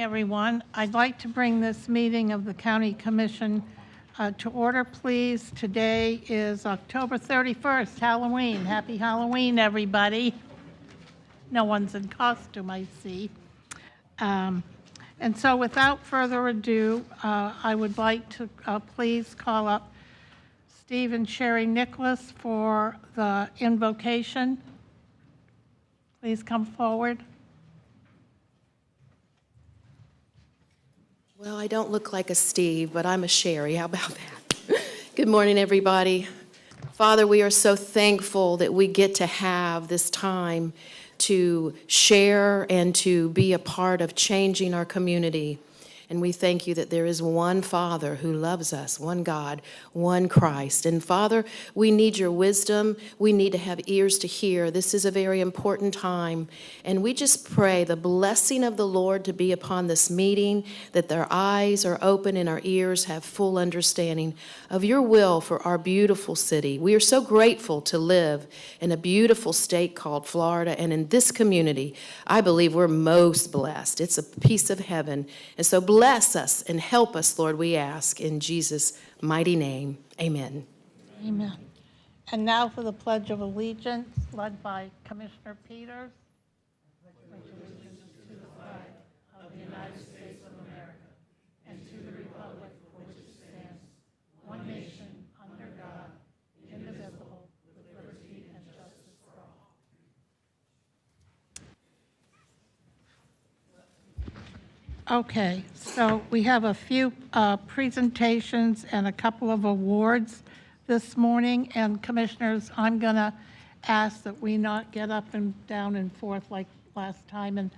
everyone. I'd like to bring this meeting of the County Commission to order, please. Today is October 31st, Halloween. Happy Halloween, everybody. No one's in costume, I see. And so without further ado, I would like to please call up Steve and Sherry Nicholas for the invocation. Please come forward. Well, I don't look like a Steve, but I'm a Sherry. How about that? Good morning, everybody. Father, we are so thankful that we get to have this time to share and to be a part of changing our community. And we thank you that there is one Father who loves us, one God, one Christ. And Father, we need your wisdom. We need to have ears to hear. This is a very important time. And we just pray the blessing of the Lord to be upon this meeting, that their eyes are open and our ears have full understanding of your will for our beautiful city. We are so grateful to live in a beautiful state called Florida. And in this community, I believe we're most blessed. It's a piece of heaven. And so bless us and help us, Lord, we ask in Jesus' mighty name. Amen. Amen. And now for the Pledge of Allegiance, led by Commissioner Peters. Pledge allegiance to the flag of the United States of America and to the republic for which it stands, one nation, under God, indivisible, with liberty and justice for all. Okay, so we have a few presentations and a couple of awards this morning. And commissioners, I'm going to ask that we not get up and down and forth like last time. And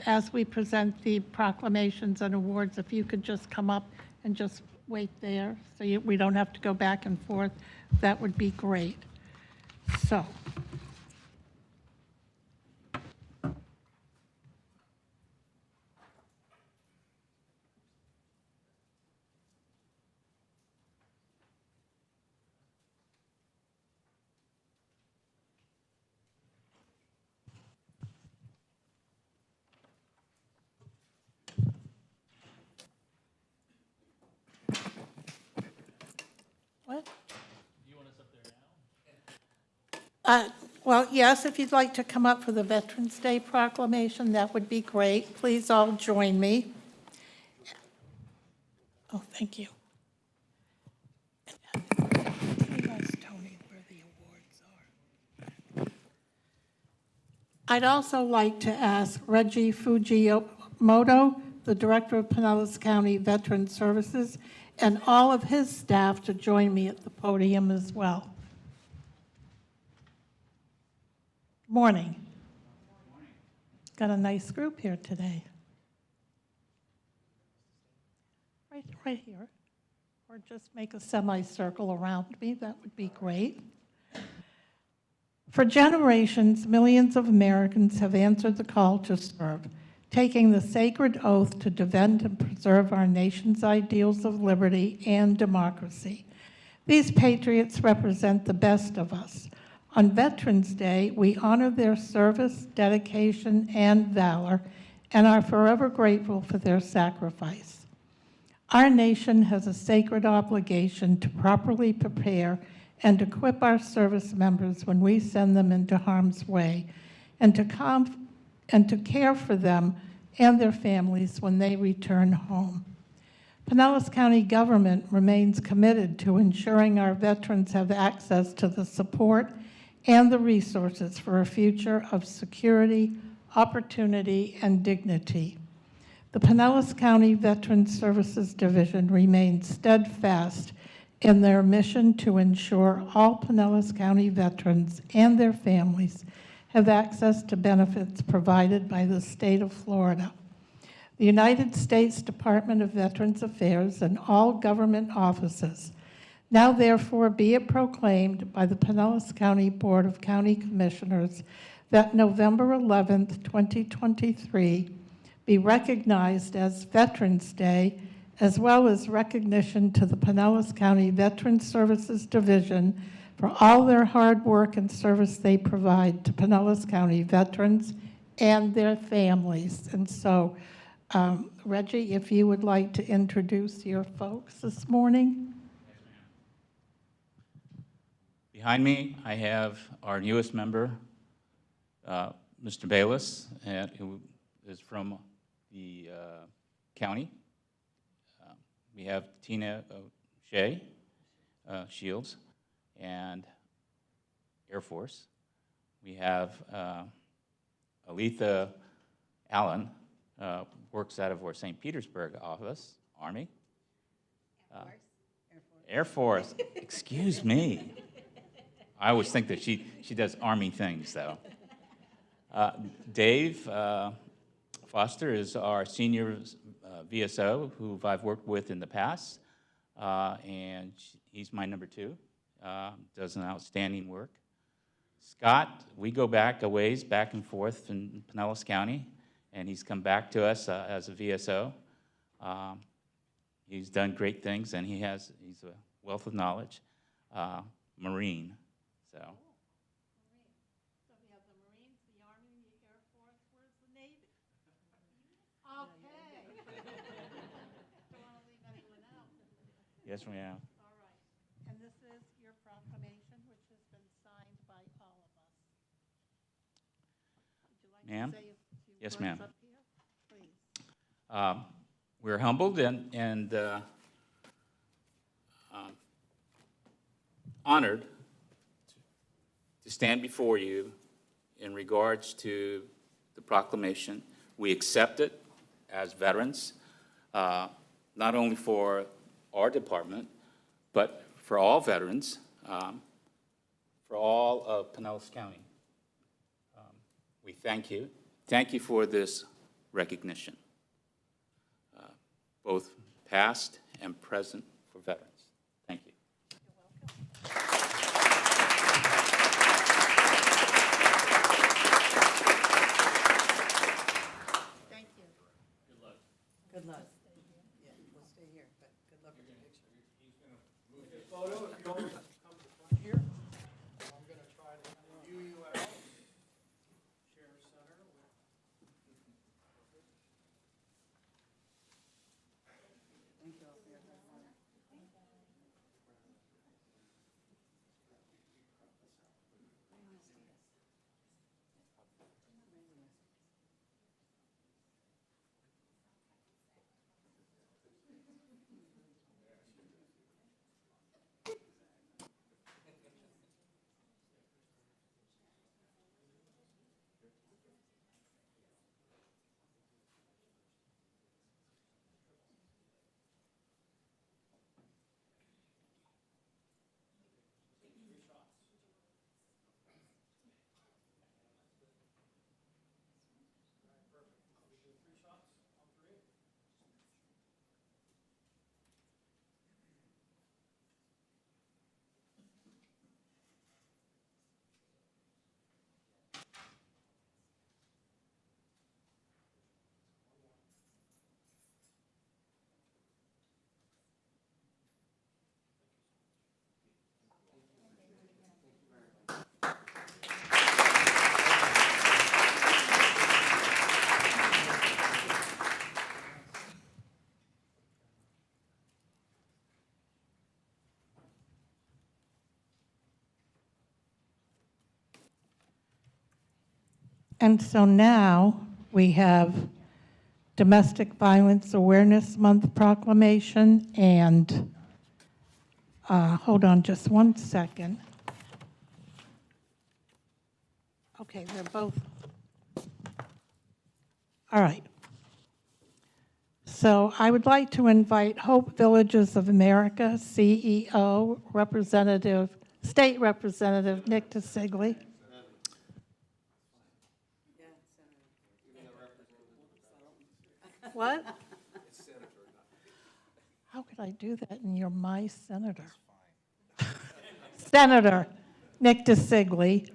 as we present the proclamations and awards, if you could just come up and just wait there so we don't have to go back and forth, that would be great. So. What? Do you want us up there now? Well, yes, if you'd like to come up for the Veterans Day proclamation, that would be great. Please all join me. Oh, thank you. Tony, where the awards are. I'd also like to ask Reggie Fujimoto, the Director of Pinellas County Veteran Services, and all of his staff to join me at the podium as well. Morning. Got a nice group here today. Right here. Or just make a semicircle around me, that would be great. For generations, millions of Americans have answered the call to serve, taking the sacred oath to defend and preserve our nation's ideals of liberty and democracy. These patriots represent the best of us. On Veterans Day, we honor their service, dedication, and valor, and are forever grateful for their sacrifice. Our nation has a sacred obligation to properly prepare and equip our service members when we send them into harm's way, and to care for them and their families when they return home. Pinellas County government remains committed to ensuring our veterans have access to the support and the resources for a future of security, opportunity, and dignity. The Pinellas County Veterans Services Division remains steadfast in their mission to ensure all Pinellas County veterans and their families have access to benefits provided by the state of Florida. The United States Department of Veterans Affairs and all government offices now therefore be it proclaimed by the Pinellas County Board of County Commissioners that November 11th, 2023 be recognized as Veterans Day, as well as recognition to the Pinellas County Veterans Services Division for all their hard work and service they provide to Pinellas County veterans and their families. And so Reggie, if you would like to introduce your folks this morning. Behind me, I have our newest member, Mr. Bayless, who is from the county. We have Tina Shea, Shields, and Air Force. We have Aletha Allen, works out of our St. Petersburg office, Army. Air Force. Excuse me. I always think that she does Army things, though. Dave Foster is our senior VSO, who I've worked with in the past, and he's my number 2. Does an outstanding work. Scott, we go back a ways, back and forth in Pinellas County, and he's come back to us as a VSO. He's done great things, and he's a wealth of knowledge. Marine, so. So we have the Marines, the Army, the Air Force, where's the Navy? Okay. Don't want to leave anyone out. Yes, we have. All right. And this is your proclamation, which has been signed by all of us. Would you like Ma'am? to say a few Yes, words ma'am. up here? Please. We're humbled and honored to stand before you in regards to the proclamation. We accept it as veterans, not only for our department, but for all veterans, for all of Pinellas County. We thank you. Thank you for this recognition, both past and present for veterans. Thank you. Thank you. Good luck. Yeah, we'll stay here, but good luck with the picture. Photo, if you don't come to the front here, I'm going to try to view you out. Share center with. Thank you all for your hard work. And so now we have Domestic Violence Awareness Month proclamation and, hold on just one second. Okay, they're both. All right. So I would like to invite Hope Villages of America CEO, State Representative Nick DeSigli. What? How could I do that and you're my senator? Senator Nick DeSigli,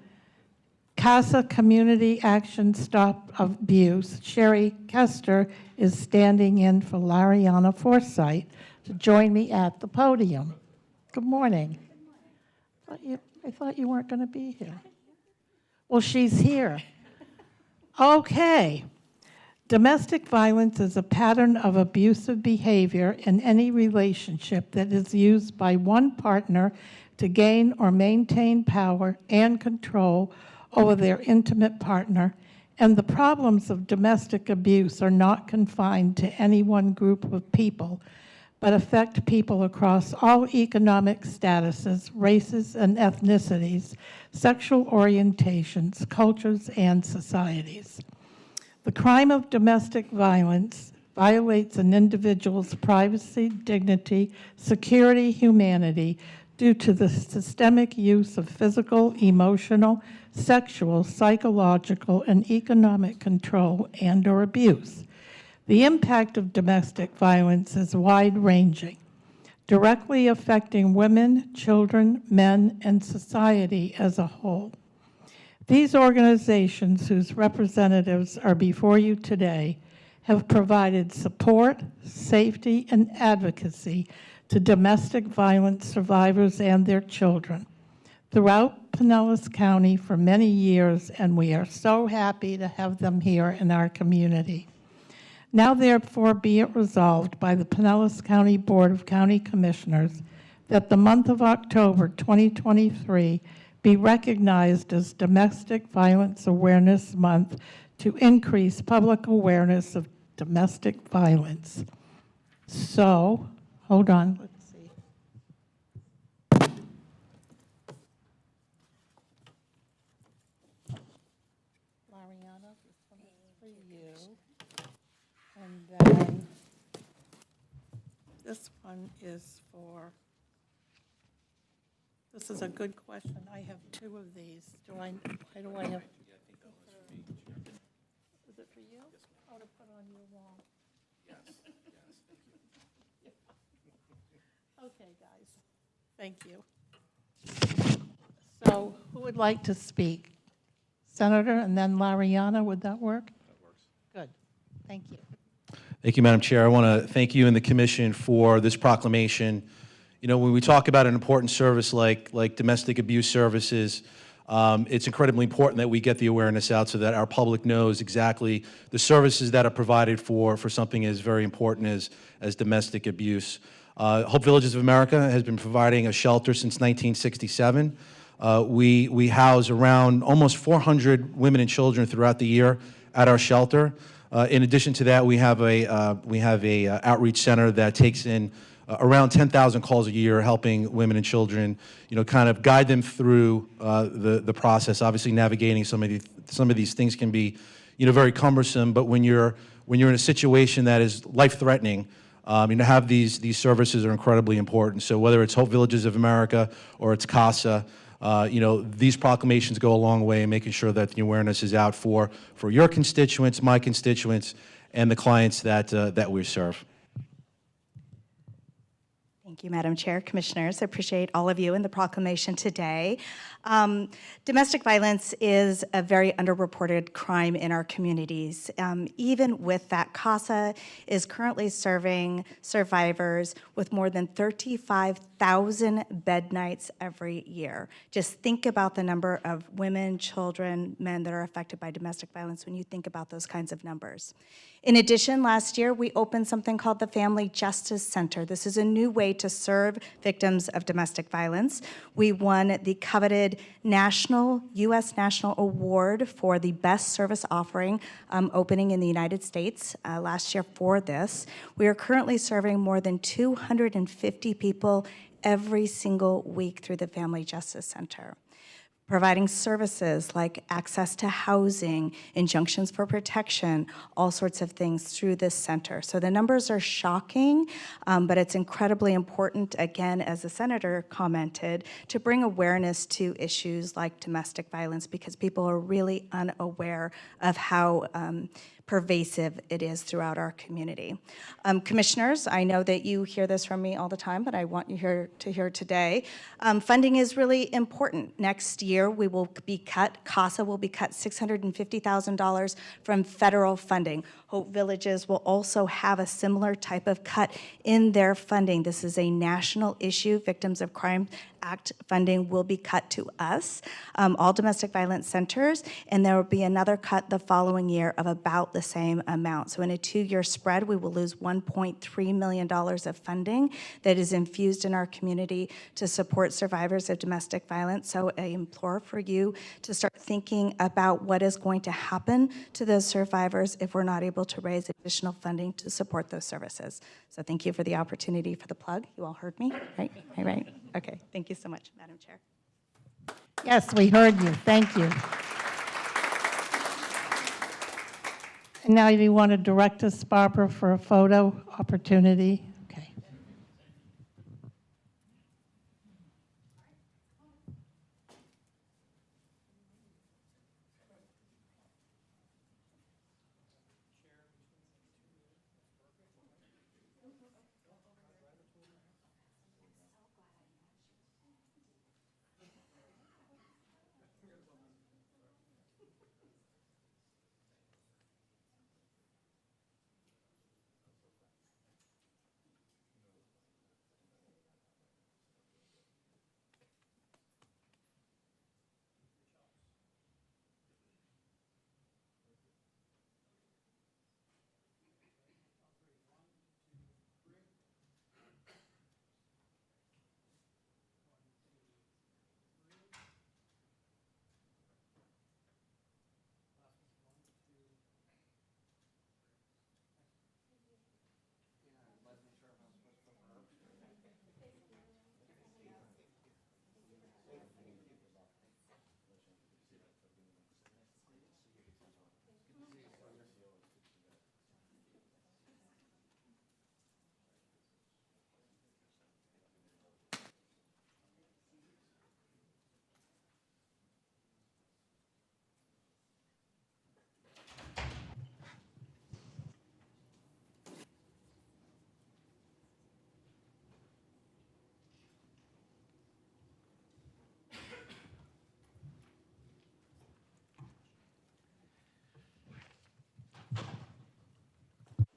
CASA Community Action Stop Abuse. Sherry Kester is standing in for Lariana Forsythe to join me at the podium. Good morning. I thought you weren't going to be here. Well, she's here. Okay. Domestic violence is a pattern of abusive behavior in any relationship that is used by one partner to gain or maintain power and control over their intimate partner, and the problems of domestic abuse are not confined to any one group of people, but affect people across all economic statuses, races and ethnicities, sexual orientations, cultures, and societies. The crime of domestic violence violates an individual's privacy, dignity, security, humanity due to the systemic use of physical, emotional, sexual, psychological, and economic control and/or abuse. The impact of domestic violence is wide-ranging, directly affecting women, children, men, and society as a whole. These organizations, whose representatives are before you today, have provided support, safety, and advocacy to domestic violence survivors and their children throughout Pinellas County for many years, and we are so happy to have them here in our community. Now therefore be it resolved by the Pinellas County Board of County Commissioners that the month of October 2023 be recognized as Domestic Violence Awareness Month to increase public awareness of domestic violence. So, hold on, let's see. Lariana, this one is for you. And then this one is for, this is a good question. I have two of these. Why do I have? Is it for you? Oh, to put on your wall. Yes, Okay, guys. Thank you. So who would like to speak? Senator and then Lariana, would that work? That works. Good. Thank you. Thank you, Madam Chair. I want to thank you and the Commission for this proclamation. You know, when we talk about an important service like domestic abuse services, it's incredibly important that we get the awareness out so that our public knows exactly the services that are provided for something as very important as domestic abuse. Hope Villages of America has been providing a shelter since 1967. We house around almost 400 women and children throughout the year at our shelter. In addition to that, we have a outreach center that takes in around 10,000 calls a year, helping women and children, you know, kind of guide them through the process. Obviously, navigating some of these things can be, you know, very cumbersome. But when you're in a situation that is life-threatening, you know, have these services are incredibly important. So whether it's Hope Villages of America or it's CASA, you know, these proclamations go a long way in making sure that the awareness is out for your constituents, my constituents, and the clients that we serve. Thank you, Madam Chair, Commissioners. I appreciate all of you in the proclamation today. Domestic violence is a very underreported crime in our communities. Even with that, CASA is currently serving survivors with more than 35,000 bed nights every year. Just think about the number of women, children, men that are affected by domestic violence when you think about those kinds of numbers. In addition, last year, we opened something called the Family Justice Center. This is a new way to serve victims of domestic violence. We won the coveted U.S. National Award for the best service offering opening in the United States last year for this. We are currently serving more than 250 people every single week through the Family Justice Center, providing services like access to housing, injunctions for protection, all sorts of things through this center. So the numbers are shocking, but it's incredibly important, again, as the Senator commented, to bring awareness to issues like domestic violence because people are really unaware of how pervasive it is throughout our community. Commissioners, I know that you hear this from me all the time, but I want you to hear today. Funding is really important. Next year, we will be CASA will be cut $650,000 from federal funding. Hope Villages will also have a similar type of cut in their funding. This is a national issue. Victims of crime Act funding will be cut to us, all domestic violence centers, and there will be another cut the following year of about the same amount. So in a 2-year spread, we will lose $1.3 million of funding that is infused in our community to support survivors of domestic violence. So I implore for you to start thinking about what is going to happen to those survivors if we're not able to raise additional funding to support those services. So thank you for the opportunity for the plug. You all heard me, right? Right. Okay, thank you so much, Madam Chair. Yes, we heard you. Thank you. And now you want to direct us, Barbara, for a photo opportunity? Okay.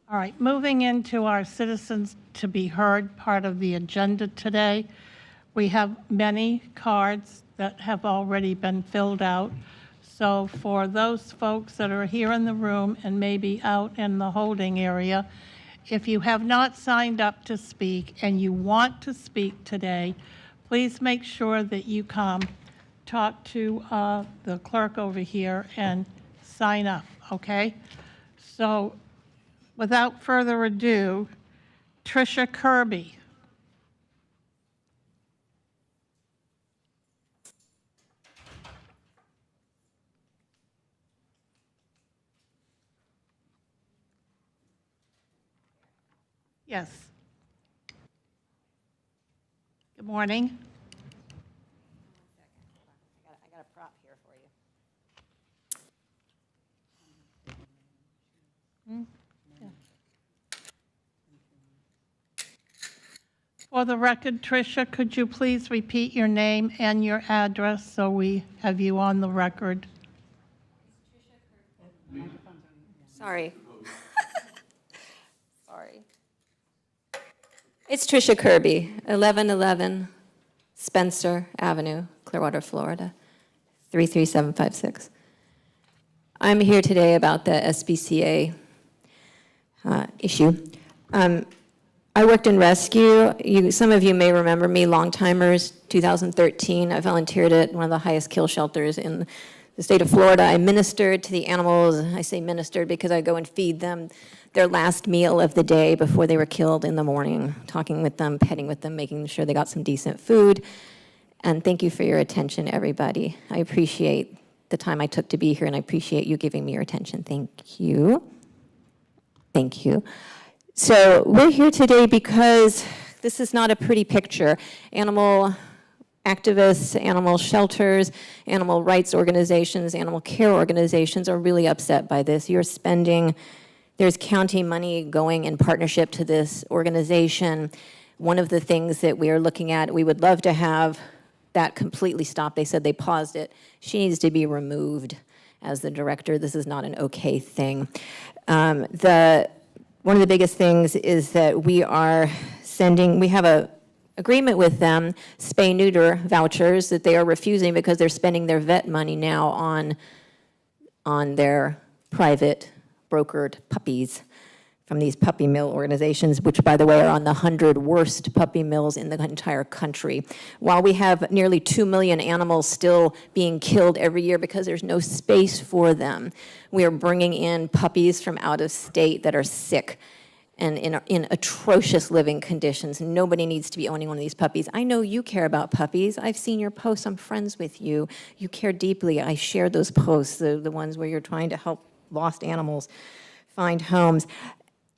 All right, moving into our citizens to be heard part of the agenda today. We have many cards that have already been filled out. So for those folks that are here in the room and maybe out in the holding area, if you have not signed up to speak and you want to speak today, please make sure that you come, talk to the clerk over here and sign up, okay? So without further ado, Tricia Kirby. Yes. Good morning. I got a prop here for you. For the record, Tricia, could you please repeat your name and your address so we have you on the record? Sorry. Sorry. It's Tricia Kirby, 1111 Spencer Avenue, Clearwater, Florida, 33756. I'm here today about the SBCA issue. I worked in rescue. Some of you may remember me, long-timers, 2013. I volunteered at one of the highest kill shelters in the state of Florida. I ministered to the animals. I say ministered because I go and feed them their last meal of the day before they were killed in the morning, talking with them, petting with them, making sure they got some decent food. And thank you for your attention, everybody. I appreciate the time I took to be here, and I appreciate you giving me your attention. Thank you. Thank you. So we're here today because this is not a pretty picture. Animal activists, animal shelters, animal rights organizations, animal care organizations are really upset by this. There's county money going in partnership to this organization. One of the things that we are looking at, we would love to have that completely stopped. They said they paused it. She needs to be removed as the director. This is not an okay thing. One of the biggest things is that we have a agreement with them, spay-neuter vouchers that they are refusing because they're spending their vet money now on their private brokered puppies from these puppy mill organizations, which, by the way, are on the 100 worst puppy mills in the entire country. While we have nearly 2 million animals still being killed every year because there's no space for them, we are bringing in puppies from out of state that are sick and in atrocious living conditions. Nobody needs to be owning one of these puppies. I know you care about puppies. I've seen your posts. I'm friends with you. You care deeply. I share those posts, the ones where you're trying to help lost animals find homes.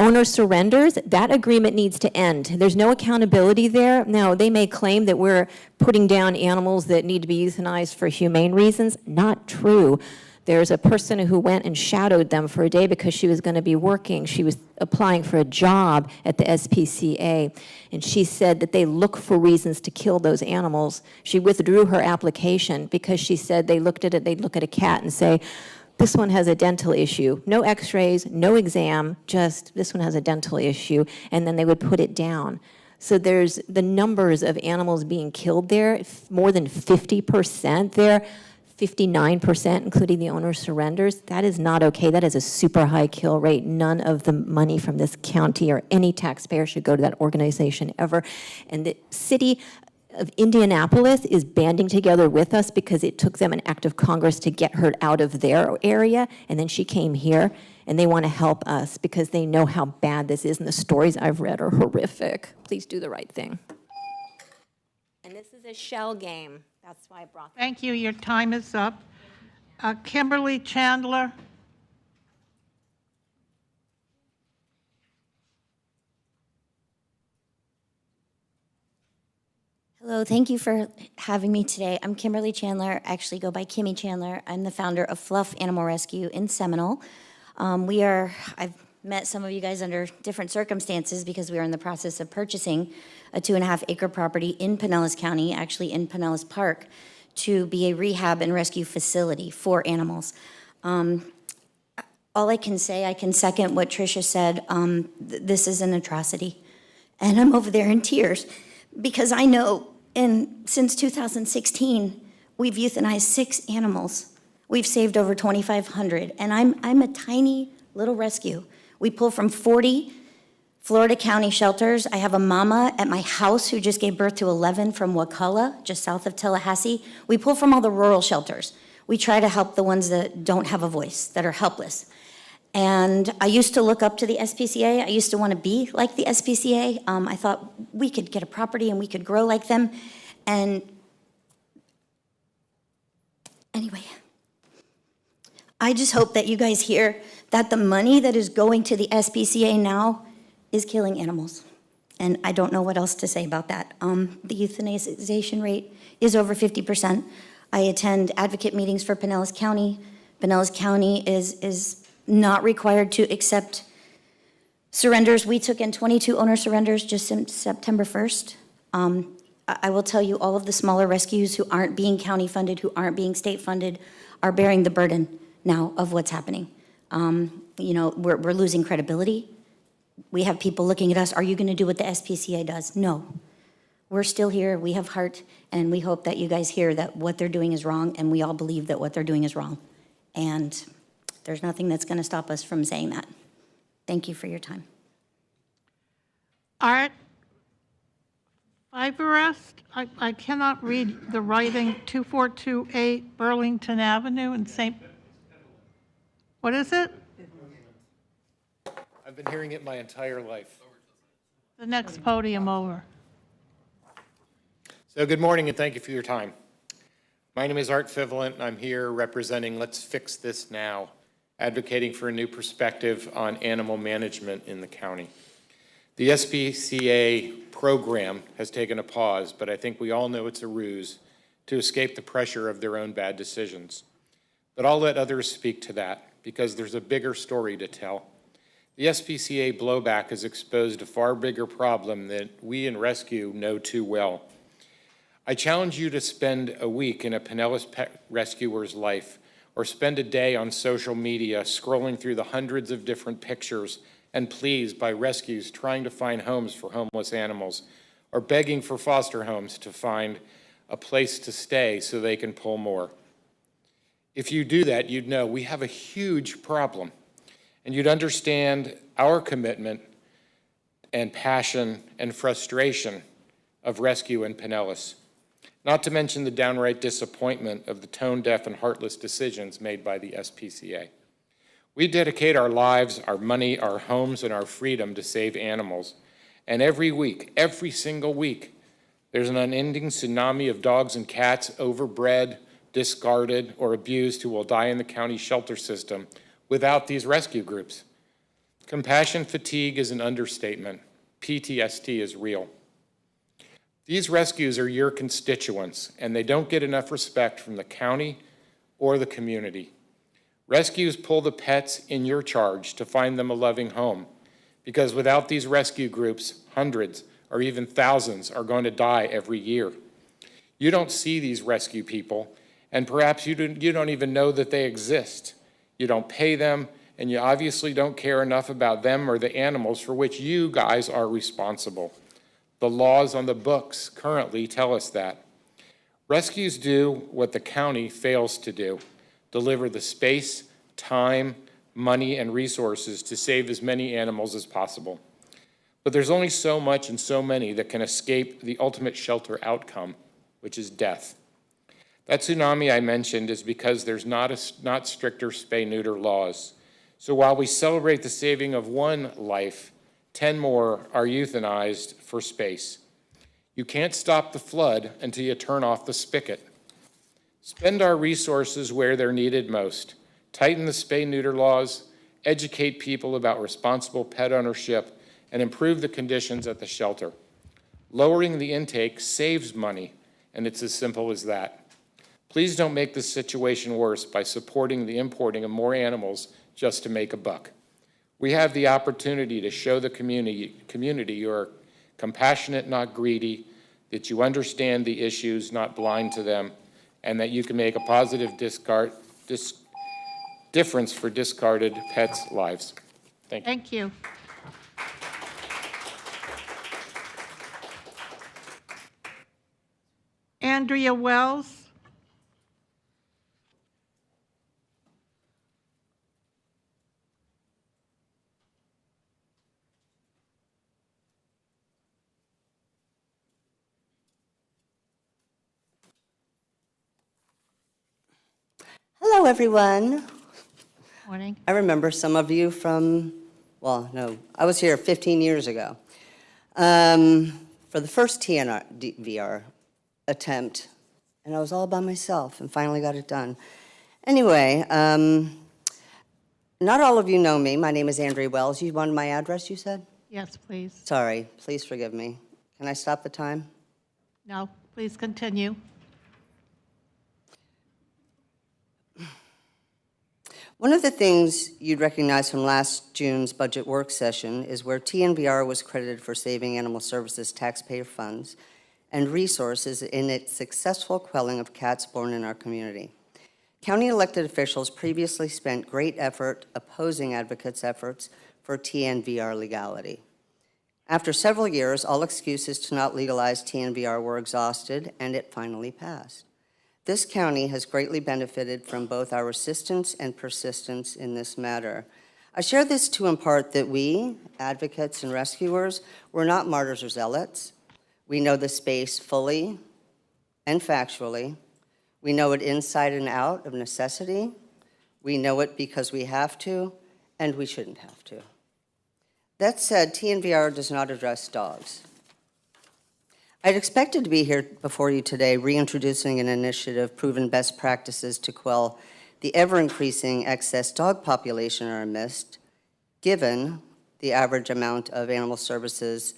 Owner surrenders, that agreement needs to end. There's no accountability there. Now, they may claim that we're putting down animals that need to be euthanized for humane reasons. Not true. There's a person who went and shadowed them for a day because she was going to be working. She was applying for a job at the SPCA, and she said that they look for reasons to kill those animals. She withdrew her application because she said they looked at it, they'd look at a cat and say, this one has a dental issue. No x-rays, no exam, just this one has a dental issue, and then they would put it down. So there's the numbers of animals being killed there, more than 50% there, 59%, including the owner surrenders. That is not okay. That is a super high kill rate. None of the money from this county or any taxpayer should go to that organization ever. And the city of Indianapolis is banding together with us because it took them an act of Congress to get her out of their area, and then she came here, and they want to help us because they know how bad this is, and the stories I've read are horrific. Please do the right thing. And this is a shell game. That's why I brought that. Thank you. Your time is up. Kimberly Chandler. Hello, thank you for having me today. I'm Kimberly Chandler, I actually go by Kimmy Chandler. I'm the founder of Fluff Animal Rescue in Seminole. I've met some of you guys under different circumstances because we are in the process of purchasing a 2.5-acre property in Pinellas County, actually in Pinellas Park, to be a rehab and rescue facility for animals. All I can say, I can second what Tricia said. This is an atrocity. And I'm over there in tears because I know since 2016, we've euthanized 6 animals. We've saved over 2,500, and I'm a tiny little rescue. We pull from 40 Florida County shelters. I have a mama at my house who just gave birth to 11 from Wakulla, just south of Tallahassee. We pull from all the rural shelters. We try to help the ones that don't have a voice, that are helpless. And I used to look up to the SPCA. I used to want to be like the SPCA. I thought we could get a property and we could grow like them. And anyway, I just hope that you guys hear that the money that is going to the SPCA now is killing animals. And I don't know what else to say about that. The euthanization rate is over 50%. I attend advocate meetings for Pinellas County. Pinellas County is not required to accept surrenders. We took in 22 owner surrenders just since September 1st. I will tell you, all of the smaller rescues who aren't being county funded, who aren't being state funded, are bearing the burden now of what's happening. We're losing credibility. We have people looking at us, are you gonna do what the SPCA does? No. We're still here, we have heart, and we hope that you guys hear that what they're doing is wrong, and we all believe that what they're doing is wrong. And there's nothing that's going to stop us from saying that. Thank you for your time. Art Fiberest, I cannot read the writing, 2428 Burlington Avenue in St. What is it? I've been hearing it my entire life. The next podium over. So good morning and thank you for your time. My name is Art Fivolent and I'm here representing Let's Fix This Now, advocating for a new perspective on animal management in the county. The SPCA program has taken a pause, but I think we all know it's a ruse to escape the pressure of their own bad decisions. But I'll let others speak to that because there's a bigger story to tell. The SPCA blowback has exposed a far bigger problem that we in Rescue know too well. I challenge you to spend a week in a Pinellas pet rescuer's life or spend a day on social media scrolling through the hundreds of different pictures and pleas by rescues trying to find homes for homeless animals, are begging for foster homes to find a place to stay so they can pull more. If you do that, you'd know we have a huge problem, and you'd understand our commitment and passion and frustration of rescue in Pinellas, not to mention the downright disappointment of the tone-deaf and heartless decisions made by the SPCA. We dedicate our lives, our money, our homes, and our freedom to save animals, and every week, every single week, there's an unending tsunami of dogs and cats overbred, discarded, or abused who will die in the county shelter system without these rescue groups. Compassion fatigue is an understatement. PTSD is real. These rescues are your constituents, and they don't get enough respect from the county or the community. Rescues pull the pets in your charge to find them a loving home, because without these rescue groups, hundreds or even thousands are going to die every year. You don't see these rescue people, and perhaps you don't even know that they exist. You don't pay them, and you obviously don't care enough about them or the animals for which you guys are responsible. The laws on the books currently tell us that. Rescues do what the county fails to do: deliver the space, time, money, and resources to save as many animals as possible. But there's only so much and so many that can escape the ultimate shelter outcome, which is death. That tsunami I mentioned is because there's not stricter spay-neuter laws. So while we celebrate the saving of one life, 10 more are euthanized for space. You can't stop the flood until you turn off the spigot. Spend our resources where they're needed most. Tighten the spay-neuter laws, educate people about responsible pet ownership, and improve the conditions at the shelter. Lowering the intake saves money, and it's as simple as that. Please don't make this situation worse by supporting the importing of more animals just to make a buck. We have the opportunity to show the community you are compassionate, not greedy, that you understand the issues, not blind to them, and that you can make a positive difference for discarded pets' lives. Thank you. Thank you. Andrea Wells. Hello, everyone. Morning. I remember some of you from, well, no, I was here 15 years ago. For the first TNVR attempt, and I was all by myself and finally got it done. Anyway, not all of you know me. My name is Andrea Wells. You wanted my address, you said? Yes, please. Sorry, please forgive me. Can I stop the time? No, please continue. One of the things you'd recognize from last June's budget work session is where TNVR was credited for saving Animal Services taxpayer funds and resources in its successful quelling of cats born in our community. County elected officials previously spent great effort opposing advocates' efforts for TNVR legality. After several years, all excuses to not legalize TNVR were exhausted, and it finally passed. This county has greatly benefited from both our assistance and persistence in this matter. I share this to impart that we, advocates and rescuers, were not martyrs or zealots. We know the space fully and factually. We know it inside and out of necessity. We know it because we have to, and we shouldn't have to. That said, TNVR does not address dogs. I'd expected to be here before you today reintroducing an initiative proven best practices to quell the ever-increasing excess dog population in our midst, given the average amount of animal services,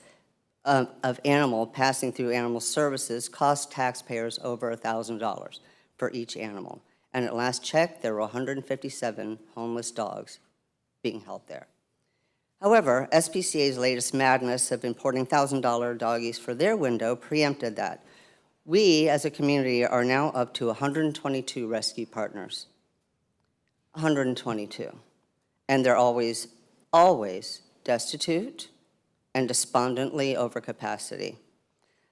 animal passing through animal services cost taxpayers over $1,000 for each animal. And at last check, there were 157 homeless dogs being held there. However, SPCA's latest madness of importing $1,000 doggies for their window preempted that. We, as a community, are now up to 122 rescue partners. 122. And they're always destitute and despondently over capacity.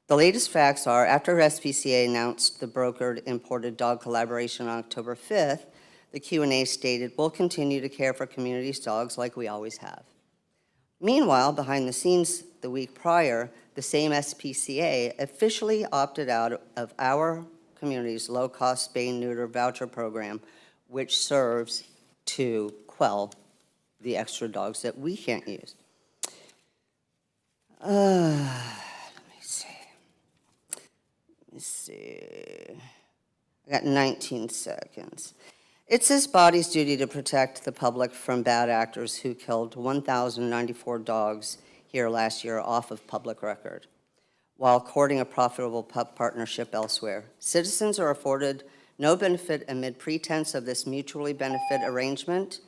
The latest facts are, after SPCA announced the brokered imported dog collaboration on October 5th, the Q&A stated, "We'll continue to care for community's dogs like we always have." Meanwhile, behind the scenes the week prior, the same SPCA officially opted out of our community's low-cost spay-neuter voucher program, which serves to quell the extra dogs that we can't use. Let me see. I got 19 seconds. It's this body's duty to protect the public from bad actors who killed 1,094 dogs here last year off of public record, while courting a profitable pup partnership elsewhere. Citizens are afforded no benefit amid pretense of this mutually benefit arrangement.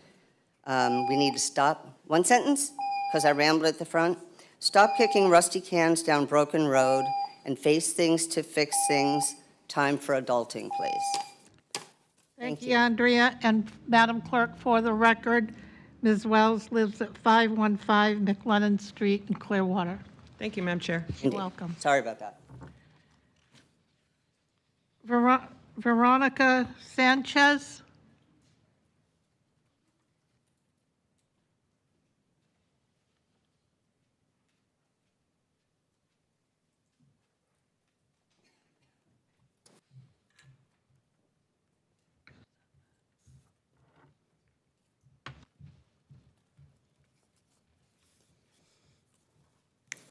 We need to stop. One sentence, because I rambled at the front. Stop kicking rusty cans down broken road and face things to fix things. Time for adulting, please. Thank you, Andrea. And Madam Clerk, for the record, Ms. Wells lives at 515 McLennan Street in Clearwater. Thank you, Madam Chair. You're welcome. Sorry about that. Veronica Sanchez.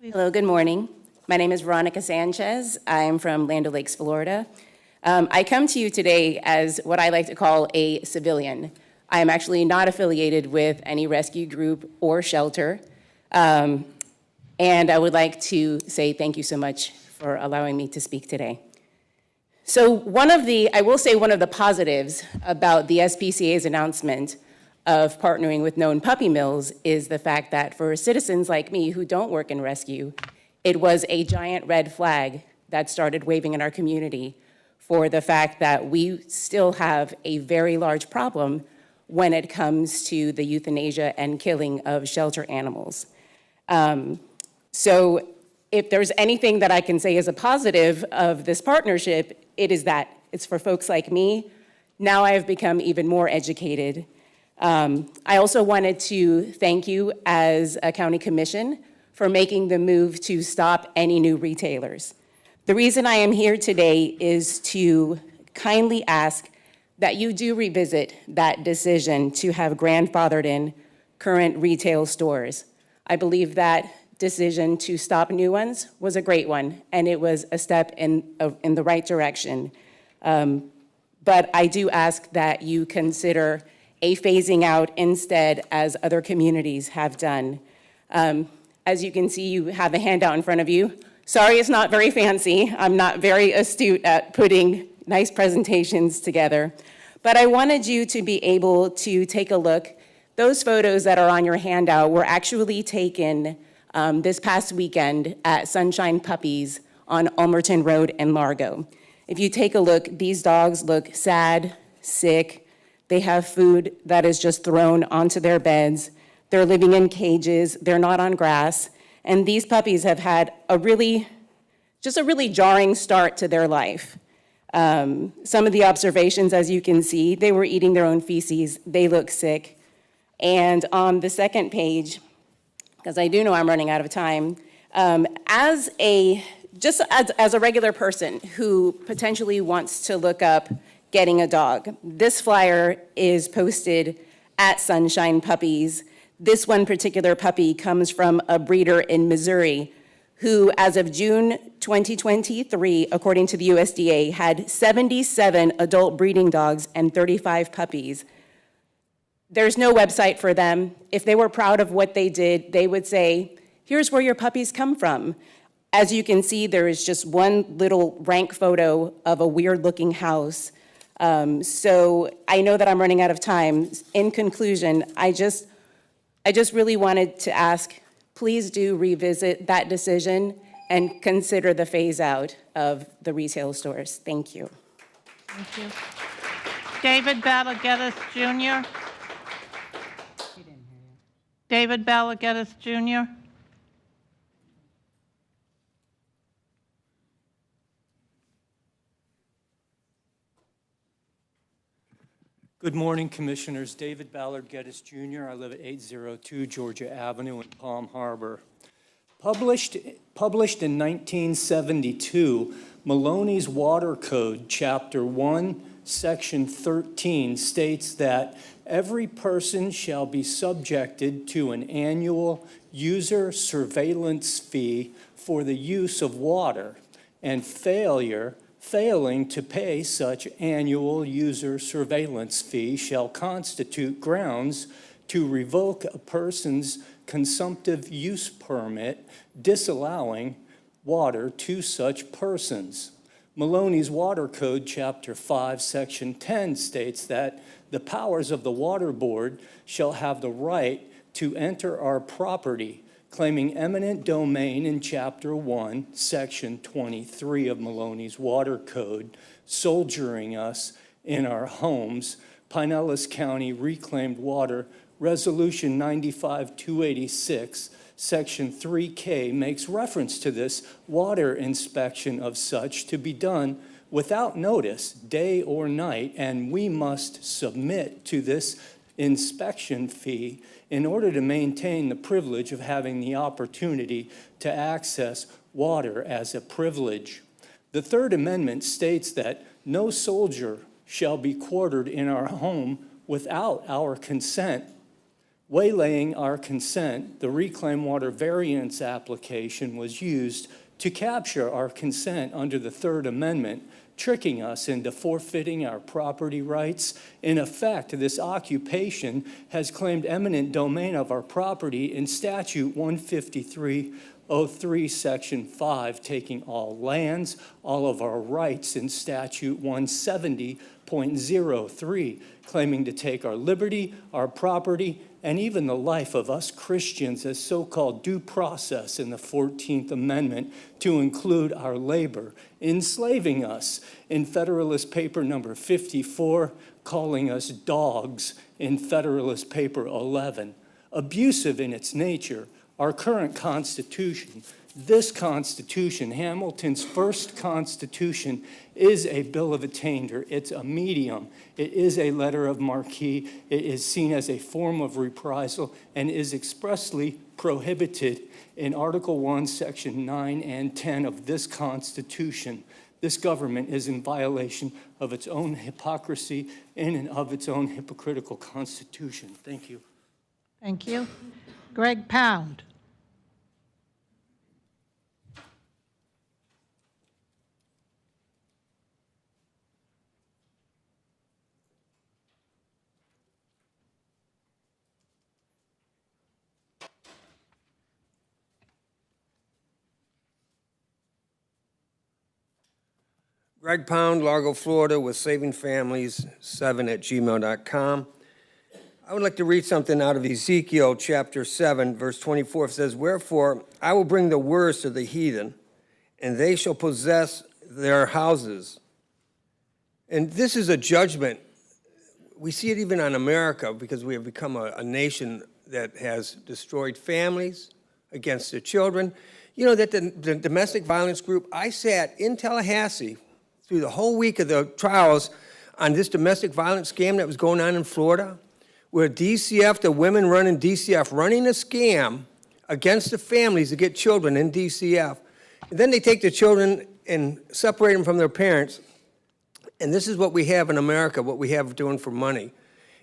Hello, good morning. My name is Veronica Sanchez. I'm from Land O'Lakes, Florida. I come to you today as what I like to call a civilian. I am actually not affiliated with any rescue group or shelter. And I would like to say thank you so much for allowing me to speak today. So I will say one of the positives about the SPCA's announcement of partnering with known puppy mills is the fact that for citizens like me who don't work in rescue, it was a giant red flag that started waving in our community for the fact that we still have a very large problem when it comes to the euthanasia and killing of shelter animals. So if there's anything that I can say is a positive of this partnership, it is that it's for folks like me. Now I have become even more educated. I also wanted to thank you as a county commission for making the move to stop any new retailers. The reason I am here today is to kindly ask that you do revisit that decision to have grandfathered in current retail stores. I believe that decision to stop new ones was a great one, and it was a step in the right direction. But I do ask that you consider a phasing out instead, as other communities have done. As you can see, you have a handout in front of you. Sorry, it's not very fancy. I'm not very astute at putting nice presentations together. But I wanted you to be able to take a look. Those photos that are on your handout were actually taken this past weekend at Sunshine Puppies on Ulmerton Road in Largo. If you take a look, these dogs look sad, sick. They have food that is just thrown onto their beds. They're living in cages. They're not on grass. And these puppies have had a really jarring start to their life. Some of the observations, as you can see, they were eating their own feces. They look sick. And on the second page, because I do know I'm running out of time, as a regular person who potentially wants to look up getting a dog, this flyer is posted at Sunshine Puppies. This one particular puppy comes from a breeder in Missouri who, as of June 2023, according to the USDA, had 77 adult breeding dogs and 35 puppies. There's no website for them. If they were proud of what they did, they would say, here's where your puppies come from. As you can see, there is just one little rank photo of a weird-looking house. So I know that I'm running out of time. In conclusion, I just really wanted to ask, please do revisit that decision and consider the phase-out of the retail stores. Thank you. Thank you. David Balaguetis Jr. David Balaguetis Jr. Good morning, Commissioners. David Ballard Geddes Jr. I live at 802 Georgia Avenue in Palm Harbor. Published in 1972, Maloney's Water Code, Chapter 1, Section 13, states that every person shall be subjected to an annual user surveillance fee for the use of water, and failing to pay such annual user surveillance fee shall constitute grounds to revoke a person's consumptive use permit, disallowing water to such persons. Maloney's Water Code, Chapter 5, Section 10 states that the powers of the Water Board shall have the right to enter our property, claiming eminent domain in Chapter 1, Section 23 of Maloney's Water Code, soldiering us in our homes. Pinellas County Reclaimed Water Resolution 95-286, Section 3K makes reference to this water inspection of such to be done without notice, day or night, and we must submit to this inspection fee in order to maintain the privilege of having the opportunity to access water as a privilege. The Third Amendment states that no soldier shall be quartered in our home without our consent. Waylaying our consent, the Reclaim Water variance application was used to capture our consent under the Third Amendment, tricking us into forfeiting our property rights. In effect, this occupation has claimed eminent domain of our property in Statute 15303, Section 5, taking all lands, all of our rights in Statute 170.03, claiming to take our liberty, our property, and even the life of us Christians as so-called due process in the 14th Amendment to include our labor, enslaving us in Federalist Paper number 54, calling us dogs in Federalist Paper 11. Abusive in its nature, our current Constitution, this Constitution, Hamilton's first Constitution, is a bill of attainder. It's a medium. It is a letter of marque. It is seen as a form of reprisal and is expressly prohibited in Article 1, Section 9 and 10 of this Constitution. This government is in violation of its own hypocrisy in and of its own hypocritical Constitution. Thank you. Thank you. Greg Pound. Greg Pound, Largo, Florida, with savingfamilies7@gmail.com. I would like to read something out of Ezekiel chapter 7, verse 24. It says, "Wherefore I will bring the worst of the heathen, and they shall possess their houses." And this is a judgment. We see it even on America because we have become a nation that has destroyed families against their children. You know that the domestic violence group, I sat in Tallahassee through the whole week of the trials on this domestic violence scam that was going on in Florida, where DCF, the women running DCF, running a scam against the families to get children in DCF. And then they take the children and separate them from their parents. And this is what we have in America, what we have doing for money.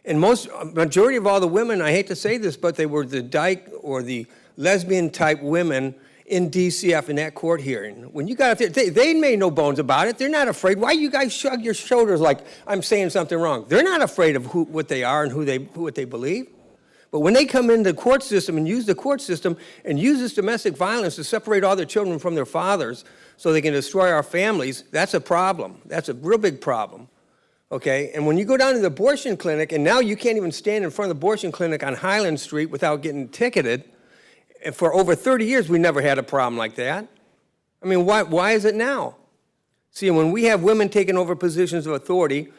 And majority of all the women, I hate to say this, but they were the dyke or the lesbian type women in DCF in that court hearing. When you got up there, they made no bones about it. They're not afraid. Why you guys shrug your shoulders like I'm saying something wrong? They're not afraid of what they are and what they believe. But when they come into the court system and use the court system and use this domestic violence to separate all their children from their fathers so they can destroy our families, that's a problem. That's a real big problem. Okay? And when you go down to the abortion clinic, and now you can't even stand in front of the abortion clinic on Highland Street without getting ticketed. And for over 30 years, we never had a problem like that. I mean, why is it now? See, when we have women taking over positions of authority,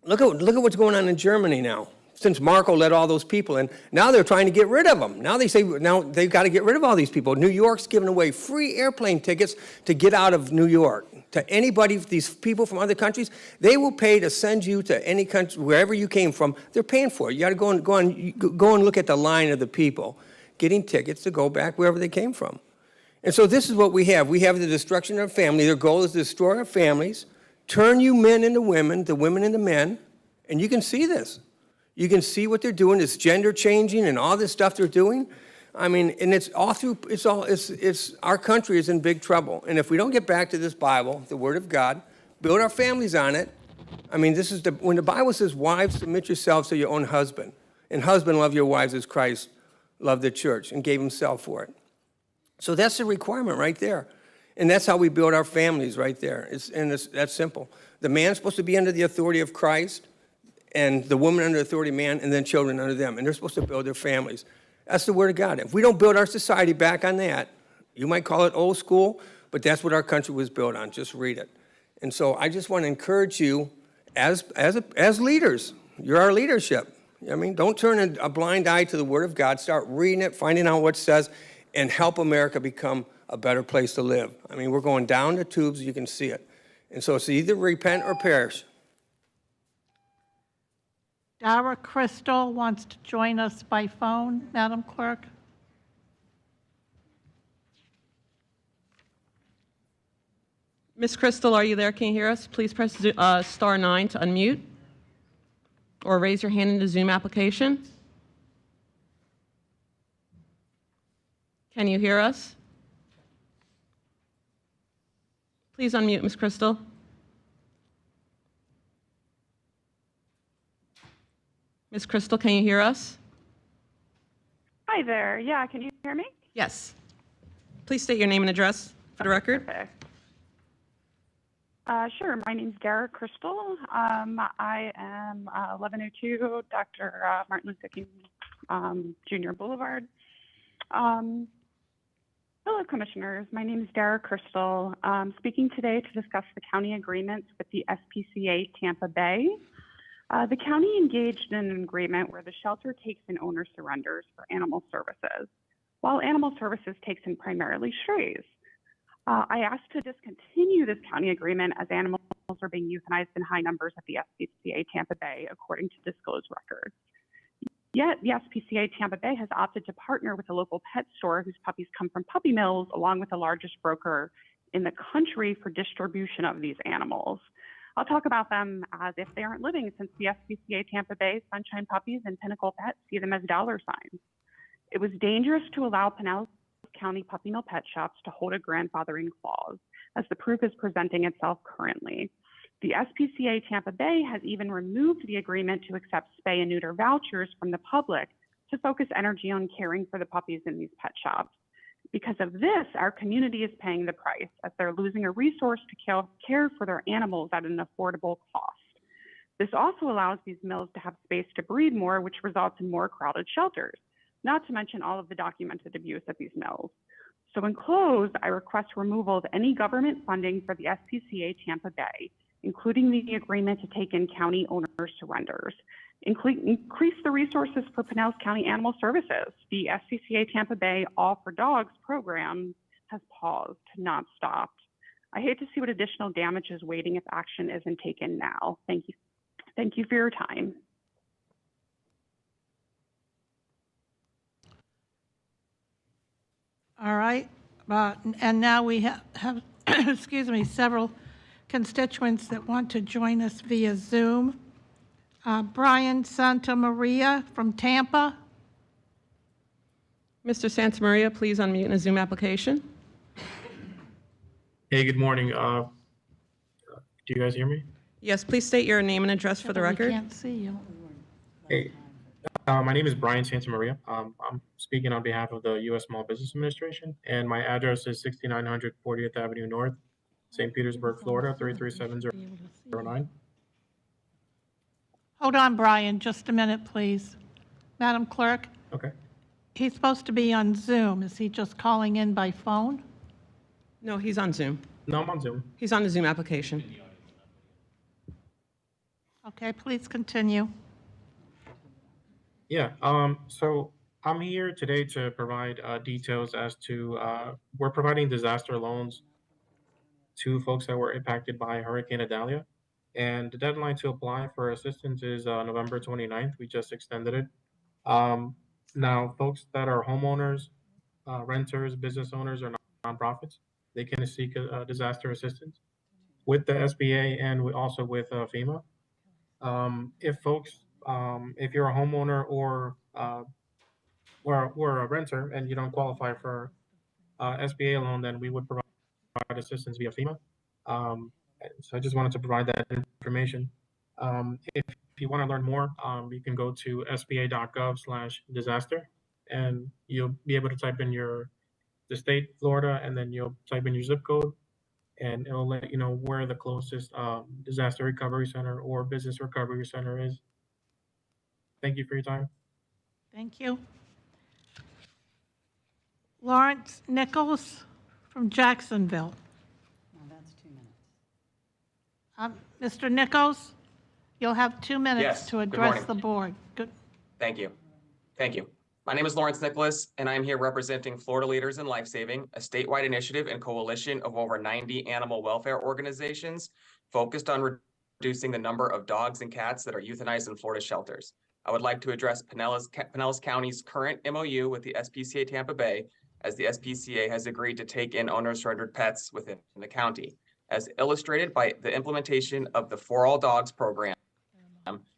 look at what's going on in Germany now. since Marco let all those people in. Now they're trying to get rid of them. Now they say, now they've got to get rid of all these people. New York's giving away free airplane tickets to get out of New York. To anybody, these people from other countries, they will pay to send you to any country, wherever you came from, they're paying for it. You got to go and look at the line of the people getting tickets to go back wherever they came from. And so this is what we have. We have the destruction of family. Their goal is to destroy our families, turn you men into women, the women into men, and you can see this. You can see what they're doing, this gender changing and all this stuff they're doing. I mean, and it's all through, our country is in big trouble. And if we don't get back to this Bible, the Word of God, build our families on it. I mean, this is when the Bible says, wives, submit yourselves to your own husband. And husband, love your wives as Christ loved the church and gave himself for it. So that's the requirement right there. And that's how we build our families right there. That's simple. The man's supposed to be under the authority of Christ, and the woman under the authority of man, and then children under them. And they're supposed to build their families. That's the Word of God. If we don't build our society back on that, you might call it old school, but that's what our country was built on. Just read it. And so I just want to encourage you as leaders. You're our leadership. I mean, don't turn a blind eye to the Word of God. Start reading it, finding out what it says, and help America become a better place to live. I mean, we're going down the tubes. You can see it. And so it's either repent or perish. Dara Crystal wants to join us by phone, Madam Clerk. Ms. Crystal, are you there? Can you hear us? Please press star 9 to unmute, or raise your hand in the Zoom application. Can you hear us? Please unmute, Ms. Crystal. Ms. Crystal, can you hear us? Hi there. Yeah, can you hear me? Yes. Please state your name and address for the record. Perfect. Sure. My name's Dara Crystal. I am 1102 Dr. Martin Luther King Jr. Boulevard. Hello, Commissioners. My name is Dara Crystal. Speaking today to discuss the county agreements with the SPCA Tampa Bay. The county engaged in an agreement where the shelter takes in owner surrenders for animal services, while animal services takes in primarily strays. I asked to discontinue this county agreement as animals are being euthanized in high numbers at the SPCA Tampa Bay, according to disclosed records. Yet, the SPCA Tampa Bay has opted to partner with a local pet store whose puppies come from puppy mills, along with the largest broker in the country for distribution of these animals. I'll talk about them as if they aren't living, since the SPCA Tampa Bay, Sunshine Puppies, and Pinnacle Pets see them as dollar signs. It was dangerous to allow Pinellas County puppy mill pet shops to hold a grandfathering clause, as the proof is presenting itself currently. The SPCA Tampa Bay has even removed the agreement to accept spay and neuter vouchers from the public to focus energy on caring for the puppies in these pet shops. Because of this, our community is paying the price, as they're losing a resource to care for their animals at an affordable cost. This also allows these mills to have space to breed more, which results in more crowded shelters, not to mention all of the documented abuse at these mills. So in close, I request removal of any government funding for the SPCA Tampa Bay, including the agreement to take in county owner surrenders. Increase the resources for Pinellas County Animal Services. The SPCA Tampa Bay All for Dogs program has paused, not stopped. I hate to see what additional damage is waiting if action isn't taken now. Thank you. Thank you for your time. All right. And now we have excuse me, several constituents that want to join us via Zoom. Brian Santa Maria from Tampa. Mr. Santa Maria, please unmute in a Zoom application. Hey, good morning. Do you guys hear me? Yes, please state your name and address for the record. We can't see you. Hey, my name is Brian Santa Maria. I'm speaking on behalf of the U.S. Small Business Administration, and my address is 6900 40th Avenue North, St. Petersburg, Florida, 33709. Hold on, Brian, just a minute, please. Madam Clerk, Okay. he's supposed to be on Zoom. Is he just calling in by phone? No, he's on Zoom. No, I'm on Zoom. He's on the Zoom application. Okay, please continue. Yeah, so I'm here today to provide details as to we're providing disaster loans to folks that were impacted by Hurricane Idalia. And the deadline to apply for assistance is November 29th. We just extended it. Um, Now, folks that are homeowners, renters, business owners, or nonprofits, they can seek disaster assistance with the SBA and also with FEMA. If folks, if you're a homeowner or a renter and you don't qualify for SBA loan, then we would provide assistance via FEMA. So I just wanted to provide that information. If you want to learn more, you can go to sba.gov/disaster, and you'll be able to type in the state, Florida, and then you'll type in your zip code, and it'll let you know where the closest disaster recovery center or business recovery center is. Thank you for your time. Thank you. Lawrence Nichols from Jacksonville. Mr. Nichols, you'll have 2 minutes Yes, to good address morning. the board. Good. Thank you. Thank you. My name is Lawrence Nicholas, and I'm here representing Florida Leaders in Lifesaving, a statewide initiative and coalition of over 90 animal welfare organizations focused on reducing the number of dogs and cats that are euthanized in Florida shelters. I would like to address Pinellas County's current MOU with the SPCA Tampa Bay, as the SPCA has agreed to take in owner-surrendered pets within the county. As illustrated by the implementation of the For All Dogs program,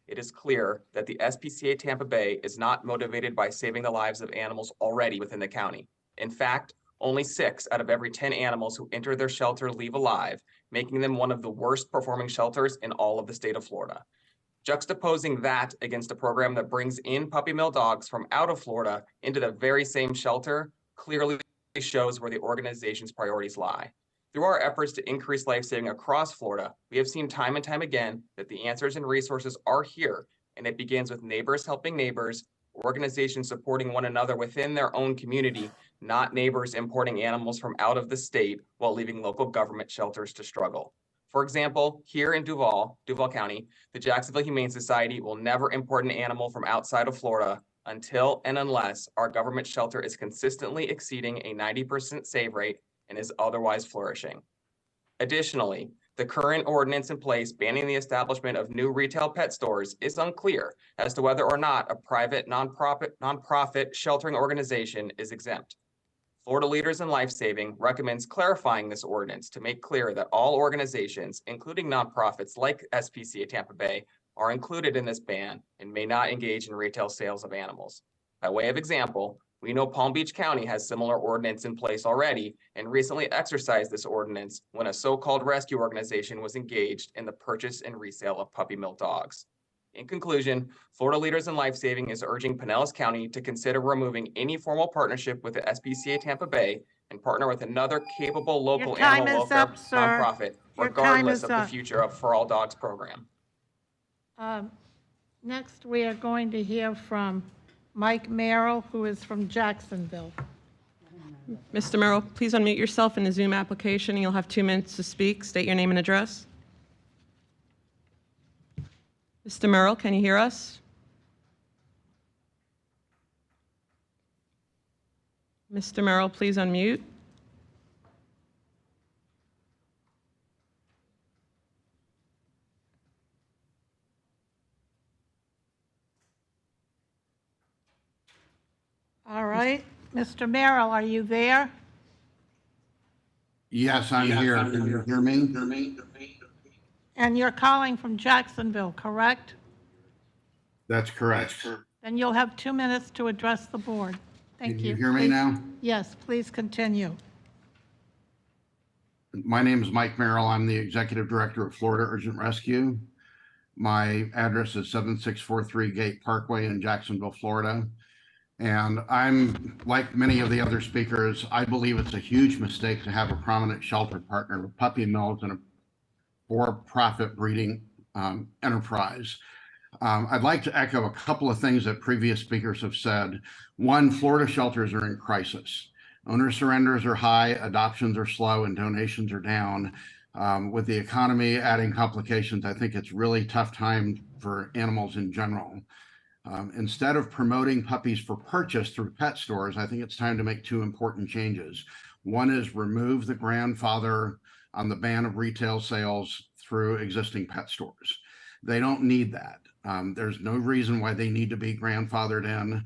it is clear that the SPCA Tampa Bay is not motivated by saving the lives of animals already within the county. In fact, only 6 out of every 10 animals who enter their shelter leave alive, making them one of the worst performing shelters in all of the state of Florida. Juxtaposing that against a program that brings in puppy mill dogs from out of Florida into the very same shelter clearly shows where the organization's priorities lie. Through our efforts to increase life-saving across Florida, we have seen time and time again that the answers and resources are here, and it begins with neighbors helping neighbors, organizations supporting one another within their own community, not neighbors importing animals from out of the state while leaving local government shelters to struggle. For example, here in Duval County, the Jacksonville Humane Society will never import an animal from outside of Florida until and unless our government shelter is consistently exceeding a 90% save rate and is otherwise flourishing. Additionally, the current ordinance in place banning the establishment of new retail pet stores is unclear as to whether or not a private nonprofit sheltering organization is exempt. Florida Leaders in Lifesaving recommends clarifying this ordinance to make clear that all organizations, including nonprofits like SPCA Tampa Bay, are included in this ban and may not engage in retail sales of animals. By way of example, we know Palm Beach County has similar ordinance in place already and recently exercised this ordinance when a so-called rescue organization was engaged in the purchase and resale of puppy mill dogs. In conclusion, Florida Leaders in Lifesaving is urging Pinellas County to consider removing any formal partnership with the SPCA Tampa Bay and partner with another capable local time animal is welfare up, sir. nonprofit, Your time regardless is of the up. future of For All Dogs program. Next, we are going to hear from Mike Merrill, who is from Jacksonville. Mr. Merrill, please unmute yourself in the Zoom application, and you'll have 2 minutes to speak. State your name and address. Mr. Merrill, can you hear us? Mr. Merrill, please unmute. All right. Mr. Merrill, are you there? Yes, I'm here. Can you hear me? And you're calling from Jacksonville, correct? That's correct. Then you'll have 2 minutes to address the board. Thank Can you. you hear me Please- now? Yes, please continue. My name is Mike Merrill. I'm the Executive Director of Florida Urgent Rescue. My address is 7643 Gate Parkway in Jacksonville, Florida. And I'm, like many of the other speakers, I believe it's a huge mistake to have a prominent shelter partner with puppy mills and a for-profit breeding enterprise. I'd like to echo a couple of things that previous speakers have said. One, Florida shelters are in crisis. Owner surrenders are high, adoptions are slow, and donations are down. With the economy adding complications, I think it's really tough time for animals in general. Instead of promoting puppies for purchase through pet stores, I think it's time to make two important changes. One is remove the grandfather on the ban of retail sales through existing pet stores. They don't need that. There's no reason why they need to be grandfathered in.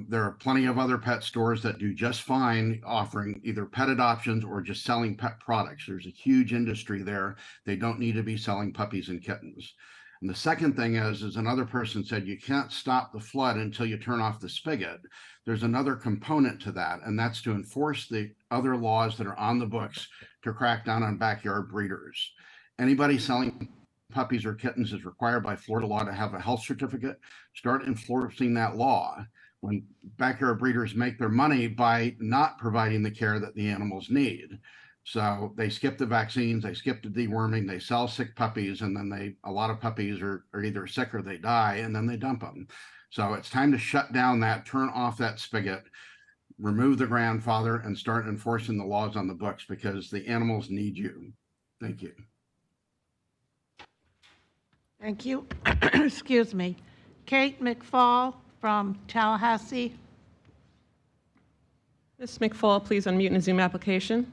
There are plenty of other pet stores that do just fine offering either pet adoptions or just selling pet products. There's a huge industry there. They don't need to be selling puppies and kittens. And the second thing is another person said, you can't stop the flood until you turn off the spigot. There's another component to that, and that's to enforce the other laws that are on the books to crack down on backyard breeders. Anybody selling puppies or kittens is required by Florida law to have a health certificate. Start enforcing that law. When backyard breeders make their money by not providing the care that the animals need. So they skip the vaccines, they skip the deworming, they sell sick puppies, and then a lot of puppies are either sick or they die, and then they dump them. So it's time to shut down that, turn off that spigot, remove the grandfather, and start enforcing the laws on the books, because the animals need you. Thank you. Thank you. Excuse me. Kate McFall from Tallahassee. Ms. McFall, please unmute in a Zoom application.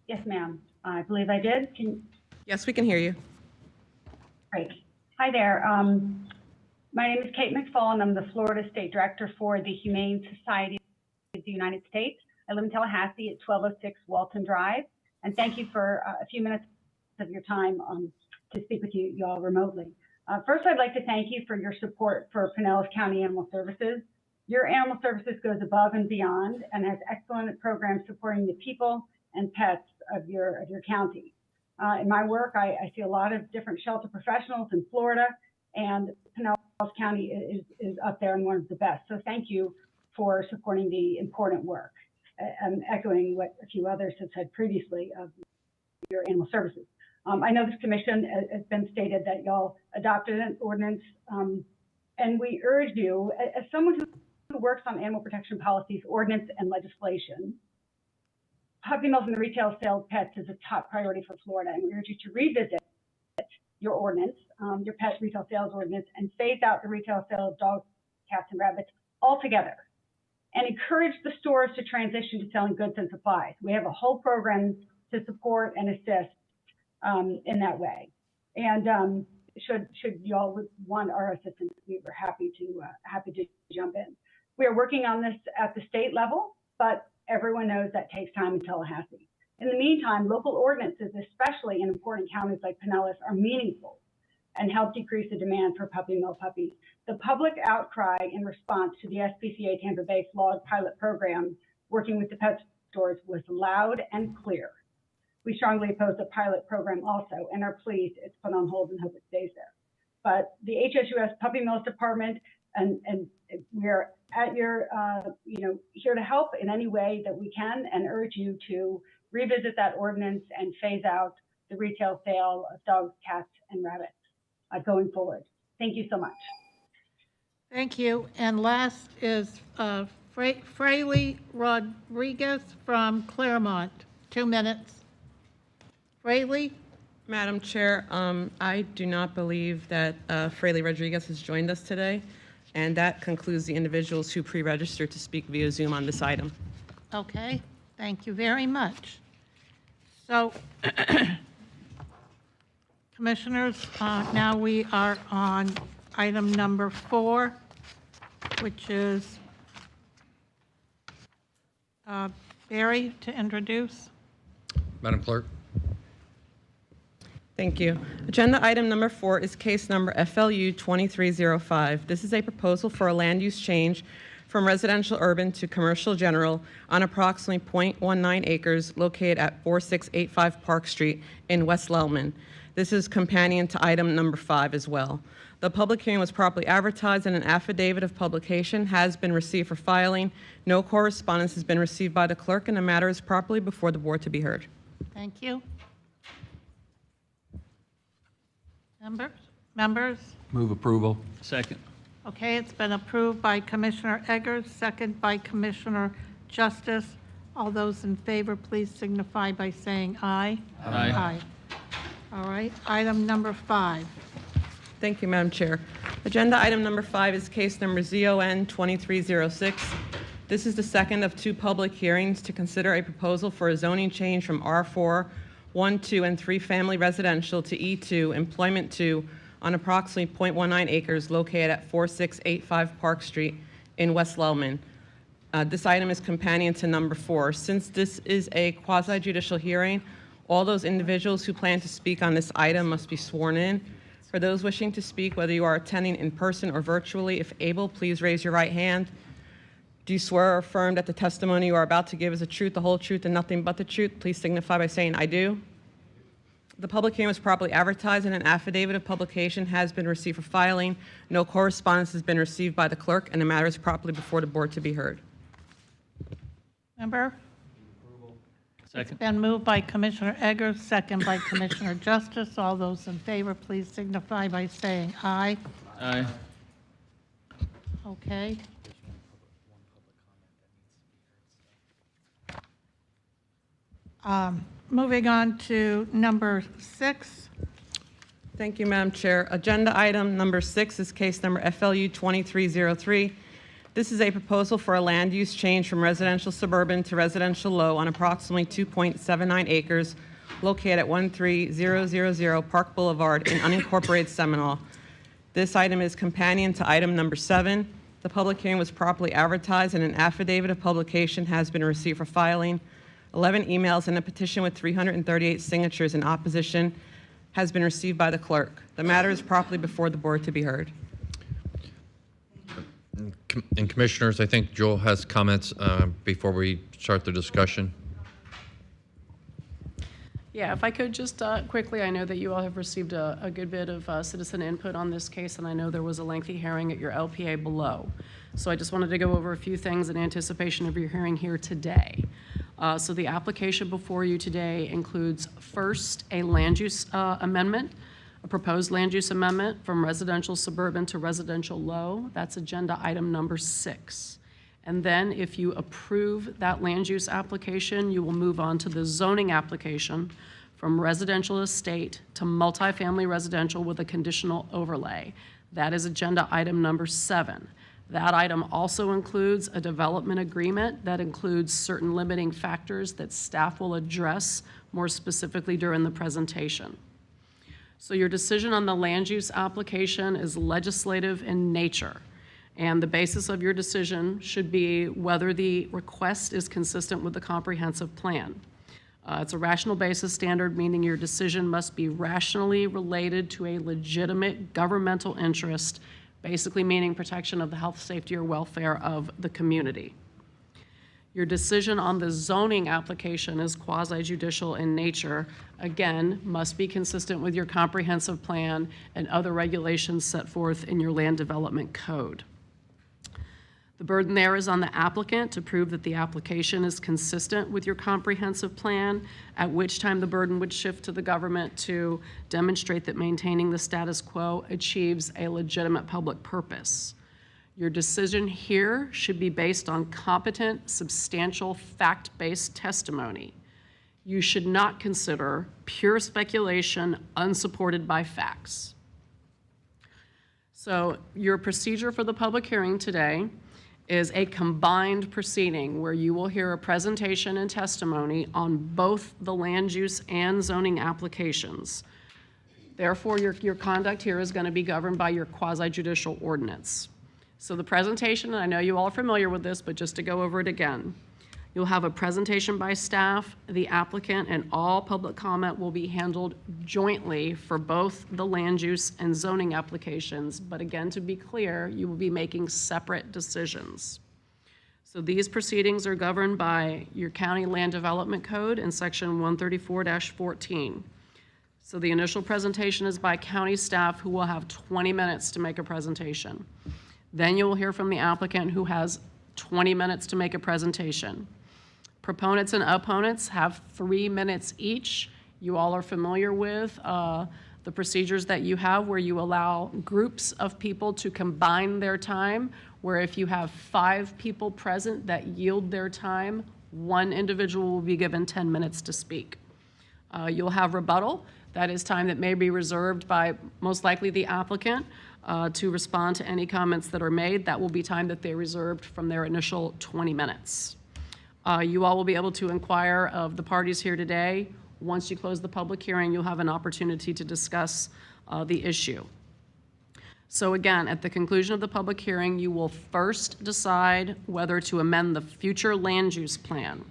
Yes, ma'am. I believe I did. Yes, we can hear you. Great. Hi there. My name is Kate McFall, and I'm the Florida State Director for the Humane Society of the United States. I live in Tallahassee at 1206 Walton Drive, and thank you for a few minutes of your time to speak with you all remotely. First, I'd like to thank you for your support for Pinellas County Animal Services. Your animal services goes above and beyond and has excellent programs supporting the people and pets of your county. In my work, I see a lot of different shelter professionals in Florida, and Pinellas County is up there and one of the best. So thank you for supporting the important work. I'm echoing what a few others have said previously of your animal services. I know this commission has been stated that y'all adopted an ordinance, and we urge you, as someone who works on animal protection policies, ordinance, and legislation, puppy mills and the retail sale of pets is a top priority for Florida, and we urge you to revisit your ordinance, your pet retail sales ordinance, and phase out the retail sale of dogs, cats, and rabbits altogether, and encourage the stores to transition to selling goods and supplies. We have a whole program to support and assist in that way. And should y'all want our assistance, we were happy to jump in. We are working on this at the state level, but everyone knows that takes time in Tallahassee. In the meantime, local ordinances, especially in important counties like Pinellas, are meaningful and help decrease the demand for puppy mill puppies. The public outcry in response to the SPCA Tampa Bay flawed pilot program working with the pet stores was loud and clear. We strongly oppose the pilot program also and are pleased it's put on hold and hope it stays there. But the HSUS Puppy Mills Department, and we're at your, here to help in any way that we can, and urge you to revisit that ordinance and phase out the retail sale of dogs, cats, and rabbits going forward. Thank you so much. Thank you. And last is Fraley Rodriguez from Claremont. 2 minutes. Fraley? Madam Chair, I do not believe that Fraley Rodriguez has joined us today, and that concludes the individuals who pre-registered to speak via Zoom on this item. Okay, thank you very much. So, Commissioners, now we are on item number 4, which is Barry to introduce. Madam Clerk. Thank you. Agenda item number 4 is case number FLU 2305. This is a proposal for a land use change from residential urban to commercial general on approximately 0.19 acres located at 4685 Park Street in West Lellman. This is companion to item number 5 as well. The public hearing was properly advertised and an affidavit of publication has been received for filing. No correspondence has been received by the clerk, and the matter is properly before the board to be heard. Thank you. Members? Move approval. Second. Okay, it's been approved by Commissioner Eggers, second by Commissioner Justice. All those in favor, please signify by saying aye. Aye. All right, item number 5. Thank you, Madam Chair. Agenda item number 5 is case number ZON 2306. This is the second of 2 public hearings to consider a proposal for a zoning change from R4, 1, 2, and 3 family residential to E2, employment 2, on approximately 0.19 acres located at 4685 Park Street in West Lellman. This item is companion to number 4. Since this is a quasi-judicial hearing, all those individuals who plan to speak on this item must be sworn in. For those wishing to speak, whether you are attending in person or virtually, if able, please raise your right hand. Do you swear or affirm that the testimony you are about to give is the truth, the whole truth, and nothing but the truth? Please signify by saying, I do. The public hearing was properly advertised and an affidavit of publication has been received for filing. No correspondence has been received by the clerk, and the matter is properly before the board to be heard. Member? Second. It's been moved by Commissioner Eggers, second by Commissioner Justice. All those in favor, please signify by saying aye. Aye. Okay. Moving on to number 6. Thank you, Madam Chair. Agenda item number 6 is case number FLU 2303. This is a proposal for a land use change from residential suburban to residential low on approximately 2.79 acres located at 13000 Park Boulevard in unincorporated Seminole. This item is companion to item number 7. The public hearing was properly advertised and an affidavit of publication has been received for filing. 11 emails and a petition with 338 signatures in opposition has been received by the clerk. The matter is properly before the board to be heard. And Commissioners, I think Joel has comments before we start the discussion. Yeah, if I could just quickly, I know that you all have received a good bit of citizen input on this case, and I know there was a lengthy hearing at your LPA below. So I just wanted to go over a few things in anticipation of your hearing here today. So the application before you today includes, first, a land use amendment, a proposed land use amendment from residential suburban to residential low. That's agenda item number 6. And then if you approve that land use application, you will move on to the zoning application from residential estate to multifamily residential with a conditional overlay. That is agenda item number 7. That item also includes a development agreement that includes certain limiting factors that staff will address more specifically during the presentation. So your decision on the land use application is legislative in nature, and the basis of your decision should be whether the request is consistent with the comprehensive plan. It's a rational basis standard, meaning your decision must be rationally related to a legitimate governmental interest, basically meaning protection of the health, safety, or welfare of the community. Your decision on the zoning application is quasi-judicial in nature. Again, must be consistent with your comprehensive plan and other regulations set forth in your land development code. The burden there is on the applicant to prove that the application is consistent with your comprehensive plan, at which time the burden would shift to the government to demonstrate that maintaining the status quo achieves a legitimate public purpose. Your decision here should be based on competent, substantial, fact-based testimony. You should not consider pure speculation unsupported by facts. So your procedure for the public hearing today is a combined proceeding where you will hear a presentation and testimony on both the land use and zoning applications. Therefore, your conduct here is going to be governed by your quasi-judicial ordinance. So the presentation, and I know you all are familiar with this, but just to go over it again, you'll have a presentation by staff, the applicant, and all public comment will be handled jointly for both the land use and zoning applications. But again, to be clear, you will be making separate decisions. So these proceedings are governed by your county land development code in section 134-14. So the initial presentation is by county staff who will have 20 minutes to make a presentation. Then you will hear from the applicant who has 20 minutes to make a presentation. Proponents and opponents have 3 minutes each. You all are familiar with the procedures that you have where you allow groups of people to combine their time, where if you have 5 people present that yield their time, one individual will be given 10 minutes to speak. You'll have rebuttal. That is time that may be reserved by most likely the applicant to respond to any comments that are made. That will be time that they reserved from their initial 20 minutes. You all will be able to inquire of the parties here today. Once you close the public hearing, you'll have an opportunity to discuss the issue. So again, at the conclusion of the public hearing, you will first decide whether to amend the future land use plan.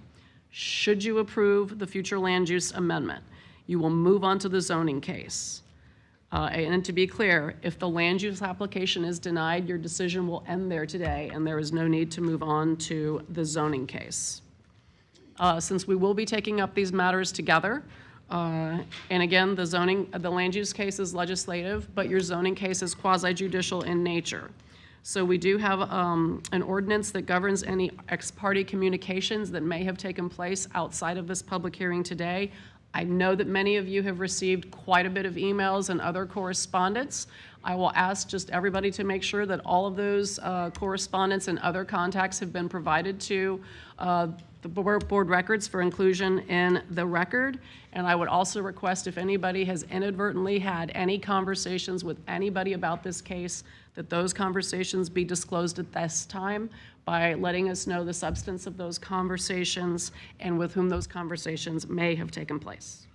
Should you approve the future land use amendment, you will move on to the zoning case. And to be clear, if the land use application is denied, your decision will end there today, and there is no need to move on to the zoning case. Since we will be taking up these matters together, and again, the land use case is legislative, but your zoning case is quasi-judicial in nature. So we do have an ordinance that governs any ex parte communications that may have taken place outside of this public hearing today. I know that many of you have received quite a bit of emails and other correspondence. I will ask just everybody to make sure that all of those correspondence and other contacts have been provided to the board records for inclusion in the record. And I would also request if anybody has inadvertently had any conversations with anybody about this case, that those conversations be disclosed at this time by letting us know the substance of those conversations and with whom those conversations may have taken place.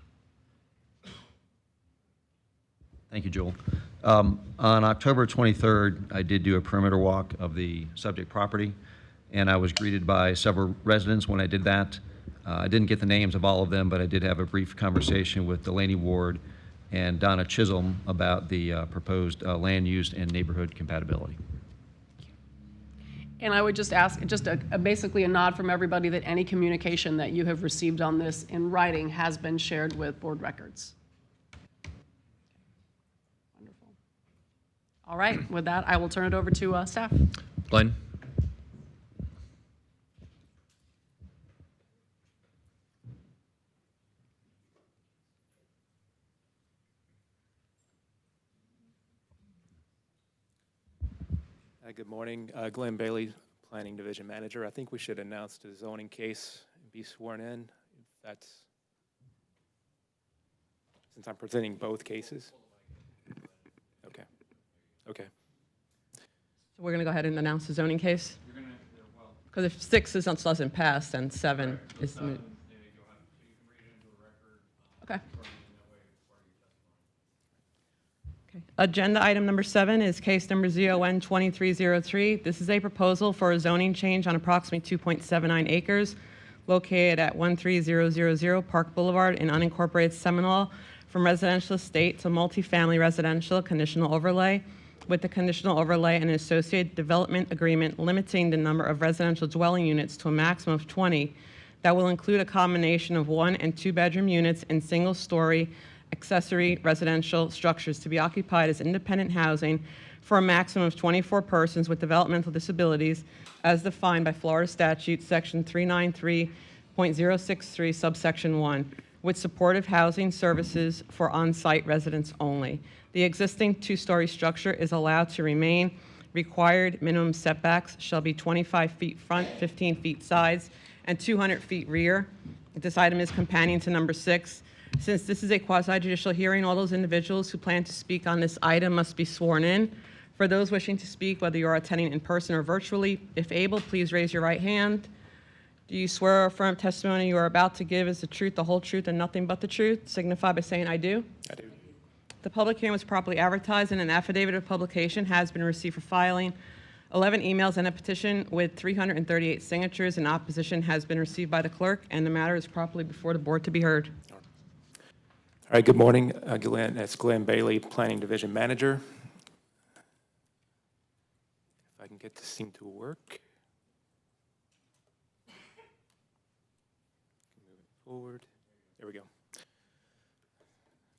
Thank you, Joel. On October 23rd, I did do a perimeter walk of the subject property, and I was greeted by several residents when I did that. I didn't get the names of all of them, but I did have a brief conversation with Delaney Ward and Donna Chisholm about the proposed land use and neighborhood compatibility. And I would just ask, basically a nod from everybody that any communication that you have received on this in writing has been shared with board records. Wonderful. All right, with that, I will turn it over to staff. Glenn? Good morning. Glenn Bailey, Planning Division Manager. I think we should announce the zoning case and be sworn in. That's, since I'm presenting both cases. Okay. Okay. So we're going to go ahead and announce the zoning case? Because if 6 doesn't pass, then 7 is moot. Okay. Agenda item number 7 is case number ZON 2303. This is a proposal for a zoning change on approximately 2.79 acres located at 13000 Park Boulevard in unincorporated Seminole from residential estate to multifamily residential conditional overlay, with the conditional overlay and an associated development agreement limiting the number of residential dwelling units to a maximum of 20 that will include a combination of 1- and 2-bedroom units and single-story accessory residential structures to be occupied as independent housing for a maximum of 24 persons with developmental disabilities as defined by Florida statute section 393.063 subsection 1, with supportive housing services for on-site residents only. The existing 2-story structure is allowed to remain. Required minimum setbacks shall be 25 feet front, 15 feet sides, and 200 feet rear. This item is companion to number 6. Since this is a quasi-judicial hearing, all those individuals who plan to speak on this item must be sworn in. For those wishing to speak, whether you are attending in person or virtually, if able, please raise your right hand. Do you swear or affirm testimony you are about to give is the truth, the whole truth, and nothing but the truth? Signify by saying, I do. I do. The public hearing was properly advertised, and an affidavit of publication has been received for filing. 11 emails and a petition with 338 signatures in opposition has been received by the clerk, and the matter is properly before the board to be heard. All right, good morning. Glenn, that's Glenn Bailey, Planning Division Manager. If I can get this thing to work. Move it forward. There we go.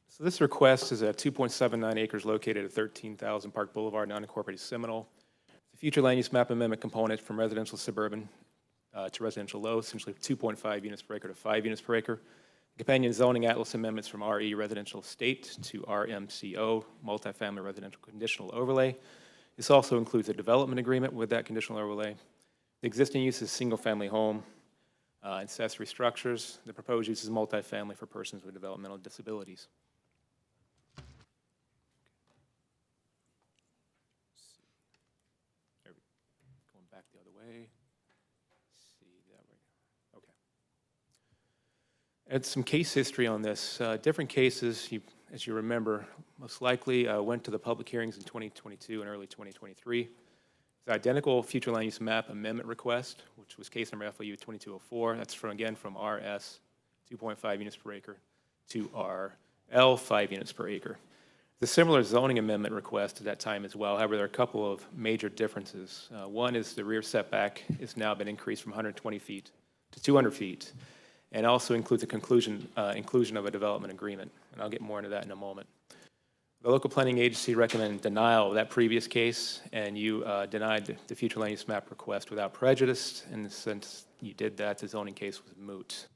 So this request is at 2.79 acres located at 13,000 Park Boulevard in unincorporated Seminole. The future land use map amendment component from residential suburban to residential low, essentially 2.5 units per acre to 5 units per acre. Companion zoning atlas amendments from RE residential estate to RMCO, multifamily residential conditional overlay. This also includes a development agreement with that conditional overlay. The existing use is single-family home, accessory structures. The proposed use is multifamily for persons with developmental disabilities. the other way. See, that way. Okay. And some case history on this. Different cases, as you remember, most likely went to the public hearings in 2022 and early 2023. The identical future land use map amendment request, which was case number FLU 2204. That's from RS 2.5 units per acre to RL 5 units per acre. The similar zoning amendment request at that time as well. However, there are a couple of major differences. One is the rear setback has now been increased from 120 feet to 200 feet, and also includes a inclusion of a development agreement. And I'll get more into that in a moment. The local planning agency recommended denial of that previous case, and you denied the future land use map request without prejudice. And since you did that, the zoning case was moot.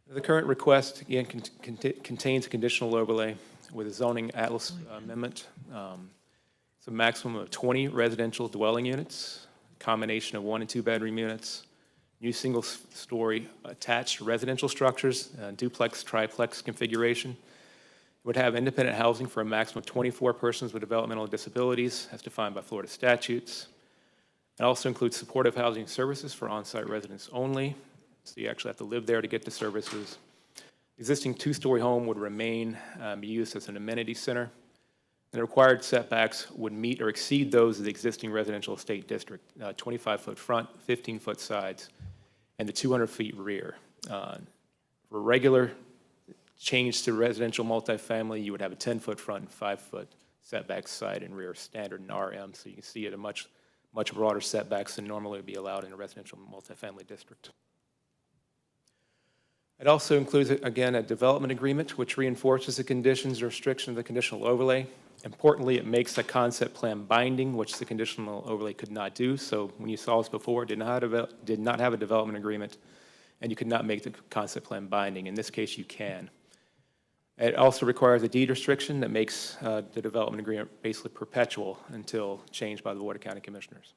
The current request, again, contains a conditional overlay with a zoning atlas amendment. It's a maximum of 20 residential dwelling units, combination of 1 and 2 bedroom units, new single-story attached residential structures, duplex, triplex configuration. It would have independent housing for a maximum of 24 persons with developmental disabilities, as defined by Florida statutes. It also includes supportive housing services for on-site residents only, so you actually have to live there to get the services. The existing 2-story home would remain be used as an amenity center, and the required setbacks would meet or exceed those of the existing residential estate district, 25-foot front, 15-foot sides, and the 200 feet rear. For regular change to residential multifamily, you would have a 10-foot front and 5-foot setback side and rear standard in RM, so you can see it a much broader setbacks than normally would be allowed in a residential multifamily district. It also includes, again, a development agreement which reinforces the conditions and restrictions of the conditional overlay. Importantly, it makes the concept plan binding, which the conditional overlay could not do. So when you saw this before, it did not have a development agreement, and you could not make the concept plan binding. In this case, you can. It also requires a deed restriction that makes the development agreement basically perpetual until changed by the Board of County Commissioners.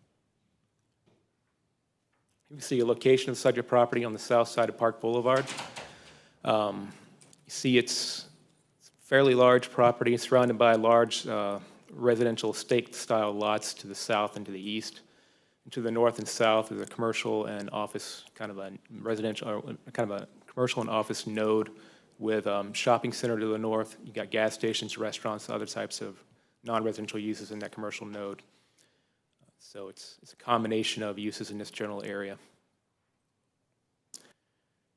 You can see a location of the subject property on the south side of Park Boulevard. You see it's fairly large property surrounded by large residential estate-style lots to the south and to the east. And to the north and south is a commercial and office, kind of a residential, kind of a commercial and office node with shopping center to the north. You got gas stations, restaurants, other types of non-residential uses in that commercial node. So it's a combination of uses in this general area.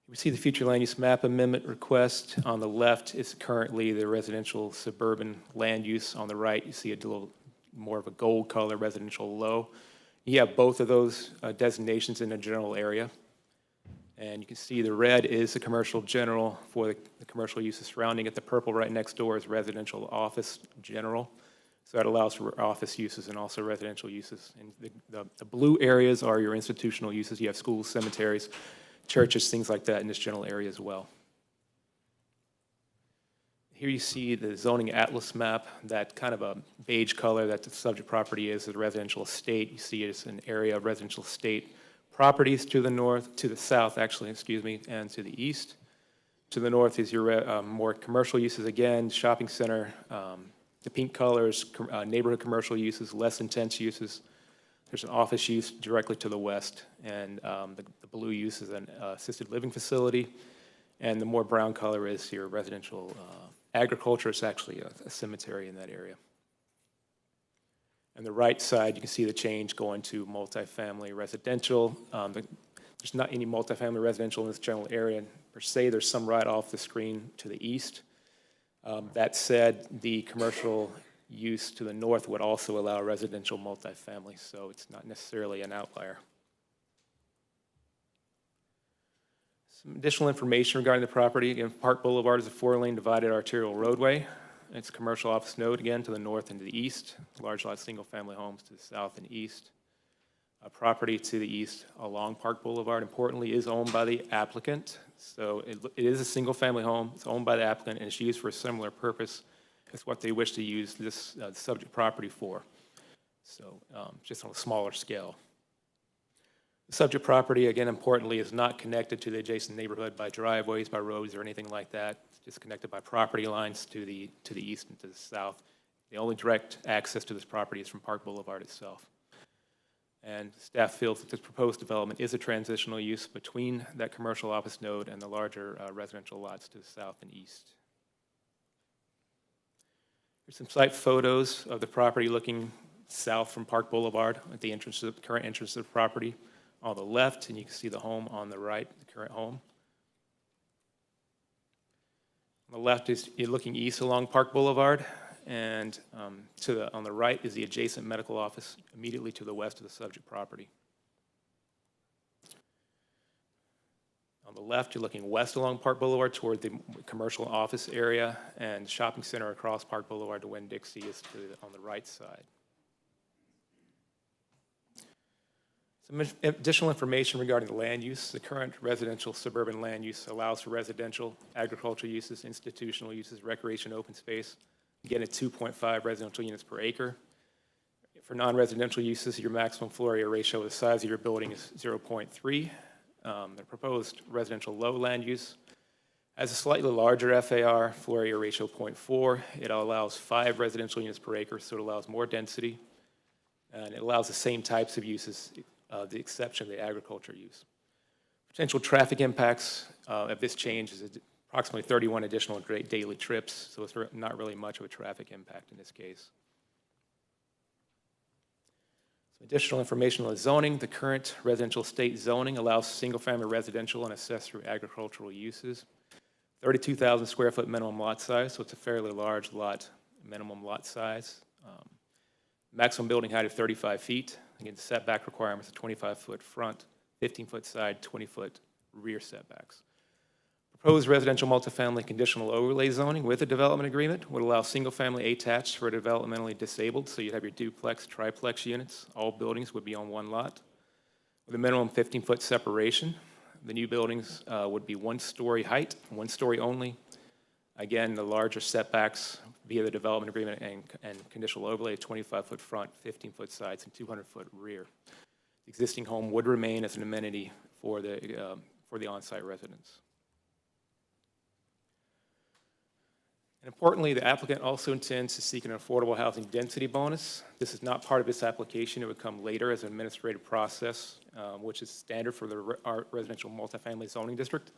We see the future land use map amendment request. On the left is currently the residential suburban land use. On the right, you see a little more of a gold color residential low. You have both of those designations in the general area. And you can see the red is the commercial general for the commercial uses surrounding it. The purple right next door is residential office general. So that allows for office uses and also residential uses. And the blue areas are your institutional uses. You have schools, cemeteries, churches, things like that in this general area as well. Here you see the zoning atlas map, that kind of a beige color that the subject property is a residential estate. You see it's an area of residential estate properties to the north, to the south actually, excuse me, and to the east. To the north is your more commercial uses again, shopping center. The pink colors, neighborhood commercial uses, less intense uses. There's an office use directly to the west, and the blue use is an assisted living facility, and the more brown color is your residential agriculture. It's actually a cemetery in that area. On the right side, you can see the change going to multifamily residential. There's not any multifamily residential in this general area per se. There's some right off the screen to the east. That said, the commercial use to the north would also allow residential multifamily, so it's not necessarily an outlier. Some additional information regarding the property. Again, Park Boulevard is a 4-lane divided arterial roadway. It's a commercial office node again to the north and to the east. Large lot single-family homes to the south and east. A property to the east along Park Boulevard, importantly, is owned by the applicant. So it is a single-family home. It's owned by the applicant, and it's used for a similar purpose as what they wish to use this subject property for. So just on a smaller scale. The subject property, again, importantly, is not connected to the adjacent neighborhood by driveways, by roads, or anything like that. It's just connected by property lines to the east and to the south. The only direct access to this property is from Park Boulevard itself. And staff feels that this proposed development is a transitional use between that commercial office node and the larger residential lots to the south and east. Here's some site photos of the property looking south from Park Boulevard at the entrance of the current entrance of the property on the left, and you can see the home on the right, the current home. On the left is you're looking east along Park Boulevard, and on the right is the adjacent medical office immediately to the west of the subject property. On the left, you're looking west along Park Boulevard toward the commercial office area, and shopping center across Park Boulevard to Winn-Dixie is on the right side. Some additional information regarding the land use. The current residential suburban land use allows for residential, agricultural uses, institutional uses, recreation, open space, again at 2.5 residential units per acre. For non-residential uses, your maximum floor area ratio of the size of your building is 0.3. The proposed residential low land use has a slightly larger FAR, floor area ratio 0.4. It allows 5 residential units per acre, so it allows more density, and it allows the same types of uses, the exception of the agriculture use. Potential traffic impacts of this change is approximately 31 additional daily trips, so it's not really much of a traffic impact in this case. Some additional information on the zoning. The current residential state zoning allows single-family residential and accessory agricultural uses. 32,000 square foot minimum lot size, so it's a fairly large lot, minimum lot size. Maximum building height of 35 feet. Again, setback requirements of 25-foot front, 15-foot side, 20-foot rear setbacks. Proposed residential multifamily conditional overlay zoning with a development agreement would allow single-family attached for developmentally disabled, so you'd have your duplex, triplex units. All buildings would be on one lot with a minimum 15-foot separation. The new buildings would be 1-story height, 1 story only. Again, the larger setbacks via the development agreement and conditional overlay, 25-foot front, 15-foot sides, and 200-foot rear. The existing home would remain as an amenity for the on-site residents. And importantly, the applicant also intends to seek an affordable housing density bonus. This is not part of this application. It would come later as an administrative process, which is standard for the residential multifamily zoning district.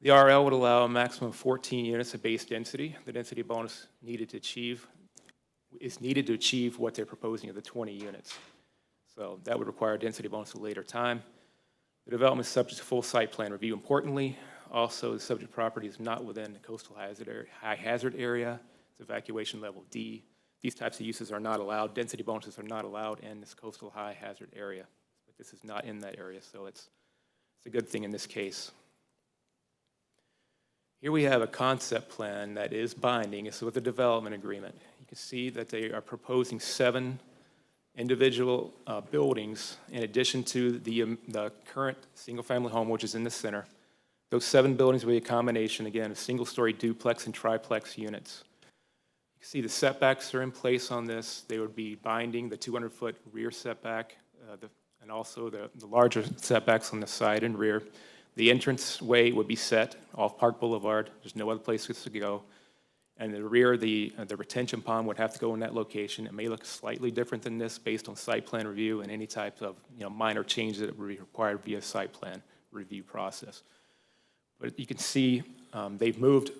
The RL would allow a maximum of 14 units of base density. The density bonus is needed to achieve what they're proposing of the 20 units. So that would require a density bonus at a later time. The development is subject to full site plan review. Importantly, also the subject property is not within the coastal high hazard area. It's evacuation level D. These types of uses are not allowed. Density bonuses are not allowed in this coastal high hazard area. But this is not in that area, so it's a good thing in this case. Here we have a concept plan that is binding. It's with a development agreement. You can see that they are proposing 7 individual buildings in addition to the current single-family home, which is in the center. Those 7 buildings will be a combination, again, of single-story duplex and triplex units. You can see the setbacks are in place on this. They would be binding the 200-foot rear setback and also the larger setbacks on the side and rear. The entrance way would be set off Park Boulevard. There's no other places to go. And the rear, the retention pond would have to go in that location. It may look slightly different than this based on site plan review and any type of minor changes that would be required via site plan review process. But you can see they've moved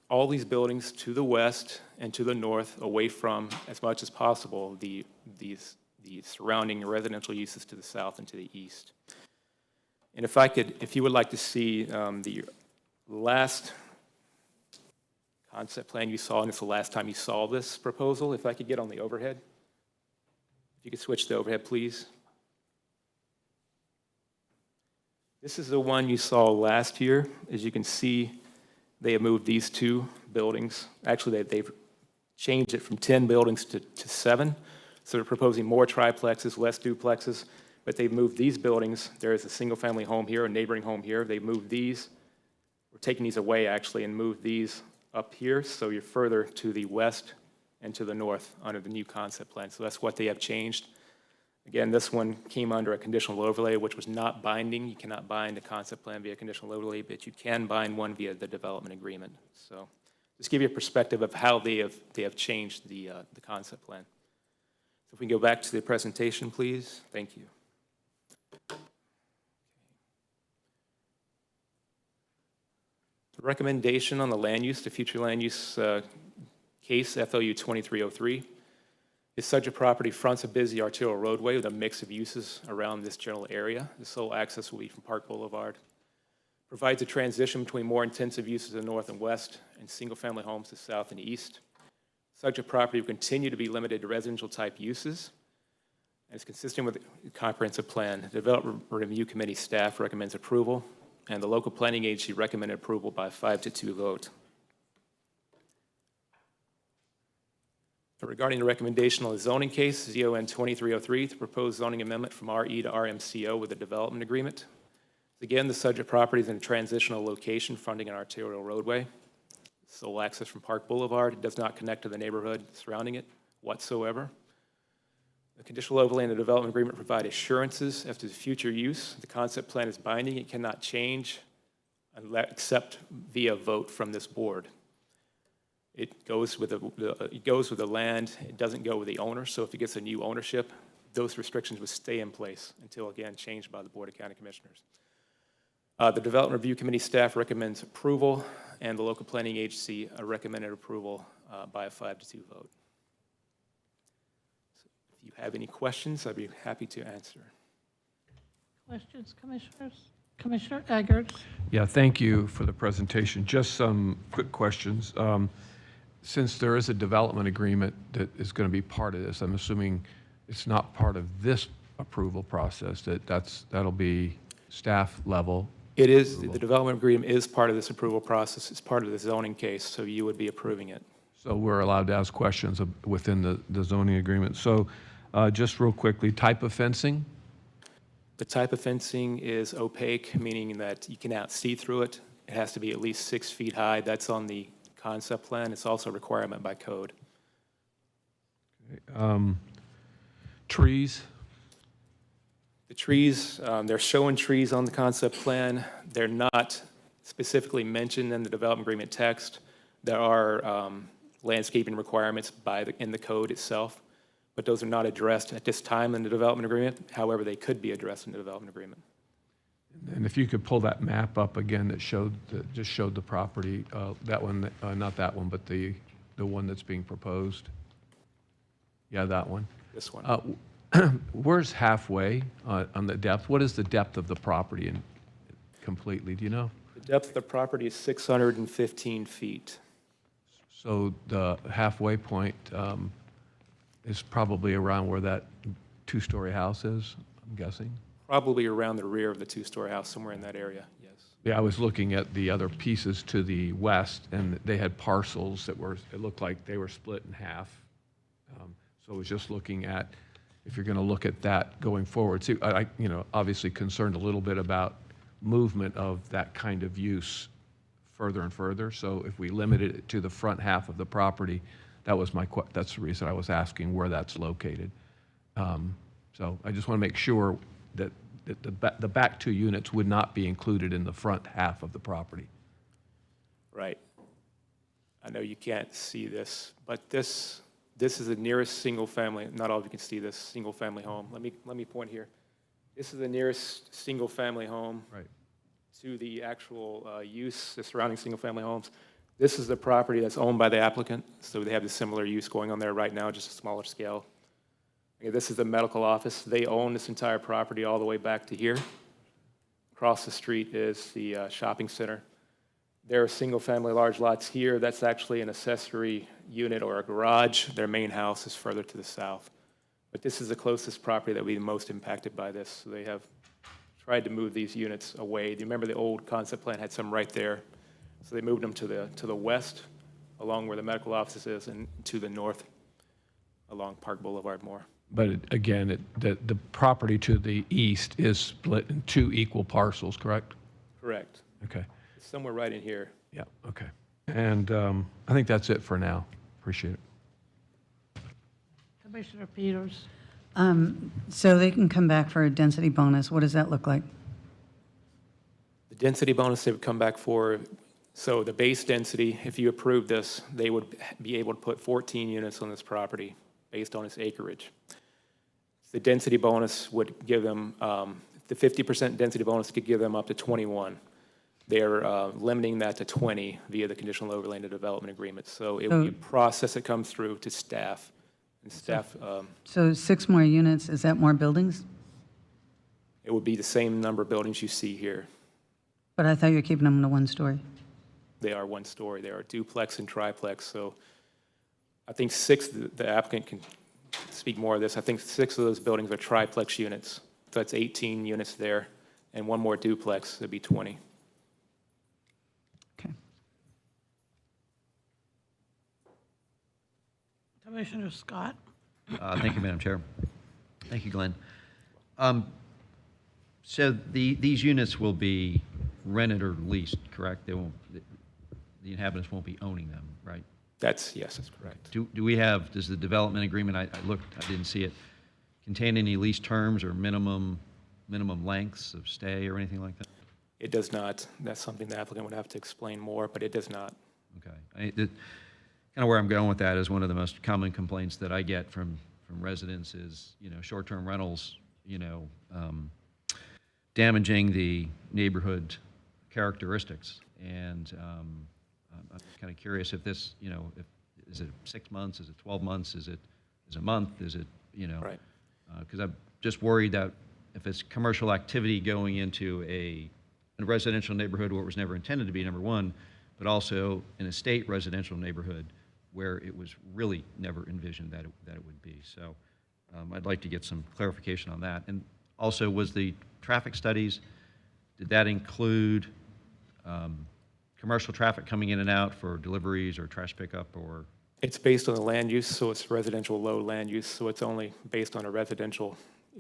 all these buildings to the west and to the north away from, as much as possible, the surrounding residential uses to the south and to the east. And if you would like to see the last concept plan you saw, and it's the last time you saw this proposal, if I could get on the overhead. If you could switch to overhead, please. This is the one you saw last year. As you can see, they have moved these 2 buildings. Actually, they've changed it from 10 buildings to 7. So they're proposing more triplexes, less duplexes. But they've moved these buildings. There is a single-family home here, a neighboring home here. They've moved these. We're taking these away, actually, and moved these up here, so you're further to the west and to the north under the new concept plan. So that's what they have changed. Again, this one came under a conditional overlay, which was not binding. You cannot bind a concept plan via conditional overlay, but you can bind one via the development agreement. So just give you a perspective of how they have changed the concept plan. If we can go back to the presentation, please. Thank you. The recommendation on the land use, the future land use case, FLU 2303, is subject property fronts a busy arterial roadway with a mix of uses around this general area. The sole access will be from Park Boulevard. Provides a transition between more intensive uses to the north and west and single-family homes to south and east. Subject property will continue to be limited to residential type uses and is consistent with the comprehensive plan. The Development Review Committee staff recommends approval, and the local planning agency recommended approval by a 5-2 vote. Regarding the recommendation on the zoning case, ZON 2303, the proposed zoning amendment from RE to RMCO with a development agreement. Again, the subject property is in a transitional location fronting an arterial roadway. Sole access from Park Boulevard. It does not connect to the neighborhood surrounding it whatsoever. The conditional overlay and the development agreement provide assurances as to the future use. The concept plan is binding. It cannot change except via vote from this board. It goes with the land. It doesn't go with the owner. So if it gets a new ownership, those restrictions would stay in place until, again, changed by the Board of County Commissioners. The Development Review Committee staff recommends approval, and the local planning agency recommended approval by a 5-2 vote. So if you have any questions, I'd be happy to answer. Questions, Commissioners? Commissioner Eggers? Yeah, thank you for the presentation. Just some quick questions. Since there is a development agreement that is going to be part of this, I'm assuming it's not part of this approval process, that'll be staff level. It is, the development agreement is part of this approval process. It's part of the zoning case, so you would be approving it. So we're allowed to ask questions within the zoning agreement. So just real quickly, type of fencing? The type of fencing is opaque, meaning that you cannot see through it. It has to be at least 6 feet high. That's on the concept plan. It's also a requirement by code. Okay. Trees? The trees, they're showing trees on the concept plan. They're not specifically mentioned in the development agreement text. There are landscaping requirements in the code itself, but those are not addressed at this time in the development agreement. However, they could be addressed in the development agreement. And if you could pull that map up again that just showed the property, that one, not that one, but the one that's being proposed. Yeah, that one. This one. Where's halfway on the depth? What is the depth of the property completely? Do you know? The depth of the property is 615 feet. So the halfway point is probably around where that 2-story house is, I'm guessing? Probably around the rear of the 2-story house, somewhere in that area, yes. Yeah, I was looking at the other pieces to the west, and they had parcels that it looked like they were split in half. So I was just looking at, if you're going to look at that going forward. See, I obviously concerned a little bit about movement of that kind of use further and further. So if we limited it to the front half of the property, that's the reason I was asking where that's located. So I just want to make sure that the back 2 units would not be included in the front half of the property. Right. I know you can't see this, but this is the nearest single family. Not all of you can see this single family home. Let me point here. This is the nearest single family home to the actual use, the surrounding single family homes. This is the property that's owned by the applicant, so they have the similar use going on there right now, just a smaller scale. Okay, this is the medical office. They own this entire property all the way back to here. Across the street is the shopping center. There are single-family large lots here. That's actually an accessory unit or a garage. Their main house is further to the south. But this is the closest property that will be the most impacted by this. So they have tried to move these units away. Do you remember the old concept plan had some right there? So they moved them to the west, along where the medical office is, and to the north, along Park Boulevard more. But again, the property to the east is split in 2 equal parcels, correct? Correct. Okay. It's somewhere right in here. Yeah, okay. And I think that's it for now. Appreciate it. Commissioner Peters? So they can come back for a density bonus. What does that look like? The density bonus they would come back for, so the base density, if you approve this, they would be able to put 14 units on this property based on its acreage. The density bonus would give them, the 50% density bonus could give them up to 21. They're limiting that to 20 via the conditional overlay and development agreement. So it would be a process that comes through to staff. And staff, So 6 more units, is that more buildings? it would be the same number of buildings you see here. But I thought you were keeping them in a 1-story. They are one story. They are duplex and triplex. So I think 6, the applicant can speak more of this. I think 6 of those buildings are triplex units. So that's 18 units there, and 1 more duplex, that'd be 20. Commissioner Scott? Thank you, Madam Chair. Thank you, Glenn. So these units will be rented or leased, correct? They won't, the inhabitants won't be owning them, right? Yes, that's correct. Do we have, does the development agreement, I looked, I didn't see it, contain any lease terms or minimum lengths of stay or anything like that? It does not. That's something the applicant would have to explain more, but it does not. Okay. Kind of where I'm going with that is one of the most common complaints that I get from residents is, short-term rentals, damaging the neighborhood characteristics. And I'm kind of curious if this, is it 6 months, is it 12 months, is it a month, is it, Right. Because I'm just worried that if it's commercial activity going into a residential neighborhood where it was never intended to be, number one, but also in a state residential neighborhood where it was really never envisioned that it would be. So I'd like to get some clarification on that. And also, was the traffic studies, did that include commercial traffic coming in and out for deliveries or trash pickup or? It's based on the land use, so it's residential low land use, so it's only based on a residential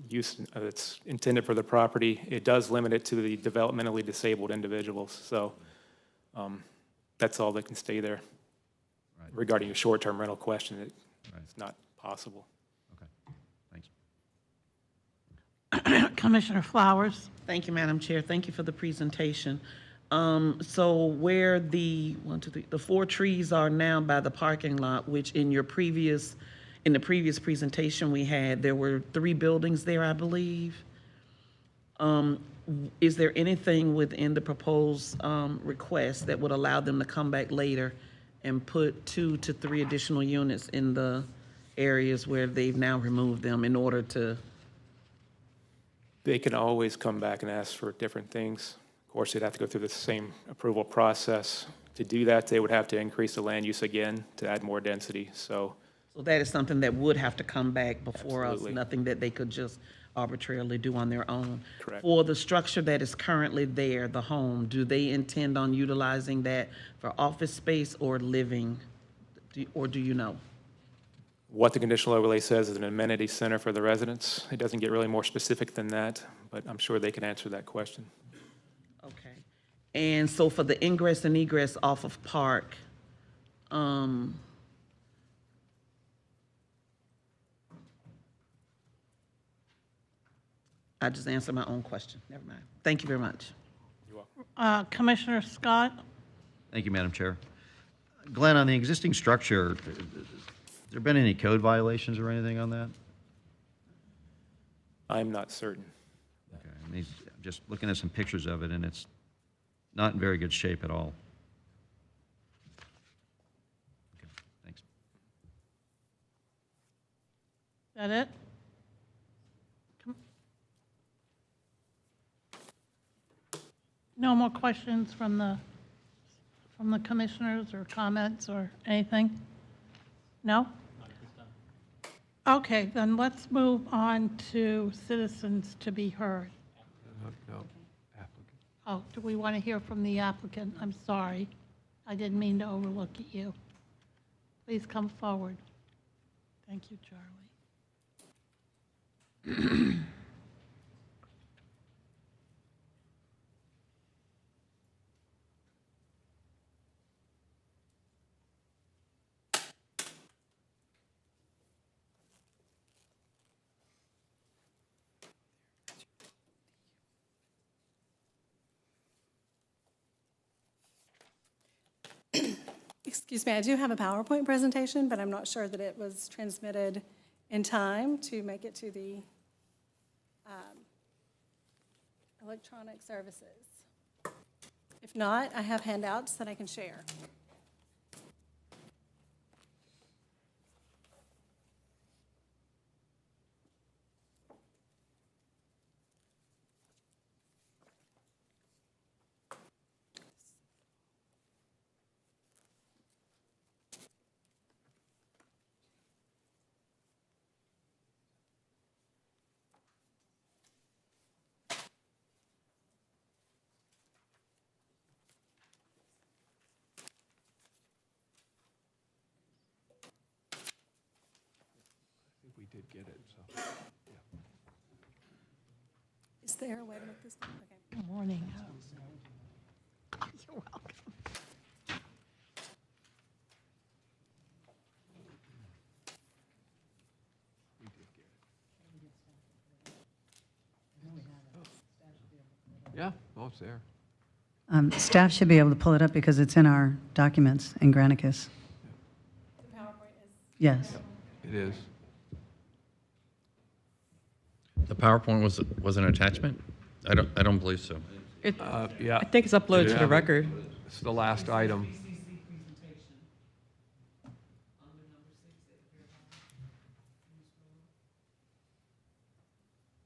use that's intended for the property. It does limit it to the developmentally disabled individuals, so that's all that can stay there. Right. Regarding your short-term rental question, it's not possible. Okay, Thanks. Commissioner Flowers? Thank you, Madam Chair. Thank you for the presentation. So where the 4 trees are now by the parking lot, which in the previous presentation we had, there were 3 buildings there, I believe. Is there anything within the proposed request that would allow them to come back later and put 2 to 3 additional units in the areas where they've now removed them in order to? They can always come back and ask for different things. Of course, they'd have to go through the same approval process. To do that, they would have to increase the land use again to add more density, so. So that is something that would have to come back before us, Absolutely. nothing that they could just arbitrarily do on their own. Correct. For the structure that is currently there, the home, do they intend on utilizing that for office space or living, or do you know? What the conditional overlay says is an amenity center for the residents. It doesn't get really more specific than that, but I'm sure they can answer that question. Okay. And so for the ingress and egress off of Park, I just answered my own question. Never mind. Thank you very much. You're welcome. Commissioner Scott? Thank you, Madam Chair. Glenn, on the existing structure, has there been any code violations or anything on that? I'm not certain. Okay, I mean, just looking at some pictures of it, and it's not in very good shape at all. Okay, thanks. Is that it? No more questions from the commissioners or comments or anything? No? Okay, then let's move on to citizens to be heard. No, applicant. Oh, do we want to hear from the applicant? I'm sorry. I didn't mean to overlook at you. Please come forward. Thank you, Charlie. Excuse me, I do have a PowerPoint presentation, but I'm not sure that it was transmitted in time to make it to the electronic services? If not, I have handouts that I can share. I think we did get it, so, yeah. Is there a way to make this? Okay. Good morning. You're welcome. We did get it. Yeah, oh, it's there. Staff should be able to pull it up because it's in our documents in Granicus. The PowerPoint is. Yes. It is. The PowerPoint was an attachment? I don't believe so. Yeah. I think it's uploaded to the record. It's the last item.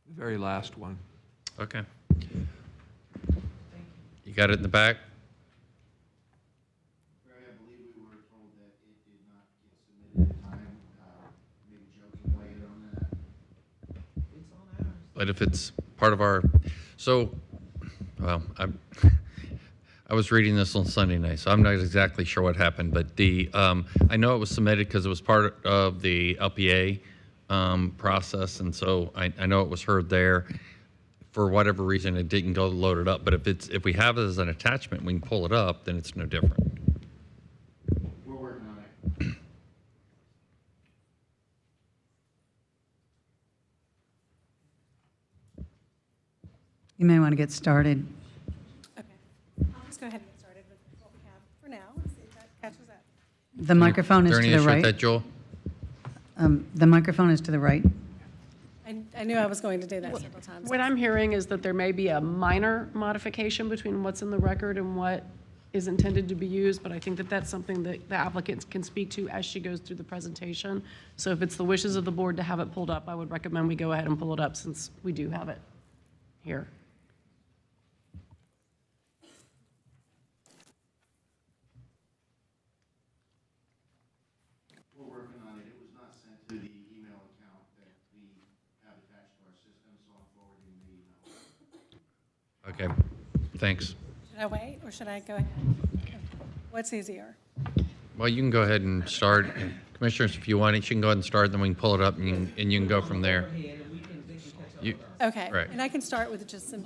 The very last one. Okay. You got it in the back? Barry, I believe we were told that it did not get submitted in time. Maybe Joe can weigh in on that. But if it's part of our, so, well, I was reading this on Sunday night, so I'm not exactly sure what happened, but I know it was submitted because it was part of the LPA process, and so I know it was heard there. For whatever reason, it didn't go loaded up, but if we have it as an attachment, we can pull it up, then it's no different. We're working on it. You may want to get started. Okay. I'll just go ahead and get started with what we have for now. Let's see if that catches that. The microphone is there to any the issue with right. that, Joel? The microphone is to the right. I knew I was going to do that several times. What I'm hearing is that there may be a minor modification between what's in the record and what is intended to be used, but I think that that's something that the applicant can speak to as she goes through the presentation. So if it's the wishes of the board to have it pulled up, I would recommend we go ahead and pull it up since we do have it here. We're working on it. It was not sent to the email account that we have attached to our system, so I'm forwarding the email. Okay, thanks. Should I wait or should I go ahead? What's easier? Well, you can go ahead and start. Commissioners, if you want, you can go ahead and start, then we can pull it up and you can go from there. Okay. Right. And I can start with just some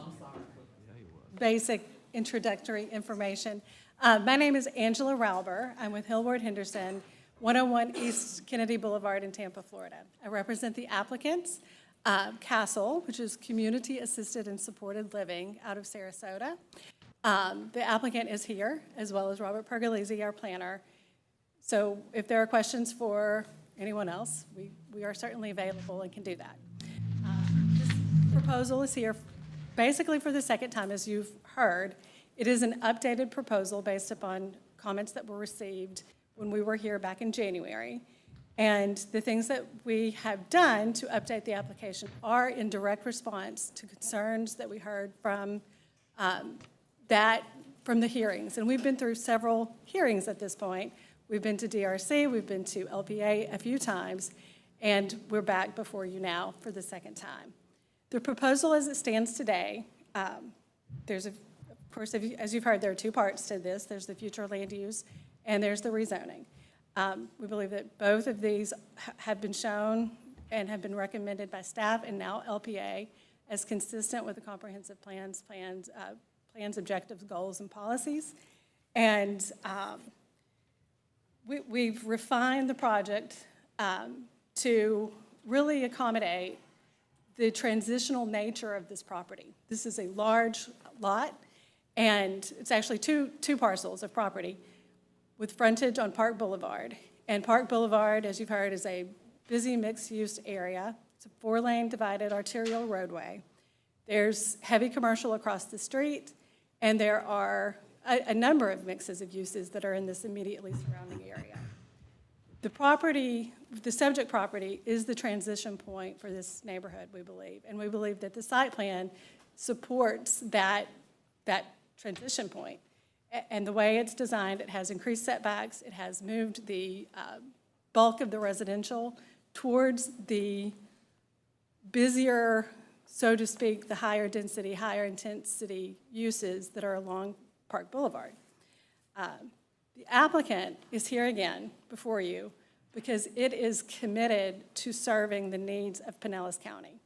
basic introductory information. My name is Angela Rauber. I'm with Hillward Henderson, 101 East Kennedy Boulevard in Tampa, Florida. I represent the applicants, Castle, which is Community Assisted and Supported Living out of Sarasota. The applicant is here, as well as Robert Pergolesi, our planner. So if there are questions for anyone else, we are certainly available and can do that. This proposal is here basically for the second time, as you've heard. It is an updated proposal based upon comments that were received when we were here back in January. And the things that we have done to update the application are in direct response to concerns that we heard from the hearings. And we've been through several hearings at this point. We've been to DRC, we've been to LPA a few times, and we're back before you now for the second time. The proposal as it stands today, there's, of course, as you've heard, there are two parts to this. There's the future land use, and there's the rezoning. We believe that both of these have been shown and have been recommended by staff and now LPA as consistent with the comprehensive plans, objectives, goals, and policies. And we've refined the project to really accommodate the transitional nature of this property. This is a large lot, and it's actually two parcels of property with frontage on Park Boulevard. And Park Boulevard, as you've heard, is a busy mixed-use area. It's a 4-lane divided arterial roadway. There's heavy commercial across the street, and there are a number of mixes of uses that are in this immediately surrounding area. The property, the subject property is the transition point for this neighborhood, we believe. And we believe that the site plan supports that transition point. And the way it's designed, it has increased setbacks. It has moved the bulk of the residential towards the busier, so to speak, the higher density, higher intensity uses that are along Park Boulevard. The applicant is here again before you because it is committed to serving the needs of Pinellas County.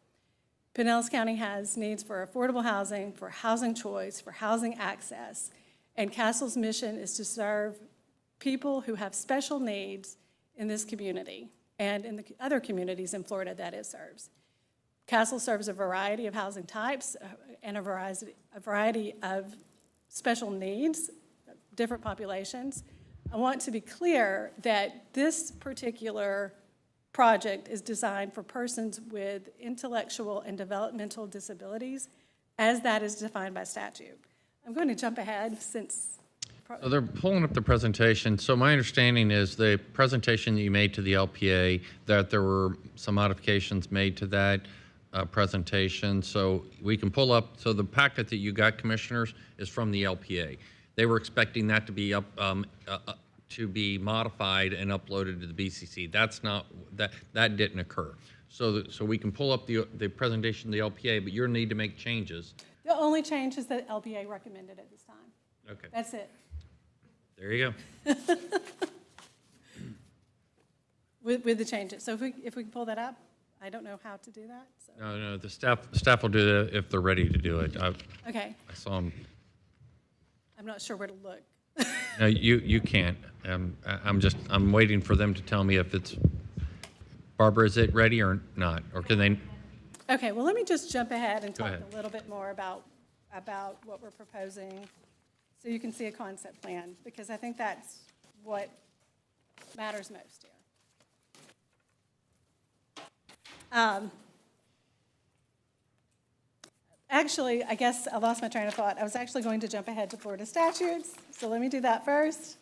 Pinellas County has needs for affordable housing, for housing choice, for housing access, and Castle's mission is to serve people who have special needs in this community and in the other communities in Florida that it serves. Castle serves a variety of housing types and a variety of special needs, different populations. I want to be clear that this particular project is designed for persons with intellectual and developmental disabilities as that is defined by statute. I'm going to jump ahead since... So they're pulling up the presentation. So my understanding is the presentation that you made to the LPA, that there were some modifications made to that presentation. So we can pull up, so the packet that you got, commissioners, is from the LPA. They were expecting that to be to be modified and uploaded to the BCC. That's not, that didn't occur. So we can pull up the presentation of the LPA, but you'll need to make changes. The only change is that LPA recommended at this time. Okay. That's it. There you go. With the changes. So if we can pull that up, I don't know how to do that. So. No, the staff will do that if they're ready to do it. Okay. I saw them. I'm not sure where to look. No, you can't. I'm waiting for them to tell me if it's, Barbara, is it ready or not? Or can they? Okay, well, let me just jump ahead and talk ahead. a little bit more about what we're proposing so you can see a concept plan, because I think that's what matters most here. Actually, I guess I lost my train of thought. I was actually going to jump ahead to Florida statutes, so let me do that first.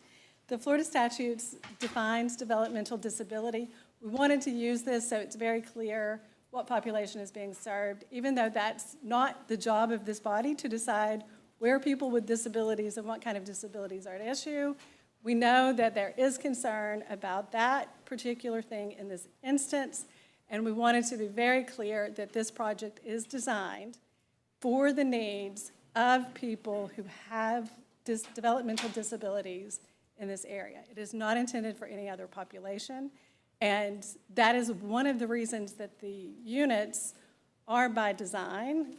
The Florida statutes defines developmental disability. We wanted to use this so it's very clear what population is being served, even though that's not the job of this body to decide where people with disabilities and what kind of disabilities are at issue. We know that there is concern about that particular thing in this instance, and we wanted to be very clear that this project is designed for the needs of people who have developmental disabilities in this area. It is not intended for any other population, and that is one of the reasons that the units are by design,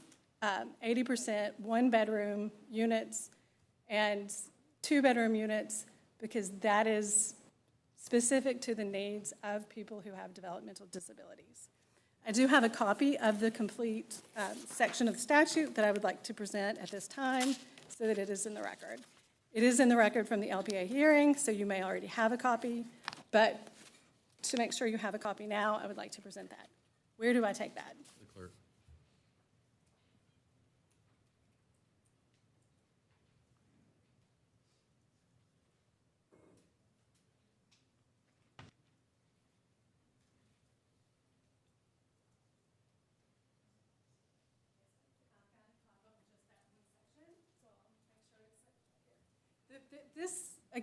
80% one-bedroom units and two-bedroom units, because that is specific to the needs of people who have developmental disabilities. I do have a copy of the complete section of the statute that I would like to present at this time so that it is in the record. It is in the record from the LPA hearing, so you may already have a copy, but to make sure you have a copy now, I would like to present that. Where do I take that? The clerk.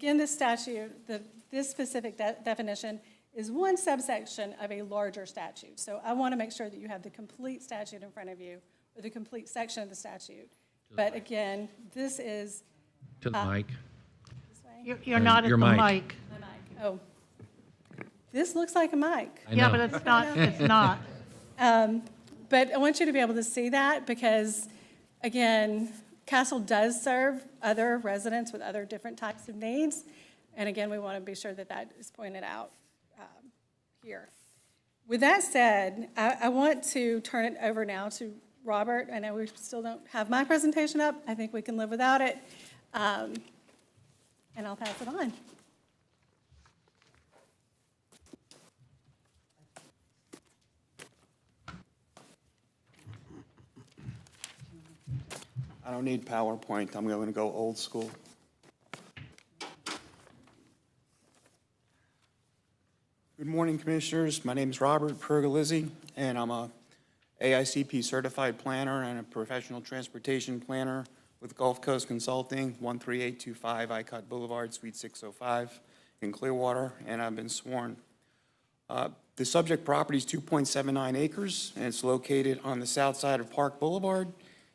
This statute, this specific definition is one subsection of a larger statute. So I want to make sure that you have the complete statute in front of you, or the complete section of the statute. But again, this is... To the mic. This way? You're not at Your the mic. mic. My mic. Oh. This looks like a mic. I Yeah, know. but it's not, it's not. But I want you to be able to see that because, again, Castle does serve other residents with other different types of needs. And again, we want to be sure that that is pointed out here. With that said, I want to turn it over now to Robert. I know we still don't have my presentation up. I think we can live without it. And I'll pass it on. I don't need PowerPoint. I'm going to go old school. Good morning, Commissioners. My name is Robert Pergolizzi, and I'm a AICP certified planner and a professional transportation planner with Gulf Coast Consulting, 13825 ICOT Boulevard, Suite 605 in Clearwater, and I've been sworn. The subject property is 2.79 acres, and it's located on the south side of Park Boulevard,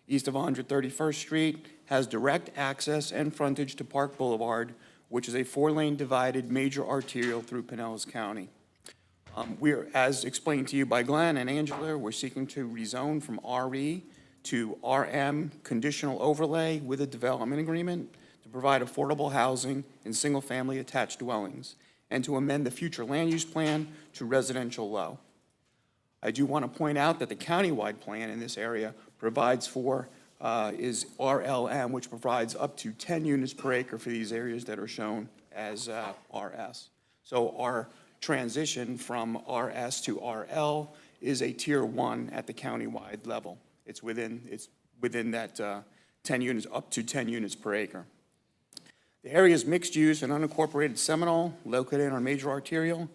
east of 131st Street, has direct access and frontage to Park Boulevard, which is a 4-lane divided major arterial through Pinellas County. We're, as explained to you by Glenn and Angela, we're seeking to rezone from RE to RM conditional overlay with a development agreement to provide affordable housing and single-family attached dwellings, and to amend the future land use plan to residential low. I do want to point out that the countywide plan in this area provides for, is RLM, which provides up to 10 units per acre for these areas that are shown as RS. So our transition from RS to RL is a tier 1 at the countywide level. It's within that 10 units, up to 10 units per acre. The area is mixed use and unincorporated Seminole, located on major arterial.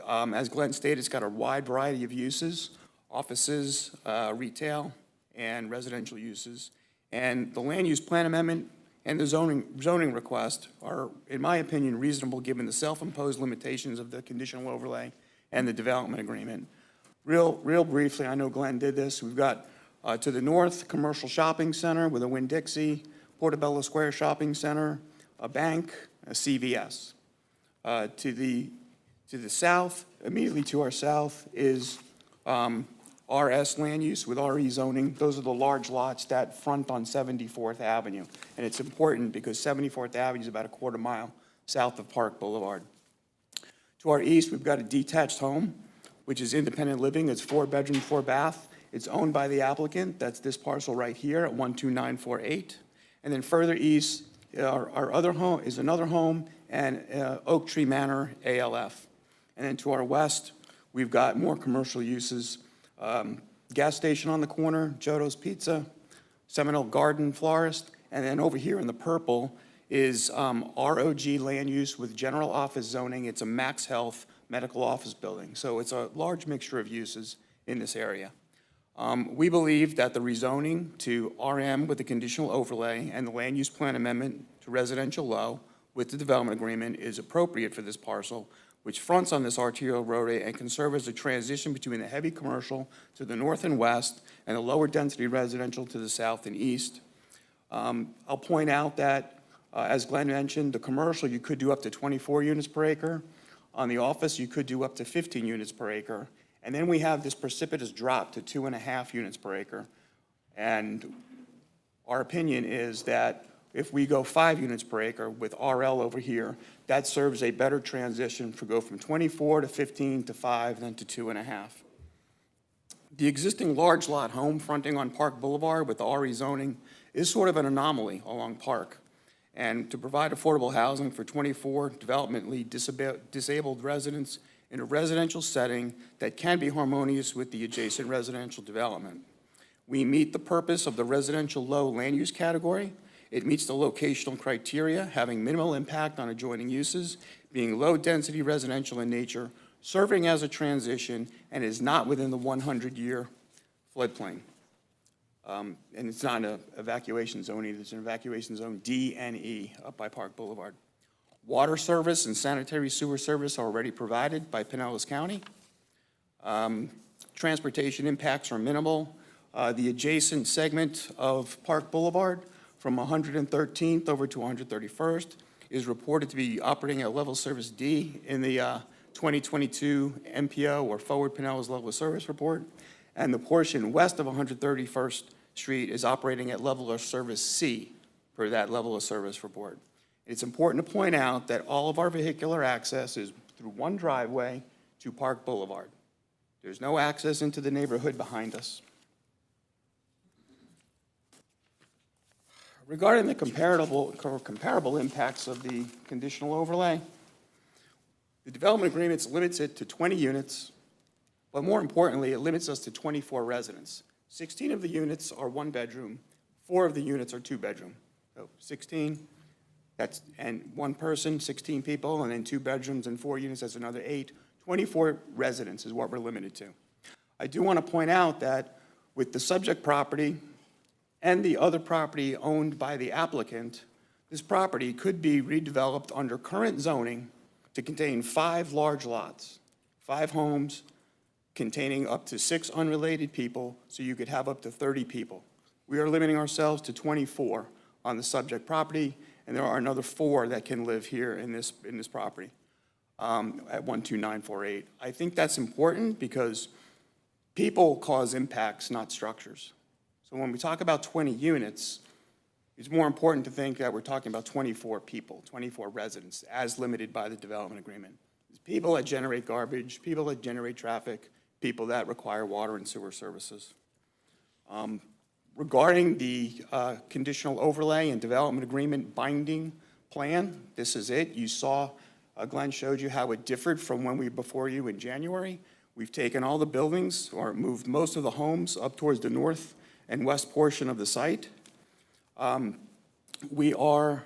As Glenn stated, it's got a wide variety of uses, offices, retail, and residential uses. And the land use plan amendment and the zoning request are, in my opinion, reasonable given the self-imposed limitations of the conditional overlay and the development agreement. Real briefly, I know Glenn did this. We've got to the north, commercial shopping center with a Winn-Dixie, Portobello Square Shopping Center, a bank, a CVS. To the south, immediately to our south, is RS land use with RE zoning. Those are the large lots that front on 74th Avenue. And it's important because 74th Avenue is about a quarter mile south of Park Boulevard. To our east, we've got a detached home, which is independent living. It's 4-bedroom, 4-bath. It's owned by the applicant. That's this parcel right here at 12948. And then further east, our other home is another home and Oak Tree Manor ALF. And then to our west, we've got more commercial uses. Gas station on the corner, Jodo's Pizza, Seminole Garden Florist, and then over here in the purple is ROG land use with general office zoning. It's a Max Health medical office building. So it's a large mixture of uses in this area. We believe that the rezoning to RM with the conditional overlay and the land use plan amendment to residential low with the development agreement is appropriate for this parcel, which fronts on this arterial roadway and can serve as a transition between the heavy commercial to the north and west and the lower density residential to the south and east. I'll point out that, as Glenn mentioned, the commercial, you could do up to 24 units per acre. On the office, you could do up to 15 units per acre. And then we have this precipitous drop to 2.5 units per acre. And our opinion is that if we go 5 units per acre with RL over here, that serves a better transition to go from 24 to 15 to 5, then to 2.5. The existing large lot home fronting on Park Boulevard with the RE zoning is sort of an anomaly along Park. And to provide affordable housing for 24 developmentally disabled residents in a residential setting that can be harmonious with the adjacent residential development. We meet the purpose of the residential low land use category. It meets the locational criteria, having minimal impact on adjoining uses, being low-density residential in nature, serving as a transition, and is not within the 100-year floodplain. And it's not an evacuation zone either. It's an evacuation zone D and E up by Park Boulevard. Water service and sanitary sewer service are already provided by Pinellas County. Transportation impacts are minimal. The adjacent segment of Park Boulevard from 113th over to 131st is reported to be operating at level service D in the 2022 MPO or Forward Pinellas Level of Service Report. And the portion west of 131st Street is operating at level of service C for that level of service report. It's important to point out that all of our vehicular access is through one driveway to Park Boulevard. There's no access into the neighborhood behind us. Regarding the comparable impacts of the conditional overlay, the development agreements limits it to 20 units, but more importantly, it limits us to 24 residents. 16 of the units are 1 bedroom, 4 of the units are 2-bedroom. So 16, and one person, 16 people, and then 2 bedrooms and 4 units, that's another 8. 24 residents is what we're limited to. I do want to point out that with the subject property and the other property owned by the applicant, this property could be redeveloped under current zoning to contain 5 large lots, 5 homes containing up to 6 unrelated people, so you could have up to 30 people. We are limiting ourselves to 24 on the subject property, and there are another 4 that can live here in this property at 12948. I think that's important because people cause impacts, not structures. So when we talk about 20 units, it's more important to think that we're talking about 24 people, 24 residents, as limited by the development agreement. It's people that generate garbage, people that generate traffic, people that require water and sewer services. Regarding the conditional overlay and development agreement binding plan, this is it. You saw, Glenn showed you how it differed from when we were before you in January. We've taken all the buildings, or moved most of the homes up towards the north and west portion of the site. We are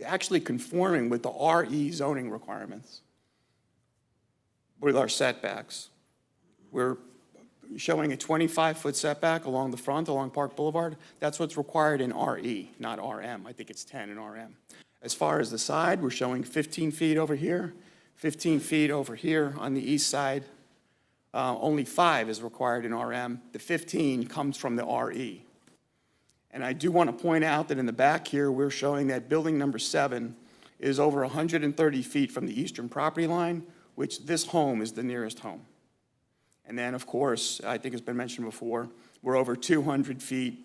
actually conforming with the RE zoning requirements with our setbacks. We're showing a 25-foot setback along the front, along Park Boulevard. That's what's required in RE, not RM. I think it's 10 in RM. As far as the side, we're showing 15 feet over here, 15 feet over here on the east side. Only 5 is required in RM. The 15 comes from the RE. And I do want to point out that in the back here, we're showing that building number 7 is over 130 feet from the eastern property line, which this home is the nearest home. And then, of course, I think it's been mentioned before, we're over 200 feet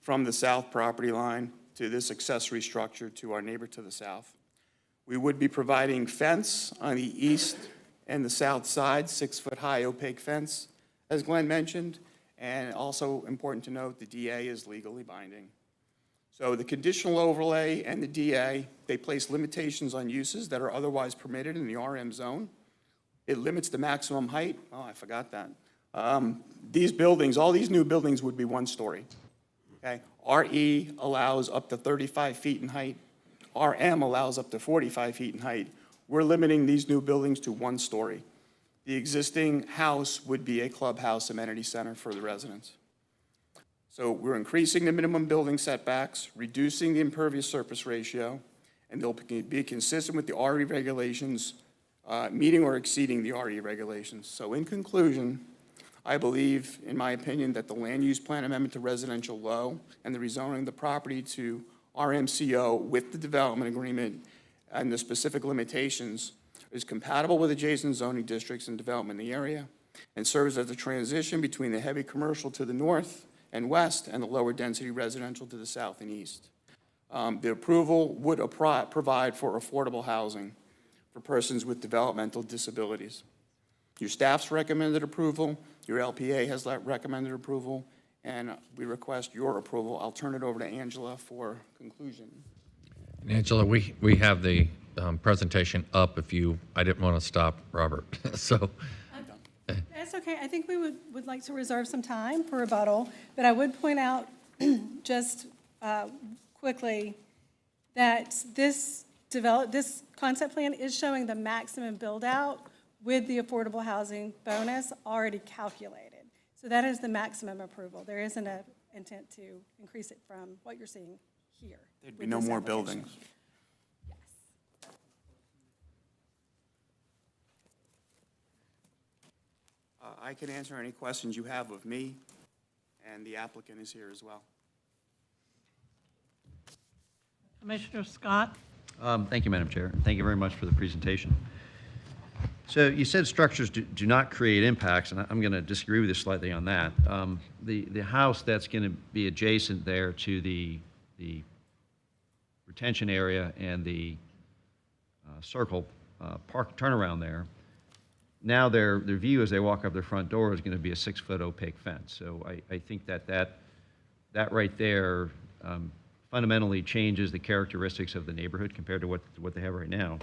from the south property line to this accessory structure to our neighbor to the south. We would be providing fence on the east and the south side, 6-foot-high opaque fence, as Glenn mentioned. And also important to note, the DA is legally binding. So the conditional overlay and the DA, they place limitations on uses that are otherwise permitted in the RM zone. It limits the maximum height. Oh, I forgot that. These buildings, all these new buildings would be 1 story. Okay? RE allows up to 35 feet in height. RM allows up to 45 feet in height. We're limiting these new buildings to 1 story. The existing house would be a clubhouse amenity center for the residents. So we're increasing the minimum building setbacks, reducing the impervious surface ratio, and they'll be consistent with the RE regulations, meeting or exceeding the RE regulations. So in conclusion, I believe, in my opinion, that the land use plan amendment to residential low and the rezoning of the property to RMCO with the development agreement and the specific limitations is compatible with adjacent zoning districts and development in the area, and serves as a transition between the heavy commercial to the north and west and the lower density residential to the south and east. The approval would provide for affordable housing for persons with developmental disabilities. Your staff's recommended approval, your LPA has recommended approval, and we request your approval. I'll turn it over to Angela for conclusion. Angela, we have the presentation up I didn't want to stop Robert, so. That's okay. I think we would like to reserve some time for rebuttal, but I would point out just quickly that this concept plan is showing the maximum build-out with the affordable housing bonus already calculated. So that is the maximum approval. There isn't an intent to increase it from what you're seeing here. There'd be no more buildings. Yes. I can answer any questions you have of me, and the applicant is here as well. Commissioner Scott? Thank you, Madam Chair. Thank you very much for the presentation. So you said structures do not create impacts, and I'm going to disagree with you slightly on that. The house that's going to be adjacent there to the retention area and the circle park turnaround there, now their view as they walk up their front door is going to be a 6-foot opaque fence. So I think that right there fundamentally changes the characteristics of the neighborhood compared to what they have right now.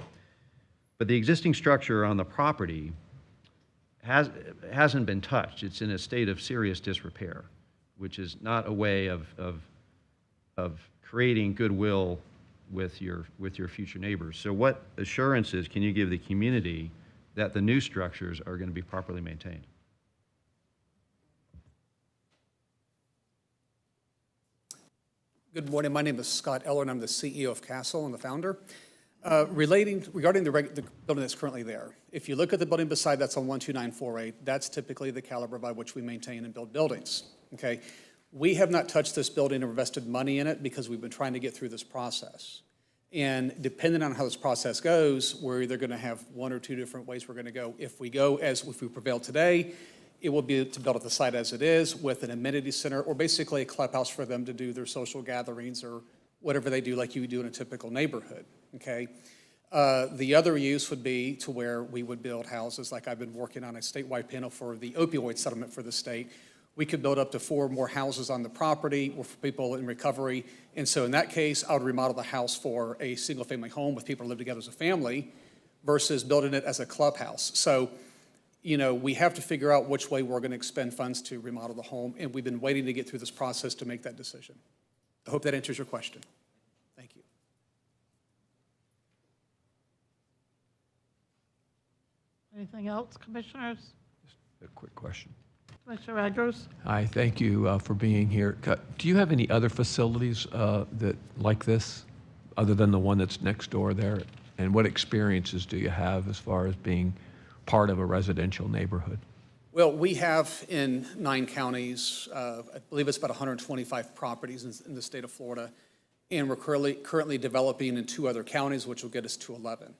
But the existing structure on the property hasn't been touched. It's in a state of serious disrepair, which is not a way of creating goodwill with your future neighbors. So what assurances can you give the community that the new structures are going to be properly maintained? Good morning. My name is Scott Eller, and I'm the CEO of Castle and the founder. Regarding the building that's currently there, if you look at the building beside that's on 12948, that's typically the caliber by which we maintain and build buildings. Okay, we have not touched this building or invested money in it because we've been trying to get through this process. And depending on how this process goes, we're either going to have one or two different ways we're going to go. If we prevail today, it will be to build at the site as it is with an amenity center or basically a clubhouse for them to do their social gatherings or whatever they do like you would do in a typical neighborhood, okay? The other use would be to where we would build houses, like I've been working on a statewide panel for the opioid settlement for the state. We could build up to 4 more houses on the property for people in recovery. And so in that case, I would remodel the house for a single-family home with people who live together as a family versus building it as a clubhouse. So, you know, we have to figure out which way we're going to expend funds to remodel the home, and we've been waiting to get through this process to make that decision. I hope that answers your question. Thank you. Anything else, commissioners? Just a quick question. Commissioner Edwards? Hi, thank you for being here. Do you have any other facilities that like this, other than the one that's next door there? And what experiences do you have as far as being part of a residential neighborhood? Well, we have in 9 counties, I believe it's about 125 properties in the state of Florida, and we're currently developing in 2 other counties, which will get us to 11.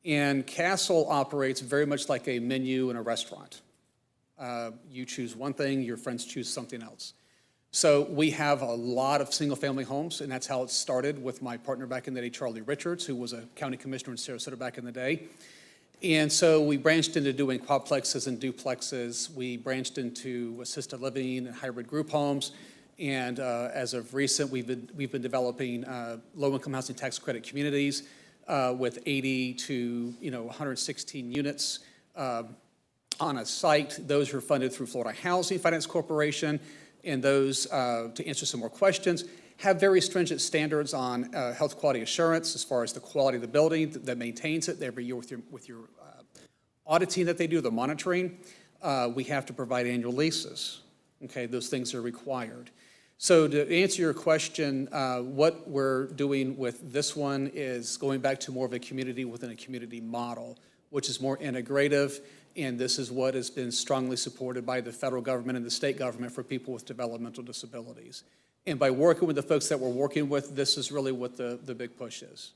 And Castle operates very much like a menu in a restaurant. You choose one thing, your friends choose something else. So we have a lot of single-family homes, and that's how it started with my partner back in the day, Charlie Richards, who was a county commissioner in Sarasota back in the day. And so we branched into doing quadplexes and duplexes. We branched into assisted living and hybrid group homes. And as of recent, we've been developing low-income housing tax credit communities with 80 to 116 units on a site. Those are funded through Florida Housing Finance Corporation. And those, to answer some more questions, have very stringent standards on health quality assurance as far as the quality of the building that maintains it every year with your auditing that they do, the monitoring. We have to provide annual leases. Okay, those things are required. So to answer your question, what we're doing with this one is going back to more of a community within a community model, which is more integrative. And this is what has been strongly supported by the federal government and the state government for people with developmental disabilities. And by working with the folks that we're working with, this is really what the big push is.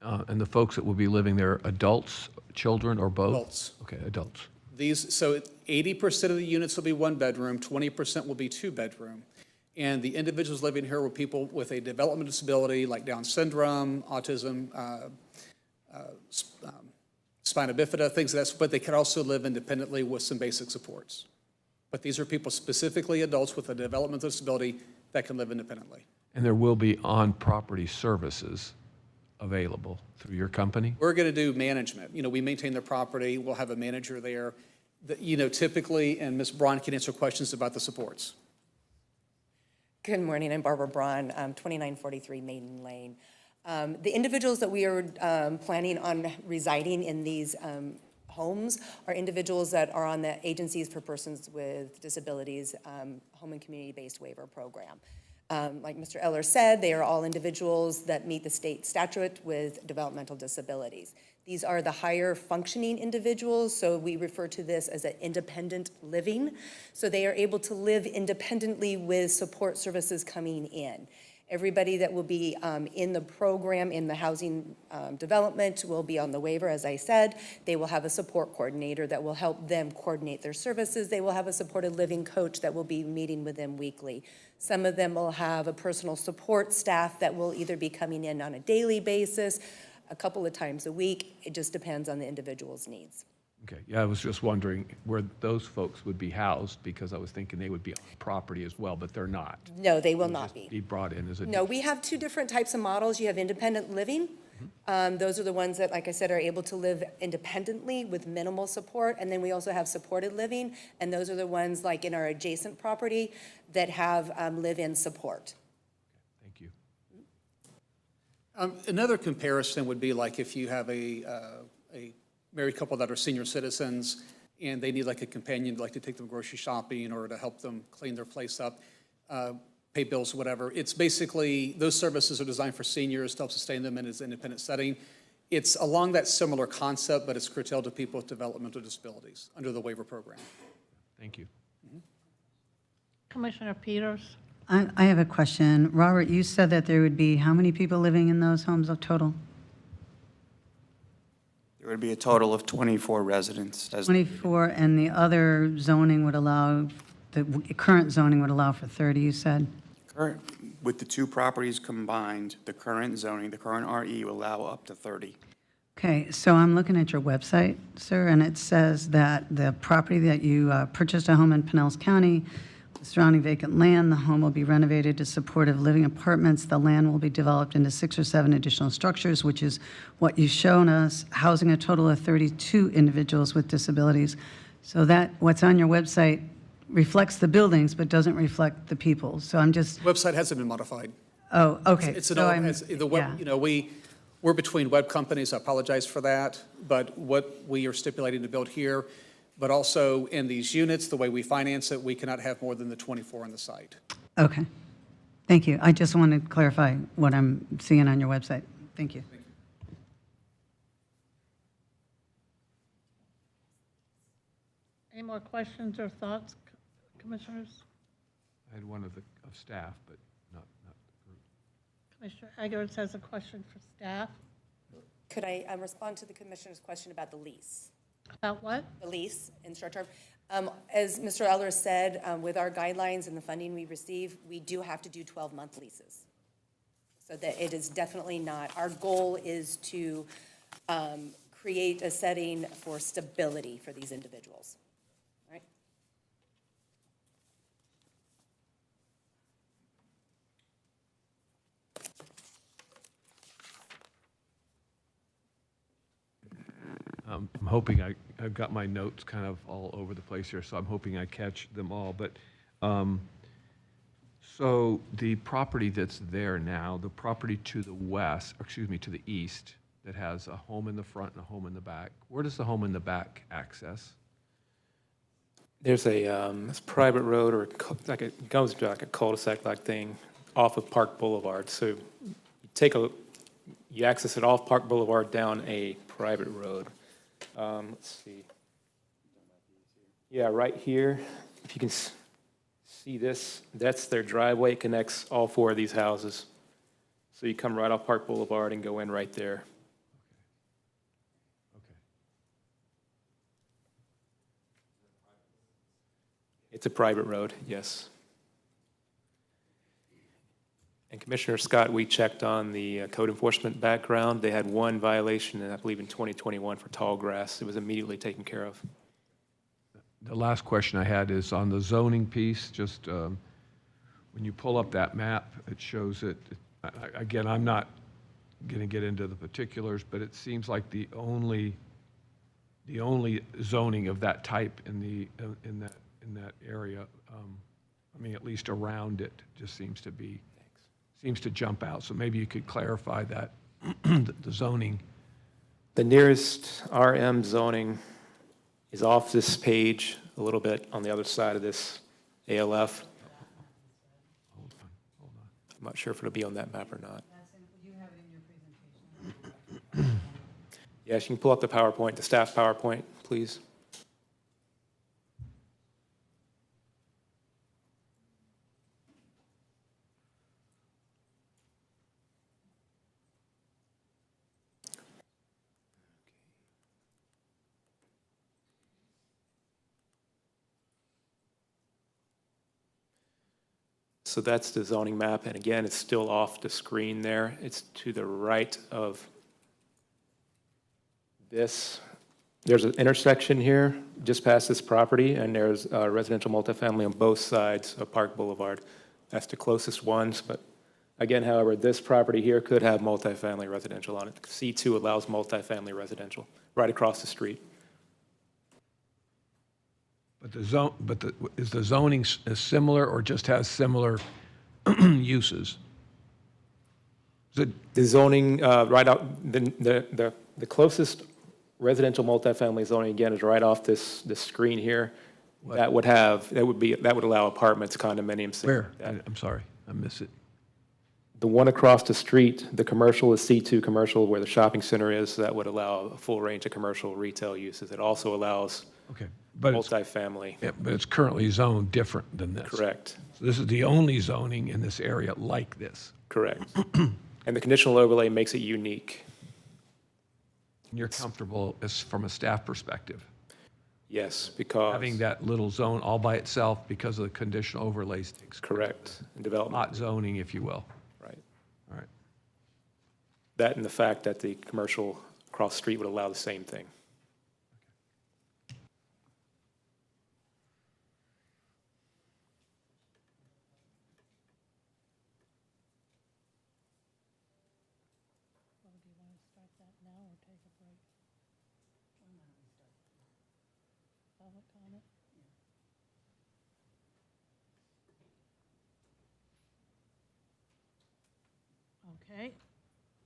And the folks that will be living there, adults, children, or both? Adults. Okay, adults. So 80% of the units will be 1 bedroom, 20% will be 2 bedroom. And the individuals living here were people with a developmental disability like Down syndrome, autism, spina bifida, things like that, but they can also live independently with some basic supports. But these are people, specifically adults with a developmental disability, that can live independently. And there will be on-property services available through your company? We're going to do management. We maintain the property. We'll have a manager there. Typically, and Ms. Braun can answer questions about the supports. Good morning. I'm Barbara Braun, 2943 Maiden Lane. The individuals that we are planning on residing in these homes are individuals that are on the Agencies for Persons with Disabilities Home and Community-Based Waiver Program. Like Mr. Eller said, they are all individuals that meet the state statute with developmental disabilities. These are the higher functioning individuals, so we refer to this as an independent living. So they are able to live independently with support services coming in. Everybody that will be in the program, in the housing development, will be on the waiver, as I said. They will have a support coordinator that will help them coordinate their services. They will have a supported living coach that will be meeting with them weekly. Some of them will have a personal support staff that will either be coming in on a daily basis, a couple of times a week. It just depends on the individual's needs. Okay, yeah, I was just wondering where those folks would be housed, because I was thinking they would be on property as well, but they're not. No, they will not be. Be brought in as a... No, we have 2 different types of models. You have independent living, Those are the ones that, like I said, are able to live independently with minimal support. And then we also have supported living, and those are the ones like in our adjacent property that have live-in support. Thank you. Another comparison would be like if you have a married couple that are senior citizens and they need like a companion, like to take them grocery shopping or to help them clean their place up, pay bills, whatever. It's basically, those services are designed for seniors to help sustain them in an independent setting. It's along that similar concept, but it's curtailed to people with developmental disabilities under the waiver program. Thank you. Commissioner Peters? I have a question. Robert, you said that there would be how many people living in those homes total? There would be a total of 24 residents. 24, and the other zoning would allow, the current zoning would allow for 30, you said? Current, with the two properties combined, the current zoning, the current RE will allow up to 30. Okay, so I'm looking at your website, sir, and it says that the property that you purchased a home in Pinellas County, surrounding vacant land, the home will be renovated to supportive living apartments. The land will be developed into 6 or 7 additional structures, which is what you've shown us, housing a total of 32 individuals with disabilities. So that, what's on your website reflects the buildings, but doesn't reflect the people. So I'm just, The website hasn't been modified. oh, okay. It's an So old, I'm- the web, yeah. you know, we're between web companies, I apologize for that, but what we are stipulating to build here, but also in these units, the way we finance it, we cannot have more than the 24 on the site. Okay. Thank you. I just wanted to clarify what I'm seeing on your website. Thank you. Any more questions or thoughts, commissioners? I had one of staff, but not the group. Commissioner Eggers has a question for staff. Could I respond to the commissioner's question about the lease? About what? The lease in short term. As Mr. Eller said, with our guidelines and the funding we receive, we do have to do 12-month leases. So that it is definitely not, our goal is to create a setting for stability for these individuals. Right? I'm hoping I've got my notes kind of all over the place here, so I'm hoping I catch them all. But so the property that's there now, the property to the west, or excuse me, to the east, that has a home in the front and a home in the back, where does the home in the back access? There's a private road, or like it goes to like a cul-de-sac-like thing off of Park Boulevard. So you access it off Park Boulevard down a private road. Let's see. Yeah, right here, if you can see this, that's their driveway, connects all 4 of these houses. So you come right off Park Boulevard and go in right there. It's a private road, yes. And Commissioner Scott, we checked on the code enforcement background. They had 1 violation, I believe in 2021 for tall grass. It was immediately taken care of. The last question I had is on the zoning piece, just when you pull up that map, it shows it, again, I'm not going to get into the particulars, but it seems like the only zoning of that type in that area, I mean, at least around it, just seems to jump out. So maybe you could clarify that, the zoning. The nearest RM zoning is off this page a little bit on the other side of this ALF. Hold on. I'm not sure if it'll be on that map or not. Yes, you can pull up the PowerPoint, the staff PowerPoint, please. So that's the zoning map, and again, it's still off the screen there. It's to the right of this. There's an intersection here, just past this property, and there's residential multifamily on both sides of Park Boulevard. That's the closest ones, but Again, however, this property here could have multifamily residential on it. C2 allows multifamily residential right across the street. But is the zoning similar or just has similar uses? The zoning, right out, the closest residential multifamily zoning, again, is right off this screen here. That would allow apartments, condominiums. Where? I'm sorry, I miss it. The one across the street, the commercial is C2 commercial, where the shopping center is. That would allow a full range of commercial retail uses. It also allows multifamily. Yeah, but it's currently zoned different than this. Correct. So this is the only zoning in this area like this. Correct. And the conditional overlay makes it unique. And you're comfortable from a staff perspective? Yes, because. Having that little zone all by itself because of the conditional overlays takes. Correct. And development. Not zoning, if you will. Right. All right. That and the fact that the commercial across the street would allow the same thing. Okay,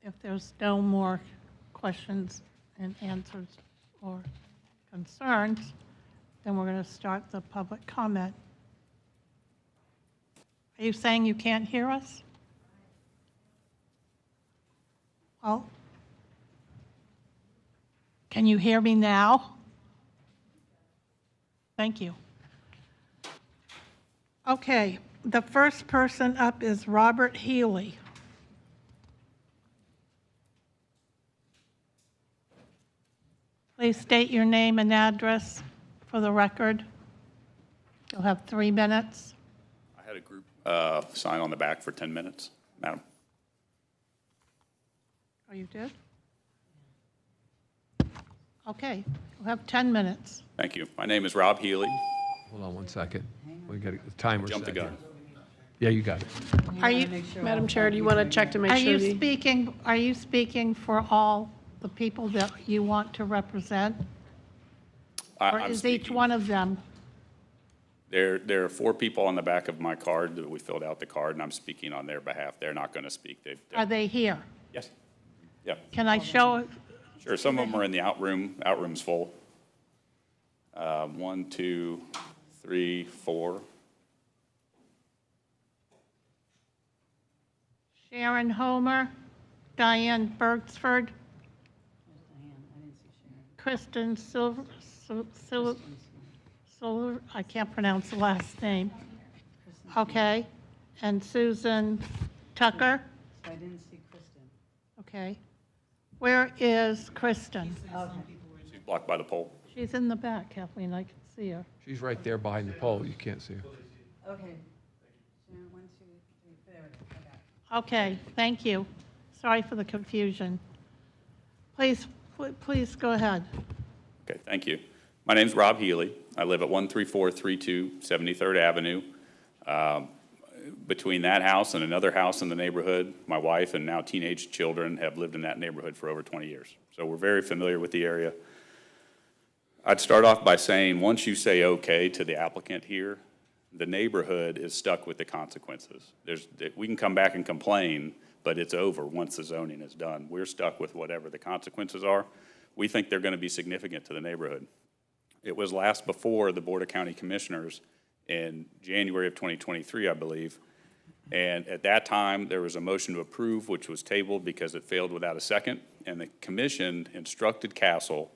if there's no more questions and answers or concerns, then we're going to start the public comment. Are you saying you can't hear us? Well, can you hear me now? Thank you. Okay, the first person up is Robert Healy. Please state your name and address for the record. You'll have 3 minutes. I had a group sign on the back for 10 minutes, Madam. Oh, you did? Okay, you'll have 10 minutes. Thank you. My name is Rob Healy. Hold on one second. We got the timer Jump the set gun. here. Yeah, you got it. Are you, Madam Chair, do you want to check to make are sure you speaking for all the people that you want to represent? Or I'm is each speaking. one of them? There are 4 people on the back of my card that we filled out the card, and I'm speaking on their behalf. They're not going to speak. Are they here? Yes. Yeah. Can I show? Sure. Some of them are in the outroom. Outroom's full. 1, 2, 3, 4. Sharon Homer, Diane Bergsford, Kristen Silver, I can't pronounce the last name. Okay, and Susan Tucker. I didn't see Kristen. Okay. Where is Kristen? She's blocked by the pole. She's in the back, Kathleen, I can see her. She's right there behind the pole. You can't see her. Okay. 1, 2, 3, there it is. I got it. Okay, thank you. Sorry for the confusion. Please go ahead. Okay, thank you. My name's Rob Healy. I live at 13432 73rd Avenue. Between that house and another house in the neighborhood, my wife and now teenage children have lived in that neighborhood for over 20 years. So we're very familiar with the area. I'd start off by saying, once you say okay to the applicant here, the neighborhood is stuck with the consequences. We can come back and complain, but it's over once the zoning is done. We're stuck with whatever the consequences are. We think they're going to be significant to the neighborhood. It was last before the Board of County Commissioners in January of 2023, I believe. And at that time, there was a motion to approve, which was tabled because it failed without a second. And the commission instructed Castle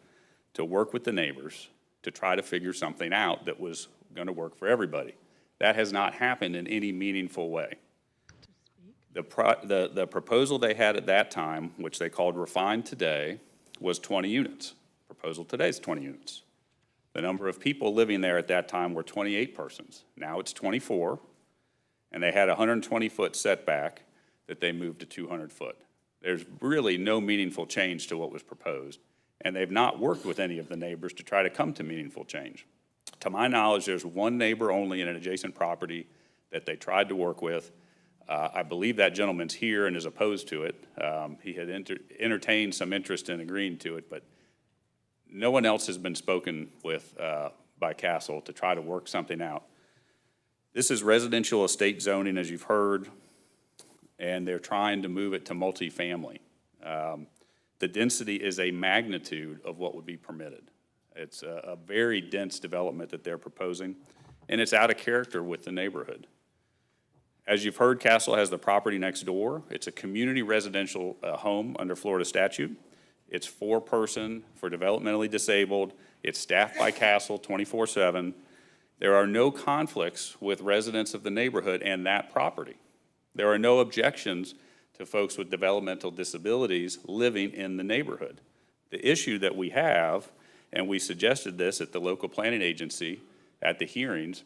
to work with the neighbors to try to figure something out that was going to work for everybody. That has not happened in any meaningful way. The proposal they had at that time, which they called refined today, was 20 units. Proposal today is 20 units. The number of people living there at that time were 28 persons. Now it's 24, and they had a 120-foot setback that they moved to 200 foot. There's really no meaningful change to what was proposed, and they've not worked with any of the neighbors to try to come to meaningful change. To my knowledge, there's one neighbor only in an adjacent property that they tried to work with. I believe that gentleman's here and is opposed to it. He had entertained some interest in agreeing to it, but no one else has been spoken with by Castle to try to work something out. This is residential estate zoning, as you've heard, and they're trying to move it to multifamily. The density is a magnitude of what would be permitted. It's a very dense development that they're proposing, and it's out of character with the neighborhood. As you've heard, Castle has the property next door. It's a community residential home under Florida statute. It's 4-person for developmentally disabled. It's staffed by Castle 24/7. There are no conflicts with residents of the neighborhood and that property. There are no objections to folks with developmental disabilities living in the neighborhood. The issue that we have, and we suggested this at the local planning agency at the hearings,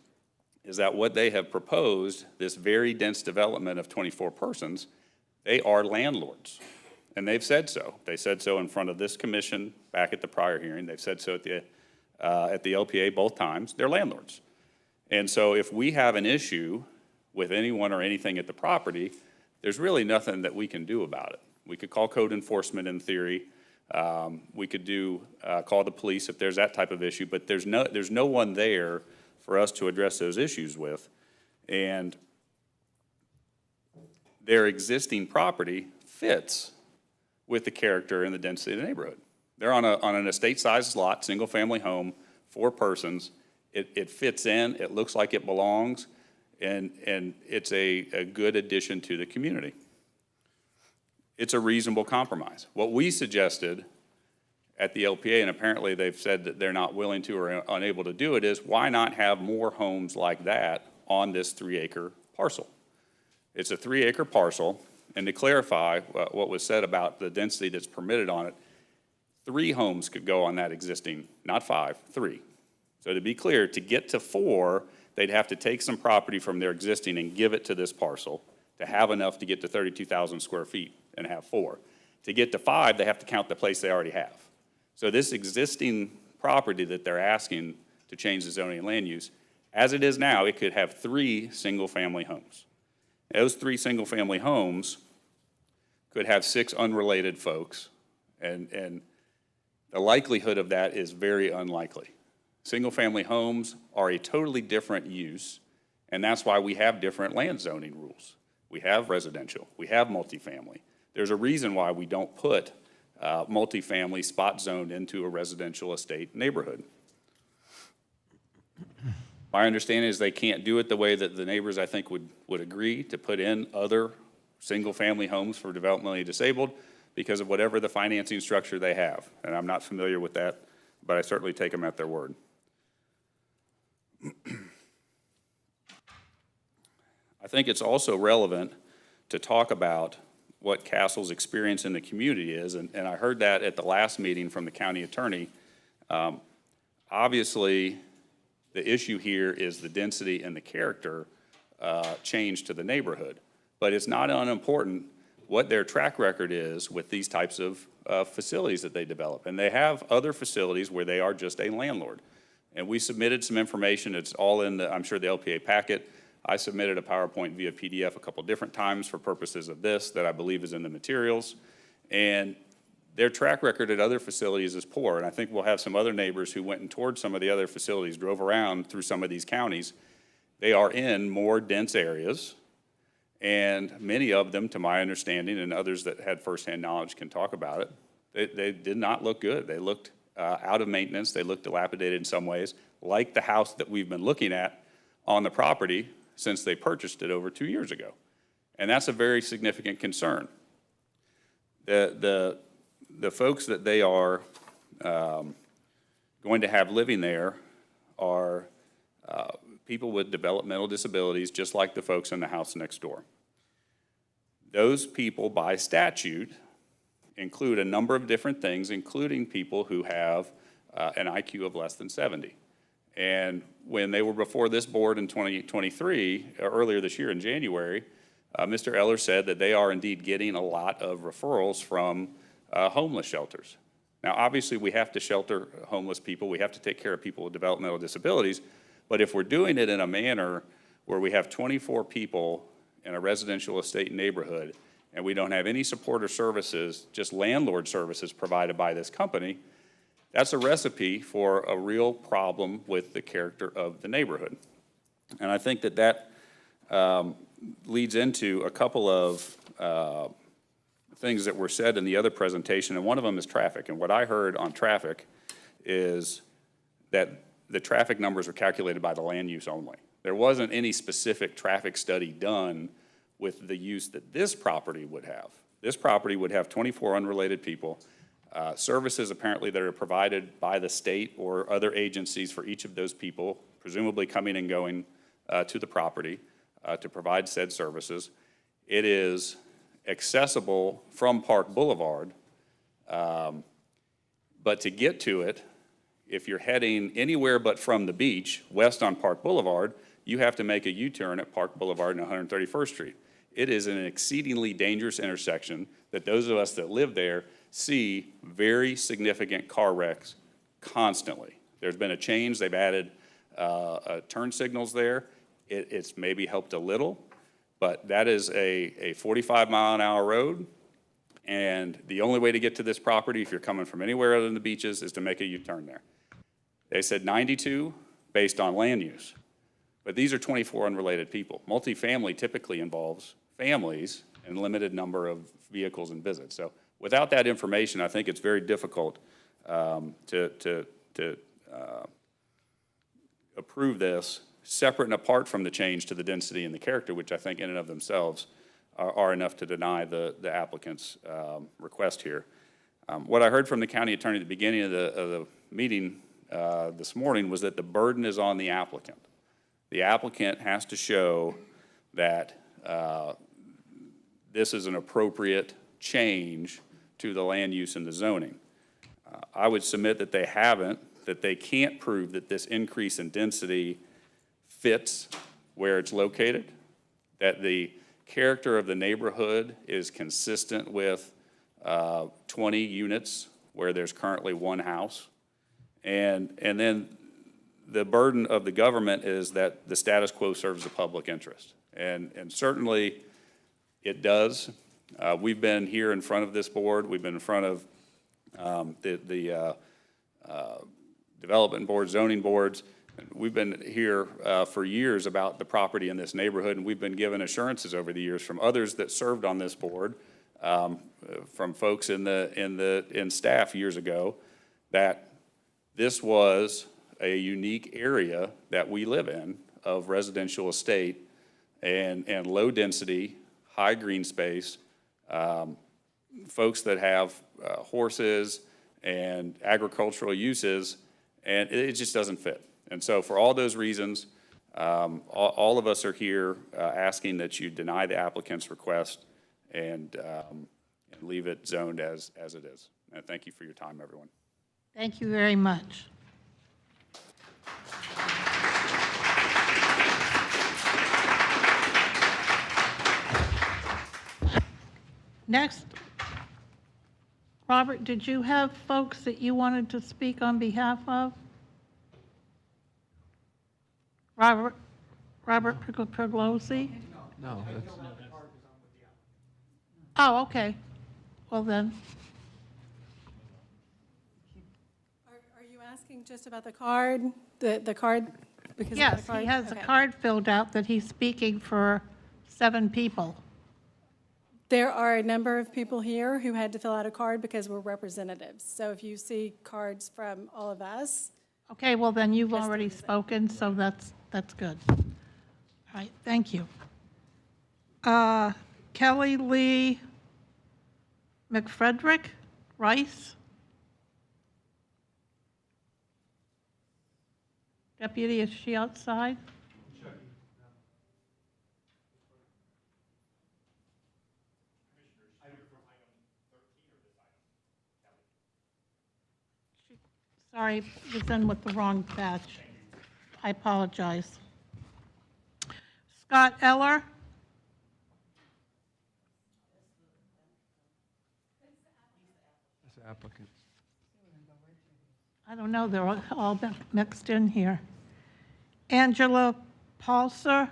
is that what they have proposed, this very dense development of 24 persons, they are landlords. And they've said so. They said so in front of this commission back at the prior hearing. They've said so at the LPA both times. They're landlords. And so if we have an issue with anyone or anything at the property, there's really nothing that we can do about it. We could call code enforcement in theory. We could call the police if there's that type of issue, but there's no one there for us to address those issues with. And their existing property fits with the character and the density of the neighborhood. They're on an estate-sized lot, single-family home, 4 persons. It fits in, it looks like it belongs, and it's a good addition to the community. It's a reasonable compromise. What we suggested at the LPA, and apparently they've said that they're not willing to or unable to do it, is why not have more homes like that on this 3-acre parcel? It's a 3-acre parcel, and to clarify what was said about the density that's permitted on it, 3 homes could go on that existing, not 5, 3. So to be clear, to get to 4, they'd have to take some property from their existing and give it to this parcel to have enough to get to 32,000 square feet and have 4. To get to 5, they have to count the place they already have. So this existing property that they're asking to change the zoning and land use, as it is now, it could have 3 single-family homes. Those 3 single-family homes could have 6 unrelated folks, and the likelihood of that is very unlikely. Single-family homes are a totally different use, and that's why we have different land zoning rules. We have residential, we have multifamily. There's a reason why we don't put multifamily spot zoned into a residential estate neighborhood. My understanding is they can't do it the way that the neighbors, I think, would agree to put in other single-family homes for developmentally disabled because of whatever the financing structure they have. And I'm not familiar with that, but I certainly take them at their word. I think it's also relevant to talk about what Castle's experience in the community is, and I heard that at the last meeting from the county attorney. Obviously, the issue here is the density and the character change to the neighborhood, but it's not unimportant what their track record is with these types of facilities that they develop. And they have other facilities where they are just a landlord. And we submitted some information. It's all in the, I'm sure, the LPA packet. I submitted a PowerPoint via PDF a couple different times for purposes of this that I believe is in the materials. And their track record at other facilities is poor. And I think we'll have some other neighbors who went and toured some of the other facilities, drove around through some of these counties. They are in more dense areas. And many of them, to my understanding, and others that had firsthand knowledge can talk about it, they did not look good. They looked out of maintenance. They looked dilapidated in some ways, like the house that we've been looking at on the property since they purchased it over 2 years ago. And that's a very significant concern. The folks that they are going to have living there are people with developmental disabilities, just like the folks in the house next door. Those people, by statute, include a number of different things, including people who have an IQ of less than 70. And when they were before this board in 2023, earlier this year in January, Mr. Eller said that they are indeed getting a lot of referrals from homeless shelters. Now, obviously, we have to shelter homeless people. We have to take care of people with developmental disabilities. But if we're doing it in a manner where we have 24 people in a residential estate neighborhood, and we don't have any support or services, just landlord services provided by this company, that's a recipe for a real problem with the character of the neighborhood. And I think that that leads into a couple of things that were said in the other presentation, and one of them is traffic. And what I heard on traffic is that the traffic numbers were calculated by the land use only. There wasn't any specific traffic study done with the use that this property would have. This property would have 24 unrelated people, services apparently that are provided by the state or other agencies for each of those people, presumably coming and going to the property to provide said services. It is accessible from Park Boulevard, but to get to it, if you're heading anywhere but from the beach, west on Park Boulevard, you have to make a U-turn at Park Boulevard and 131st Street. It is an exceedingly dangerous intersection that those of us that live there see very significant car wrecks constantly. There's been a change. They've added turn signals there. It's maybe helped a little, but that is a 45-mile-an-hour road, and the only way to get to this property, if you're coming from anywhere other than the beaches, is to make a U-turn there. They said 92 based on land use, but these are 24 unrelated people. Multifamily typically involves families and limited number of vehicles and visits. So without that information, I think it's very difficult to approve this separate and apart from the change to the density and the character, which I think in and of themselves are enough to deny the applicant's request here. What I heard from the county attorney at the beginning of the meeting this morning was that the burden is on the applicant. The applicant has to show that this is an appropriate change to the land use and the zoning. I would submit that they haven't, that they can't prove that this increase in density fits where it's located, that the character of the neighborhood is consistent with 20 units where there's currently one house. And then the burden of the government is that the status quo serves the public interest. And certainly it does. We've been here in front of this board. We've been in front of the development boards, zoning boards. We've been here for years about the property in this neighborhood, and we've been given assurances over the years from others that served on this board, from folks in staff years ago, that this was a unique area that we live in of residential estate and low density, high green space, folks that have horses and agricultural uses, and it just doesn't fit. And so for all those reasons, all of us are here asking that you deny the applicant's request and leave it zoned as it is. And thank you for your time, everyone. Thank you very much. Next, Robert, did you have folks that you wanted to speak on behalf of? Robert Perglosi? No, that's. Oh, okay. Well then. Are you asking just about the card, the card? Because of the Yes, card? he has a Okay. card filled out that he's speaking for 7 people. There are a number of people here who had to fill out a card because we're representatives. So if you see cards from all of us. Okay, well then you've already spoken, so that's good. All right, thank you. Kelly Lee McFrederick Rice. Deputy, is she outside? Sorry, was in with the wrong batch. I apologize. Scott Eller. This applicant. I don't know, they're all mixed in here. Angela Paulser.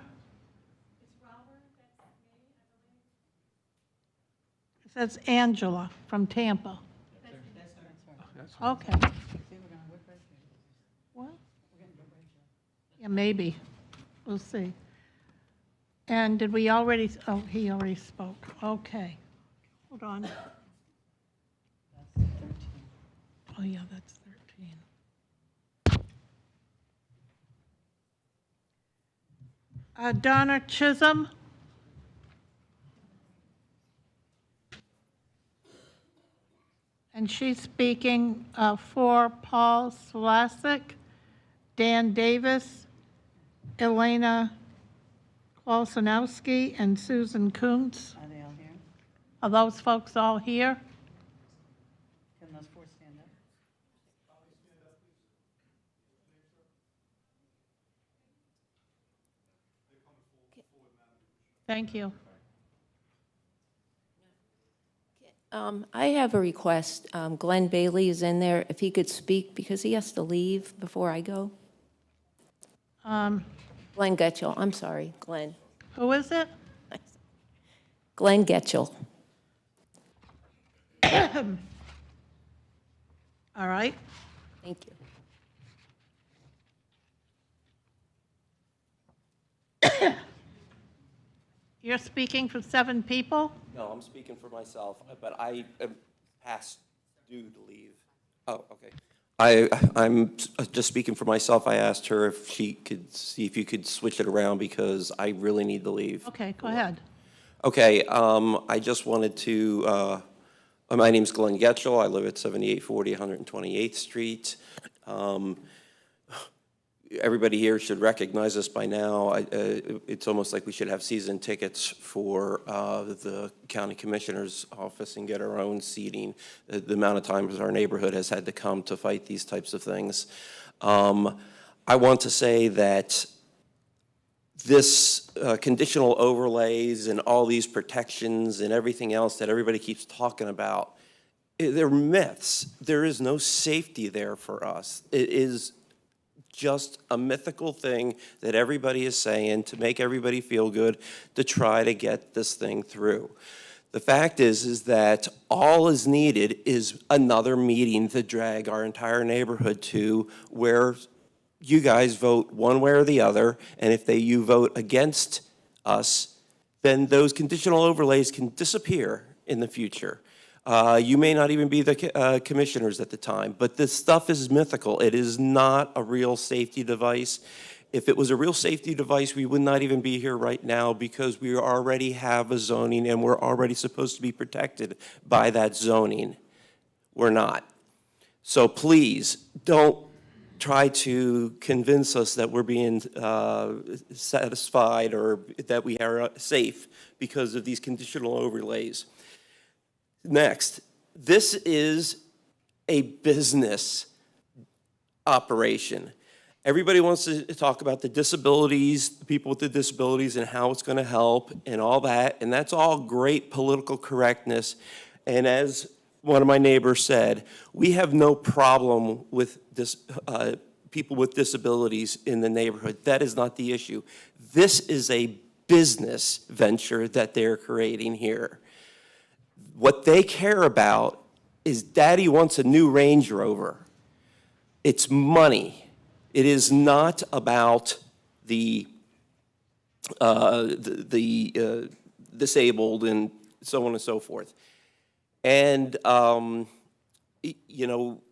Says Angela from Tampa. Okay. What? Yeah, maybe. We'll see. And did we already, oh, he already spoke. Okay. Hold on. Oh, yeah, that's 13. Donna Chisholm? And she's speaking for Paul Slasic, Dan Davis, Elena Klosanowski, and Susan Kuntz. Are they all here? Are those folks all here? Can those four stand up? Thank you. I have a request. Glenn Bailey is in there. If he could speak, because he has to leave before I go. Glenn Getchell, I'm sorry, Glenn. Who is it? Glenn Getchell. All right. Thank you. You're speaking for 7 people? No, I'm speaking for myself, but I am past due to leave. Oh, okay. I'm just speaking for myself. I asked her if she could see if you could switch it around because I really need to leave. Okay, go ahead. Okay, I just wanted to, my name's Glenn Getchell. I live at 7840 128th Street. Everybody here should recognize us by now. It's almost like we should have season tickets for the county commissioner's office and get our own seating. The amount of times our neighborhood has had to come to fight these types of things. I want to say that this conditional overlays and all these protections and everything else that everybody keeps talking about, they're myths. There is no safety there for us. It is just a mythical thing that everybody is saying to make everybody feel good to try to get this thing through. The fact is that all is needed is another meeting to drag our entire neighborhood to where you guys vote one way or the other, and if you vote against us, then those conditional overlays can disappear in the future. You may not even be the commissioners at the time, but this stuff is mythical. It is not a real safety device. If it was a real safety device, we would not even be here right now because we already have a zoning and we're already supposed to be protected by that zoning. We're not. So please, don't try to convince us that we're being satisfied or that we are safe because of these conditional overlays. Next, this is a business operation. Everybody wants to talk about the disabilities, the people with the disabilities and how it's going to help and all that, and that's all great political correctness. And as one of my neighbors said, we have no problem with this, people with disabilities in the neighborhood. That is not the issue. This is a business venture that they're creating here. What they care about is Daddy wants a new Range Rover. It's money. It is not about the disabled and so on and so forth. And, you know,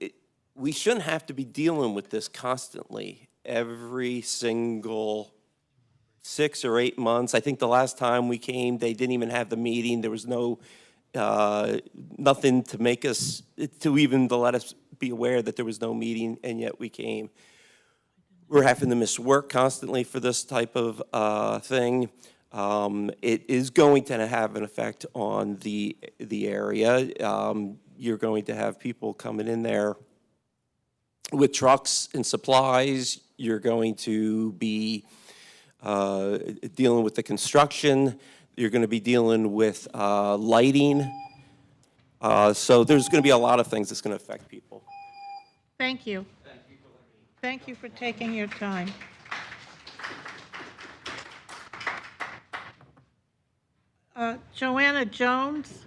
we shouldn't have to be dealing with this constantly every single 6 or 8 months. I think the last time we came, they didn't even have the meeting. There was no nothing to make us, to even to let us be aware that there was no meeting, and yet we came. We're having to miss work constantly for this type of thing. It is going to have an effect on the area. You're going to have people coming in there with trucks and supplies. You're going to be dealing with the construction. You're going to be dealing with lighting. So there's going to be a lot of things that's going to affect people. Thank you. Thank you for taking your time. Joanna Jones?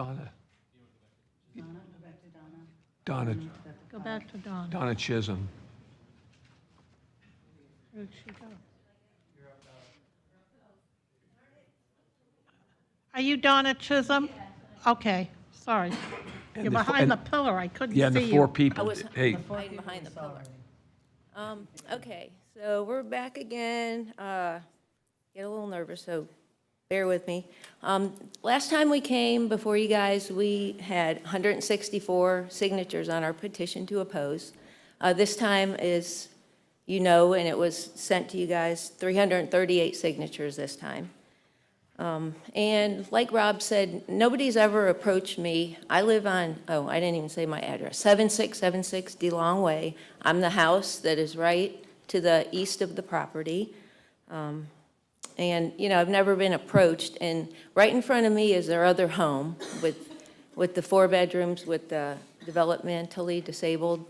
Donna. Go back to Dawn. Donna Chisholm. Where'd she go? Are you Donna Chisholm? Okay, sorry. And You're the fo- behind the and- pillar, I couldn't see you. Yeah, and the four I people. was Hey, hiding behind the pillar. Okay, so we're back again. Get a little nervous, so bear with me. Last time we came before you guys, we had 164 signatures on our petition to oppose. This time is, and it was sent to you guys, 338 signatures this time. And like Rob said, nobody's ever approached me. I live on, I didn't even say my address, 7676 DeLong Way. I'm the house that is right to the east of the property. And, I've never been approached. And right in front of me is their other home with the 4 bedrooms with the developmentally disabled,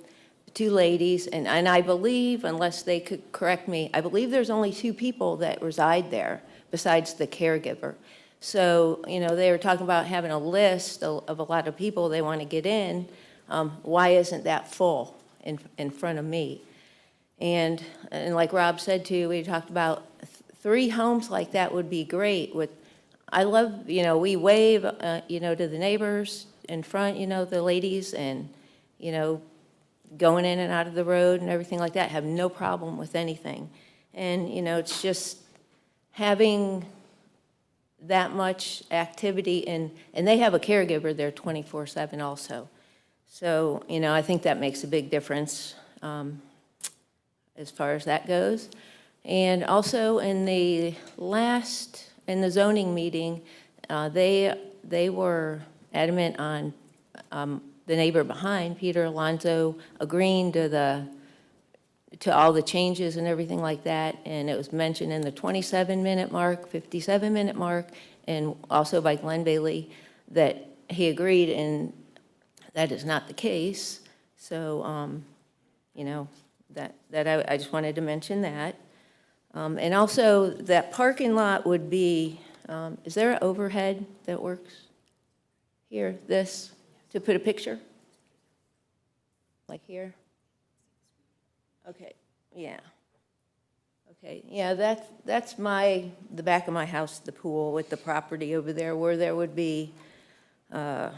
2 ladies. And I believe, unless they could correct me, I believe there's only 2 people that reside there besides the caregiver. So, they were talking about having a list of a lot of people they want to get in. Why isn't that full in front of me? And like Rob said too, we talked about 3 homes like that would be great. I love, we wave, to the neighbors in front, the ladies, and, going in and out of the road and everything like that, have no problem with anything. And, it's just having that much activity, and they have a caregiver there 24/7 also. So, I think that makes a big difference as far as that goes. And also in the zoning meeting, they were adamant on the neighbor behind, Peter Alonso, agreeing to all the changes and everything like that. And it was mentioned in the 27-minute mark, 57-minute mark, and also by Glenn Bailey that he agreed, and that is not the case. So, I just wanted to mention that. And also, that parking lot would be, is there an overhead that works? Here, to put a picture? Like here? Okay, yeah. Okay, yeah, that's the back of my house, the pool with the property over there, where there would be a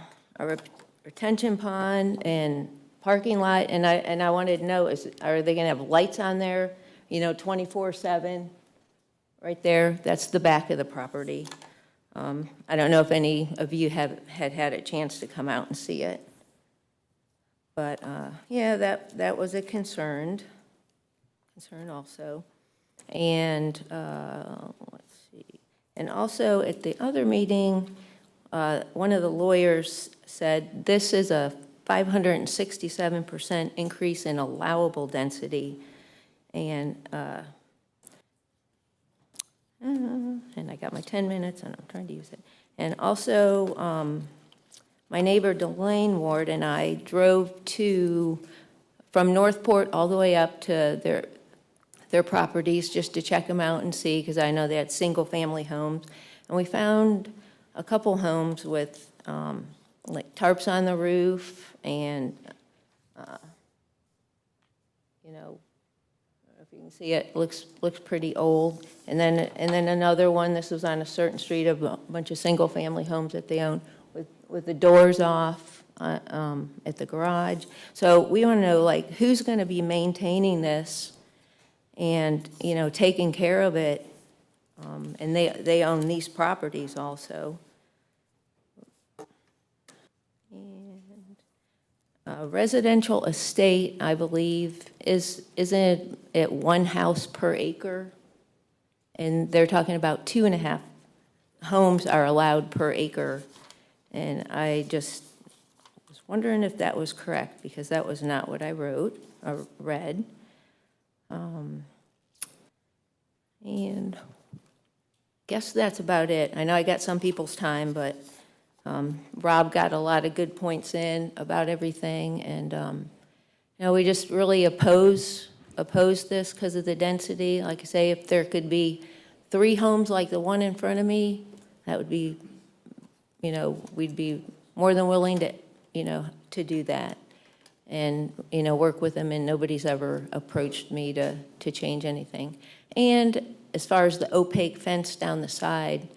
retention pond and parking lot. And I wanted to know, are they gonna have lights on there, 24/7? Right there, that's the back of the property. I don't know if any of you had a chance to come out and see it. But, yeah, that was a concern also. And, let's see. And also, at the other meeting, one of the lawyers said this is a 567% increase in allowable density. And I got my 10 minutes, and I'm trying to use it. And also, my neighbor Delane Ward and I drove from Northport all the way up to their properties just to check them out and see, because I know they had single-family homes. And we found a couple homes with like tarps on the roof, and if you can see it, looks pretty old. And then another one, this was on a certain street, of a bunch of single-family homes that they own with the doors off at the garage. So we want to know, like, who's going to be maintaining this and, taking care of it. And they own these properties also. And residential estate, I believe, isn't it 1 house per acre? And they're talking about 2.5 homes are allowed per acre. And I just was wondering if that was correct, because that was not what I wrote or read. And guess that's about it. I know I got some people's time, but Rob got a lot of good points in about everything. And, we just really oppose this because of the density. Like I say, if there could be 3 homes like the one in front of me, that would be, we'd be more than willing to, to do that and, work with them, and nobody's ever approached me to change anything. And as far as the opaque fence down the side,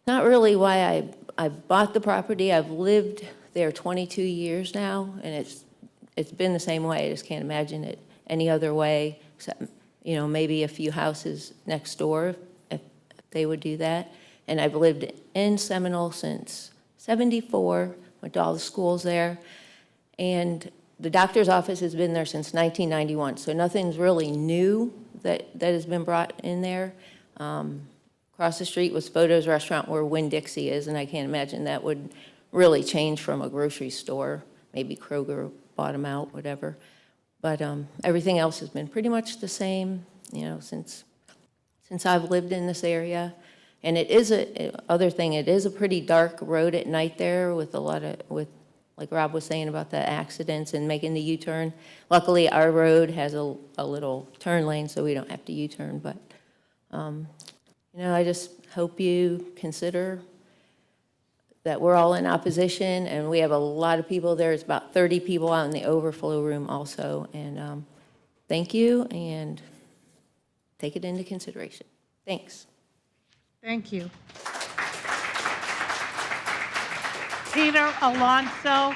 not really why I bought the property. I've lived there 22 years now, and it's been the same way. I just can't imagine it any other way, except, maybe a few houses next door, if they would do that. And I've lived in Seminole since '74, went to all the schools there. And the doctor's office has been there since 1991, so nothing's really new that has been brought in there. Across the street was Photo's Restaurant where Winn-Dixie is, and I can't imagine that would really change from a grocery store. Maybe Kroger bought them out, whatever. But everything else has been pretty much the same, since I've lived in this area. And it is it is a pretty dark road at night there with like Rob was saying about the accidents and making the U-turn. Luckily, our road has a little turn lane, so we don't have to U-turn. But, I just hope you consider that we're all in opposition, and we have a lot of people there. It's about 30 people out in the overflow room also. And thank you, and take it into consideration. Thanks. Thank you. Peter Alonso.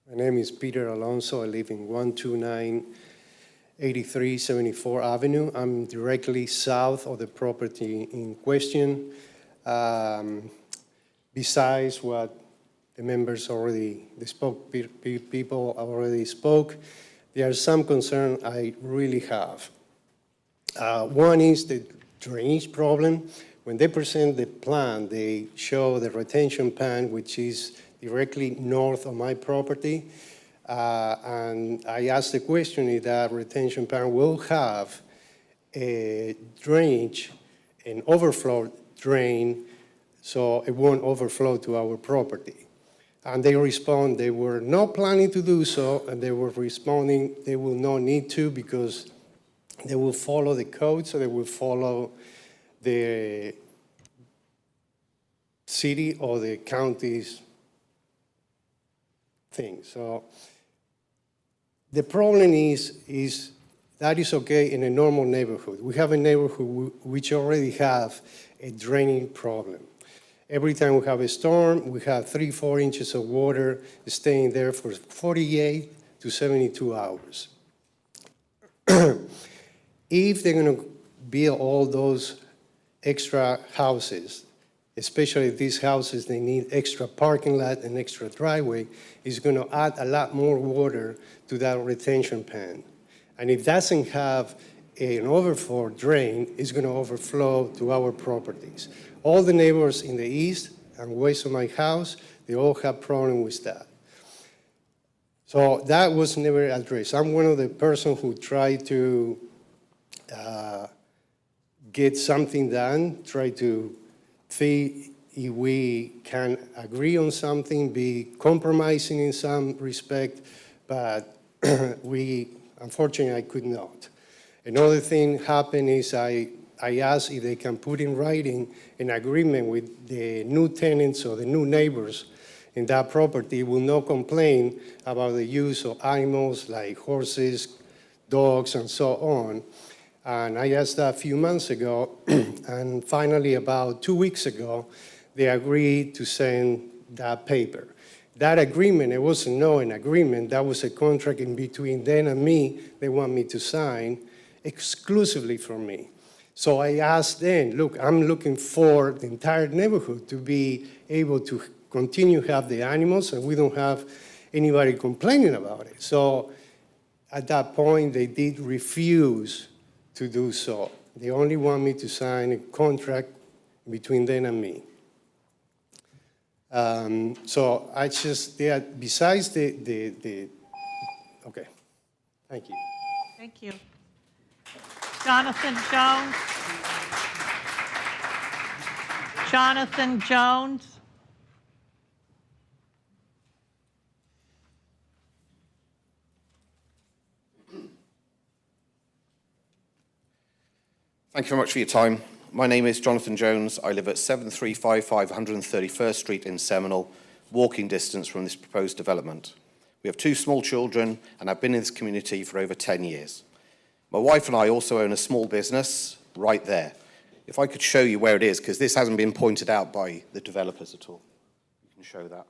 My name is Peter Alonso. I live in 12983 74 Avenue. I'm directly south of the property in question. Besides what the members already, people already spoke, there are some concerns I really have. One is the drainage problem. When they present the plan, they show the retention pond, which is directly north of my property. And I asked the question if that retention pond will have a drainage, an overflow drain, so it won't overflow to our property. And they respond they were not planning to do so, and they were responding they will not need to because they will follow the code, so they will follow the city or the county's thing. So the problem is that is okay in a normal neighborhood. We have a neighborhood which already have a draining problem. Every time we have a storm, we have 3-4 inches of water staying there for 48 to 72 hours. If they're going to build all those extra houses, especially these houses, they need extra parking lot and extra driveway, is going to add a lot more water to that retention pond. And it doesn't have an overflow drain, it's going to overflow to our properties. All the neighbors in the east and west of my house, they all have problem with that. So that was never addressed. I'm one of the persons who tried to get something done, try to see if we can agree on something, be compromising in some respect, but unfortunately, I could not. Another thing happened is I asked if they can put in writing an agreement with the new tenants or the new neighbors in that property will not complain about the use of animals like horses, dogs, and so on. And I asked that a few months ago, and finally about 2 weeks ago, they agreed to send that paper. That agreement, it wasn't an agreement, that was a contract in between them and me. They want me to sign exclusively for me. So I asked them, look, I'm looking for the entire neighborhood to be able to continue to have the animals, and we don't have anybody complaining about it. So at that point, they did refuse to do so. They only want me to sign a contract between them and me. So I just, besides okay, thank you. Thank you. Jonathan Jones. Jonathan Jones. Thank you very much for your time. My name is Jonathan Jones. I live at 7355 131st Street in Seminole, walking distance from this proposed development. We have 2 small children, and I've been in this community for over 10 years. My wife and I also own a small business right there. If I could show you where it is, because this hasn't been pointed out by the developers at all. You can show that.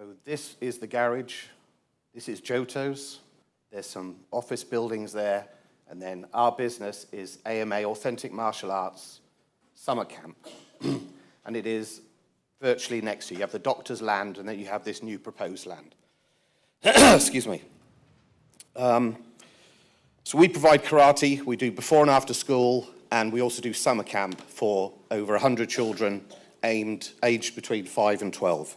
So this is the garage. This is Joto's. There's some office buildings there. And then our business is AMA, Authentic Martial Arts Summer Camp. And it is virtually next to you. You have the doctor's land, and then you have this new proposed land. Excuse me. So we provide karate. We do before and after school, and we also do summer camp for over 100 children aged between 5 and 12.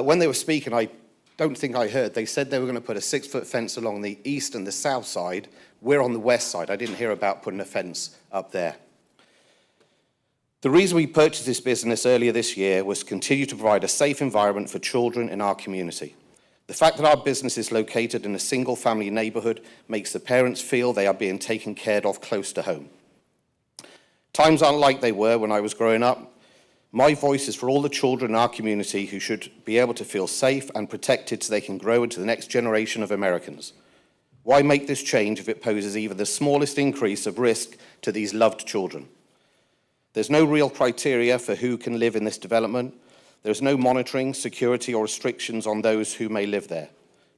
When they were speaking, I don't think I heard. They said they were going to put a 6-foot fence along the east and the south side. We're on the west side. I didn't hear about putting a fence up there. The reason we purchased this business earlier this year was to continue to provide a safe environment for children in our community. The fact that our business is located in a single-family neighborhood makes the parents feel they are being taken care of close to home. Times aren't like they were when I was growing up. My voice is for all the children in our community who should be able to feel safe and protected so they can grow into the next generation of Americans. Why make this change if it poses even the smallest increase of risk to these loved children? There's no real criteria for who can live in this development. There's no monitoring, security, or restrictions on those who may live there.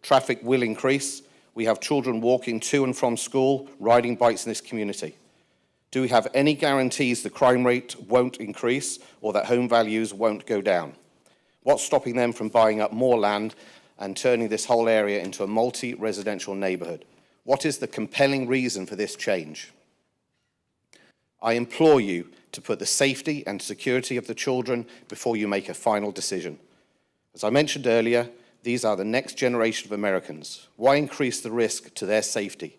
Traffic will increase. We have children walking to and from school, riding bikes in this community. Do we have any guarantees the crime rate won't increase or that home values won't go down? What's stopping them from buying up more land and turning this whole area into a multi-residential neighborhood? What is the compelling reason for this change? I implore you to put the safety and security of the children before you make a final decision. As I mentioned earlier, these are the next generation of Americans. Why increase the risk to their safety?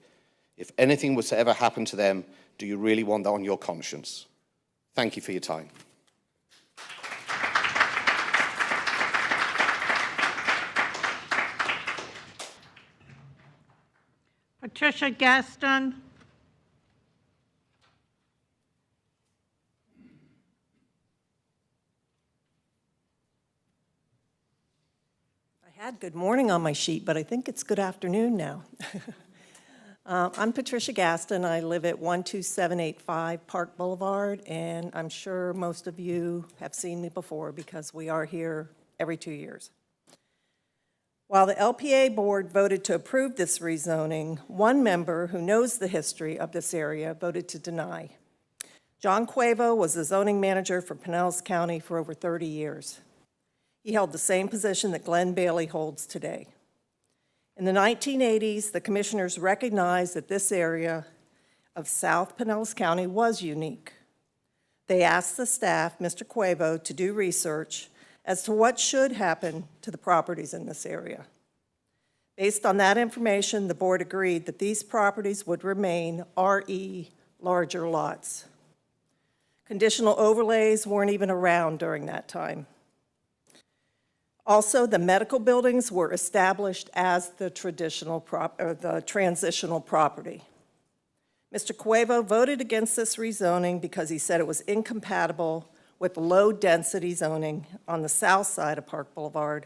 If anything was to ever happen to them, do you really want that on your conscience? Thank you for your time. Patricia Gaston. I had good morning on my sheet, but I think it's good afternoon now. I'm Patricia Gaston. I live at 12785 Park Boulevard, and I'm sure most of you have seen me before because we are here every 2 years. While the LPA board voted to approve this rezoning, one member who knows the history of this area voted to deny. John Cuevo was the zoning manager for Pinellas County for over 30 years. He held the same position that Glenn Bailey holds today. In the 1980s, the commissioners recognized that this area of South Pinellas County was unique. They asked the staff, Mr. Cuevo, to do research as to what should happen to the properties in this area. Based on that information, the board agreed that these properties would remain RE larger lots. Conditional overlays weren't even around during that time. Also, the medical buildings were established as the transitional property. Mr. Cuevo voted against this rezoning because he said it was incompatible with low-density zoning on the south side of Park Boulevard,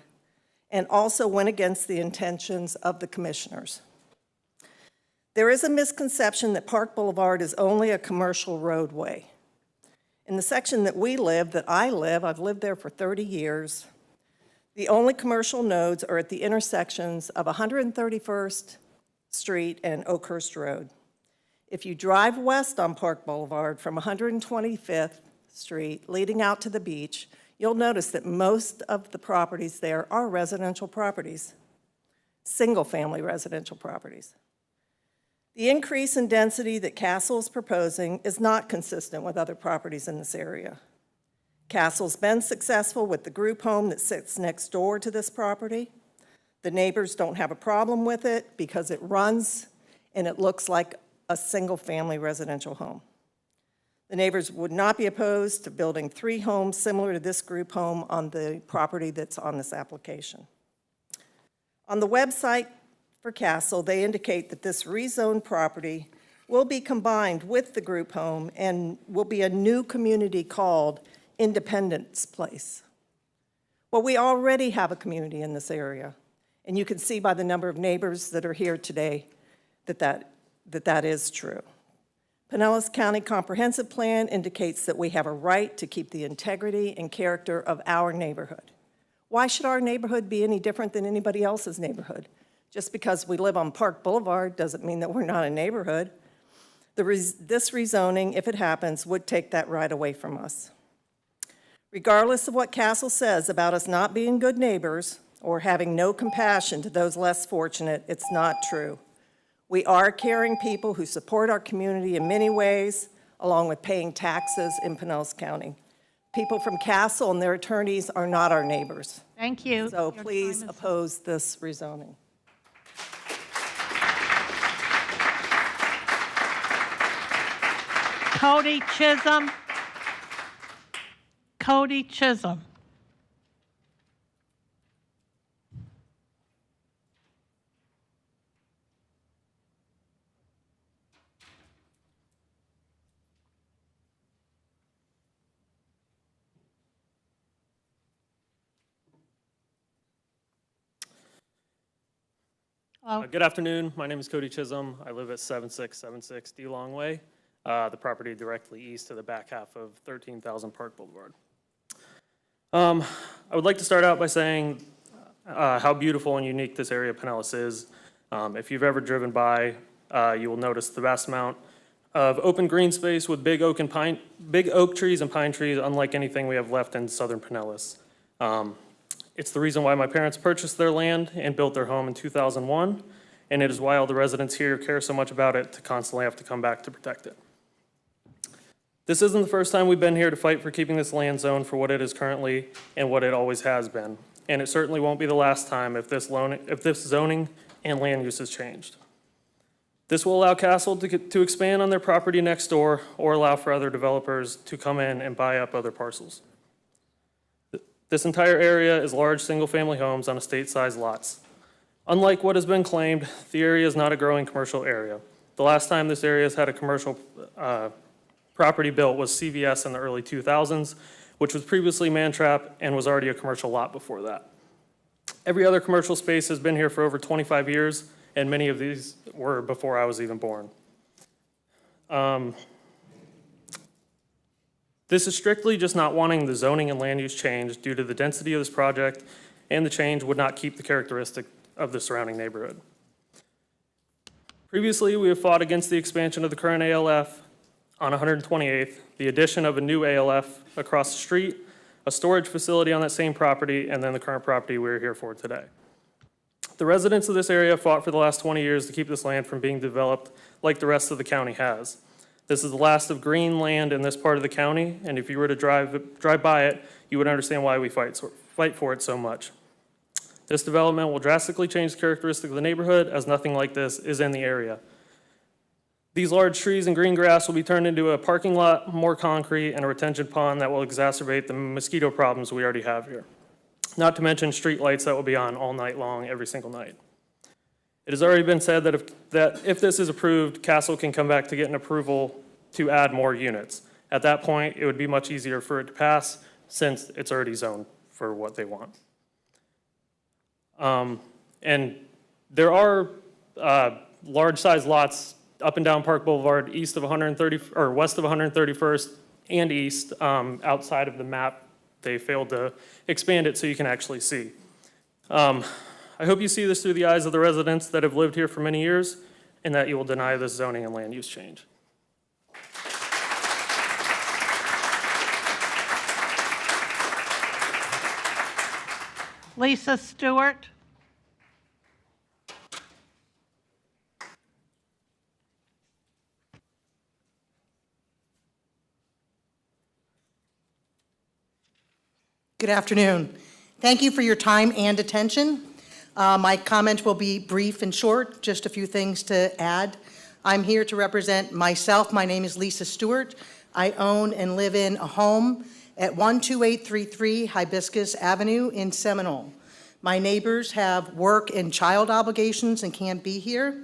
and also went against the intentions of the commissioners. There is a misconception that Park Boulevard is only a commercial roadway. In the section that I live, I've lived there for 30 years, the only commercial nodes are at the intersections of 131st Street and Oakhurst Road. If you drive west on Park Boulevard from 125th Street leading out to the beach, you'll notice that most of the properties there are residential properties, single-family residential properties. The increase in density that Castle is proposing is not consistent with other properties in this area. Castle's been successful with the group home that sits next door to this property. The neighbors don't have a problem with it because it runs and it looks like a single-family residential home. The neighbors would not be opposed to building 3 homes similar to this group home on the property that's on this application. On the website for Castle, they indicate that this rezoned property will be combined with the group home and will be a new community called Independence Place. Well, we already have a community in this area, and you can see by the number of neighbors that are here today that is true. Pinellas County Comprehensive Plan indicates that we have a right to keep the integrity and character of our neighborhood. Why should our neighborhood be any different than anybody else's neighborhood? Just because we live on Park Boulevard doesn't mean that we're not a neighborhood. This rezoning, if it happens, would take that right away from us. Regardless of what Castle says about us not being good neighbors or having no compassion to those less fortunate, it's not true. We are caring people who support our community in many ways, along with paying taxes in Pinellas County. People from Castle and their attorneys are not our neighbors. Thank you. So please oppose this rezoning. Cody Chisholm. Cody Chisholm. Good afternoon. My name is Cody Chisholm. I live at 7676 D Long Way, the property directly east of the back half of 13,000 Park Boulevard. I would like to start out by saying how beautiful and unique this area of Pinellas is. If you've ever driven by, you will notice the vast amount of open green space with big oak trees and pine trees, unlike anything we have left in southern Pinellas. It's the reason why my parents purchased their land and built their home in 2001, and it is why all the residents here care so much about it to constantly have to come back to protect it. This isn't the first time we've been here to fight for keeping this land zone for what it is currently and what it always has been, and it certainly won't be the last time if this zoning and land use is changed. This will allow Castle to expand on their property next door or allow for other developers to come in and buy up other parcels. This entire area is large single-family homes on estate-sized lots. Unlike what has been claimed, the area is not a growing commercial area. The last time this area has had a commercial property built was CVS in the early 2000s, which was previously Mantrap and was already a commercial lot before that. Every other commercial space has been here for over 25 years, and many of these were before I was even born. This is strictly just not wanting the zoning and land use change due to the density of this project, and the change would not keep the characteristic of the surrounding neighborhood. Previously, we have fought against the expansion of the current ALF on 128th, the addition of a new ALF across the street, a storage facility on that same property, and then the current property we're here for today. The residents of this area fought for the last 20 years to keep this land from being developed like the rest of the county has. This is the last of green land in this part of the county, and if you were to drive by it, you would understand why we fight for it so much. This development will drastically change the characteristic of the neighborhood, as nothing like this is in the area. These large trees and green grass will be turned into a parking lot, more concrete, and a retention pond that will exacerbate the mosquito problems we already have here. Not to mention street lights that will be on all night long, every single night. It has already been said that if this is approved, Castle can come back to get an approval to add more units. At that point, it would be much easier for it to pass since it's already zoned for what they want. And there are large-sized lots up and down Park Boulevard, east of 130 or west of 131st and east. Outside of the map, they failed to expand it so you can actually see. I hope you see this through the eyes of the residents that have lived here for many years, and that you will deny this zoning and land use change. Lisa Stewart. Good afternoon. Thank you for your time and attention. My comment will be brief and short, just a few things to add. I'm here to represent myself. My name is Lisa Stewart. I own and live in a home at 12833 Hibiscus Avenue in Seminole. My neighbors have work and child obligations and can't be here.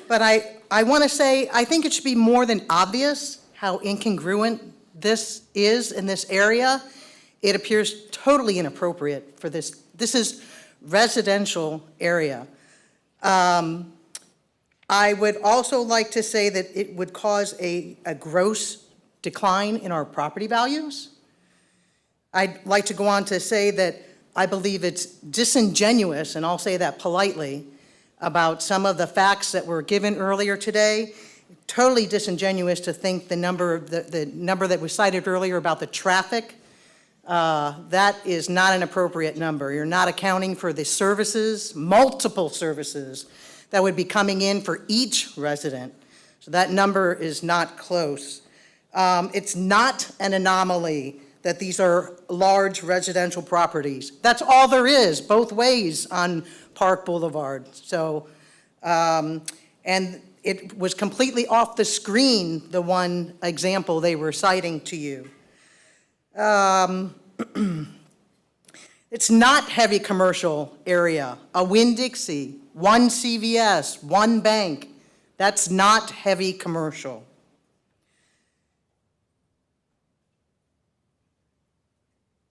But I want to say, I think it should be more than obvious how incongruent this is in this area. It appears totally inappropriate for this. This is residential area. I would also like to say that it would cause a gross decline in our property values. I'd like to go on to say that I believe it's disingenuous, and I'll say that politely, about some of the facts that were given earlier today. Totally disingenuous to think the number that was cited earlier about the traffic, that is not an appropriate number. You're not accounting for the services, multiple services, that would be coming in for each resident. So that number is not close. It's not an anomaly that these are large residential properties. That's all there is, both ways on Park Boulevard. So, and it was completely off the screen, the one example they were citing to you. It's not heavy commercial area. A Winn-Dixie, one CVS, one bank. That's not heavy commercial.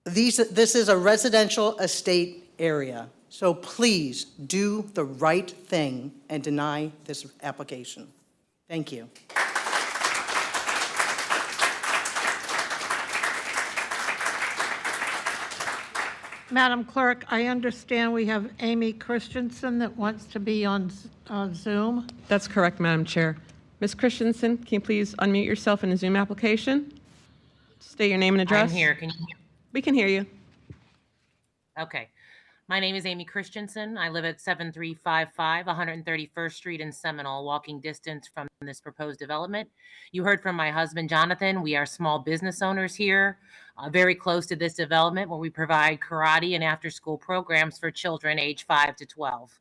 This is a residential estate area. So please do the right thing and deny this application. Thank you. Madam Clerk, I understand we have Amy Christensen that wants to be on Zoom. That's correct, Madam Chair. Ms. Christensen, can you please unmute yourself in the Zoom application? State your name and address. I'm here. Can you hear me? We can hear you. Okay. My name is Amy Christensen. I live at 7355 131st Street in Seminole, walking distance from this proposed development. You heard from my husband, Jonathan. We are small business owners here, very close to this development, where we provide karate and after-school programs for children age 5 to 12.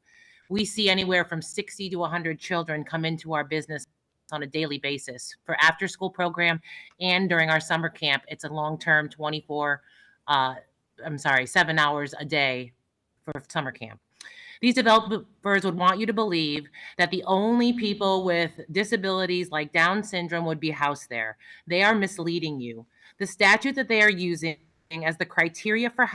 We see anywhere from 60 to 100 children come into our business on a daily basis for after-school program, and during our summer camp, it's a long-term 7 hours a day for summer camp. These developers would want you to believe that the only people with disabilities like Down syndrome would be housed there. They are misleading you. The statute that they are using as the criteria for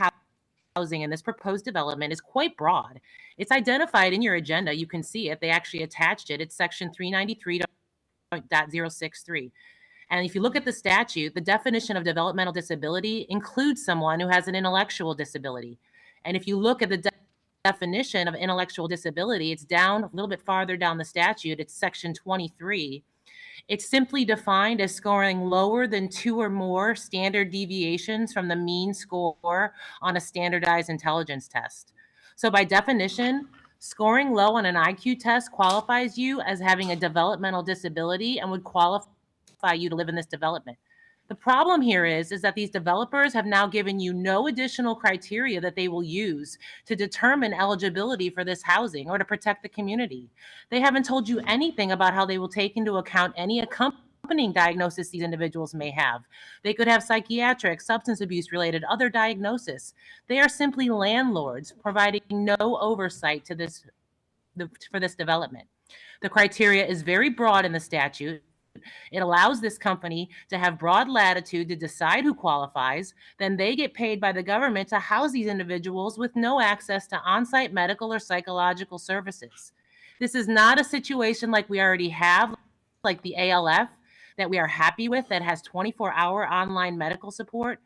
housing in this proposed development is quite broad. It's identified in your agenda. You can see it. They actually attached it. It's section 393.063. And if you look at the statute, the definition of developmental disability includes someone who has an intellectual disability. And if you look at the definition of intellectual disability, it's down a little bit farther down the statute. It's section 23. It's simply defined as scoring lower than 2 or more standard deviations from the mean score on a standardized intelligence test. So by definition, scoring low on an IQ test qualifies you as having a developmental disability and would qualify you to live in this development. The problem here is that these developers have now given you no additional criteria that they will use to determine eligibility for this housing or to protect the community. They haven't told you anything about how they will take into account any accompanying diagnosis these individuals may have. They could have psychiatric, substance abuse related, other diagnosis. They are simply landlords providing no oversight to for this development. The criteria is very broad in the statute. It allows this company to have broad latitude to decide who qualifies. Then they get paid by the government to house these individuals with no access to on-site medical or psychological services. This is not a situation like we already have, like the ALF, that we are happy with, that has 24-hour online medical support.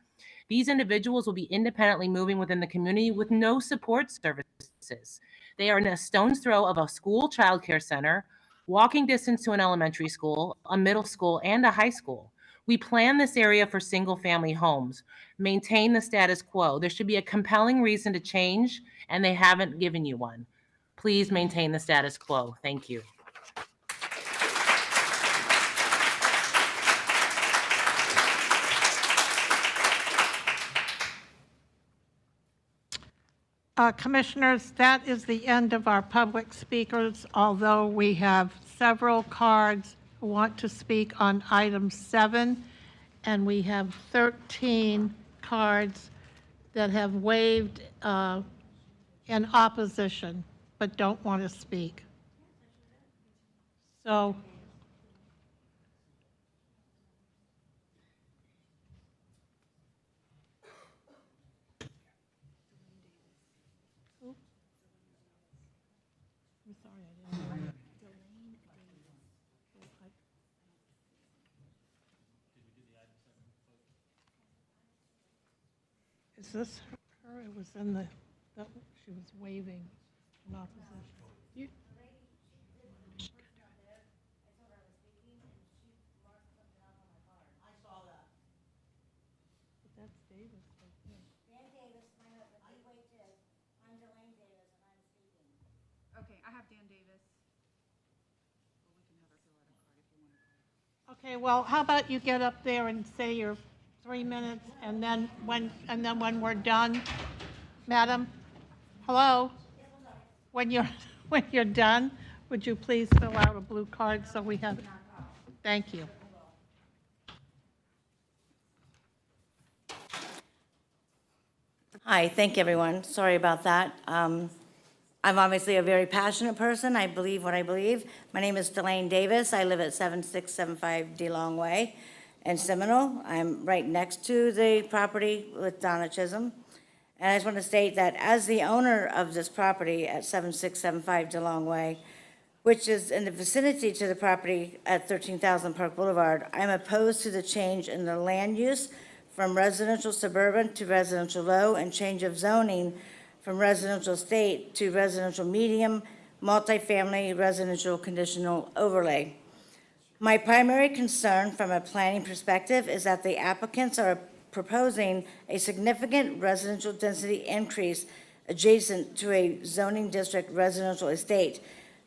These individuals will be independently moving within the community with no support services. They are in a stone's throw of a school childcare center, walking distance to an elementary school, a middle school, and a high school. We plan this area for single-family homes. Maintain the status quo. There should be a compelling reason to change, and they haven't given you one. Please maintain the status quo. Thank you. Commissioners, that is the end of our public speakers, although we have several cards who want to speak on item 7, and we have 13 cards that have waived in opposition, but don't want to speak. So, I'm sorry, I didn't know. Is this her? It was in the, that she was waving in opposition. You- But that's Davis right there. Okay, I have Dan Davis. Or we can have her fill out a card if you want to. Okay, well, how about you get up there and say your 3 minutes, and then when we're done, madam, hello? When you're done, would you please fill out a blue card so we have it? Thank you. Hi, thank you, everyone. Sorry about that. I'm obviously a very passionate person. I believe what I believe. My name is Delane Davis. I live at 7675 DeLong Way in Seminole. I'm right next to the property with Donna Chisholm. And I just want to state that as the owner of this property at 7675 DeLong Way, which is in the vicinity to the property at 13,000 Park Boulevard, I'm opposed to the change in the land use from residential suburban to residential low and change of zoning from residential estate to residential medium, multifamily residential conditional overlay. My primary concern from a planning perspective is that the applicants are proposing a significant residential density increase adjacent to a zoning district residential estate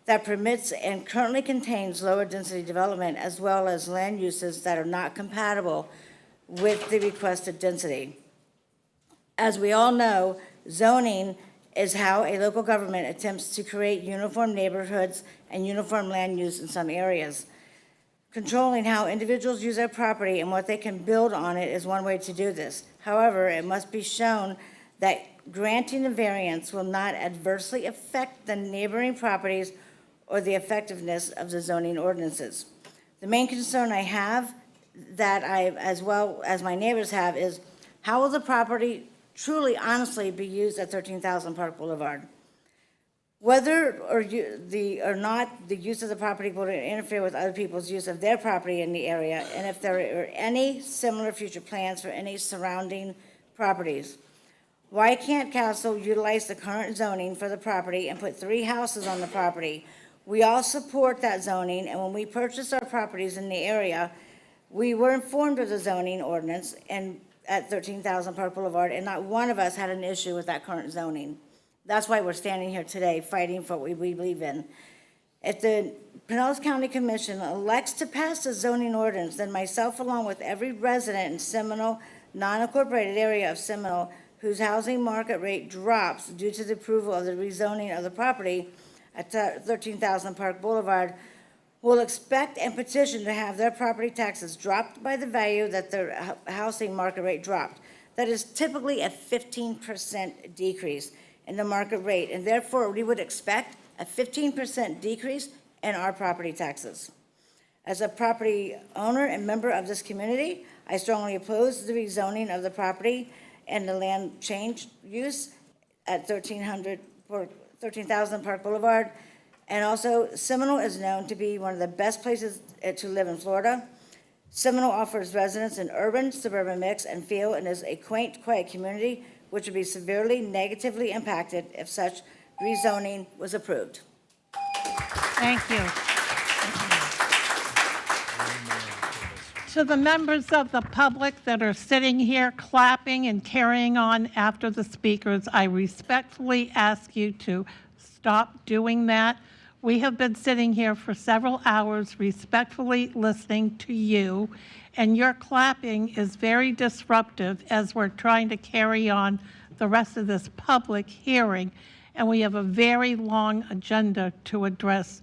that permits and currently contains lower density development as well as land uses that are not compatible with the requested density. As we all know, zoning is how a local government attempts to create uniform neighborhoods and uniform land use in some areas. Controlling how individuals use their property and what they can build on it is one way to do this. However, it must be shown that granting a variance will not adversely affect the neighboring properties or the effectiveness of the zoning ordinances. The main concern I have, that I, as well as my neighbors have, is how will the property truly, honestly be used at 13,000 Park Boulevard? Whether or not the use of the property will interfere with other people's use of their property in the area, and if there are any similar future plans for any surrounding properties. Why can't council utilize the current zoning for the property and put 3 houses on the property? We all support that zoning, and when we purchased our properties in the area, we were informed of the zoning ordinance and at 13,000 Park Boulevard, and not one of us had an issue with that current zoning. That's why we're standing here today fighting for what we believe in. If the Pinellas County Commission elects to pass the zoning ordinance, then myself, along with every resident in Seminole, non-incorporated area of Seminole, whose housing market rate drops due to the approval of the rezoning of the property at 13,000 Park Boulevard, will expect and petition to have their property taxes dropped by the value that their housing market rate dropped. That is typically a 15% decrease in the market rate, and therefore we would expect a 15% decrease in our property taxes. As a property owner and member of this community, I strongly oppose the rezoning of the property and the land change use at 13,000 Park Boulevard. And also, Seminole is known to be one of the best places to live in Florida. Seminole offers residents an urban-suburban mix and feel and is a quaint, quiet community which would be severely negatively impacted if such rezoning was approved. Thank you. To the members of the public that are sitting here clapping and carrying on after the speakers, I respectfully ask you to stop doing that. We have been sitting here for several hours respectfully listening to you, and your clapping is very disruptive as we're trying to carry on the rest of this public hearing, and we have a very long agenda to address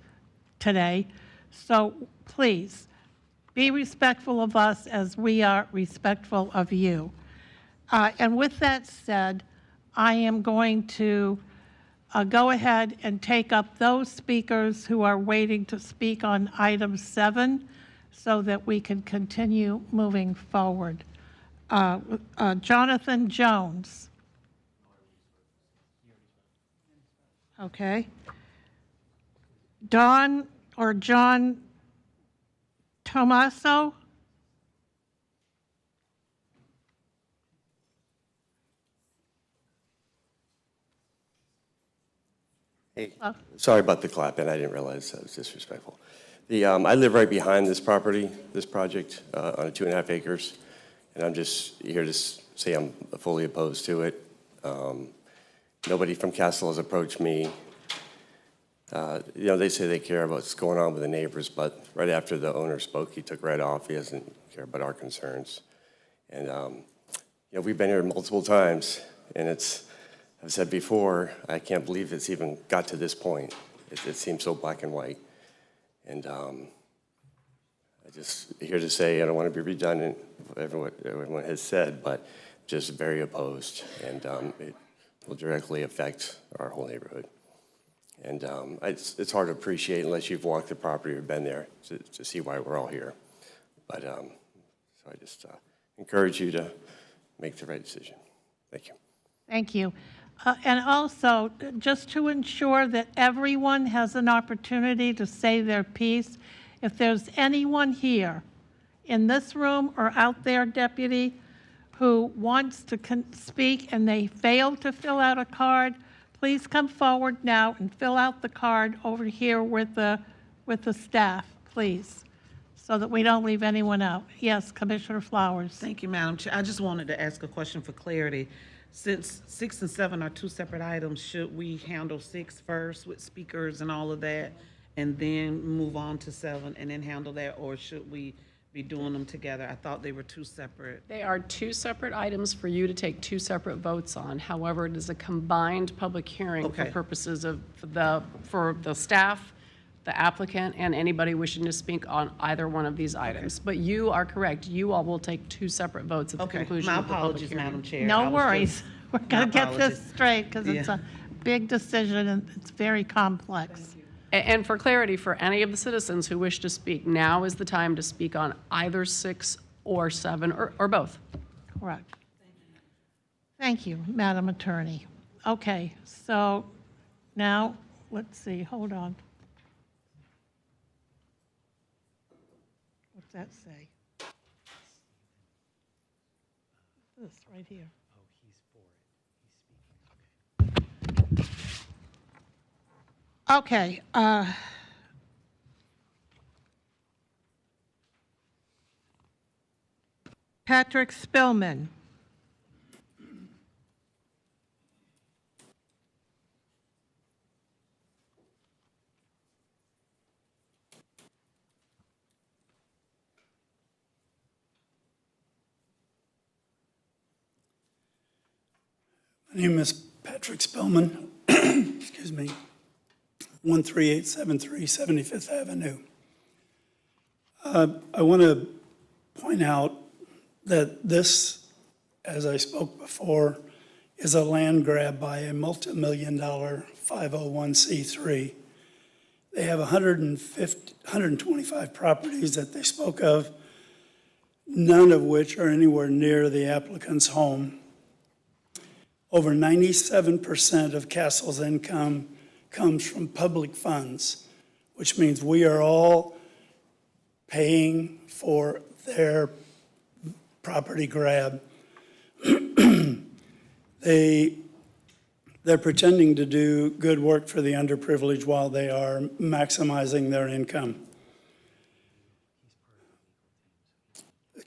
today. So please, be respectful of us as we are respectful of you. And with that said, I am going to go ahead and take up those speakers who are waiting to speak on item 7 so that we can continue moving forward. Jonathan Jones. Okay. Don or John Tomaso? Hey, sorry about the clapping. I didn't realize that was disrespectful. I live right behind this property, this project, on 2.5 acres, and I'm just here to say I'm fully opposed to it. Nobody from Castle has approached me. They say they care about what's going on with the neighbors, but right after the owner spoke, he took right off. He doesn't care about our concerns. And, we've been here multiple times, and I've said before, I can't believe it's even got to this point. It seems so black and white. And I just here to say, I don't want to be redundant with what everyone has said, but just very opposed. And it will directly affect our whole neighborhood. And it's hard to appreciate unless you've walked the property or been there to see why we're all here. But so I just encourage you to make the right decision. Thank you. Thank you. And also, just to ensure that everyone has an opportunity to say their piece, if there's anyone here in this room or out there, Deputy, who wants to speak and they failed to fill out a card, please come forward now and fill out the card over here with the staff, please, so that we don't leave anyone out. Yes, Commissioner Flowers. Thank you, Madam Chair. I just wanted to ask a question for clarity. Since 6 and 7 are two separate items, should we handle 6 first with speakers and all of that, and then move on to 7 and then handle that, or should we be doing them together? I thought they were two separate. They are two separate items for you to take two separate votes on. However, it is a combined public hearing for purposes of for the staff, the applicant, and anybody wishing to speak on either one of these items. But you are correct. You all will take two separate votes at the conclusion My of the public apologies, hearing. Madam Chair. No worries. We're going to get this straight because it's Yeah. a big decision and it's very complex. And for clarity, for any of the citizens who wish to speak, now is the time to speak on either 6 or 7 or both. Correct. Thank you, Madam Attorney. Okay, so now, let's see, hold on. What's that say? This right here. Okay. Patrick Spillman. My name is Patrick Spillman, excuse me, 13873 75th Avenue. I want to point out that this, as I spoke before, is a land grab by a multi-million-dollar 501c3. They have 125 properties that they spoke of, none of which are anywhere near the applicant's home. Over 97% of Castle's income comes from public funds, which means we are all paying for their property grab. They're pretending to do good work for the underprivileged while they are maximizing their income.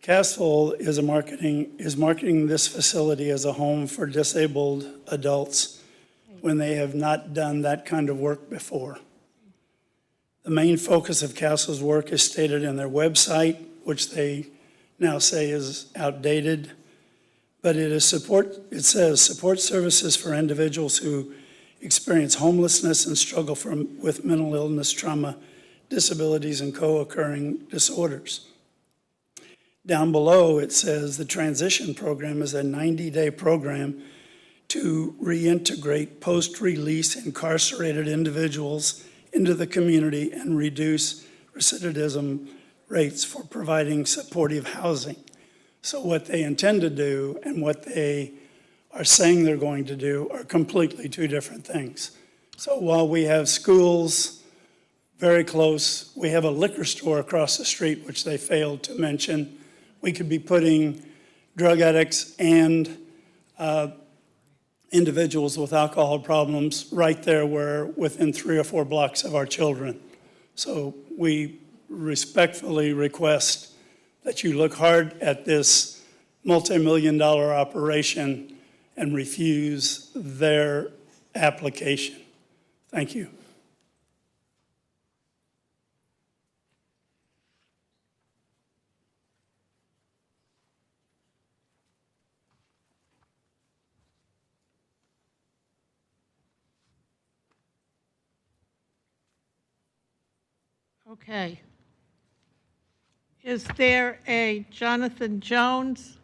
Castle is marketing this facility as a home for disabled adults when they have not done that kind of work before. The main focus of Castle's work is stated in their website, which they now say is outdated, but it says support services for individuals who experience homelessness and struggle with mental illness, trauma, disabilities, and co-occurring disorders. Down below, it says the transition program is a 90-day program to reintegrate post-release incarcerated individuals into the community and reduce recidivism rates for providing supportive housing. So what they intend to do and what they are saying they're going to do are completely two different things. So while we have schools very close, we have a liquor store across the street, which they failed to mention. We could be putting drug addicts and individuals with alcohol problems right there where within 3 or 4 blocks of our children. So we respectfully request that you look hard at this multi-million-dollar operation and refuse their application. Thank you. Okay. Is there a Jonathan Jones?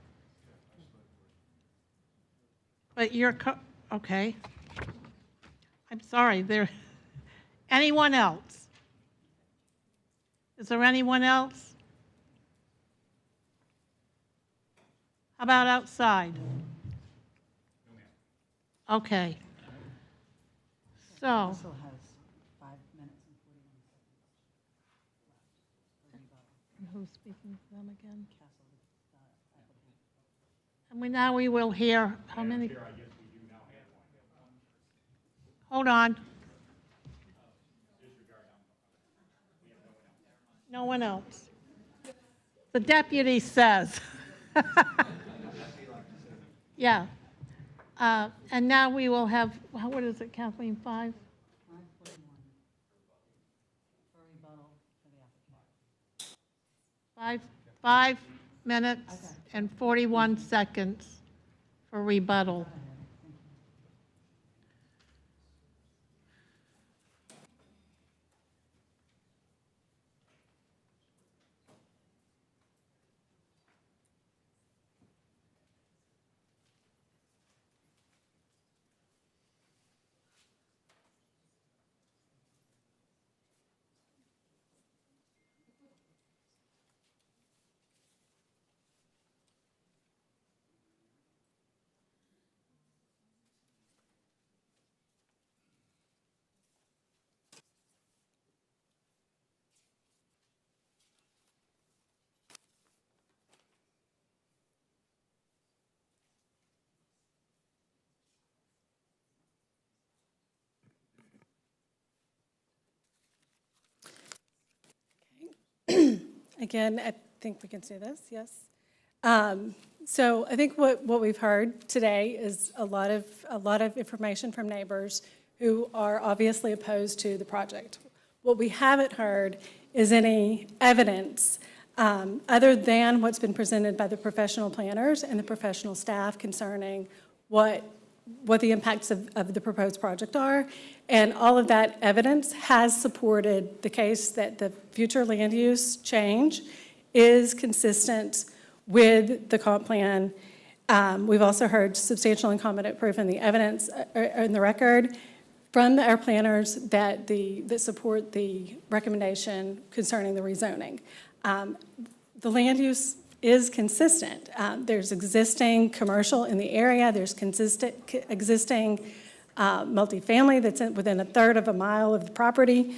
But you're, okay. I'm sorry, anyone else? Is there anyone else? How about outside? Okay. So. Also has 5 minutes and 41 seconds. Who's speaking to them again? And now we will hear how many? Hold on. No one else. The deputy says. Yeah. And now we will have, what is it, Kathleen, 5? 5 minutes and 41 seconds for rebuttal. Again, I think we can see this, yes. So I think what we've heard today is a lot of information from neighbors who are obviously opposed to the project. What we haven't heard is any evidence other than what's been presented by the professional planners and the professional staff concerning what the impacts of the proposed project are. And all of that evidence has supported the case that the future land use change is consistent with the comp plan. We've also heard substantial and competent proof in the evidence in the record from our planners that support the recommendation concerning the rezoning. The land use is consistent. There's existing commercial in the area. There's existing multifamily that's within 1/3 of a mile of the property.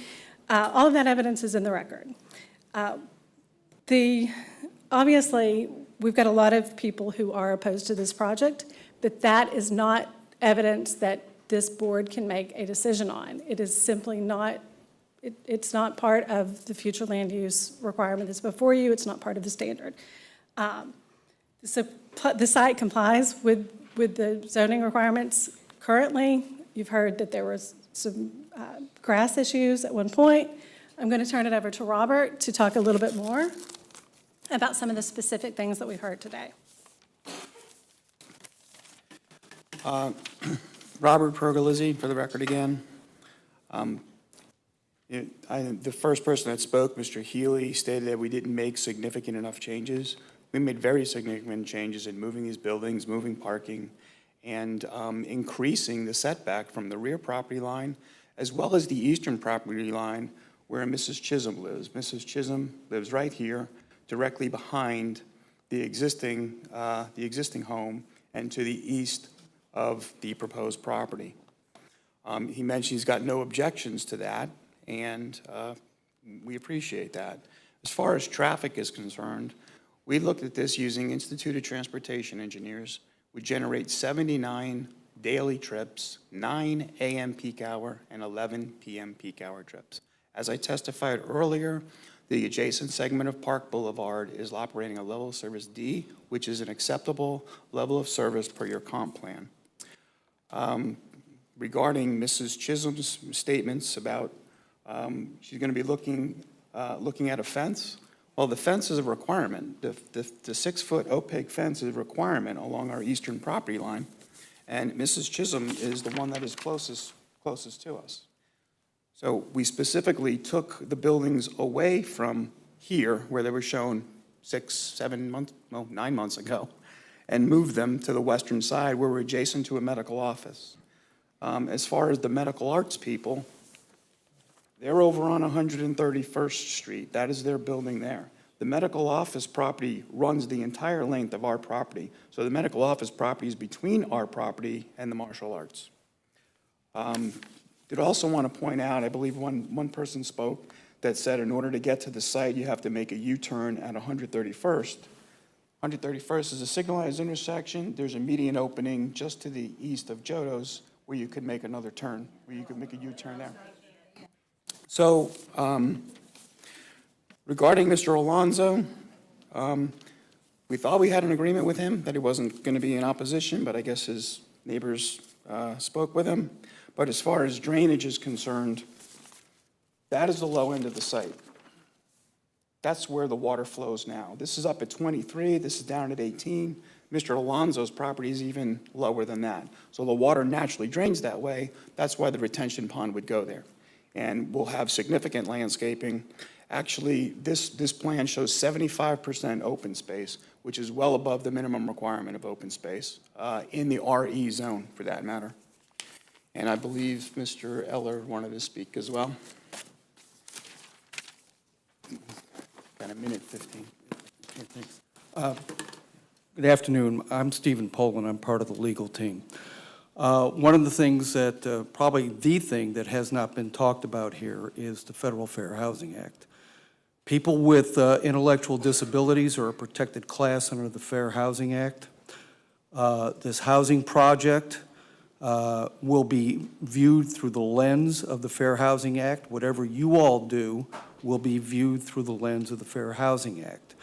All of that evidence is in the record. Obviously, we've got a lot of people who are opposed to this project, but that is not evidence that this board can make a decision on. It is simply not, it's not part of the future land use requirement that's before you. It's not part of the standard. The site complies with the zoning requirements currently. You've heard that there was some grass issues at one point. I'm going to turn it over to Robert to talk a little bit more about some of the specific things that we've heard today. Robert Pergolizzi, for the record again. The first person that spoke, Mr. Healy, stated that we didn't make significant enough changes. We made very significant changes in moving these buildings, moving parking, and increasing the setback from the rear property line as well as the eastern property line where Mrs. Chisholm lives. Mrs. Chisholm lives right here, directly behind the existing home and to the east of the proposed property. He mentioned he's got no objections to that, and we appreciate that. As far as traffic is concerned, we looked at this using Institute of Transportation Engineers. We generate 79 daily trips, 9 a.m. peak hour, and 11 p.m. peak hour trips. As I testified earlier, the adjacent segment of Park Boulevard is operating a level of service D, which is an acceptable level of service per your comp plan. Regarding Mrs. Chisholm's statements about she's going to be looking at a fence, well, the fence is a requirement. The 6-foot opaque fence is a requirement along our eastern property line, and Mrs. Chisholm is the one that is closest to us. So we specifically took the buildings away from here, where they were shown 9 months ago, and moved them to the western side where we're adjacent to a medical office. As far as the medical arts people, they're over on 131st Street. That is their building there. The medical office property runs the entire length of our property. So the medical office property is between our property and the martial arts. Did also want to point out, I believe one person spoke that said in order to get to the site, you have to make a U-turn at 131st. 131st is a signalized intersection. There's a median opening just to the east of Jodo's where you could make another turn, where you could make a U-turn there. So regarding Mr. Alonso, we thought we had an agreement with him that he wasn't going to be in opposition, but I guess his neighbors spoke with him. But as far as drainage is concerned, that is the low end of the site. That's where the water flows now. This is up at 23, this is down at 18. Mr. Alonso's property is even lower than that. So the water naturally drains that way. That's why the retention pond would go there. And we'll have significant landscaping. Actually, this plan shows 75% open space, which is well above the minimum requirement of open space in the RE zone, for that matter. And I believe Mr. Eller wanted to speak as well. Got a minute 15. Thanks. Good afternoon. I'm Stephen Poland. I'm part of the legal team. One of the things that, probably the thing that has not been talked about here is the Federal Fair Housing Act. People with intellectual disabilities are a protected class under the Fair Housing Act. This housing project will be viewed through the lens of the Fair Housing Act. Whatever you all do will be viewed through the lens of the Fair Housing Act.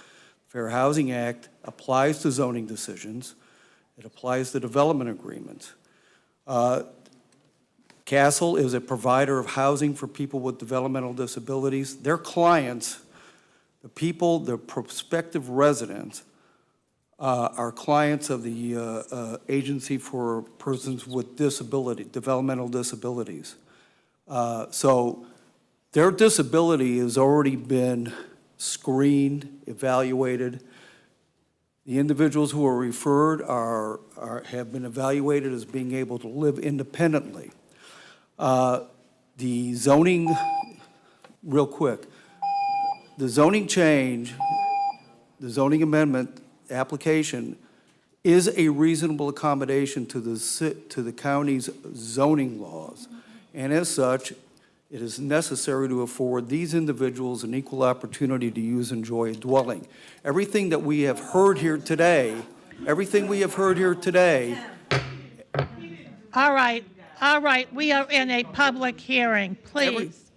Fair Housing Act applies to zoning decisions. It applies to development agreements. Castle is a provider of housing for people with developmental disabilities. Their clients, the people, the prospective residents, are clients of the Agency for Persons with Developmental Disabilities. So their disability has already been screened, evaluated. The individuals who are referred have been evaluated as being able to live independently. The zoning, real quick, the zoning change, the zoning amendment application is a reasonable accommodation to the county's zoning laws. And as such, it is necessary to afford these individuals an equal opportunity to use and enjoy a dwelling. Everything that we have heard here today, All right, we are in a public hearing. Please,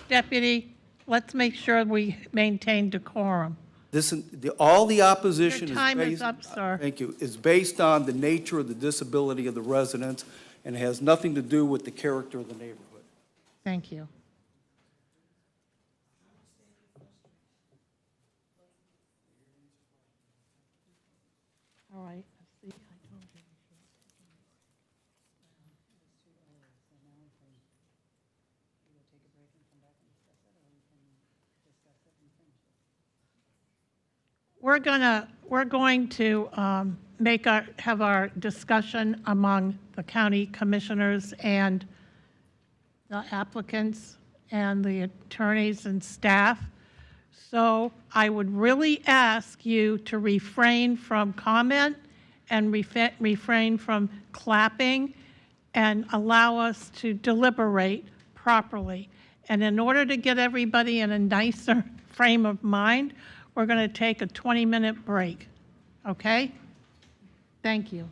Deputy, let's make sure we maintain decorum. All the opposition Your time is up, sir. Thank you, is based on the nature of the disability of the residents and has nothing to do with the character of the neighborhood. Thank you. All right. See, I told you. We're going to have our discussion among the county commissioners and the applicants and the attorneys and staff. So I would really ask you to refrain from comment and refrain from clapping and allow us to deliberate properly. And in order to get everybody in a nicer frame of mind, we're going to take a 20-minute break, okay? Thank you.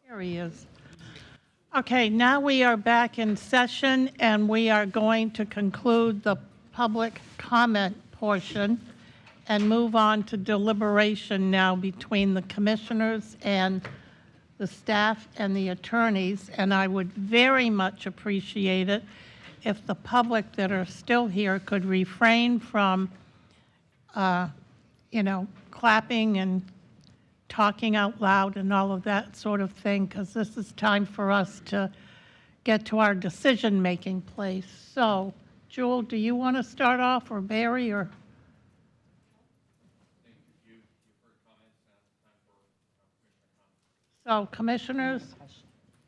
There he is. Okay, now we are back in session, and we are going to conclude the public comment portion and move on to deliberation now between the commissioners and the staff and the attorneys. And I would very much appreciate it if the public that are still here could refrain from, clapping and talking out loud and all of that sort of thing, because this is time for us to get to our decision-making place. So, Jewel, do you want to start off, or Barry, or? So, commissioners,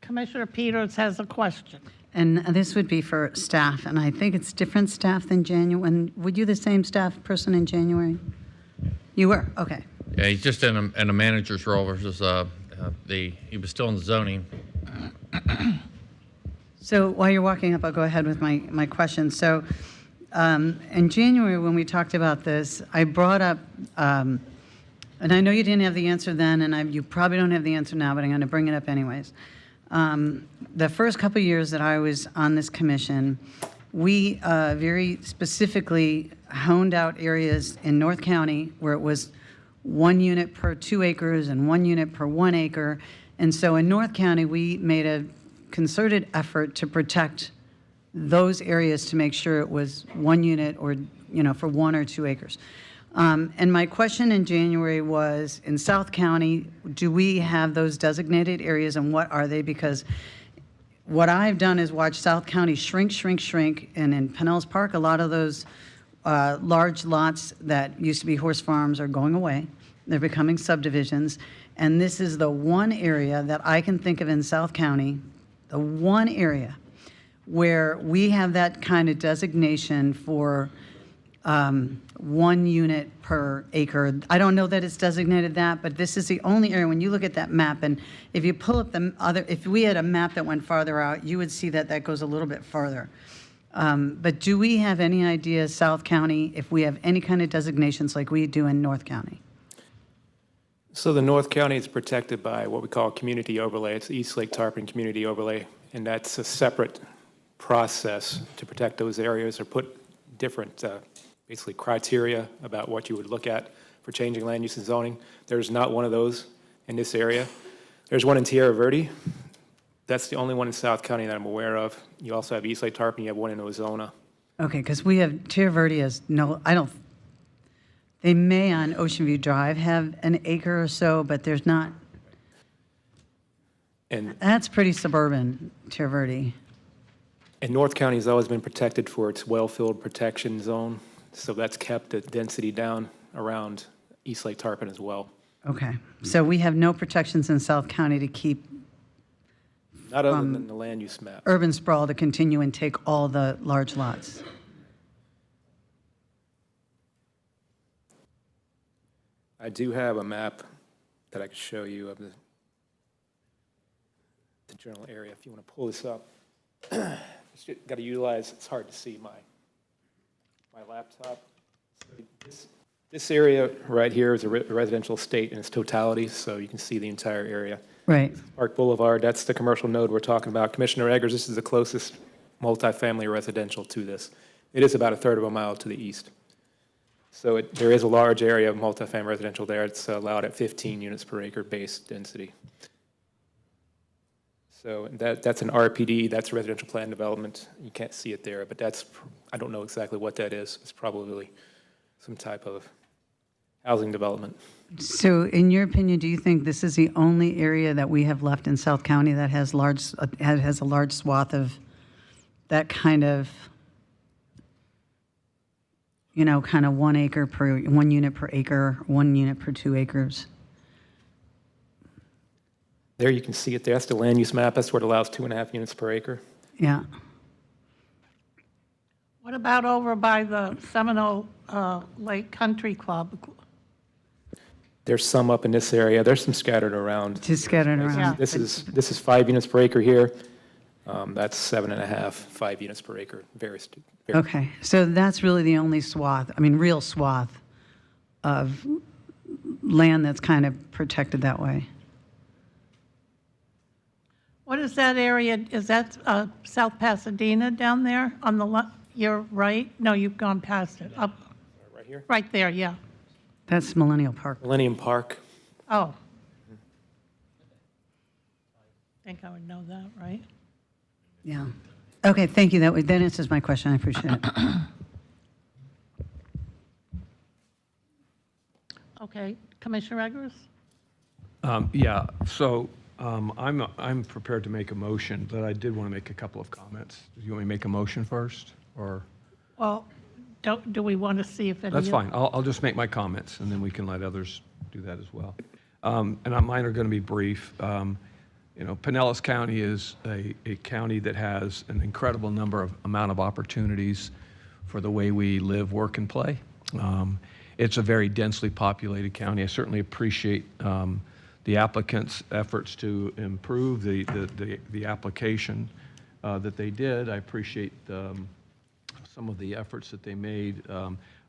Commissioner Peters has a question. And this would be for staff, and I think it's different staff than January. And were you the same staff person in January? You were? Okay. Yeah, he's just in a manager's role versus he was still in zoning. So while you're walking up, I'll go ahead with my question. So in January, when we talked about this, I brought up, and I know you didn't have the answer then, and you probably don't have the answer now, but I'm going to bring it up anyways. The first couple of years that I was on this commission, we very specifically honed out areas in North County where it was 1 unit per 2 acres and 1 unit per 1 acre. And so in North County, we made a concerted effort to protect those areas to make sure it was 1 unit or, for 1 or 2 acres. And my question in January was, in South County, do we have those designated areas, and what are they? Because what I've done is watch South County shrink, and in Pinellas Park, a lot of those large lots that used to be horse farms are going away. They're becoming subdivisions, and this is the one area that I can think of in South County, the one area where we have that kind of designation for 1 unit per acre. I don't know that it's designated that, but this is the only area, when you look at that map, and if you pull up if we had a map that went farther out, you would see that goes a little bit farther. But do we have any idea, South County, if we have any kind of designations like we do in North County? So the North County is protected by what we call community overlay. It's the East Lake Tarpon Community Overlay, and that's a separate process to protect those areas, or put different basically criteria about what you would look at for changing land use and zoning. There's not one of those in this area. There's one in Tierra Verde. That's the only one in South County that I'm aware of. You also have East Lake Tarpon, you have one in Ozona. Okay, because we have Tierra Verde as they may on Ocean View Drive have an acre or so, but there's not. And that's pretty suburban, Tierra Verde. And North County has always been protected for its well-filled protection zone, so that's kept the density down around East Lake Tarpon as well. Okay, so we have no protections in South County to keep Not other from than the land use map. urban sprawl to continue and take all the large lots? I do have a map that I could show you of the general area, if you want to pull this up. Got to utilize, it's hard to see my laptop. This area right here is a residential estate in its totality, so you can see the entire area. Right. Park Boulevard, that's the commercial node we're talking about. Commissioner Eggers, this is the closest multifamily residential to this. It is about a third of a mile to the east. So there is a large area of multifamily residential there. It's allowed at 15 units per acre base density. So that's an RPD, that's residential plan development. You can't see it there, but that's, I don't know exactly what that is. It's probably some type of housing development. So in your opinion, do you think this is the only area that we have left in South County that has a large swath of that kind of, you know, kind of 1 acre per, 1 unit per acre, 1 unit per 2 acres? There you can see it there. That's the land use map. That's where it allows 2.5 units per acre. Yeah. What about over by the Seminole Lake Country Club? There's some up in this area. There's some scattered around. Just scattered around. Yeah. This is 5 units per acre here. That's 7.5, 5 units per acre. Various. Okay, so that's really the only swath, I mean, real swath of land that's kind of protected that way. What is that area? Is that South Pasadena down there on the your right? No, you've gone past it. Up. Right here? Right there, yeah. That's Millennial Park. Millennium Park. Oh. I think I would know that, right? Yeah. Okay, thank you. That answers my question. I appreciate it. Okay, Commissioner Eggers? Yeah, so I'm prepared to make a motion, but I did want to make a couple of comments. Do you want me to make a motion first, or? Well, do we want to see if any? That's fine. I'll just make my comments, and then we can let others do that as well. And mine are going to be brief. You know, Pinellas County is a county that has an incredible amount of opportunities for the way we live, work, and play. It's a very densely populated county. I certainly appreciate the applicants' efforts to improve the application that they did. I appreciate some of the efforts that they made,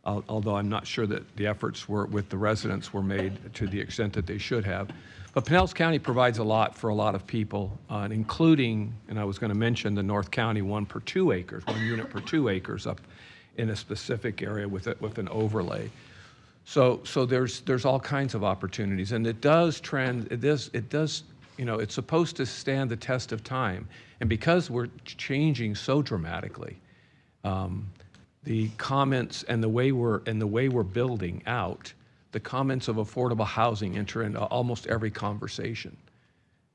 although I'm not sure that the efforts with the residents were made to the extent that they should have. But Pinellas County provides a lot for a lot of people, including, and I was going to mention the North County 1 per 2 acres, 1 unit per 2 acres up in a specific area with an overlay. So there's all kinds of opportunities, and it does, you know, it's supposed to stand the test of time. And because we're changing so dramatically, the comments and the way we're building out, the comments of affordable housing enter into almost every conversation,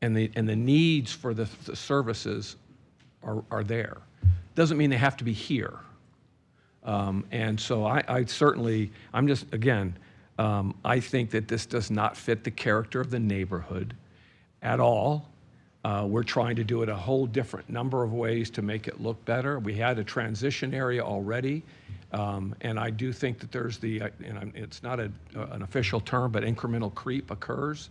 and the needs for the services are there. Doesn't mean they have to be here. And so I certainly, I think that this does not fit the character of the neighborhood at all. We're trying to do it a whole different number of ways to make it look better. We had a transition area already, and I do think that there's it's not an official term, but incremental creep occurs.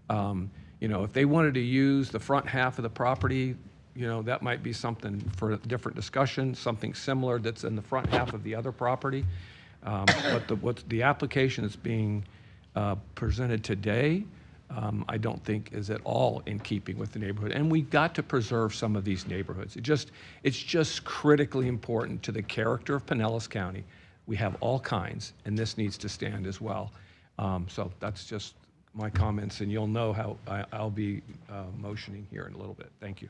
You know, if they wanted to use the front half of the property, you know, that might be something for a different discussion, something similar that's in the front half of the other property. But what the application that's being presented today, I don't think is at all in keeping with the neighborhood. And we've got to preserve some of these neighborhoods. It's just critically important to the character of Pinellas County. We have all kinds, and this needs to stand as well. So that's just my comments, and you'll know how I'll be motioning here in a little bit. Thank you.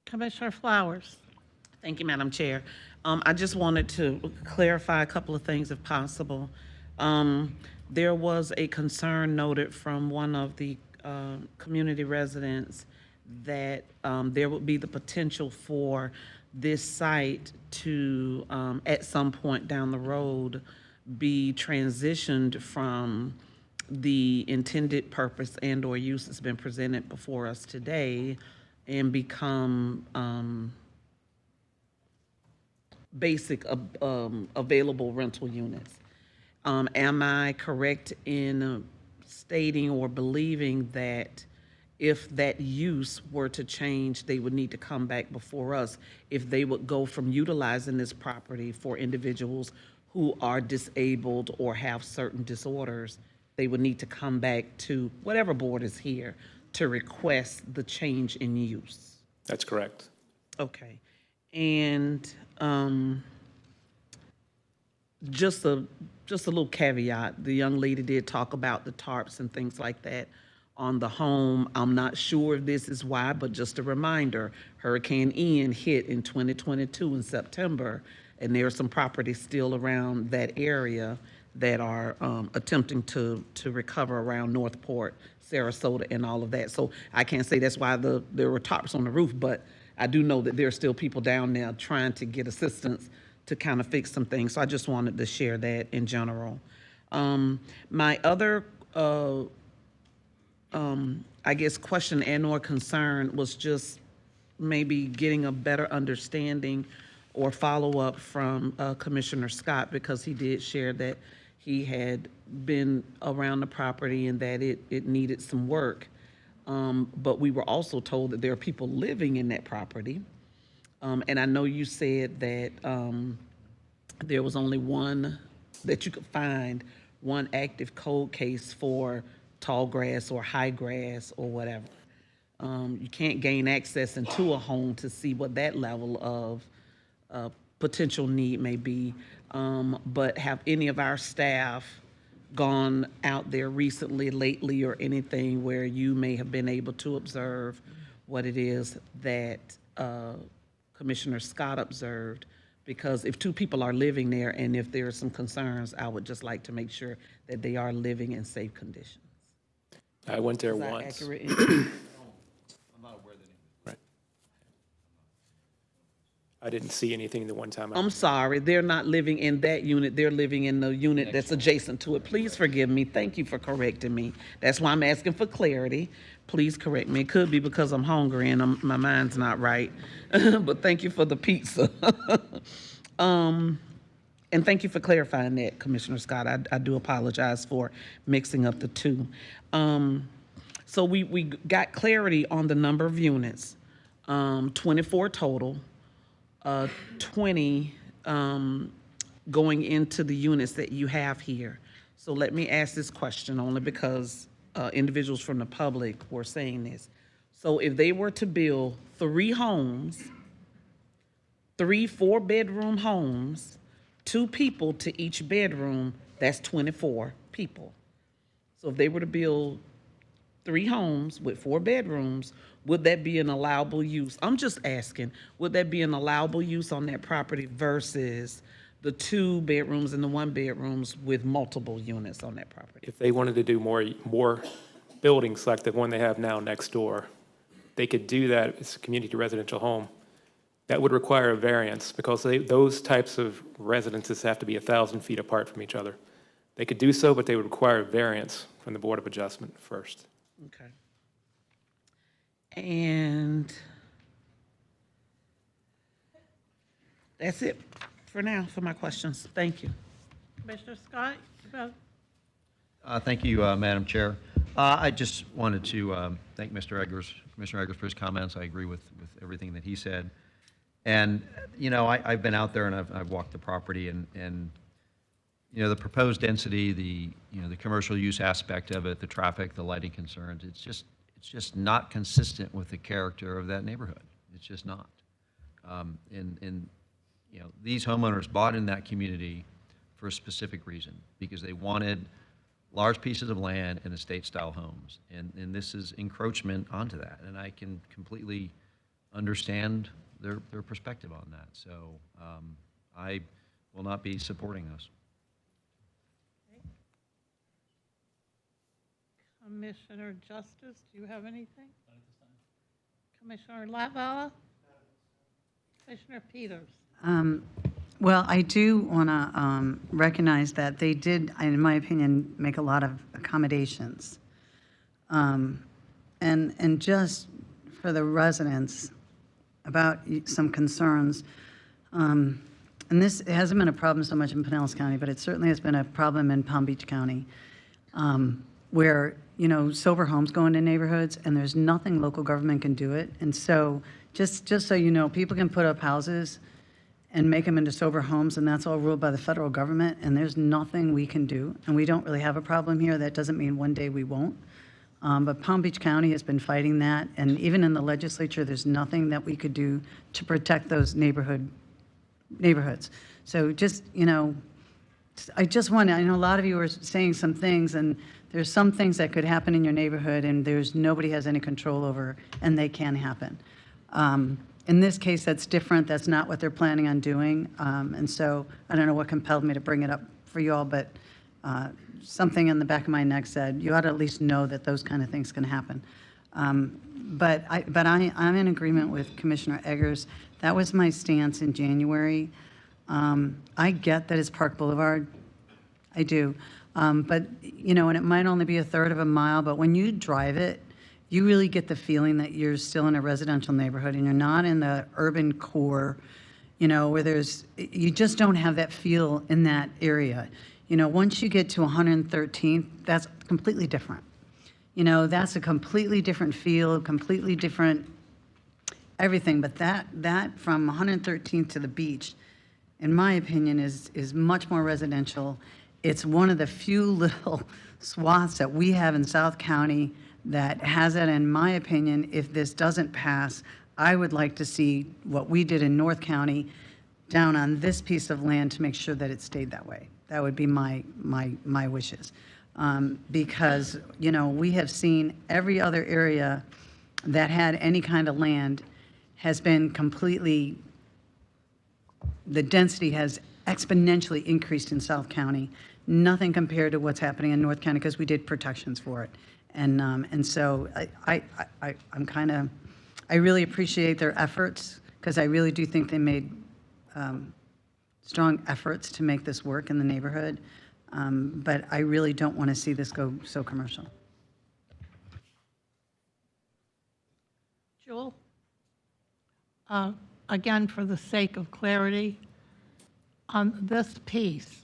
Commissioner Flowers. Thank you, Madam Chair. I just wanted to clarify a couple of things if possible. There was a concern noted from one of the community residents that there would be the potential for this site to, at some point down the road, be transitioned from the intended purpose and/or use that's been presented before us today and become basic available rental units. Am I correct in stating or believing that if that use were to change, they would need to come back before us if they would go from utilizing this property for individuals who are disabled or have certain disorders? They would need to come back to whatever board is here to request the change in use. That's correct. Okay. And just a little caveat, the young lady did talk about the tarps and things like that on the home. I'm not sure if this is why, but just a reminder, Hurricane Ian hit in 2022 in September, and there are some properties still around that area that are attempting to recover around Northport, Sarasota, and all of that. So I can't say that's why there were tarps on the roof, but I do know that there are still people down there trying to get assistance to kind of fix some things. So I just wanted to share that in general. My other, I guess, question and/or concern was just maybe getting a better understanding or follow-up from Commissioner Scott, because he did share that he had been around the property and that it needed some work. But we were also told that there are people living in that property. And I know you said that there was only one, that you could find one active code case for tall grass or high grass or whatever. You can't gain access into a home to see what that level of potential need may be. But have any of our staff gone out there recently, lately, or anything where you may have been able to observe what it is that Commissioner Scott observed? Because if two people are living there and if there are some concerns, I would just like to make sure that they are living in safe conditions. I went there Is that once. accurate? Right. I didn't see anything the one time. I'm sorry, they're not living in that unit, they're living in the unit that's adjacent to it. Please forgive me, thank you for correcting me. That's why I'm asking for clarity. Please correct me. It could be because I'm hungry and my mind's not right, but thank you for the pizza. And thank you for clarifying that, Commissioner Scott. I do apologize for mixing up the two. So we got clarity on the number of units, 24 total. 20 going into the units that you have here. So let me ask this question only because individuals from the public were saying this. So if they were to build 3 homes, 3 4-bedroom homes, 2 people to each bedroom, that's 24 people. So if they were to build 3 homes with 4 bedrooms, would that be an allowable use? I'm just asking, would that be an allowable use on that property versus the 2 bedrooms and the 1 bedrooms with multiple units on that property? If they wanted to do more buildings like the one they have now next door, they could do that as a community residential home. That would require a variance because those types of residences have to be 1,000 feet apart from each other. They could do so, but they would require a variance from the Board of Adjustment first. Okay. And that's it for now for my questions. Thank you. Commissioner Scott, about Thank you, Madam Chair. I just wanted to thank Commissioner Eggers for his comments. I agree with everything that he said. And, you know, I've been out there and I've walked the property and you know, the proposed density, the commercial use aspect of it, the traffic, the lighting concerns, it's just not consistent with the character of that neighborhood. It's just not. And you know, these homeowners bought in that community for a specific reason, because they wanted large pieces of land and estate-style homes. And this is encroachment onto that. And I can completely understand their perspective on that. So I will not be supporting this. Commissioner Justice, do you have anything? Commissioner Latvala? Commissioner Peters? Well, I do want to recognize that they did, in my opinion, make a lot of accommodations. And just for the residents, about some concerns, and this hasn't been a problem so much in Pinellas County, but it certainly has been a problem in Palm Beach County, where, sober homes go into neighborhoods, and there's nothing local government can do it. And so, just so you know, people can put up houses and make them into sober homes, and that's all ruled by the federal government, and there's nothing we can do. And we don't really have a problem here. That doesn't mean one day we won't. But Palm Beach County has been fighting that, and even in the legislature, there's nothing that we could do to protect those neighborhoods. So just, I just want to, I know a lot of you are saying some things, and there's some things that could happen in your neighborhood, and nobody has any control over, and they can happen. In this case, that's different. That's not what they're planning on doing. And so I don't know what compelled me to bring it up for you all, but something in the back of my neck said, you ought to at least know that those kind of things can happen. But I'm in agreement with Commissioner Eggers. That was my stance in January. I get that it's Park Boulevard. I do. But, and it might only be a third of a mile, but when you drive it, you really get the feeling that you're still in a residential neighborhood and you're not in the urban core, where you just don't have that feel in that area. Once you get to 113th, that's completely different. That's a completely different feel, completely different everything. But that from 113th to the beach, in my opinion, is much more residential. It's one of the few little swaths that we have in South County that has it. In my opinion, if this doesn't pass, I would like to see what we did in North County down on this piece of land to make sure that it stayed that way. That would be my wishes. Because, we have seen every other area that had any kind of land has been completely, the density has exponentially increased in South County. Nothing compared to what's happening in North County because we did protections for it. And so I'm kind of, I really appreciate their efforts because I really do think they made strong efforts to make this work in the neighborhood. But I really don't want to see this go so commercial. Jewel? Again, for the sake of clarity, on this piece,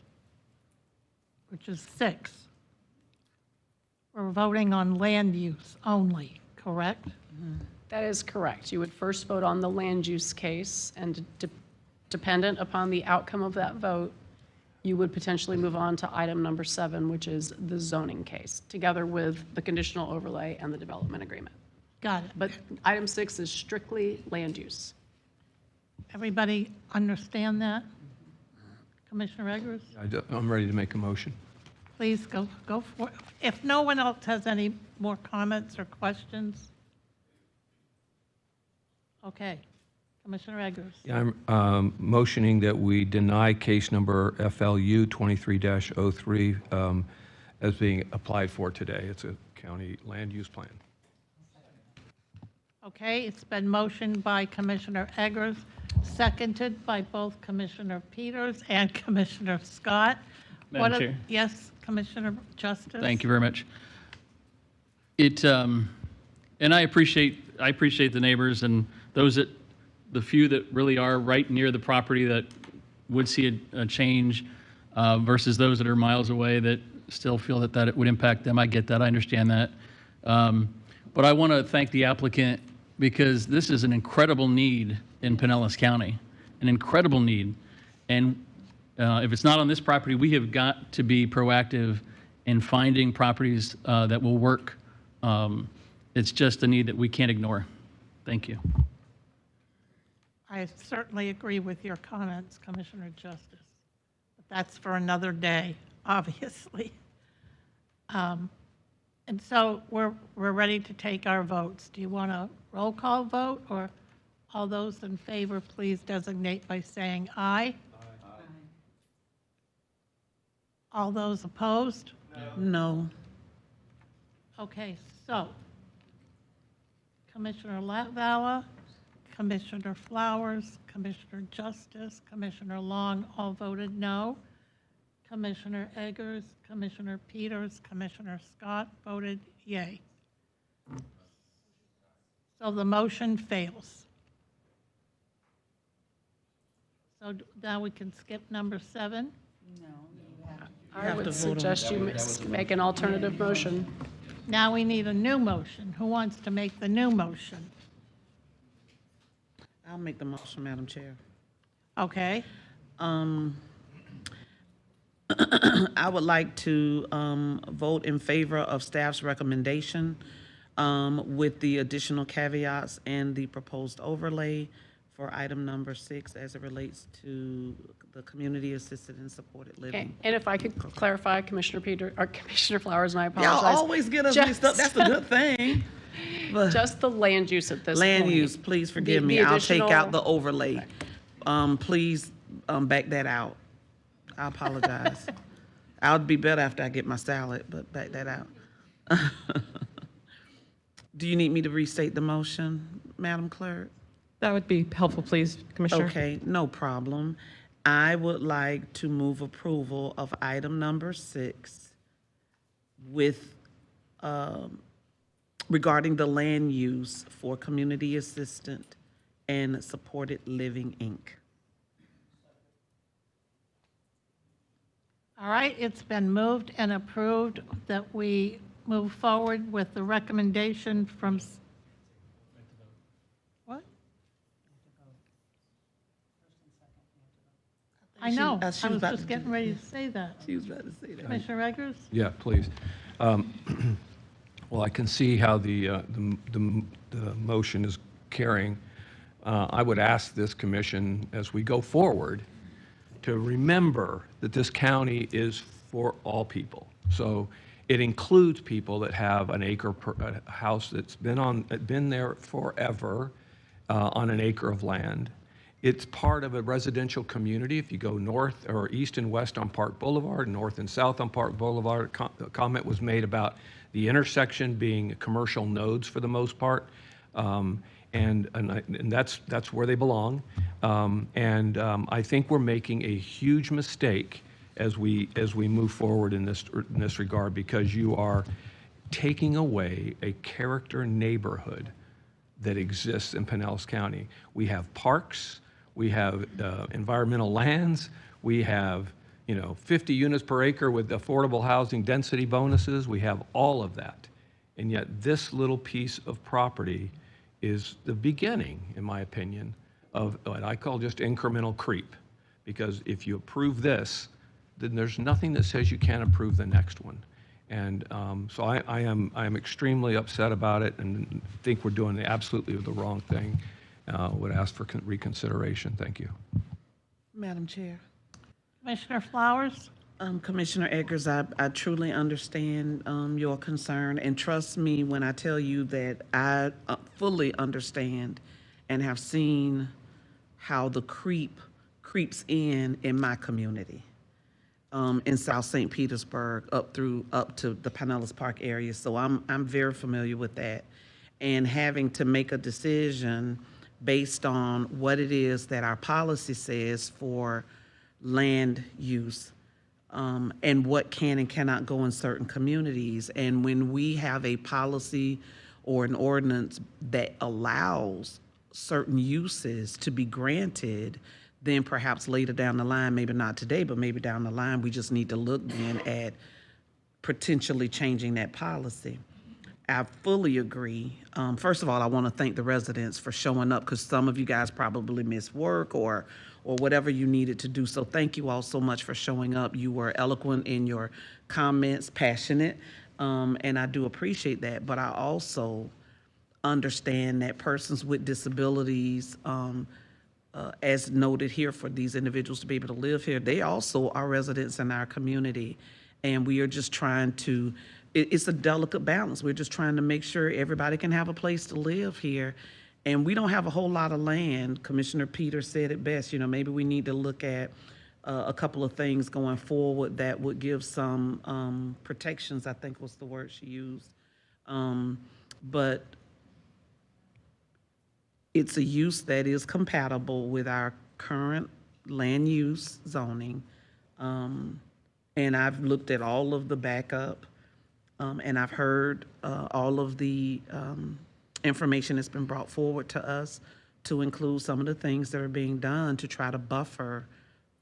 which is 6, we're voting on land use only, correct? That is correct. You would first vote on the land use case, and dependent upon the outcome of that vote, you would potentially move on to item number 7, which is the zoning case, together with the conditional overlay and the development agreement. Got it. But item 6 is strictly land use. Everybody understand that? Commissioner Eggers? I'm ready to make a motion. Please go for it. If no one else has any more comments or questions? Okay. Commissioner Eggers? Yeah, I'm motioning that we deny case number FLU 23-03 as being applied for today. It's a county land use plan. Okay, it's been motioned by Commissioner Eggers, seconded by both Commissioner Peters and Commissioner Scott. Madam Chair. Yes, Commissioner Justice? Thank you very much. And I appreciate the neighbors and the few that really are right near the property that would see a change versus those that are miles away that still feel that it would impact them. I get that. I understand that. But I want to thank the applicant because this is an incredible need in Pinellas County, an incredible need. And if it's not on this property, we have got to be proactive in finding properties that will work. It's just a need that we can't ignore. Thank you. I certainly agree with your comments, Commissioner Justice. But that's for another day, obviously. And so we're ready to take our votes. Do you want a roll call vote, or all those in favor, please designate by saying aye? Aye. All those opposed? No. Okay, so Commissioner Latvala, Commissioner Flowers, Commissioner Justice, Commissioner Long all voted no. Commissioner Eggers, Commissioner Peters, Commissioner Scott voted yay. So the motion fails. So now we can skip number 7. I would suggest you make an alternative motion. Now we need a new motion. Who wants to make the new motion? I'll make the motion, Madam Chair. Okay. I would like to vote in favor of staff's recommendation with the additional caveats and the proposed overlay for item number 6 as it relates to the community assisted and supported living. And if I could clarify, Commissioner Flowers, and I Y'all apologize. always get us mixed up. That's a good thing. But Just the land use at this point. land use, please forgive The me. I'll take out additional- the overlay. Please back that out. I apologize. I'll be better after I get my salad, but back that out. Do you need me to restate the motion, Madam Clerk? That would be helpful, please, Commissioner. Okay, no problem. I would like to move approval of item number 6 with, regarding the land use for community assistant and supported living, Inc. All right, it's been moved and approved that we move forward with the recommendation from, what? I know, I was she was about just to getting ready to say that. She was about to say that. Commissioner Eggers? Yeah, please. Well, I can see how the motion is carrying. I would ask this commission, as we go forward, to remember that this county is for all people. So it includes people that have an acre per a house that's been there forever on an acre of land. It's part of a residential community. If you go north or east and west on Park Boulevard, north and south on Park Boulevard, a comment was made about the intersection being commercial nodes for the most part. And that's where they belong. I think we're making a huge mistake as we move forward in this regard, because you are taking away a character neighborhood that exists in Pinellas County. We have parks, we have environmental lands, we have 50 units per acre with affordable housing density bonuses. We have all of that, and yet this little piece of property is the beginning, in my opinion, of what I call just incremental creep. Because if you approve this, then there's nothing that says you can't approve the next one. And so I am extremely upset about it and think we're doing absolutely the wrong thing. Would ask for reconsideration. Thank you. Madam Chair. Commissioner Flowers? Commissioner Eggers, I truly understand your concern, and trust me when I tell you that I fully understand and have seen how the creeps in my community, in South St. Petersburg up to the Pinellas Park area. So I'm very familiar with that, and having to make a decision based on what it is that our policy says for land use. And what can and cannot go in certain communities. And when we have a policy or an ordinance that allows certain uses to be granted, then perhaps later down the line, maybe not today, but maybe down the line, we just need to look then at potentially changing that policy. I fully agree. First of all, I want to thank the residents for showing up, because some of you guys probably missed work or whatever you needed to do. So thank you all so much for showing up. You were eloquent in your comments, passionate, and I do appreciate that. But I also understand that persons with disabilities, as noted here, for these individuals to be able to live here, they also are residents in our community. And we are just trying to, it's a delicate balance. We're just trying to make sure everybody can have a place to live here. And we don't have a whole lot of land. Commissioner Peters said it best, maybe we need to look at a couple of things going forward that would give some protections, I think was the word she used. But it's a use that is compatible with our current land use zoning. And I've looked at all of the backup, and I've heard all of the information that's been brought forward to us to include some of the things that are being done to try to buffer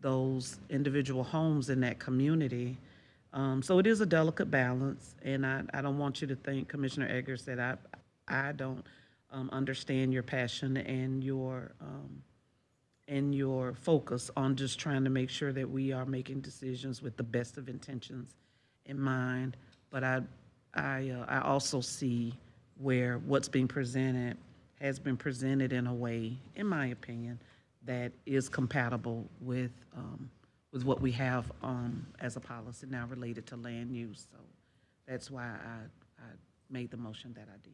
those individual homes in that community. So it is a delicate balance, and I don't want you to think, Commissioner Eggers, that I don't understand your passion and your focus on just trying to make sure that we are making decisions with the best of intentions in mind. But I also see where what's being presented has been presented in a way, in my opinion, that is compatible with what we have as a policy now related to land use. So that's why I made the motion that I did.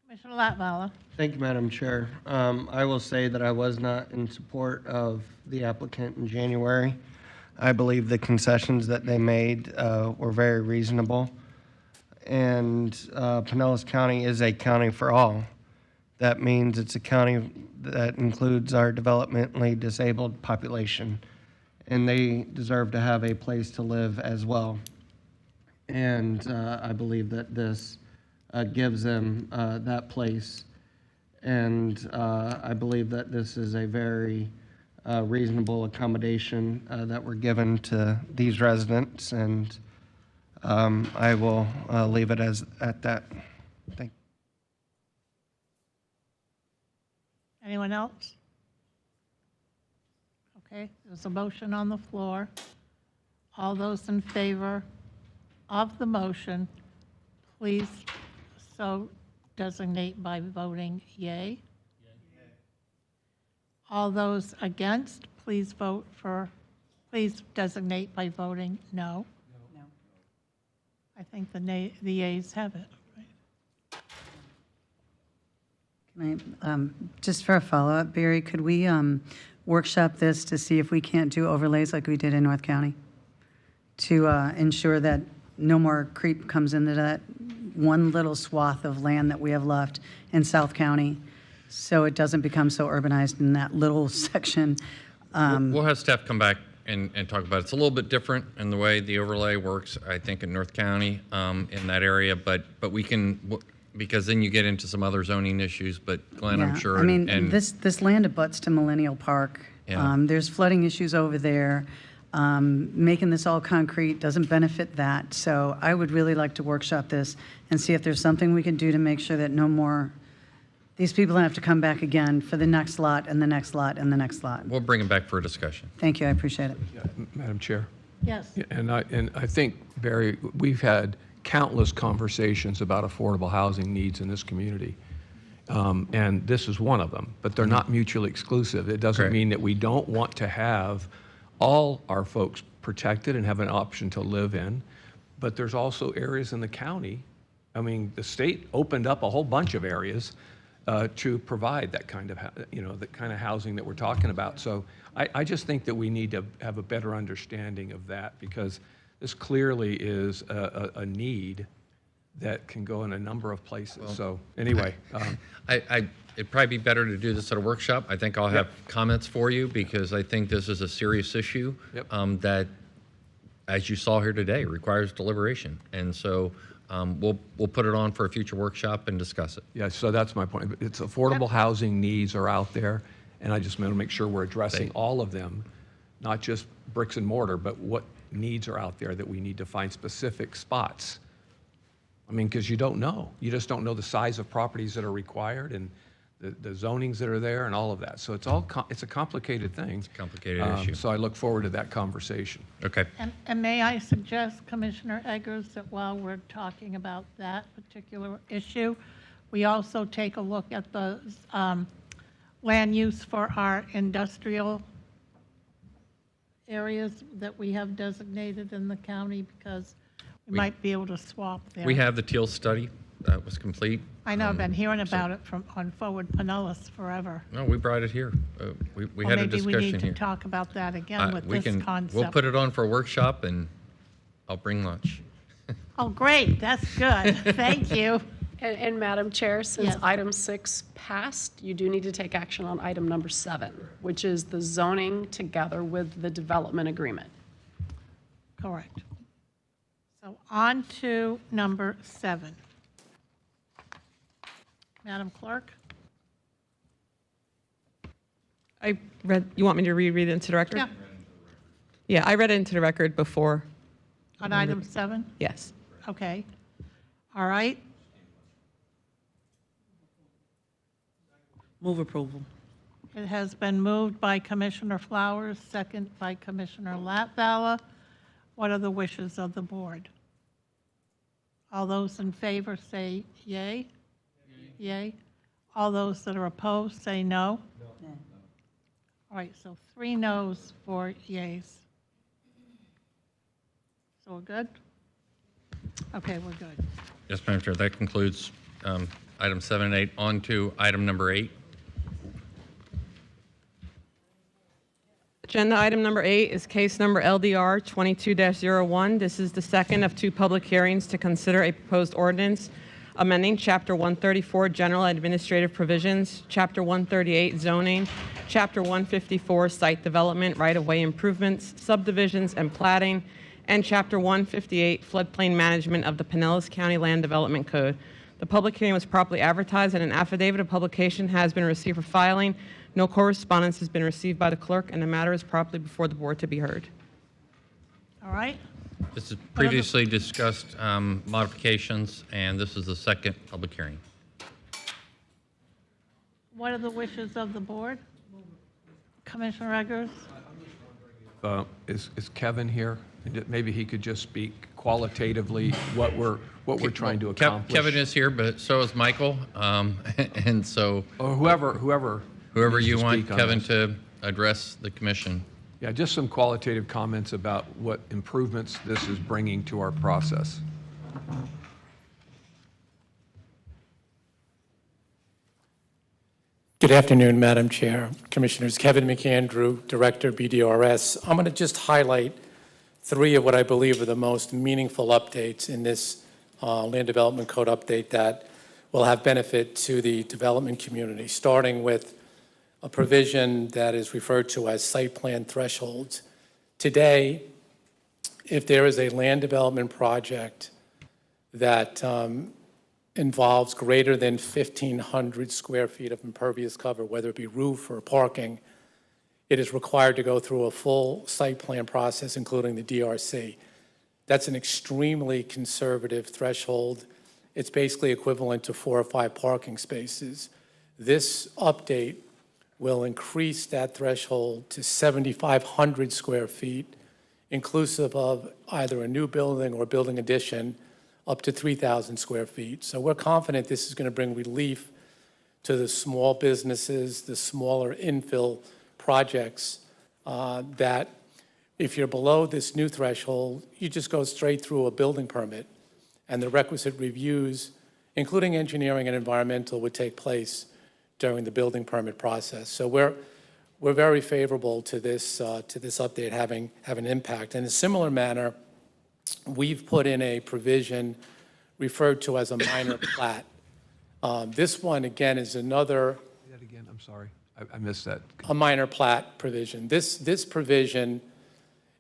Commissioner Latvala. Thank you, Madam Chair. I will say that I was not in support of the applicant in January. I believe the concessions that they made were very reasonable. And Pinellas County is a county for all. That means it's a county that includes our developmentally disabled population, and they deserve to have a place to live as well. And I believe that this gives them that place. And I believe that this is a very reasonable accommodation that we're given to these residents, and I will leave it at that. Thank you. Anyone else? Okay, there's a motion on the floor. All those in favor of the motion, please so designate by voting yea. All those against, please designate by voting no. No. I think the yeas have it. Can I, just for a follow-up, Barry, could we workshop this to see if we can't do overlays like we did in North County to ensure that no more creep comes into that one little swath of land that we have left in South County, so it doesn't become so urbanized in that little section? We'll have staff come back and talk about it. It's a little bit different in the way the overlay works, I think, in North County in that area, but we can, because then you get into some other zoning issues, but Glenn, I'm Yeah, sure. I mean, and this land abuts to Millennial Park. Yeah. There's flooding issues over there. Making this all concrete doesn't benefit that. So I would really like to workshop this and see if there's something we can do to make sure that no more, these people don't have to come back again for the next lot and the next lot and the next lot. We'll bring them back for a discussion. Thank you, I appreciate it. Madam Chair. Yes. Yeah, and I think, Barry, we've had countless conversations about affordable housing needs in this community. And this is one of them, but they're not mutually exclusive. It doesn't mean that we don't want to have all our folks protected and have an option to live in, but there's also areas in the county. I mean, the state opened up a whole bunch of areas to provide that kind of, the kind of housing that we're talking about. So I just think that we need to have a better understanding of that, because this clearly is a need that can go in a number of places. Well, so anyway. It'd probably be better to do this at a workshop. I think I'll have comments for you, because I think this is a serious issue that, as you saw here today, requires deliberation. And so we'll put it on for a future workshop and discuss it. Yeah, so that's my point. It's affordable housing needs are out there, and I just want to make sure we're addressing all of them, not just bricks and mortar, but what needs are out there that we need to find specific spots. I mean, because you don't know. You just don't know the size of properties that are required and the zonings that are there and all of that. So it's a complicated thing. It's a complicated issue. So I look forward to that conversation. Okay. And may I suggest, Commissioner Eggers, that while we're talking about that particular issue, we also take a look at the land use for our industrial areas that we have designated in the county, because we might be able to swap there. We have the Teal study that was complete. I know, I've been hearing about it on Forward Pinellas forever. No, we brought it here. We had a discussion Maybe we need here. to talk about that again with this concept. We'll put it on for a workshop, and I'll bring lunch. Oh, great, that's good. Thank you. And Madam Chair, since Yes. item 6 passed, you do need to take action on item number 7, which is the zoning together with the development agreement. Correct. So on to number 7. Madam Clerk? I read, you want me to reread it into the record? Yeah. Yeah, I read it into the record before. On item 7? Yes. Okay. All right. Move approval. It has been moved by Commissioner Flowers, second by Commissioner Latvala. What are the wishes of the board? All those in favor say yay. Yay. All those that are opposed say no. All right, so 3 noes, 4 yays. So we're good? Okay, we're good. Yes, Madam Chair, that concludes item 7 and 8. On to item number 8. Agenda item number 8 is case number LDR 22-01. This is the second of 2 public hearings to consider a proposed ordinance amending Chapter 134 General Administrative Provisions, Chapter 138 Zoning, Chapter 154 Site Development, Right-of-Way Improvements, Subdivisions, and Platting, and Chapter 158 Floodplain Management of the Pinellas County Land Development Code. The public hearing was properly advertised, and an affidavit of publication has been received for filing. No correspondence has been received by the clerk, and the matter is properly before the board to be heard. All right? This is previously discussed modifications, and this is the second public hearing. What are the wishes of the board? Commissioner Eggers? Is Kevin here? Maybe he could just speak qualitatively what we're trying to accomplish. Kevin is here, but so is Michael, and so Or whoever needs you to want speak on Kevin this. to address the commission. Yeah, just some qualitative comments about what improvements this is bringing to our process. Good afternoon, Madam Chair, Commissioners. Kevin McAndrew, Director, BDRS. I'm going to just highlight 3 of what I believe are the most meaningful updates in this Land Development Code update that will have benefit to the development community, starting with a provision that is referred to as site plan thresholds. Today, if there is a land development project that involves greater than 1,500 square feet of impervious cover, whether it be roof or parking, it is required to go through a full site plan process, including the DRC. That's an extremely conservative threshold. It's basically equivalent to 4 or 5 parking spaces. This update will increase that threshold to 7,500 square feet, inclusive of either a new building or building addition, up to 3,000 square feet. So we're confident this is going to bring relief to the small businesses, the smaller infill projects that if you're below this new threshold, you just go straight through a building permit, and the requisite reviews, including engineering and environmental, would take place during the building permit process. So we're very favorable to this update having an impact. In a similar manner, we've put in a provision referred to as a minor plat. This one, again, is another... Say that again, I'm sorry. I missed that. A minor plat provision. This provision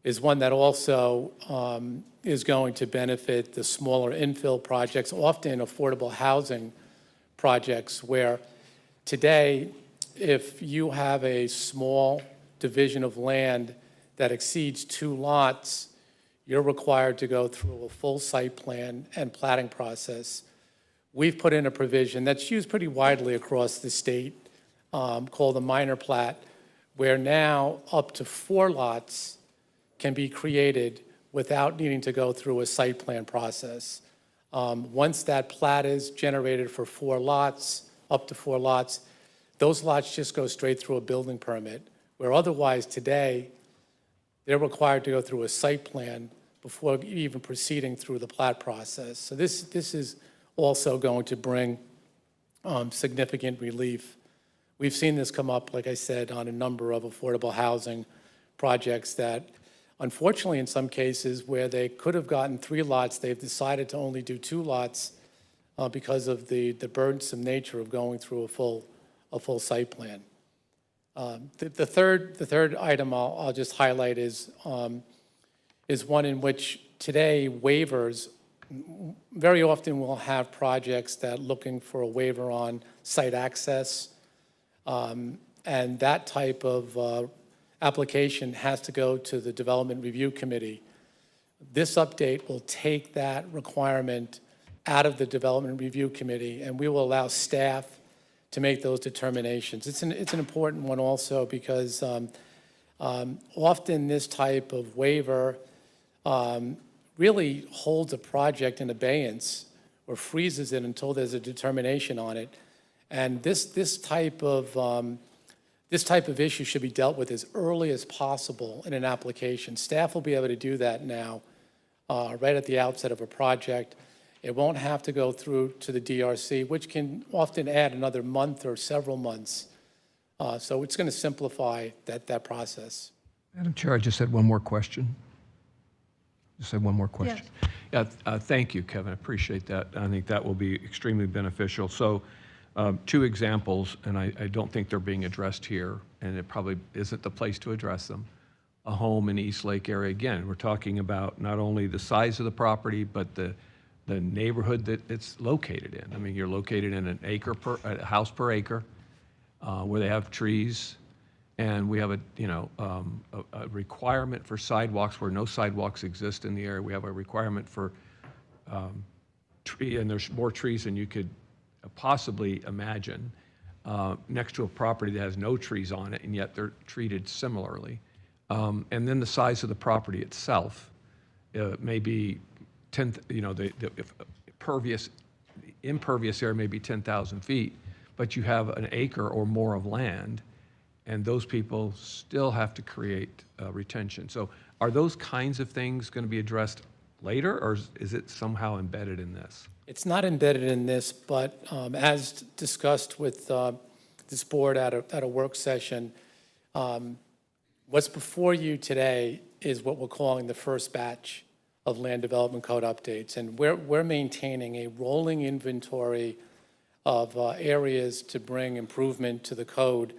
is one that also is going to benefit the smaller infill projects, often affordable housing projects, where today, if you have a small division of land that exceeds 2 lots, you're required to go through a full site plan and platting process. We've put in a provision that's used pretty widely across the state called a minor plat, where now up to 4 lots can be created without needing to go through a site plan process. Once that plat is generated for 4 lots, up to 4 lots, those lots just go straight through a building permit, where otherwise today, they're required to go through a site plan before even proceeding through the plat process. So this is also going to bring significant relief. We've seen this come up, like I said, on a number of affordable housing projects that, unfortunately, in some cases where they could have gotten 3 lots, they've decided to only do 2 lots because of the burdensome nature of going through a full site plan. The third item I'll just highlight is one in which today waivers, very often we'll have projects that looking for a waiver on site access, and that type of application has to go to the Development Review Committee. This update will take that requirement out of the Development Review Committee, and we will allow staff to make those determinations. It's an important one also because often this type of waiver really holds a project in abeyance or freezes it until there's a determination on it. And this type of issue should be dealt with as early as possible in an application. Staff will be able to do that now, right at the outset of a project. It won't have to go through to the DRC, which can often add another month or several months. So it's going to simplify that process. Madam Chair, I just had one more question. Just had one more question. Yes. Yeah, thank you, Kevin. I appreciate that. I think that will be extremely beneficial. So 2 examples, and I don't think they're being addressed here, and it probably isn't the place to address them. A home in East Lake area, again, we're talking about not only the size of the property, but the neighborhood that it's located in. I mean, you're located in a house per acre, where they have trees, and we have a requirement for sidewalks where no sidewalks exist in the area. We have a requirement for tree, and there's more trees than you could possibly imagine next to a property that has no trees on it, and yet they're treated similarly. And then the size of the property itself may be the impervious area may be 10,000 feet, but you have an acre or more of land, and those people still have to create retention. So are those kinds of things going to be addressed later, or is it somehow embedded in this? It's not embedded in this, but as discussed with this board at a work session, what's before you today is what we're calling the first batch of land development code updates. And we're maintaining a rolling inventory of areas to bring improvement to the code.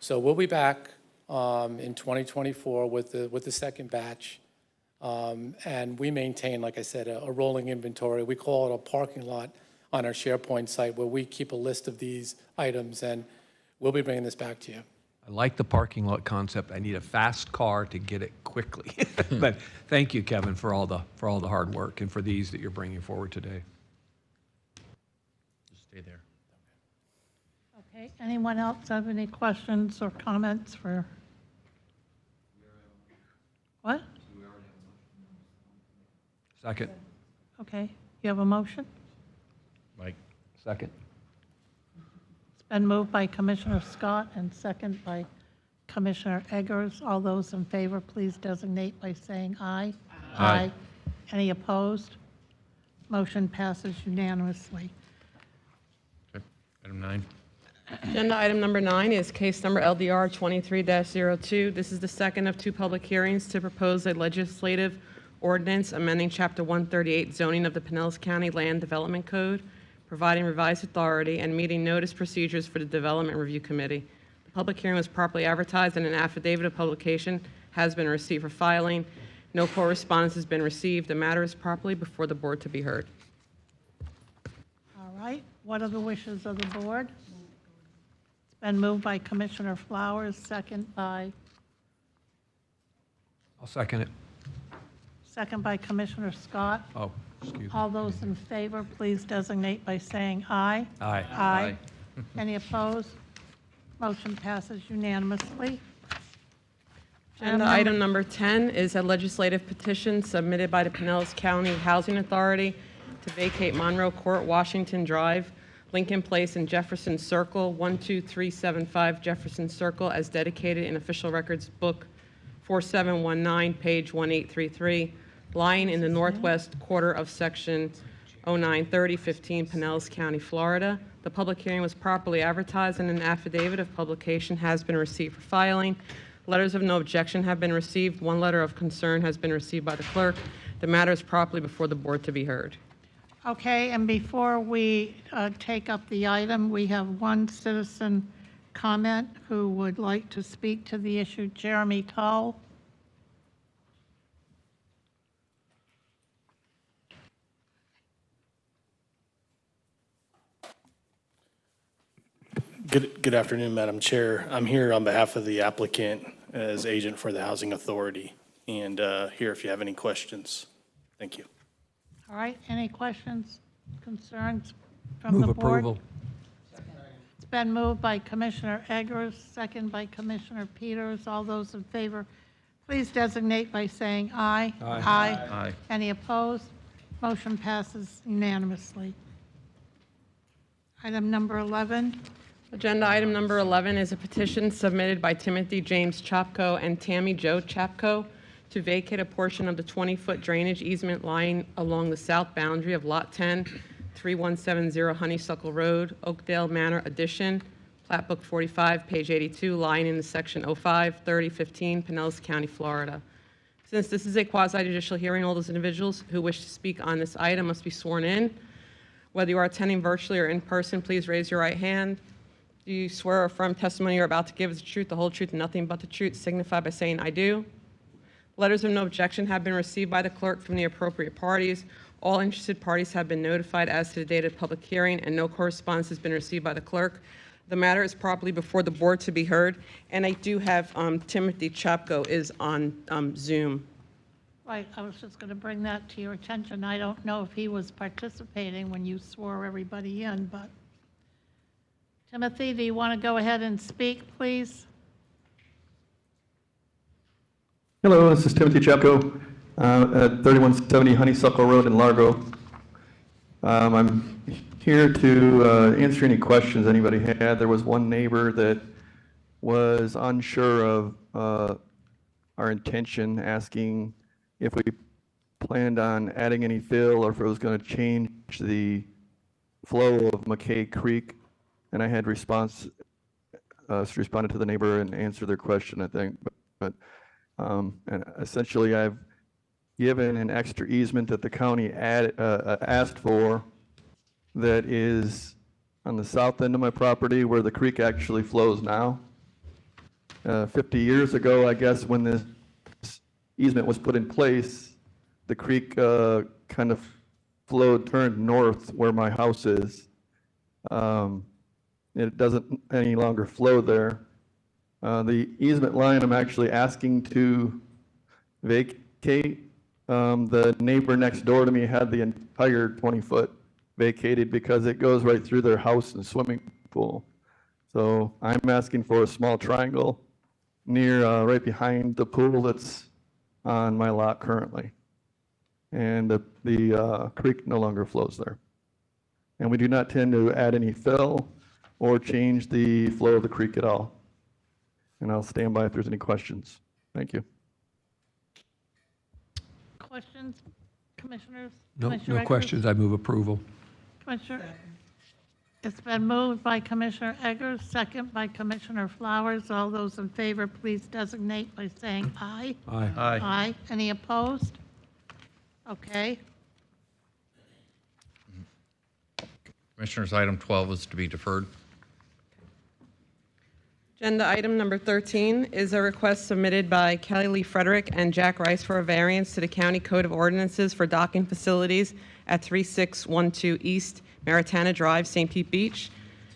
So we'll be back in 2024 with the second batch. And we maintain, like I said, a rolling inventory. We call it a parking lot on our SharePoint site where we keep a list of these items, and we'll be bringing this back to you. I like the parking lot concept. I need a fast car to get it quickly. But thank you, Kevin, for all the hard work and for these that you're bringing forward today. Just stay there. Okay, anyone else have any questions or comments for? What? Second. Okay, you have a motion? Mike. Second. It's been moved by Commissioner Scott and second by Commissioner Eggers. All those in favor, please designate by saying aye. Aye. Any opposed? Motion passes unanimously. Okay. Item 9. Agenda item number 9 is case number LDR 23-02. This is the second of 2 public hearings to propose a legislative ordinance amending Chapter 138 zoning of the Pinellas County Land Development Code, providing revised authority and meeting notice procedures for the Development Review Committee. The public hearing was properly advertised and an affidavit of publication has been received for filing. No correspondence has been received. The matter is properly before the board to be heard. All right, what are the wishes of the board? It's been moved by Commissioner Flowers, second by? I'll second it. Second by Commissioner Scott. Oh, excuse me. All those in favor, please designate by saying aye. Aye. Aye. Any opposed? Motion passes unanimously. Agenda item number 10 is a legislative petition submitted by the Pinellas County Housing Authority to vacate Monroe Court, Washington Drive, Lincoln Place, and Jefferson Circle, 12375 Jefferson Circle, as dedicated in Official Records Book 4719, page 1833, lying in the northwest quarter of Section 093015, Pinellas County, Florida. The public hearing was properly advertised and an affidavit of publication has been received for filing. Letters of no objection have been received. 1 letter of concern has been received by the clerk. The matter is properly before the board to be heard. Okay, and before we take up the item, we have one citizen comment who would like to speak to the issue. Jeremy Tull. Good afternoon, Madam Chair. I'm here on behalf of the applicant as agent for the Housing Authority, and here if you have any questions. Thank you. All right, any questions, concerns from Move the board? approval. It's been moved by Commissioner Eggers, second by Commissioner Peters. All those in favor, please designate by saying aye. Aye. Aye. Any opposed? Motion passes unanimously. Item number 11. Agenda item number 11 is a petition submitted by Timothy James Chapko and Tammy Jo Chapko to vacate a portion of the 20-foot drainage easement lying along the south boundary of Lot 10, 3170 Honeysuckle Road, Oakdale Manor Addition, Plat Book 45, page 82, lying in the section 05-3015, Pinellas County, Florida. Since this is a quasi-judicial hearing, all those individuals who wish to speak on this item must be sworn in. Whether you are attending virtually or in person, please raise your right hand. Do you swear or affirm testimony you're about to give is the truth, the whole truth, and nothing but the truth? Signify by saying, I do. Letters of no objection have been received by the clerk from the appropriate parties. All interested parties have been notified as to the date of the public hearing, and no correspondence has been received by the clerk. The matter is properly before the board to be heard, and I do have Timothy Chapko is on Zoom. Right, I was just going to bring that to your attention. I don't know if he was participating when you swore everybody in, but Timothy, do you want to go ahead and speak, please? Hello, this is Timothy Chapko at 3170 Honeysuckle Road in Largo. I'm here to answer any questions anybody had. There was one neighbor that was unsure of our intention, asking if we planned on adding any fill or if it was going to change the flow of McKay Creek. And I had responded to the neighbor and answered their question, I think. And essentially, I've given an extra easement that the county asked for that is on the south end of my property where the creek actually flows now. 50 years ago, I guess, when this easement was put in place, the creek kind of turned north where my house is. It doesn't any longer flow there. The easement line I'm actually asking to vacate. The neighbor next door to me had the entire 20-foot vacated because it goes right through their house and swimming pool. So I'm asking for a small triangle near right behind the pool that's on my lot currently. And the creek no longer flows there. And we do not tend to add any fill or change the flow of the creek at all. And I'll stand by if there's any questions. Thank you. Questions, commissioners? No, Commissioner no Eggers? questions. I move approval. Commissioner, it's been moved by Commissioner Eggers, second by Commissioner Flowers. All those in favor, please designate by saying aye. Aye. Aye. Aye. Any opposed? Okay. Commissioners, item 12 is to be deferred. Agenda item number 13 is a request submitted by Kelly Lee Frederick and Jack Rice for a variance to the County Code of Ordinances for docking facilities at 3612 East Maritana Drive, St. Pete Beach.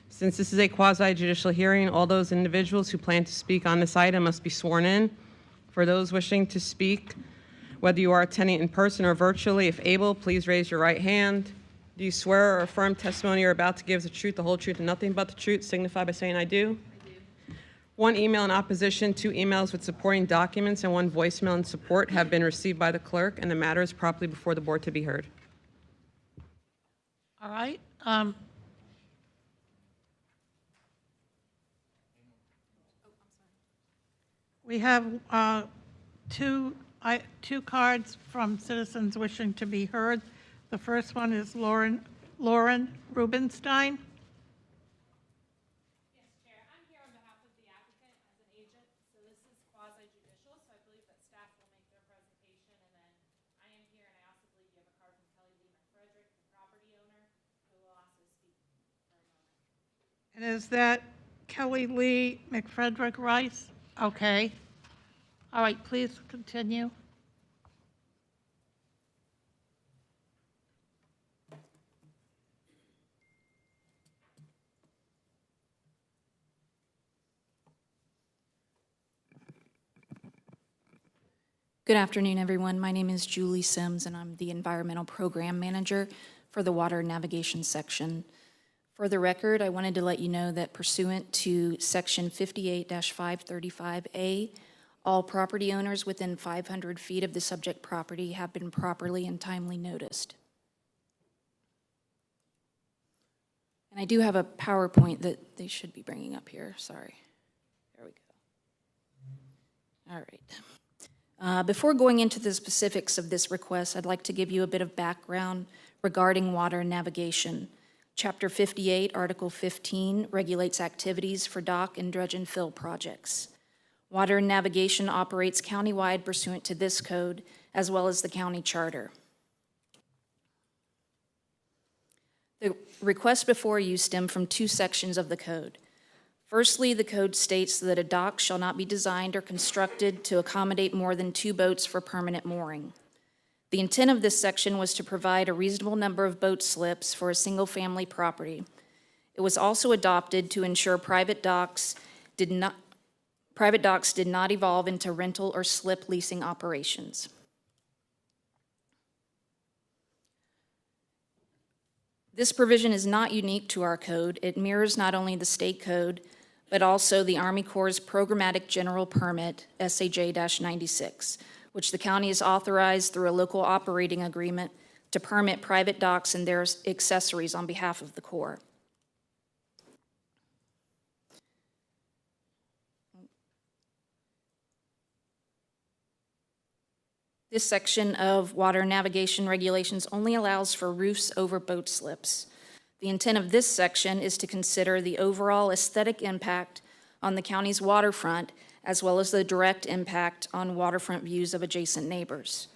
Since this is a quasi-judicial hearing, all those individuals who plan to speak on this item must be sworn in. For those wishing to speak, whether you are attending in person or virtually, if able, please raise your right hand. Do you swear or affirm testimony you're about to give is the truth, the whole truth, and nothing but the truth? Signify by saying I do. One email in opposition, 2 emails with supporting documents, and 1 voicemail in support have been received by the clerk, and the matter is properly before the board to be heard. All right. We have two cards from citizens wishing to be heard. The first one is Lauren Rubenstein. Property And is that Kelly Lee McFrederick Rice? Okay. All right, please continue. Good afternoon, everyone. My name is Julie Sims, and I'm the Environmental Program Manager for the Water Navigation section. For the record, I wanted to let you know that pursuant to Section 58-535A, all property owners within 500 feet of the subject property have been properly and timely noticed. And I do have a PowerPoint that they should be bringing up here. Sorry. There we go. All right. Before going into the specifics of this request, I'd like to give you a bit of background regarding water navigation. Chapter 58, Article 15, regulates activities for dock and dredge and fill projects. Water navigation operates countywide pursuant to this code, as well as the county charter. The requests before you stem from two sections of the code. Firstly, the code states that a dock shall not be designed or constructed to accommodate more than 2 boats for permanent mooring. The intent of this section was to provide a reasonable number of boat slips for a single-family property. It was also adopted to ensure private docks did not evolve into rental or slip leasing operations. This provision is not unique to our code. It mirrors not only the state code, but also the Army Corps' Programmatic General Permit, SAJ-96, which the county is authorized through a local operating agreement to permit private docks and their accessories on behalf of the Corps. This section of water navigation regulations only allows for roofs over boat slips. The intent of this section is to consider the overall aesthetic impact on the county's waterfront, as well as the direct impact on waterfront views of adjacent neighbors.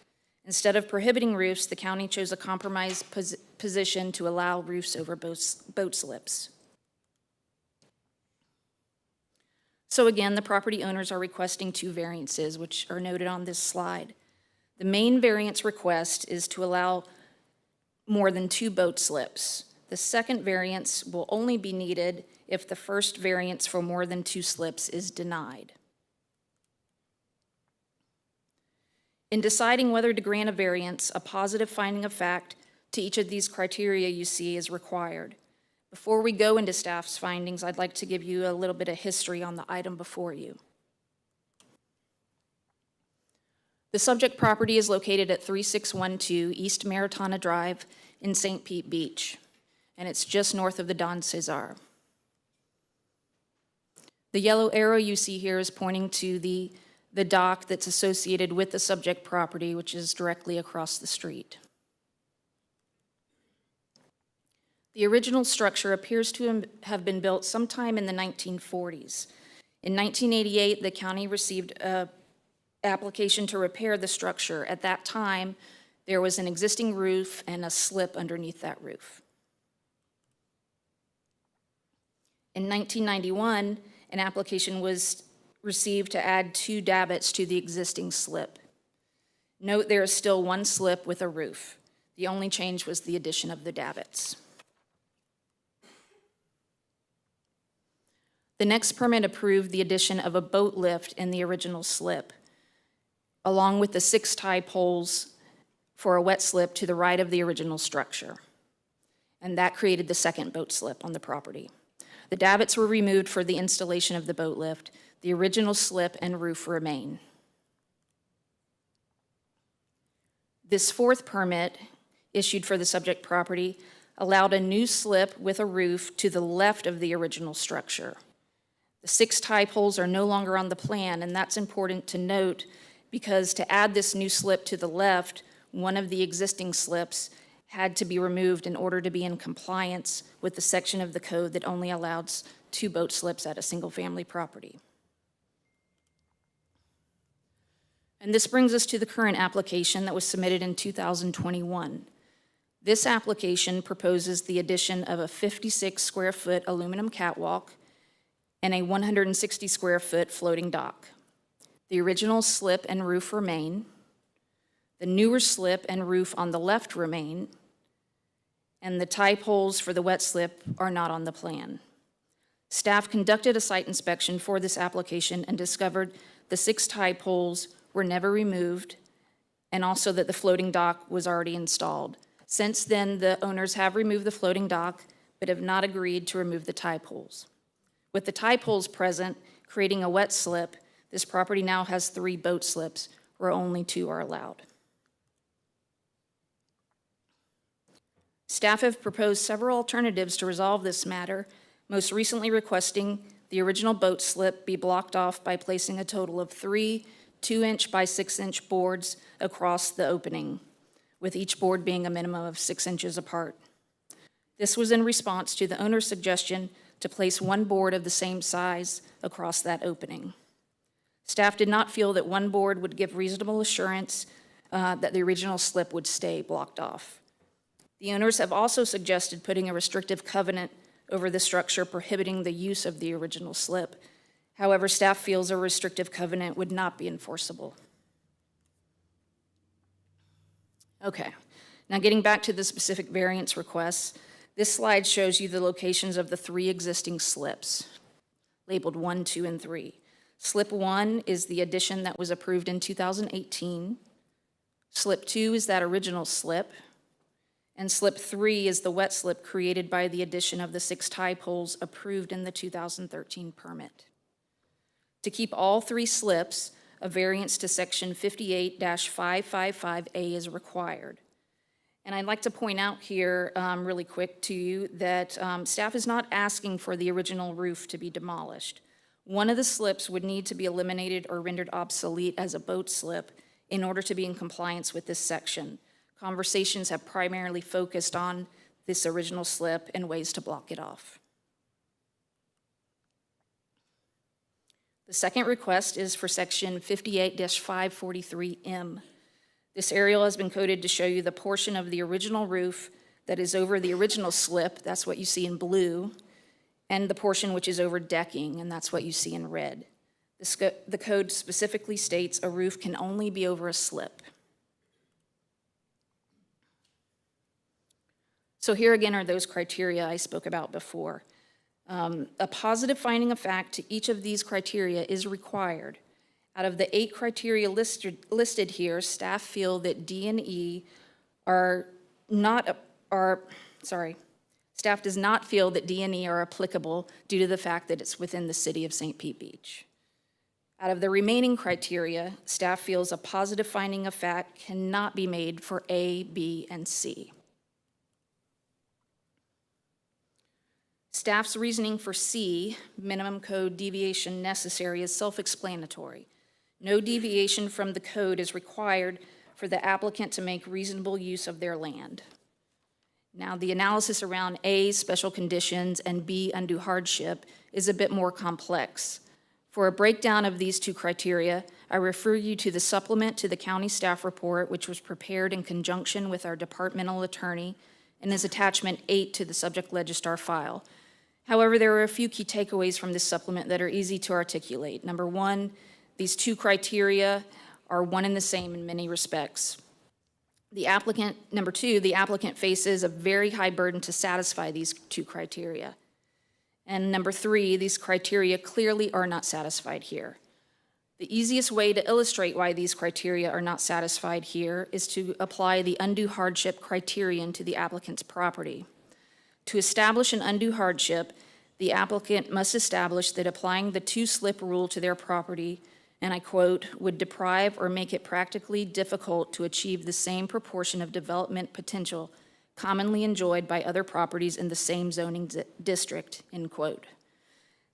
Instead of prohibiting roofs, the county chose a compromise position to allow roofs over boat slips. So again, the property owners are requesting 2 variances, which are noted on this slide. The main variance request is to allow more than 2 boat slips. The second variance will only be needed if the first variance for more than 2 slips is denied. In deciding whether to grant a variance, a positive finding of fact to each of these criteria you see is required. Before we go into staff's findings, I'd like to give you a little bit of history on the item before you. The subject property is located at 3612 East Maritana Drive in St. Pete Beach, and it's just north of the Don Cesar. The yellow arrow you see here is pointing to the dock that's associated with the subject property, which is directly across the street. The original structure appears to have been built sometime in the 1940s. In 1988, the county received an application to repair the structure. At that time, there was an existing roof and a slip underneath that roof. In 1991, an application was received to add 2 davits to the existing slip. Note there is still 1 slip with a roof. The only change was the addition of the davits. The next permit approved the addition of a boat lift in the original slip, along with the 6 tie poles for a wet slip to the right of the original structure. And that created the second boat slip on the property. The davits were removed for the installation of the boat lift. The original slip and roof remain. This 4th permit, issued for the subject property, allowed a new slip with a roof to the left of the original structure. The 6 tie poles are no longer on the plan, and that's important to note because to add this new slip to the left, one of the existing slips had to be removed in order to be in compliance with the section of the code that only allows 2 boat slips at a single-family property. And this brings us to the current application that was submitted in 2021. This application proposes the addition of a 56-square-foot aluminum catwalk and a 160-square-foot floating dock. The original slip and roof remain. The newer slip and roof on the left remain, and the tie poles for the wet slip are not on the plan. Staff conducted a site inspection for this application and discovered the 6 tie poles were never removed, and also that the floating dock was already installed. Since then, the owners have removed the floating dock, but have not agreed to remove the tie poles. With the tie poles present, creating a wet slip, this property now has 3 boat slips, where only 2 are allowed. Staff have proposed several alternatives to resolve this matter, most recently requesting the original boat slip be blocked off by placing a total of 3 2-inch by 6-inch boards across the opening, with each board being a minimum of 6 inches apart. This was in response to the owner's suggestion to place 1 board of the same size across that opening. Staff did not feel that 1 board would give reasonable assurance that the original slip would stay blocked off. The owners have also suggested putting a restrictive covenant over the structure prohibiting the use of the original slip. However, staff feels a restrictive covenant would not be enforceable. Okay, now getting back to the specific variance requests, this slide shows you the locations of the 3 existing slips, labeled 1, 2, and 3. Slip 1 is the addition that was approved in 2018. Slip 2 is that original slip. And slip 3 is the wet slip created by the addition of the 6 tie poles approved in the 2013 permit. To keep all 3 slips, a variance to section 58-555A is required. And I'd like to point out here really quick to you that staff is not asking for the original roof to be demolished. One of the slips would need to be eliminated or rendered obsolete as a boat slip in order to be in compliance with this section. Conversations have primarily focused on this original slip and ways to block it off. The second request is for section 58-543M. This aerial has been coded to show you the portion of the original roof that is over the original slip, that's what you see in blue, and the portion which is over decking, and that's what you see in red. The code specifically states a roof can only be over a slip. So here again are those criteria I spoke about before. A positive finding of fact to each of these criteria is required. Out of the 8 criteria listed here, staff feel that D and E staff does not feel that D and E are applicable due to the fact that it's within the city of St. Pete Beach. Out of the remaining criteria, staff feels a positive finding of fact cannot be made for A, B, and C. Staff's reasoning for C, minimum code deviation necessary, is self-explanatory. No deviation from the code is required for the applicant to make reasonable use of their land. Now, the analysis around A, special conditions, and B, undue hardship, is a bit more complex. For a breakdown of these 2 criteria, I refer you to the supplement to the county staff report, which was prepared in conjunction with our departmental attorney and is attachment 8 to the subject registrar file. However, there are a few key takeaways from this supplement that are easy to articulate. Number 1, these 2 criteria are one and the same in many respects. Number 2, the applicant faces a very high burden to satisfy these 2 criteria. And number 3, these criteria clearly are not satisfied here. The easiest way to illustrate why these criteria are not satisfied here is to apply the undue hardship criterion to the applicant's property. To establish an undue hardship, the applicant must establish that applying the 2-slip rule to their property, and I quote, would deprive or make it practically difficult to achieve the same proportion of development potential commonly enjoyed by other properties in the same zoning district, end quote.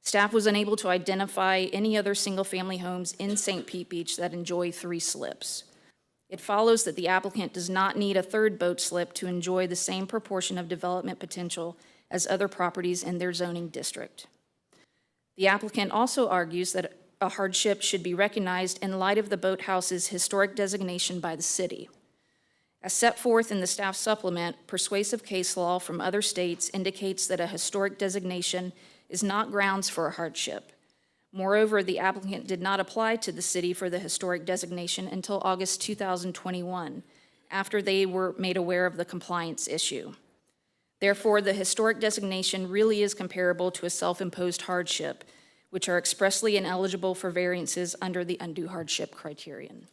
Staff was unable to identify any other single-family homes in St. Pete Beach that enjoy 3 slips. It follows that the applicant does not need a 3rd boat slip to enjoy the same proportion of development potential as other properties in their zoning district. The applicant also argues that a hardship should be recognized in light of the boathouse's historic designation by the city. As set forth in the staff supplement, persuasive case law from other states indicates that a historic designation is not grounds for a hardship. Moreover, the applicant did not apply to the city for the historic designation until August 2021, after they were made aware of the compliance issue. Therefore, the historic designation really is comparable to a self-imposed hardship, which are expressly ineligible for variances under the undue hardship criterion.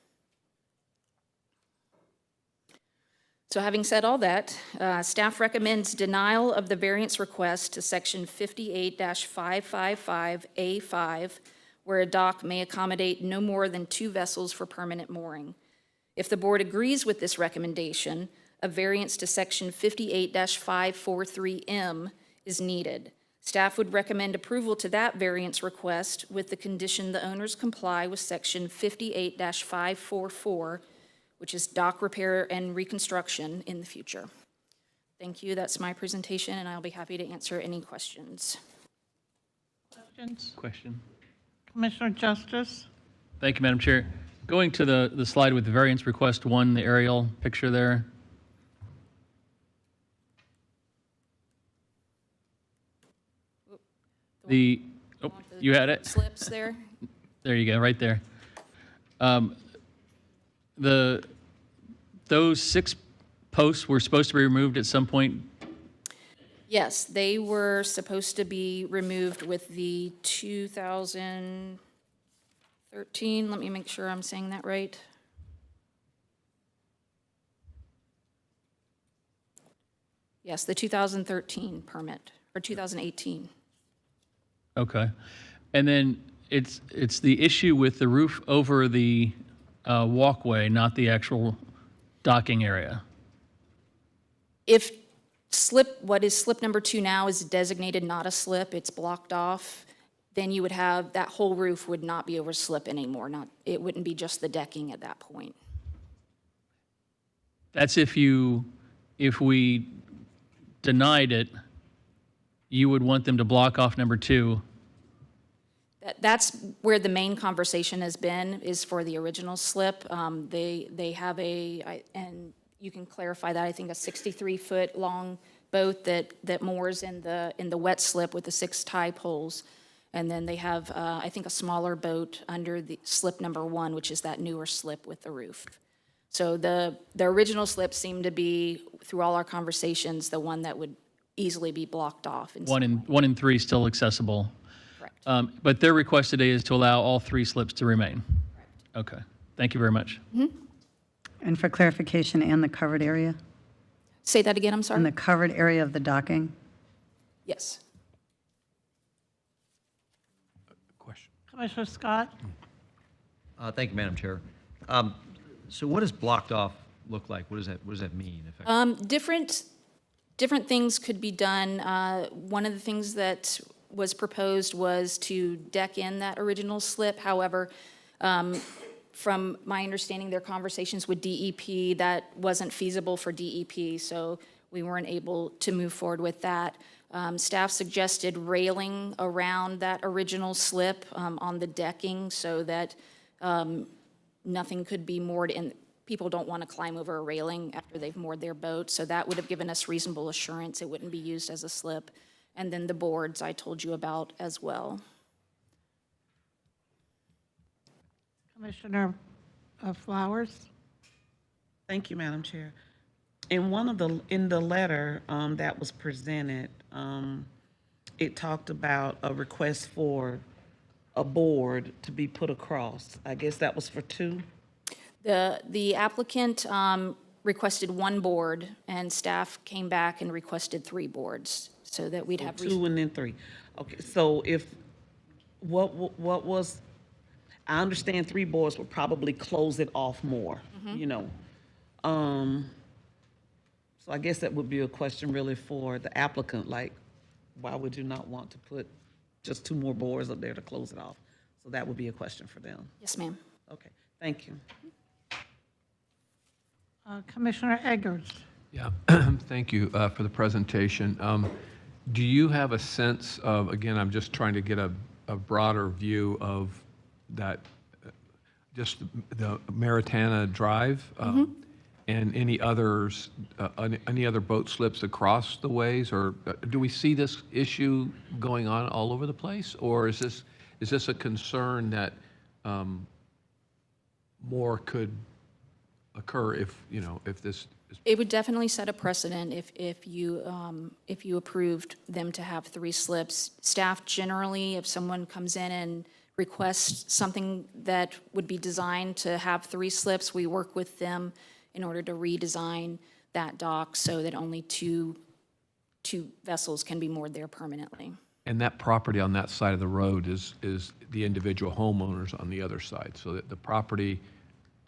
So having said all that, staff recommends denial of the variance request to section 58-555A5, where a dock may accommodate no more than 2 vessels for permanent mooring. If the board agrees with this recommendation, a variance to section 58-543M is needed. Staff would recommend approval to that variance request with the condition the owners comply with section 58-544, which is dock repair and reconstruction in the future. Thank you. That's my presentation, and I'll be happy to answer any questions. Questions? Question. Commissioner Justice? Thank you, Madam Chair. Going to the slide with the variance request 1, the aerial picture there. You had it? Slips there? There you go, right there. Those 6 posts were supposed to be removed at some point. Yes, they were supposed to be removed with the 2013, let me make sure I'm saying that right. Yes, the 2013 permit, or 2018. Okay. And then it's the issue with the roof over the walkway, not the actual docking area. If what is slip number 2 now is designated not a slip, it's blocked off, then you would have, that whole roof would not be over slip anymore. It wouldn't be just the decking at that point. That's if we denied it, you would want them to block off number 2. That's where the main conversation has been, is for the original slip. They have and you can clarify that, I think a 63-foot long boat that moors in the wet slip with the 6 tie poles. And then they have, I think, a smaller boat under the slip number 1, which is that newer slip with the roof. So the original slip seemed to be, through all our conversations, the one that would easily be blocked off. 1 and 3 still accessible. Correct. But their request today is to allow all 3 slips to remain. Correct. Okay. Thank you very much. Mm-hmm. And for clarification, and the covered area? Say that again, I'm sorry? And the covered area of the docking? Yes. Question. Commissioner Scott? Thank you, Madam Chair. So what does blocked off look like? What does that mean? Different things could be done. One of the things that was proposed was to deck in that original slip. However, from my understanding, their conversations with DEP, that wasn't feasible for DEP, so we weren't able to move forward with that. Staff suggested railing around that original slip on the decking so that nothing could be moored in. People don't want to climb over a railing after they've moored their boat, so that would have given us reasonable assurance it wouldn't be used as a slip. And then the boards I told you about as well. Commissioner Flowers? Thank you, Madam Chair. In the letter that was presented, it talked about a request for a board to be put across. I guess that was for 2? The applicant requested 1 board, and staff came back and requested 3 boards, so that we'd have 2 and then 3. Okay, so what was, I understand 3 boards would probably close it off more, you know. So I guess that would be a question really for the applicant, like, why would you not want to put just 2 more boards up there to close it off? So that would be a question for them. Yes, ma'am. Okay, thank you. Commissioner Eggers? Yeah, thank you for the presentation. Do you have a sense of, again, I'm just trying to get a broader view of that, just the Maritana Drive? and any others, any other boat slips across the ways? Or do we see this issue going on all over the place? Or is this a concern that more could occur if, if this is? It would definitely set a precedent if you approved them to have 3 slips. Staff generally, if someone comes in and requests something that would be designed to have 3 slips, we work with them in order to redesign that dock so that only two vessels can be moored there permanently. And that property on that side of the road is the individual homeowners on the other side, so that the property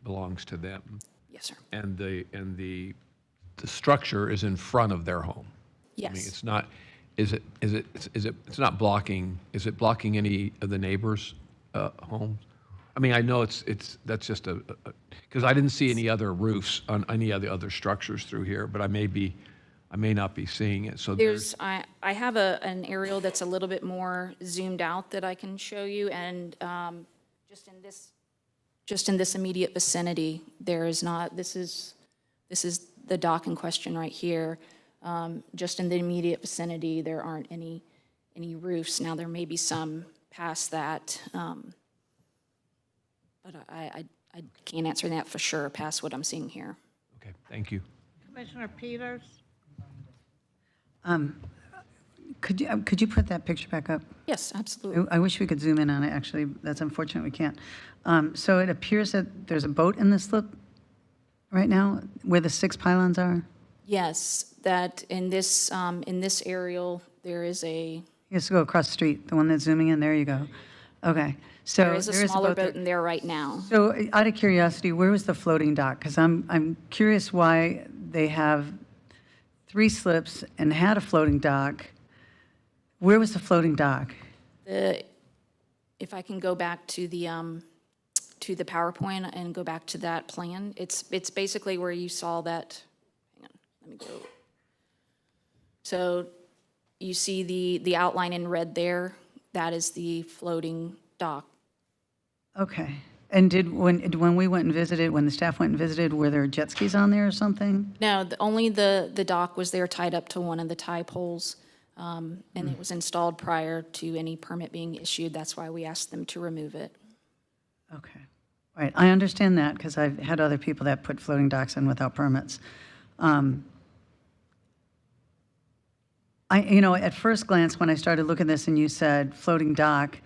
belongs to them. Yes, sir. And the structure is in front of their home. Yes. I mean, it's not, it's not blocking, is it blocking any of the neighbors' homes? I mean, I know that's just because I didn't see any other roofs on any of the other structures through here, but I may not be seeing it, so I have an aerial that's a little bit more zoomed out that I can show you, and just in this immediate vicinity, there is not, this is the dock in question right here. Just in the immediate vicinity, there aren't any roofs. Now, there may be some past that, but I can't answer that for sure past what I'm seeing here. Okay, thank you. Commissioner Peters? Could you put that picture back up? Yes, absolutely. I wish we could zoom in on it, actually. That's unfortunate we can't. So it appears that there's a boat in the slip right now where the 6 pylons are? Yes, that in this aerial, there is a... He has to go across the street, the one that's zooming in, there you go. Okay, so There is a smaller boat there. in there right now. So out of curiosity, where was the floating dock? Because I'm curious why they have 3 slips and had a floating dock. Where was the floating dock? If I can go back to the PowerPoint and go back to that plan, it's basically where you saw that. Hang on, let me go. So you see the outline in red there. That is the floating dock. Okay. And when we went and visited, when the staff went and visited, were there jet skis on there or something? No, only the dock was there tied up to one of the tie poles. And it was installed prior to any permit being issued. That's why we asked them to remove it. Okay. All right, I understand that because I've had other people that put floating docks in without permits. At first glance, when I started looking at this and you said floating dock,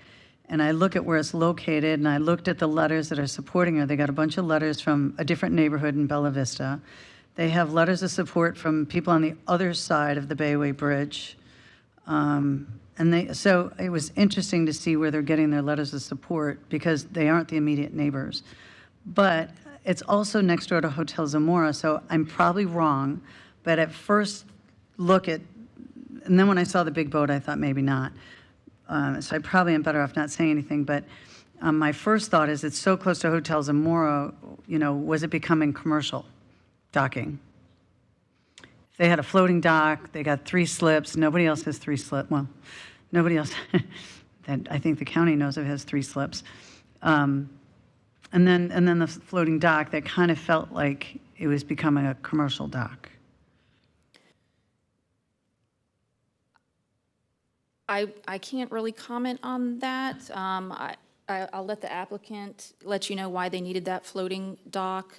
and I look at where it's located, and I looked at the letters that are supporting her. They got a bunch of letters from a different neighborhood in Bella Vista. They have letters of support from people on the other side of the Bayway Bridge. So it was interesting to see where they're getting their letters of support because they aren't the immediate neighbors. But it's also next door to Hotel Zamora, so I'm probably wrong. But at first look at, and then when I saw the big boat, I thought maybe not. So I probably am better off not saying anything. But my first thought is it's so close to Hotel Zamora, was it becoming commercial docking? They had a floating dock, they got 3 slips, nobody else has 3 slips. Well, nobody else, that I think the county knows of has 3 slips. And then the floating dock, that kind of felt like it was becoming a commercial dock. I can't really comment on that. I'll let the applicant let you know why they needed that floating dock.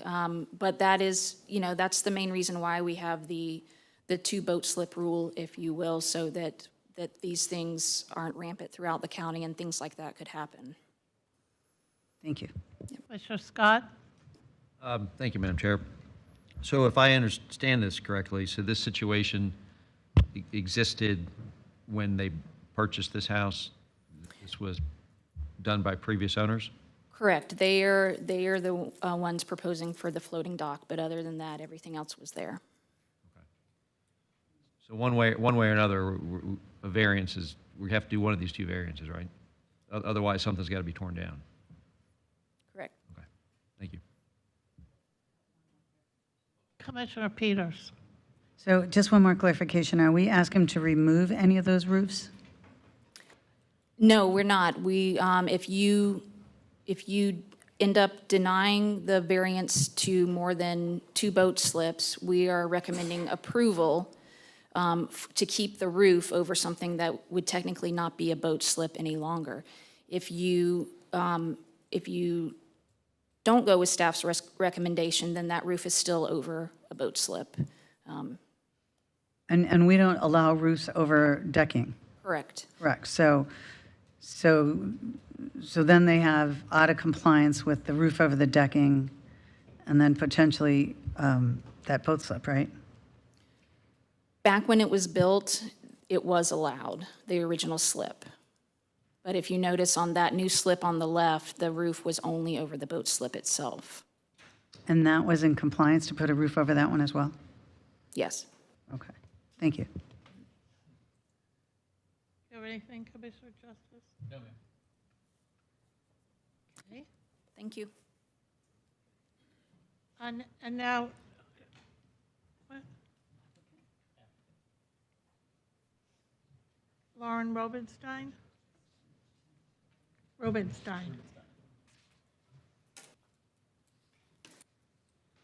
But that is, that's the main reason why we have the 2 boat slip rule, if you will, so that these things aren't rampant throughout the county and things like that could happen. Thank you. Commissioner Scott? Thank you, Madam Chair. So if I understand this correctly, so this situation existed when they purchased this house? This was done by previous owners? Correct. They are the ones proposing for the floating dock, but other than that, everything else was there. So one way or another, a variance is, we have to do one of these 2 variances, right? Otherwise, something's got to be torn down. Correct. Okay. Thank you. Commissioner Peters? So just one more clarification. Are we asking to remove any of those roofs? No, we're not. We, if you end up denying the variance to more than 2 boat slips, we are recommending approval to keep the roof over something that would technically not be a boat slip any longer. If you don't go with staff's recommendation, then that roof is still over a boat slip. And we don't allow roofs over decking? Correct. Correct. So then they have out of compliance with the roof over the decking, and then potentially that boat slip, right? Back when it was built, it was allowed, the original slip. But if you notice on that new slip on the left, the roof was only over the boat slip itself. And that was in compliance to put a roof over that one as well? Yes. Okay, thank you. You have anything, Commissioner Justice? No, ma'am. Okay. Thank you. And now, what? Lauren Rubenstein? Rubenstein.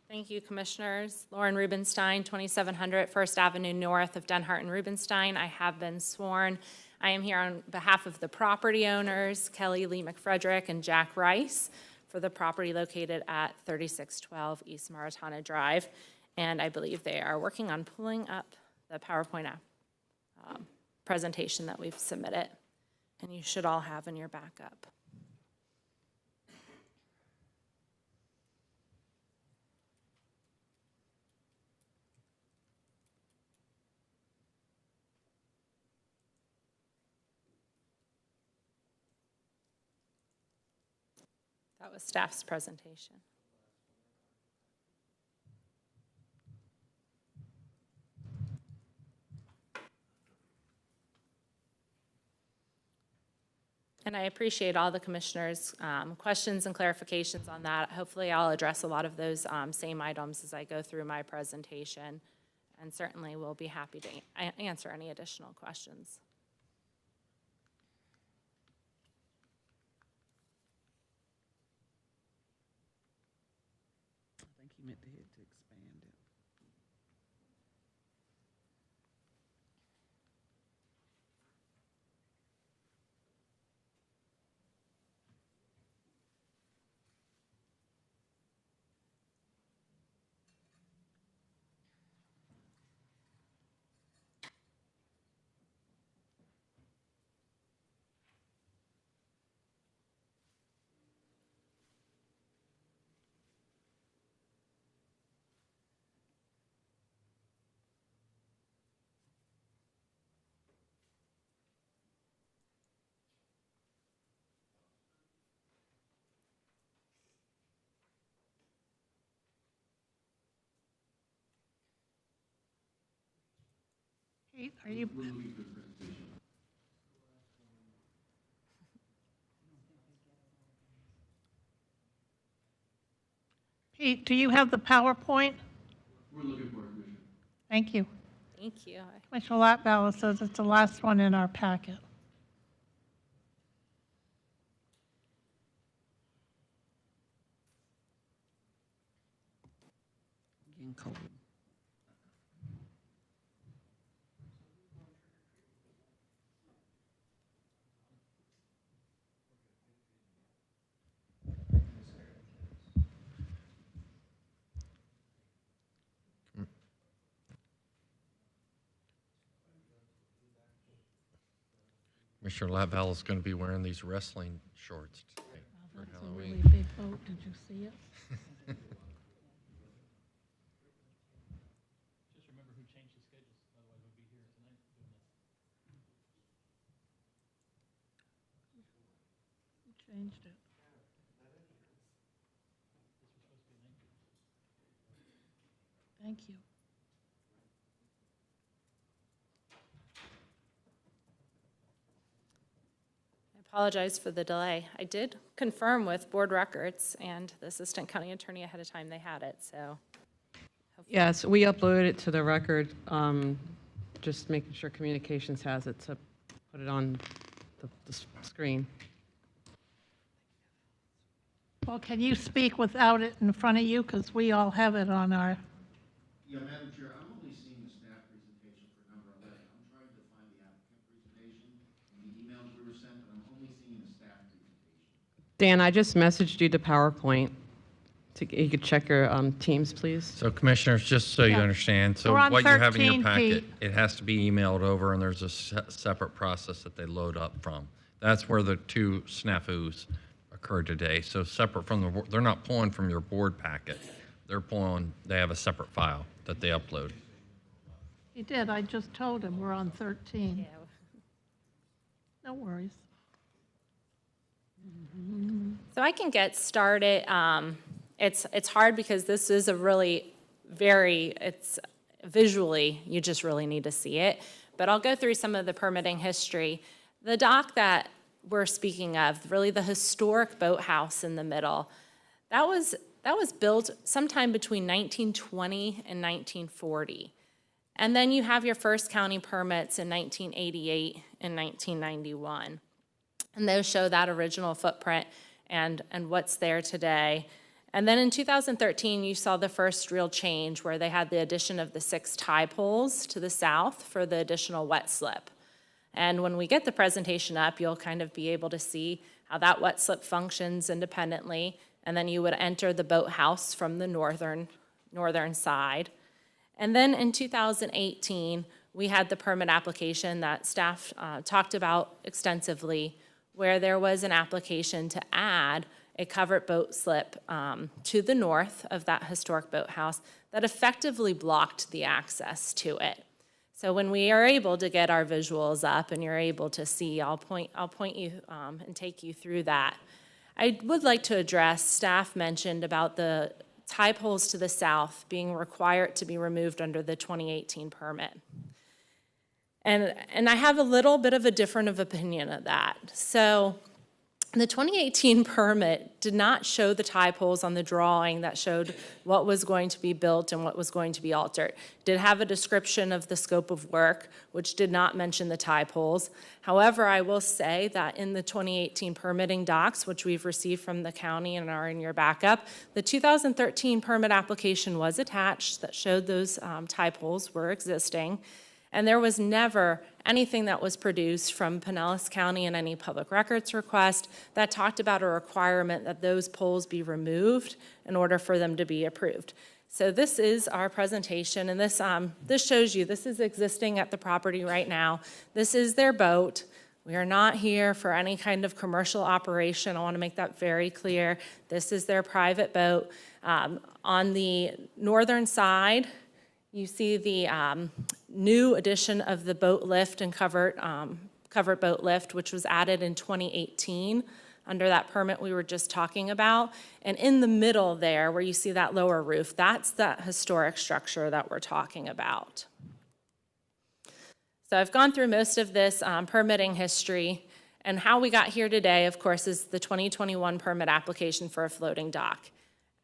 Thank you, Commissioners. Lauren Rubenstein, 2700 First Avenue North of Denhart and Rubenstein. I have been sworn. I am here on behalf of the property owners, Kelly Lee McFrederick and Jack Rice, for the property located at 3612 East Maritana Drive. And I believe they are working on pulling up the PowerPoint app presentation that we've submitted. And you should all have in your backup. That was staff's presentation. And I appreciate all the commissioners' questions and clarifications on that. Hopefully I'll address a lot of those same items as I go through my presentation. And certainly we'll be happy to answer any additional questions. I think he meant to hit to expand it. Pete, are you? Pete, do you have the PowerPoint? We're looking for it, Commissioner. Thank you. Thank you. Commissioner Latvala says it's the last one in our packet. Getting cold. Commissioner Latval is going to be wearing these wrestling shorts today for That's a Halloween. really big boat. Did you see it? Just remember who changed the schedules, otherwise we'll be here tonight doing this. Who changed it? Thank you. I apologize for the delay. I did confirm with board records and the assistant county attorney ahead of time they had it, so. Yes, we uploaded it to the record, just making sure communications has it to put it on the screen. Well, can you speak without it in front of you? Because we all have it on our, Yeah, Madam Chair, I'm only seeing the staff presentation for number 11. I'm trying to find the applicant presentation in the emails we were sent, but I'm only seeing the staff presentation. Dan, I just messaged you to PowerPoint. You could check your Teams, please. So Commissioners, just so you understand, so We're on what you have in your 13, packet, Pete. it has to be emailed over, and there's a separate process that they load up from. That's where the two snafus occurred today. So separate from they're not pulling from your board packet. They have a separate file that they upload. he did, I just told him, we're on 13. No worries. So I can get started. It's hard because this is a really it's visually, you just really need to see it. But I'll go through some of the permitting history. The dock that we're speaking of, really the historic boathouse in the middle, that was built sometime between 1920 and 1940. And then you have your first county permits in 1988 and 1991. And those show that original footprint and what's there today. And then in 2013, you saw the first real change where they had the addition of the 6 tie poles to the south for the additional wet slip. And when we get the presentation up, you'll kind of be able to see how that wet slip functions independently. And then you would enter the boathouse from the northern side. And then in 2018, we had the permit application that staff talked about extensively, where there was an application to add a covered boat slip to the north of that historic boathouse that effectively blocked the access to it. So when we are able to get our visuals up and you're able to see, I'll point you and take you through that. I would like to address, staff mentioned about the tie poles to the south being required to be removed under the 2018 permit. And I have a little bit of a different opinion of that. So the 2018 permit did not show the tie poles on the drawing that showed what was going to be built and what was going to be altered. It did have a description of the scope of work, which did not mention the tie poles. However, I will say that in the 2018 permitting docs, which we've received from the county and are in your backup, the 2013 permit application was attached that showed those tie poles were existing. And there was never anything that was produced from Pinellas County in any public records request that talked about a requirement that those poles be removed in order for them to be approved. So this is our presentation, and this shows you this is existing at the property right now. This is their boat. We are not here for any kind of commercial operation. I want to make that very clear. This is their private boat. On the northern side, you see the new addition of the boat lift and covered boat lift, which was added in 2018 under that permit we were just talking about. And in the middle there, where you see that lower roof, that's that historic structure that we're talking about. So I've gone through most of this permitting history, and how we got here today, of course, is the 2021 permit application for a floating dock.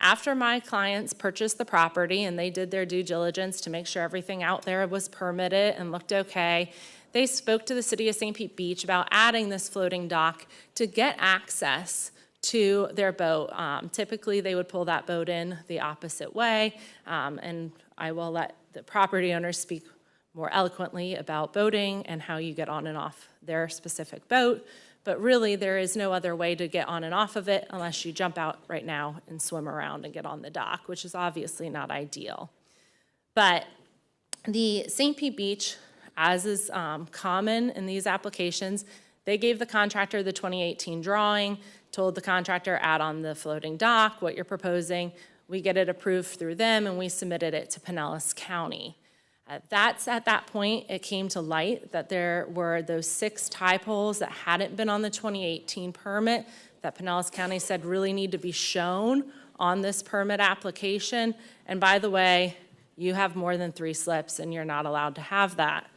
After my clients purchased the property and they did their due diligence to make sure everything out there was permitted and looked okay, they spoke to the city of St. Pete Beach about adding this floating dock to get access to their boat. Typically, they would pull that boat in the opposite way, and I will let the property owners speak more eloquently about boating and how you get on and off their specific boat. But really, there is no other way to get on and off of it unless you jump out right now and swim around and get on the dock, which is obviously not ideal. But the St. Pete Beach, as is common in these applications, they gave the contractor the 2018 drawing, told the contractor, add on the floating dock, what you're proposing. We get it approved through them, and we submitted it to Pinellas County. At that point, it came to light that there were those 6 tie poles that hadn't been on the 2018 permit that Pinellas County said really need to be shown on this permit application. And by the way, you have more than 3 slips and you're not allowed to have that.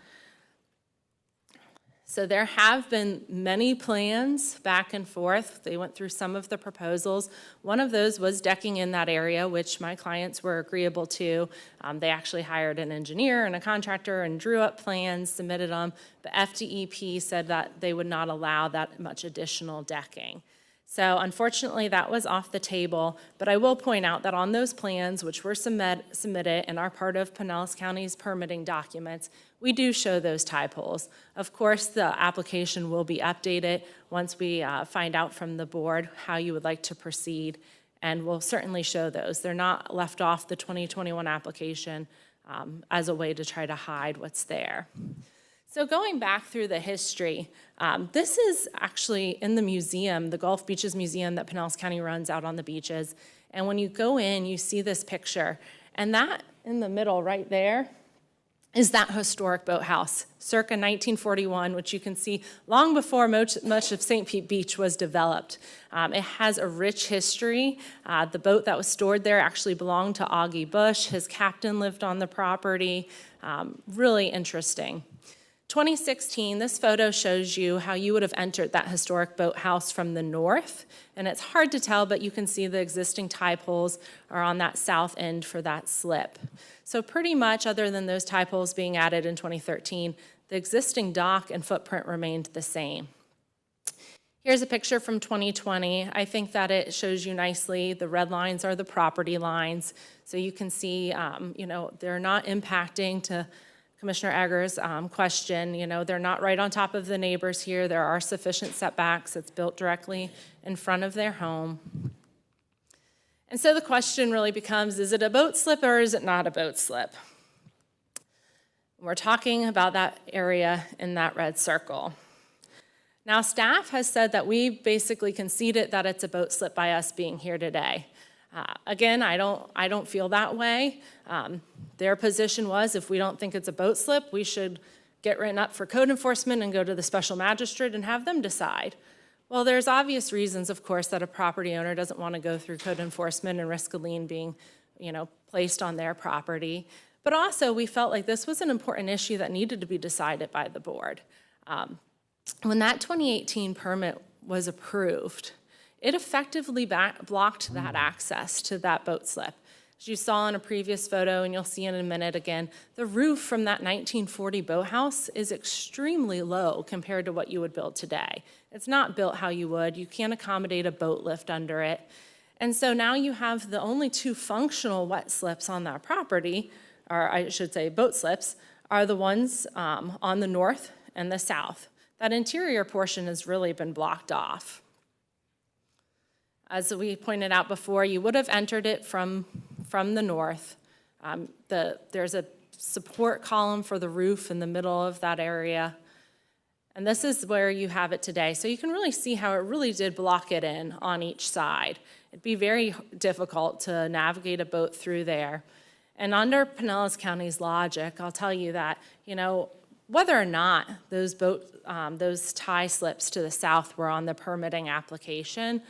So there have been many plans back and forth. They went through some of the proposals. One of those was decking in that area, which my clients were agreeable to. They actually hired an engineer and a contractor and drew up plans, submitted them. But FDEP said that they would not allow that much additional decking. So unfortunately, that was off the table, but I will point out that on those plans, which were submitted and are part of Pinellas County's permitting documents, we do show those tie poles. Of course, the application will be updated once we find out from the board how you would like to proceed, and we'll certainly show those. They're not left off the 2021 application as a way to try to hide what's there. So going back through the history, this is actually in the museum, the Gulf Beaches Museum that Pinellas County runs out on the beaches. And when you go in, you see this picture. And that in the middle right there is that historic boathouse, circa 1941, which you can see long before much of St. Pete Beach was developed. It has a rich history. The boat that was stored there actually belonged to Augie Bush. His captain lived on the property. Really interesting. 2016, this photo shows you how you would have entered that historic boathouse from the north. And it's hard to tell, but you can see the existing tie poles are on that south end for that slip. So pretty much, other than those tie poles being added in 2013, the existing dock and footprint remained the same. Here's a picture from 2020. I think that it shows you nicely. The red lines are the property lines. So you can see, they're not impacting, to Commissioner Eggers' question, they're not right on top of the neighbors here. There are sufficient setbacks. It's built directly in front of their home. And so the question really becomes, is it a boat slip or is it not a boat slip? We're talking about that area in that red circle. Now, staff has said that we basically conceded that it's a boat slip by us being here today. Again, I don't feel that way. Their position was, if we don't think it's a boat slip, we should get written up for code enforcement and go to the special magistrate and have them decide. Well, there's obvious reasons, of course, that a property owner doesn't want to go through code enforcement and risk a lien being, placed on their property. But also, we felt like this was an important issue that needed to be decided by the board. When that 2018 permit was approved, it effectively blocked that access to that boat slip. As you saw in a previous photo, and you'll see in a minute again, the roof from that 1940 boathouse is extremely low compared to what you would build today. It's not built how you would. You can't accommodate a boat lift under it. And so now you have the only two functional wet slips on that property, or I should say boat slips, are the ones on the north and the south. That interior portion has really been blocked off. As we pointed out before, you would have entered it from the north. There's a support column for the roof in the middle of that area. And this is where you have it today. So you can really see how it really did block it in on each side. It'd be very difficult to navigate a boat through there. And under Pinellas County's logic, I'll tell you that, whether or not those tie slips to the south were on the permitting application,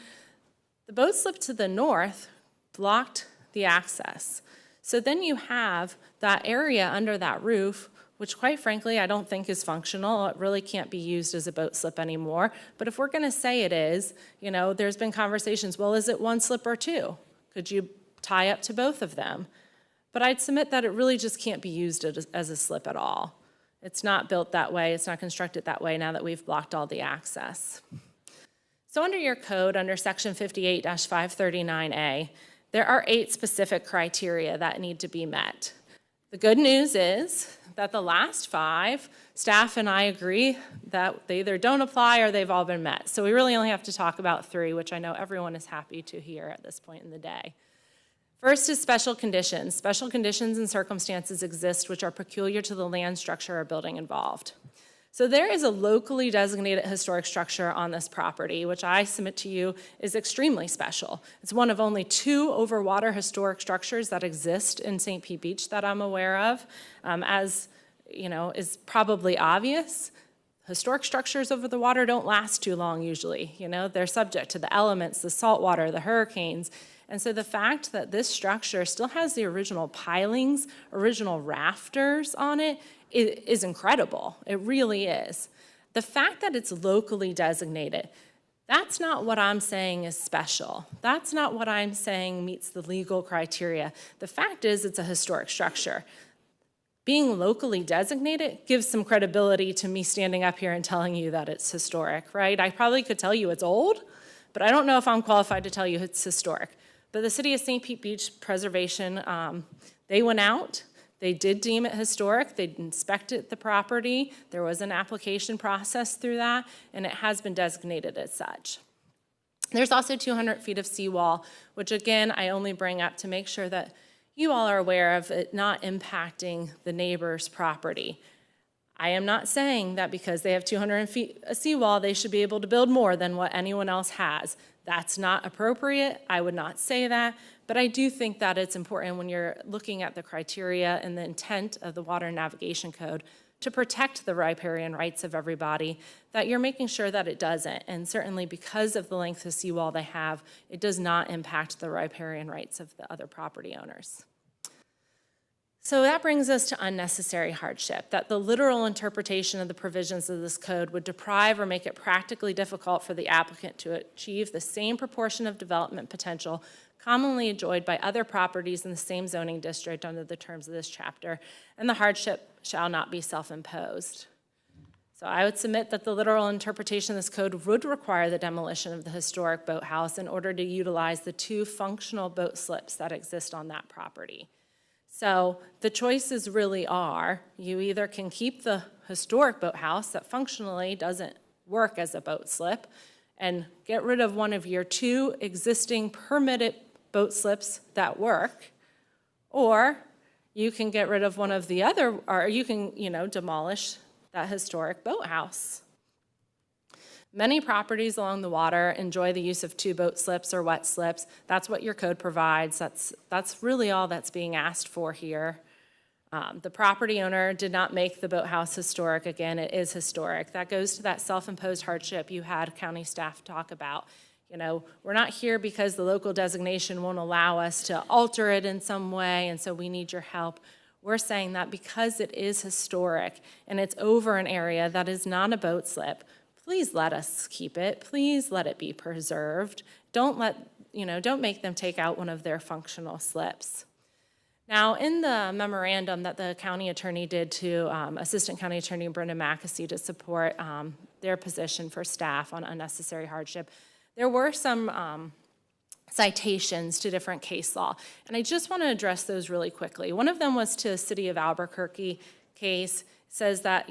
the boat slip to the north blocked the access. So then you have that area under that roof, which quite frankly, I don't think is functional. It really can't be used as a boat slip anymore. But if we're gonna say it is, there's been conversations, well, is it one slip or two? Could you tie up to both of them? But I'd submit that it really just can't be used as a slip at all. It's not built that way. It's not constructed that way now that we've blocked all the access. So under your code, under section 58-539A, there are 8 specific criteria that need to be met. The good news is that the last 5, staff and I agree that they either don't apply or they've all been met. So we really only have to talk about 3, which I know everyone is happy to hear at this point in the day. First is special conditions. Special conditions and circumstances exist which are peculiar to the land, structure, or building involved. So there is a locally designated historic structure on this property, which I submit to you is extremely special. It's one of only 2 overwater historic structures that exist in St. Pete Beach that I'm aware of. As is probably obvious, historic structures over the water don't last too long usually. They're subject to the elements, the salt water, the hurricanes. And so the fact that this structure still has the original pilings, original rafters on it, is incredible. It really is. The fact that it's locally designated, that's not what I'm saying is special. That's not what I'm saying meets the legal criteria. The fact is it's a historic structure. Being locally designated gives some credibility to me standing up here and telling you that it's historic, right? I probably could tell you it's old, but I don't know if I'm qualified to tell you it's historic. But the City of St. Pete Beach Preservation, they went out, they did deem it historic, they inspected the property, there was an application process through that, and it has been designated as such. There's also 200 feet of seawall, which again, I only bring up to make sure that you all are aware of it not impacting the neighbor's property. I am not saying that because they have 200 feet of seawall, they should be able to build more than what anyone else has. That's not appropriate. I would not say that. But I do think that it's important when you're looking at the criteria and the intent of the Water Navigation Code to protect the riparian rights of everybody, that you're making sure that it doesn't. And certainly because of the length of seawall they have, it does not impact the riparian rights of the other property owners. So that brings us to unnecessary hardship, that the literal interpretation of the provisions of this code would deprive or make it practically difficult for the applicant to achieve the same proportion of development potential commonly enjoyed by other properties in the same zoning district under the terms of this chapter, and the hardship shall not be self-imposed. So I would submit that the literal interpretation of this code would require the demolition of the historic boathouse in order to utilize the 2 functional boat slips that exist on that property. So the choices really are, you either can keep the historic boathouse that functionally doesn't work as a boat slip and get rid of one of your 2 existing permitted boat slips that work, or you can get rid of one of the other, or you can, demolish that historic boathouse. Many properties along the water enjoy the use of 2 boat slips or wet slips. That's what your code provides. That's really all that's being asked for here. The property owner did not make the boathouse historic. Again, it is historic. That goes to that self-imposed hardship you had county staff talk about. We're not here because the local designation won't allow us to alter it in some way, and so we need your help. We're saying that because it is historic and it's over an area that is not a boat slip, please let us keep it. Please let it be preserved. Don't make them take out one of their functional slips. Now, in the memorandum that the county attorney did to Assistant County Attorney Brenda Mackesy to support their position for staff on unnecessary hardship, there were some citations to different case law, and I just want to address those really quickly. One of them was to the City of Albuquerque case. Says that,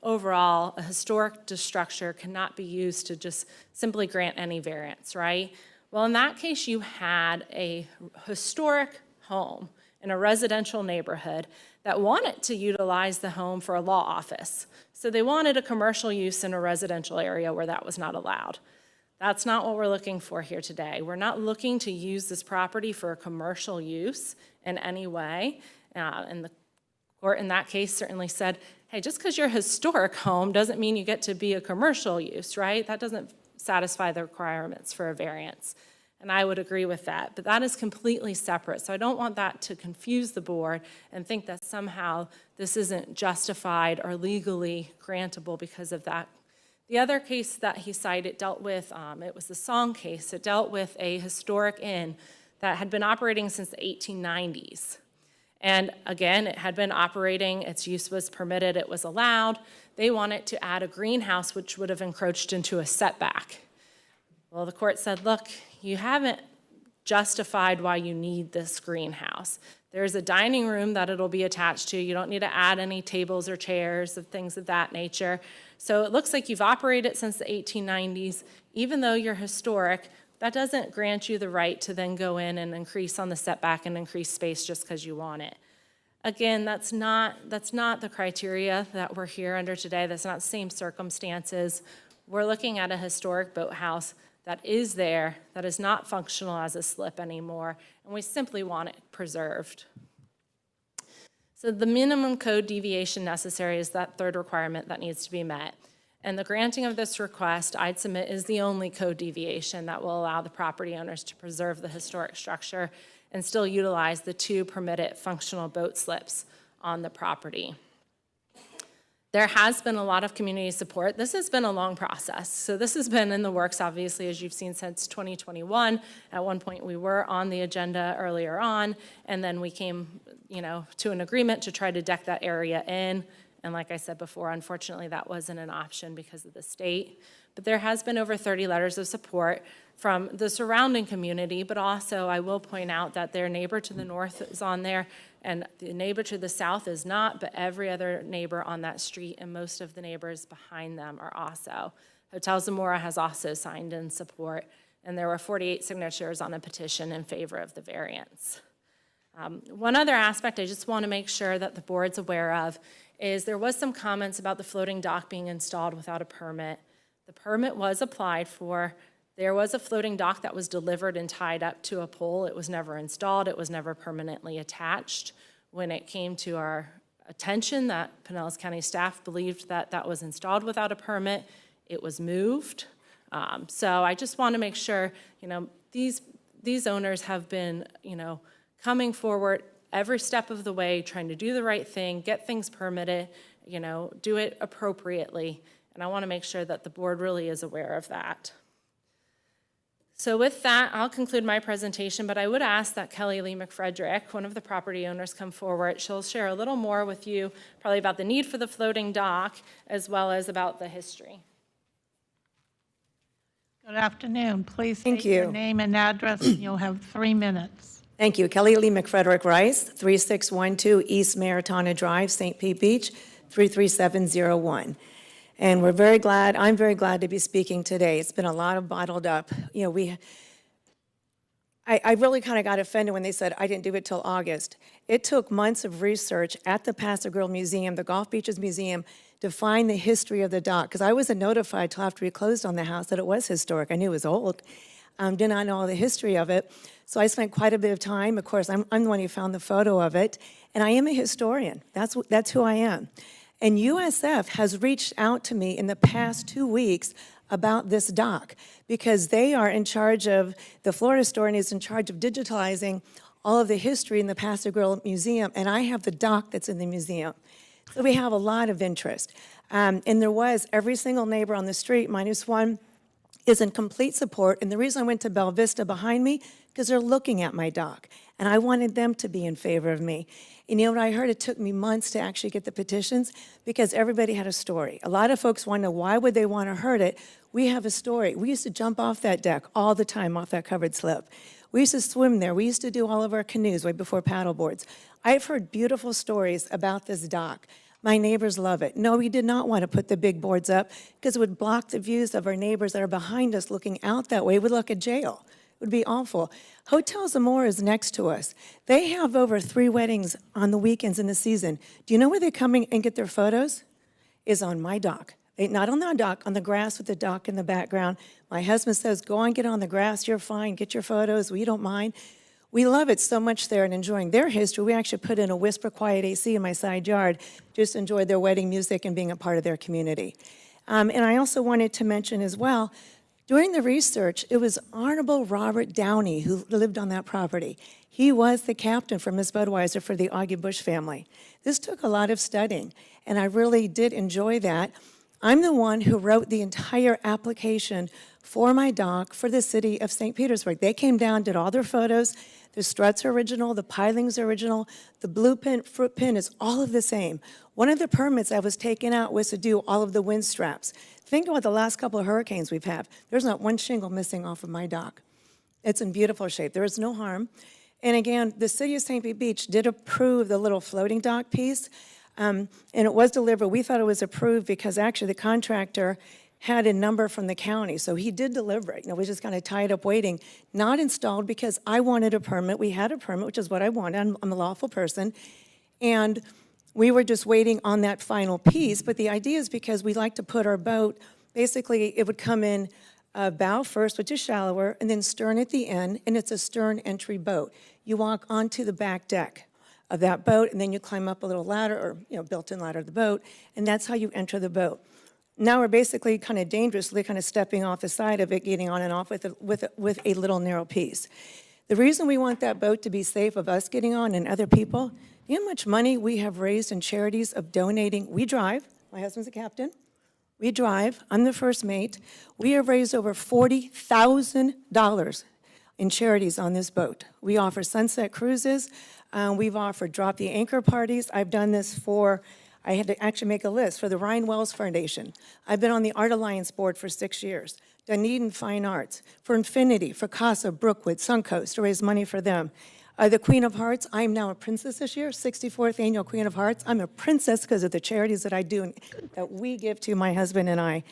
overall, a historic structure cannot be used to just simply grant any variance, right? Well, in that case, you had a historic home in a residential neighborhood that wanted to utilize the home for a law office. So they wanted a commercial use in a residential area where that was not allowed. That's not what we're looking for here today. We're not looking to use this property for a commercial use in any way. And the court in that case certainly said, hey, just because you're a historic home doesn't mean you get to be a commercial use, right? That doesn't satisfy the requirements for a variance. And I would agree with that, but that is completely separate. So I don't want that to confuse the board and think that somehow this isn't justified or legally grantable because of that. The other case that he cited dealt with, it was the Song case. It dealt with a historic inn that had been operating since the 1890s. And again, it had been operating, its use was permitted, it was allowed. They wanted to add a greenhouse, which would have encroached into a setback. Well, the court said, look, you haven't justified why you need this greenhouse. There's a dining room that it'll be attached to. You don't need to add any tables or chairs or things of that nature. So it looks like you've operated since the 1890s. Even though you're historic, that doesn't grant you the right to then go in and increase on the setback and increase space just because you want it. Again, that's not the criteria that we're here under today. That's not the same circumstances. We're looking at a historic boathouse that is there, that is not functional as a slip anymore, and we simply want it preserved. So the minimum code deviation necessary is that third requirement that needs to be met. And the granting of this request, I'd submit, is the only code deviation that will allow the property owners to preserve the historic structure and still utilize the 2 permitted functional boat slips on the property. There has been a lot of community support. This has been a long process. So this has been in the works, obviously, as you've seen, since 2021. At one point, we were on the agenda earlier on, and then we came, to an agreement to try to deck that area in. And like I said before, unfortunately, that wasn't an option because of the state. But there has been over 30 letters of support from the surrounding community, but also I will point out that their neighbor to the north is on there, and the neighbor to the south is not, but every other neighbor on that street and most of the neighbors behind them are also. Hotel Zamora has also signed in support, and there were 48 signatures on a petition in favor of the variance. One other aspect I just want to make sure that the board's aware of is there was some comments about the floating dock being installed without a permit. The permit was applied for. There was a floating dock that was delivered and tied up to a pole. It was never installed. It was never permanently attached. When it came to our attention that Pinellas County staff believed that that was installed without a permit, it was moved. So I just want to make sure, these owners have been, coming forward every step of the way, trying to do the right thing, get things permitted, do it appropriately. And I want to make sure that the board really is aware of that. So with that, I'll conclude my presentation, but I would ask that Kelly Lee McFrederick, one of the property owners, come forward. She'll share a little more with you, probably about the need for the floating dock, as well as about the history. Good afternoon. Please Thank state your you. name and address, and you'll have 3 minutes. Thank you. Kelly Lee McFrederick Rice, 3612 East Maritana Drive, St. Pete Beach, 33701. And I'm very glad to be speaking today. It's been a lot of bottled up. I really kind of got offended when they said I didn't do it till August. It took months of research at the Paso Grill Museum, the Gulf Beaches Museum, to find the history of the dock, because I wasn't notified till after we closed on the house that it was historic. I knew it was old. Did not know all the history of it. So I spent quite a bit of time. Of course, I'm the one who found the photo of it, and I am a historian. That's who I am. And USF has reached out to me in the past 2 weeks about this dock, because they are in charge of, the Florida historian is in charge of digitalizing all of the history in the Paso Grill Museum, and I have the dock that's in the museum. So we have a lot of interest. And there was every single neighbor on the street, minus one, is in complete support. And the reason I went to Bella Vista behind me, because they're looking at my dock, and I wanted them to be in favor of me. And you know what I heard? It took me months to actually get the petitions, because everybody had a story. A lot of folks want to know, why would they want to hurt it? We have a story. We used to jump off that deck all the time, off that covered slip. We used to swim there. We used to do all of our canoes way before paddle boards. I've heard beautiful stories about this dock. My neighbors love it. No, we did not want to put the big boards up, because it would block the views of our neighbors that are behind us looking out that way. It would look like a jail. It would be awful. Hotel Zamora is next to us. They have over 3 weddings on the weekends in the season. Do you know where they come in and get their photos? Is on my dock. Not on the dock, on the grass with the dock in the background. My husband says, go on, get on the grass, you're fine, get your photos, we don't mind. We love it so much there and enjoying their history. We actually put in a Whisper Quiet AC in my side yard, just enjoy their wedding music and being a part of their community. And I also wanted to mention as well, during the research, it was Honorable Robert Downey who lived on that property. He was the captain for Miss Budweiser for the Augie Bush family. This took a lot of studying, and I really did enjoy that. I'm the one who wrote the entire application for my dock for the city of St. Petersburg. They came down, did all their photos. The struts are original, the pilings are original, the blue pin, fruit pin is all of the same. One of the permits I was taken out was to do all of the wind straps. Think about the last couple of hurricanes we've had. There's not one shingle missing off of my dock. It's in beautiful shape. There is no harm. And again, the city of St. Pete Beach did approve the little floating dock piece, and it was delivered. We thought it was approved because actually the contractor had a number from the county, so he did deliver it. We just kind of tied up waiting. Not installed because I wanted a permit. We had a permit, which is what I wanted. I'm a lawful person. And we were just waiting on that final piece. But the idea is because we like to put our boat, basically it would come in bow first, which is shallower, and then stern at the end, and it's a stern entry boat. You walk onto the back deck of that boat, and then you climb up a little ladder, or built-in ladder of the boat, and that's how you enter the boat. Now we're basically kind of dangerously kind of stepping off the side of it, getting on and off with a little narrow piece. The reason we want that boat to be safe of us getting on and other people, you know how much money we have raised in charities of donating? We drive. My husband's a captain. We drive. I'm the first mate. We have raised over $40,000 in charities on this boat. We offer sunset cruises. We've offered drop the anchor parties. I've done this for I had to actually make a list for the Ryan Wells Foundation. I've been on the Art Alliance board for 6 years. Dunedin Fine Arts, for Infinity, for Casa, Brookwood, Suncoast, to raise money for them. The Queen of Hearts, I'm now a princess this year, 64th annual Queen of Hearts. I'm a princess because of the charities that I do and that we give to my husband and I.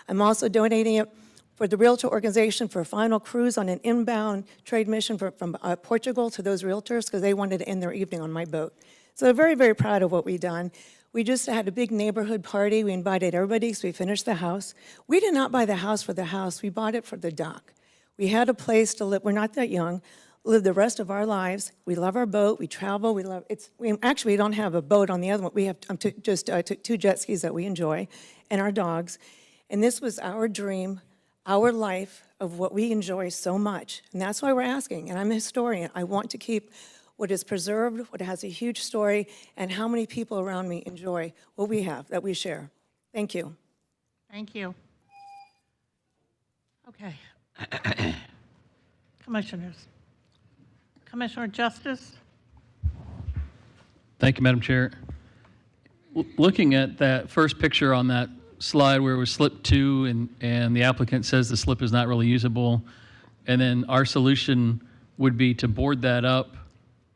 I'm also donating it for the Realtor Organization for a final cruise on an inbound trade mission from Portugal to those realtors because they wanted to end their evening on my boat. So I'm very, very proud of what we've done. We just had a big neighborhood party. We invited everybody, so we finished the house. We did not buy the house for the house. We bought it for the dock. We had a place to live. We're not that young. Live the rest of our lives. We love our boat. We travel. We love it's. We actually don't have a boat on the other one. We have just two jet skis that we enjoy, and our dogs. And this was our dream, our life of what we enjoy so much. And that's why we're asking. And I'm a historian. I want to keep what is preserved, what has a huge story, and how many people around me enjoy what we have, that we share. Thank you. Thank you. Okay. Commissioners. Commissioner Justice? Thank you, Madam Chair. Looking at that first picture on that slide where it was slip 2 and the applicant says the slip is not really usable, and then our solution would be to board that up,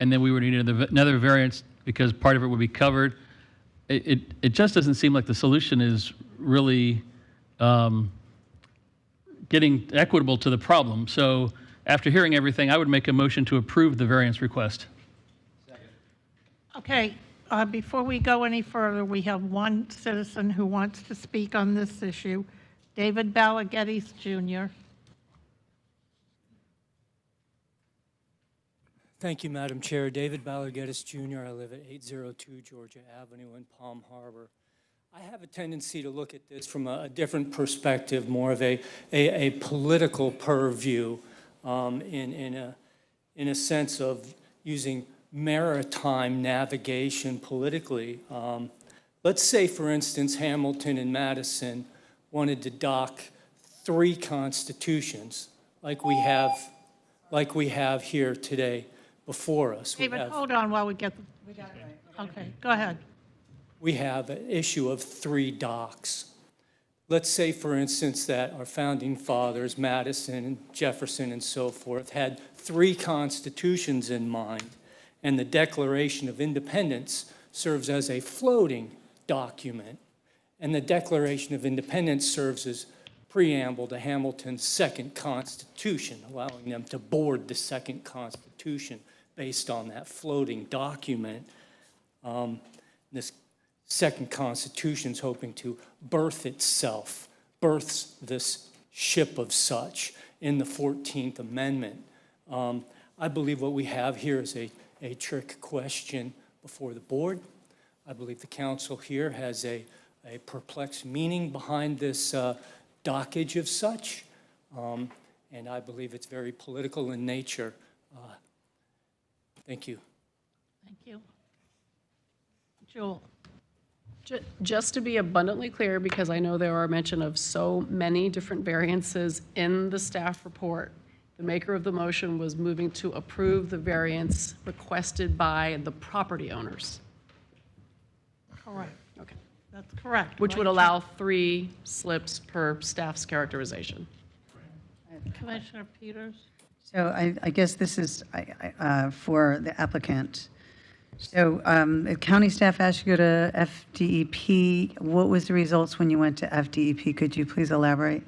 and then we would need another variance because part of it would be covered. It just doesn't seem like the solution is really getting equitable to the problem. So after hearing everything, I would make a motion to approve the variance request. Okay, before we go any further, we have one citizen who wants to speak on this issue, David Balaguetis Jr. Thank you, Madam Chair. David Balaguetis Jr. I live at 802 Georgia Avenue in Palm Harbor. I have a tendency to look at this from a different perspective, more of a political purview, in a sense of using maritime navigation politically. Let's say, for instance, Hamilton and Madison wanted to dock 3 constitutions like we have here today before us. David, hold on while we get the... We got it right. Okay, go ahead. We have an issue of 3 docks. Let's say, for instance, that our founding fathers, Madison and Jefferson and so forth, had 3 constitutions in mind, and the Declaration of Independence serves as a floating document, and the Declaration of Independence serves as preamble to Hamilton's second constitution, allowing them to board the second constitution based on that floating document. This second constitution's hoping to births this ship of such in the 14th Amendment. I believe what we have here is a trick question before the board. I believe the council here has a perplexed meaning behind this dockage of such, and I believe it's very political in nature. Thank you. Thank you. Jewel. Just to be abundantly clear, because I know there are mention of so many different variances in the staff report, the maker of the motion was moving to approve the variance requested by the property owners. Correct. Okay. That's correct. Which right? would allow 3 slips per staff's characterization. Commissioner Peters? So I guess this is for the applicant. So the county staff asked you to go to FDEP. What was the results when you went to FDEP? Could you please elaborate?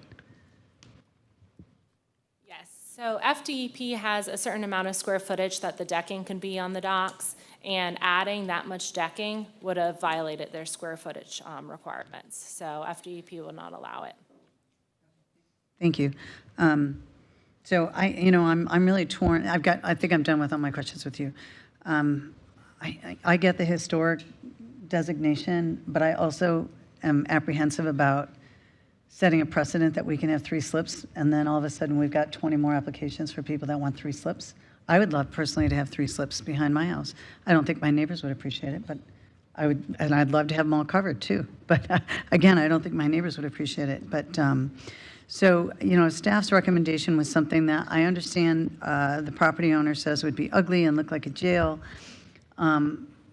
Yes, so FDEP has a certain amount of square footage that the decking can be on the docks, and adding that much decking would have violated their square footage requirements. So FDEP will not allow it. Thank you. So I'm really torn. I think I'm done with all my questions with you. I get the historic designation, but I also am apprehensive about setting a precedent that we can have 3 slips, and then all of a sudden we've got 20 more applications for people that want 3 slips. I would love personally to have 3 slips behind my house. I don't think my neighbors would appreciate it, but I would, and I'd love to have them all covered too. But again, I don't think my neighbors would appreciate it. But so, staff's recommendation was something that I understand the property owner says would be ugly and look like a jail.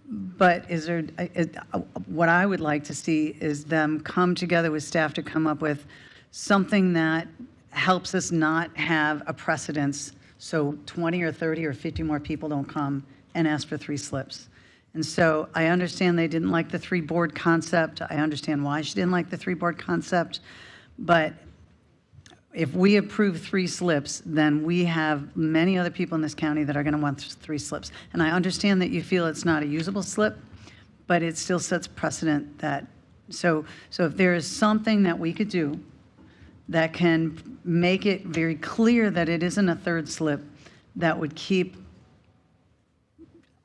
But is there, what I would like to see is them come together with staff to come up with something that helps us not have a precedence, so 20 or 30 or 50 more people don't come and ask for 3 slips. And so I understand they didn't like the 3-board concept. I understand why she didn't like the 3-board concept. But if we approve 3 slips, then we have many other people in this county that are going to want 3 slips. And I understand that you feel it's not a usable slip, but it still sets precedent that, so if there is something that we could do that can make it very clear that it isn't a 3rd slip, that would keep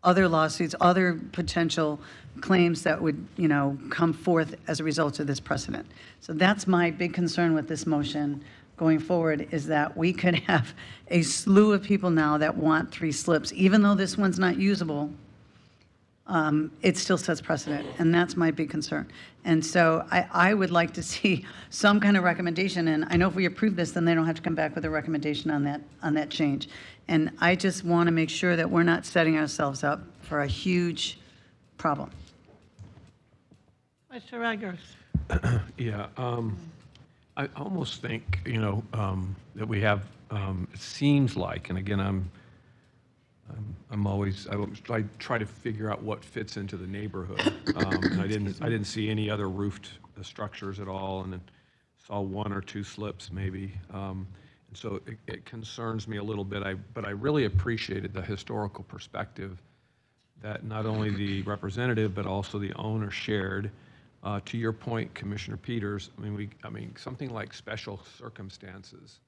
other lawsuits, other potential claims that would, come forth as a result of this precedent. So that's my big concern with this motion going forward, is that we could have a slew of people now that want 3 slips, even though this one's not usable. It still sets precedent, and that's my big concern. And so I would like to see some kind of recommendation, and I know if we approve this, then they don't have to come back with a recommendation on that change. And I just want to make sure that we're not setting ourselves up for a huge problem. Mr. Eggers. Yeah, I almost think, that we have, it seems like, and again, I try to figure out what fits into the neighborhood. And I didn't see any other roofed structures at all, and then saw 1 or 2 slips maybe. And so it concerns me a little bit, but I really appreciated the historical perspective that not only the representative, but also the owner shared. To your point, Commissioner Peters, I mean, something like special circumstances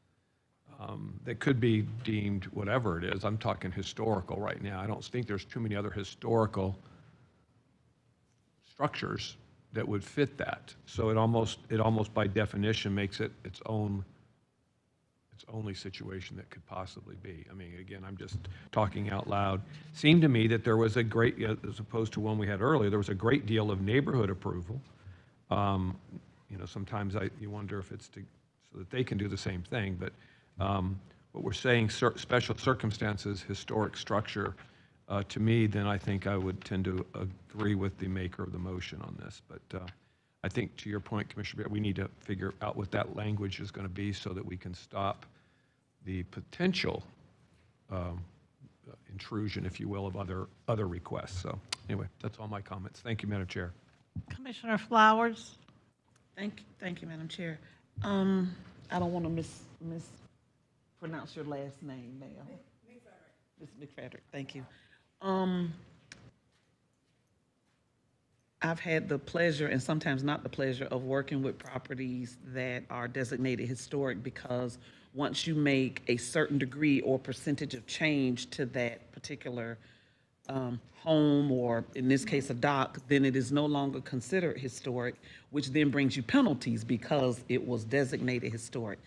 that could be deemed whatever it is. I'm talking historical right now. I don't think there's too many other historical structures that would fit that. So it almost by definition makes it its only situation that could possibly be. I mean, again, I'm just talking out loud. Seemed to me that there was a great, as opposed to one we had earlier, there was a great deal of neighborhood approval. Sometimes you wonder if it's so that they can do the same thing, but what we're saying, special circumstances, historic structure, to me, then I think I would tend to agree with the maker of the motion on this. But I think, to your point, Commissioner, we need to figure out what that language is going to be so that we can stop the potential intrusion, if you will, of other requests. So anyway, that's all my comments. Thank you, Madam Chair. Commissioner Flowers. Thank you, Madam Chair. I don't want to mispronounce your last name, ma'am. Ms. McFadrick, thank you. I've had the pleasure, and sometimes not the pleasure, of working with properties that are designated historic, because once you make a certain degree or percentage of change to that particular home, or in this case a dock, then it is no longer considered historic, which then brings you penalties because it was designated historic.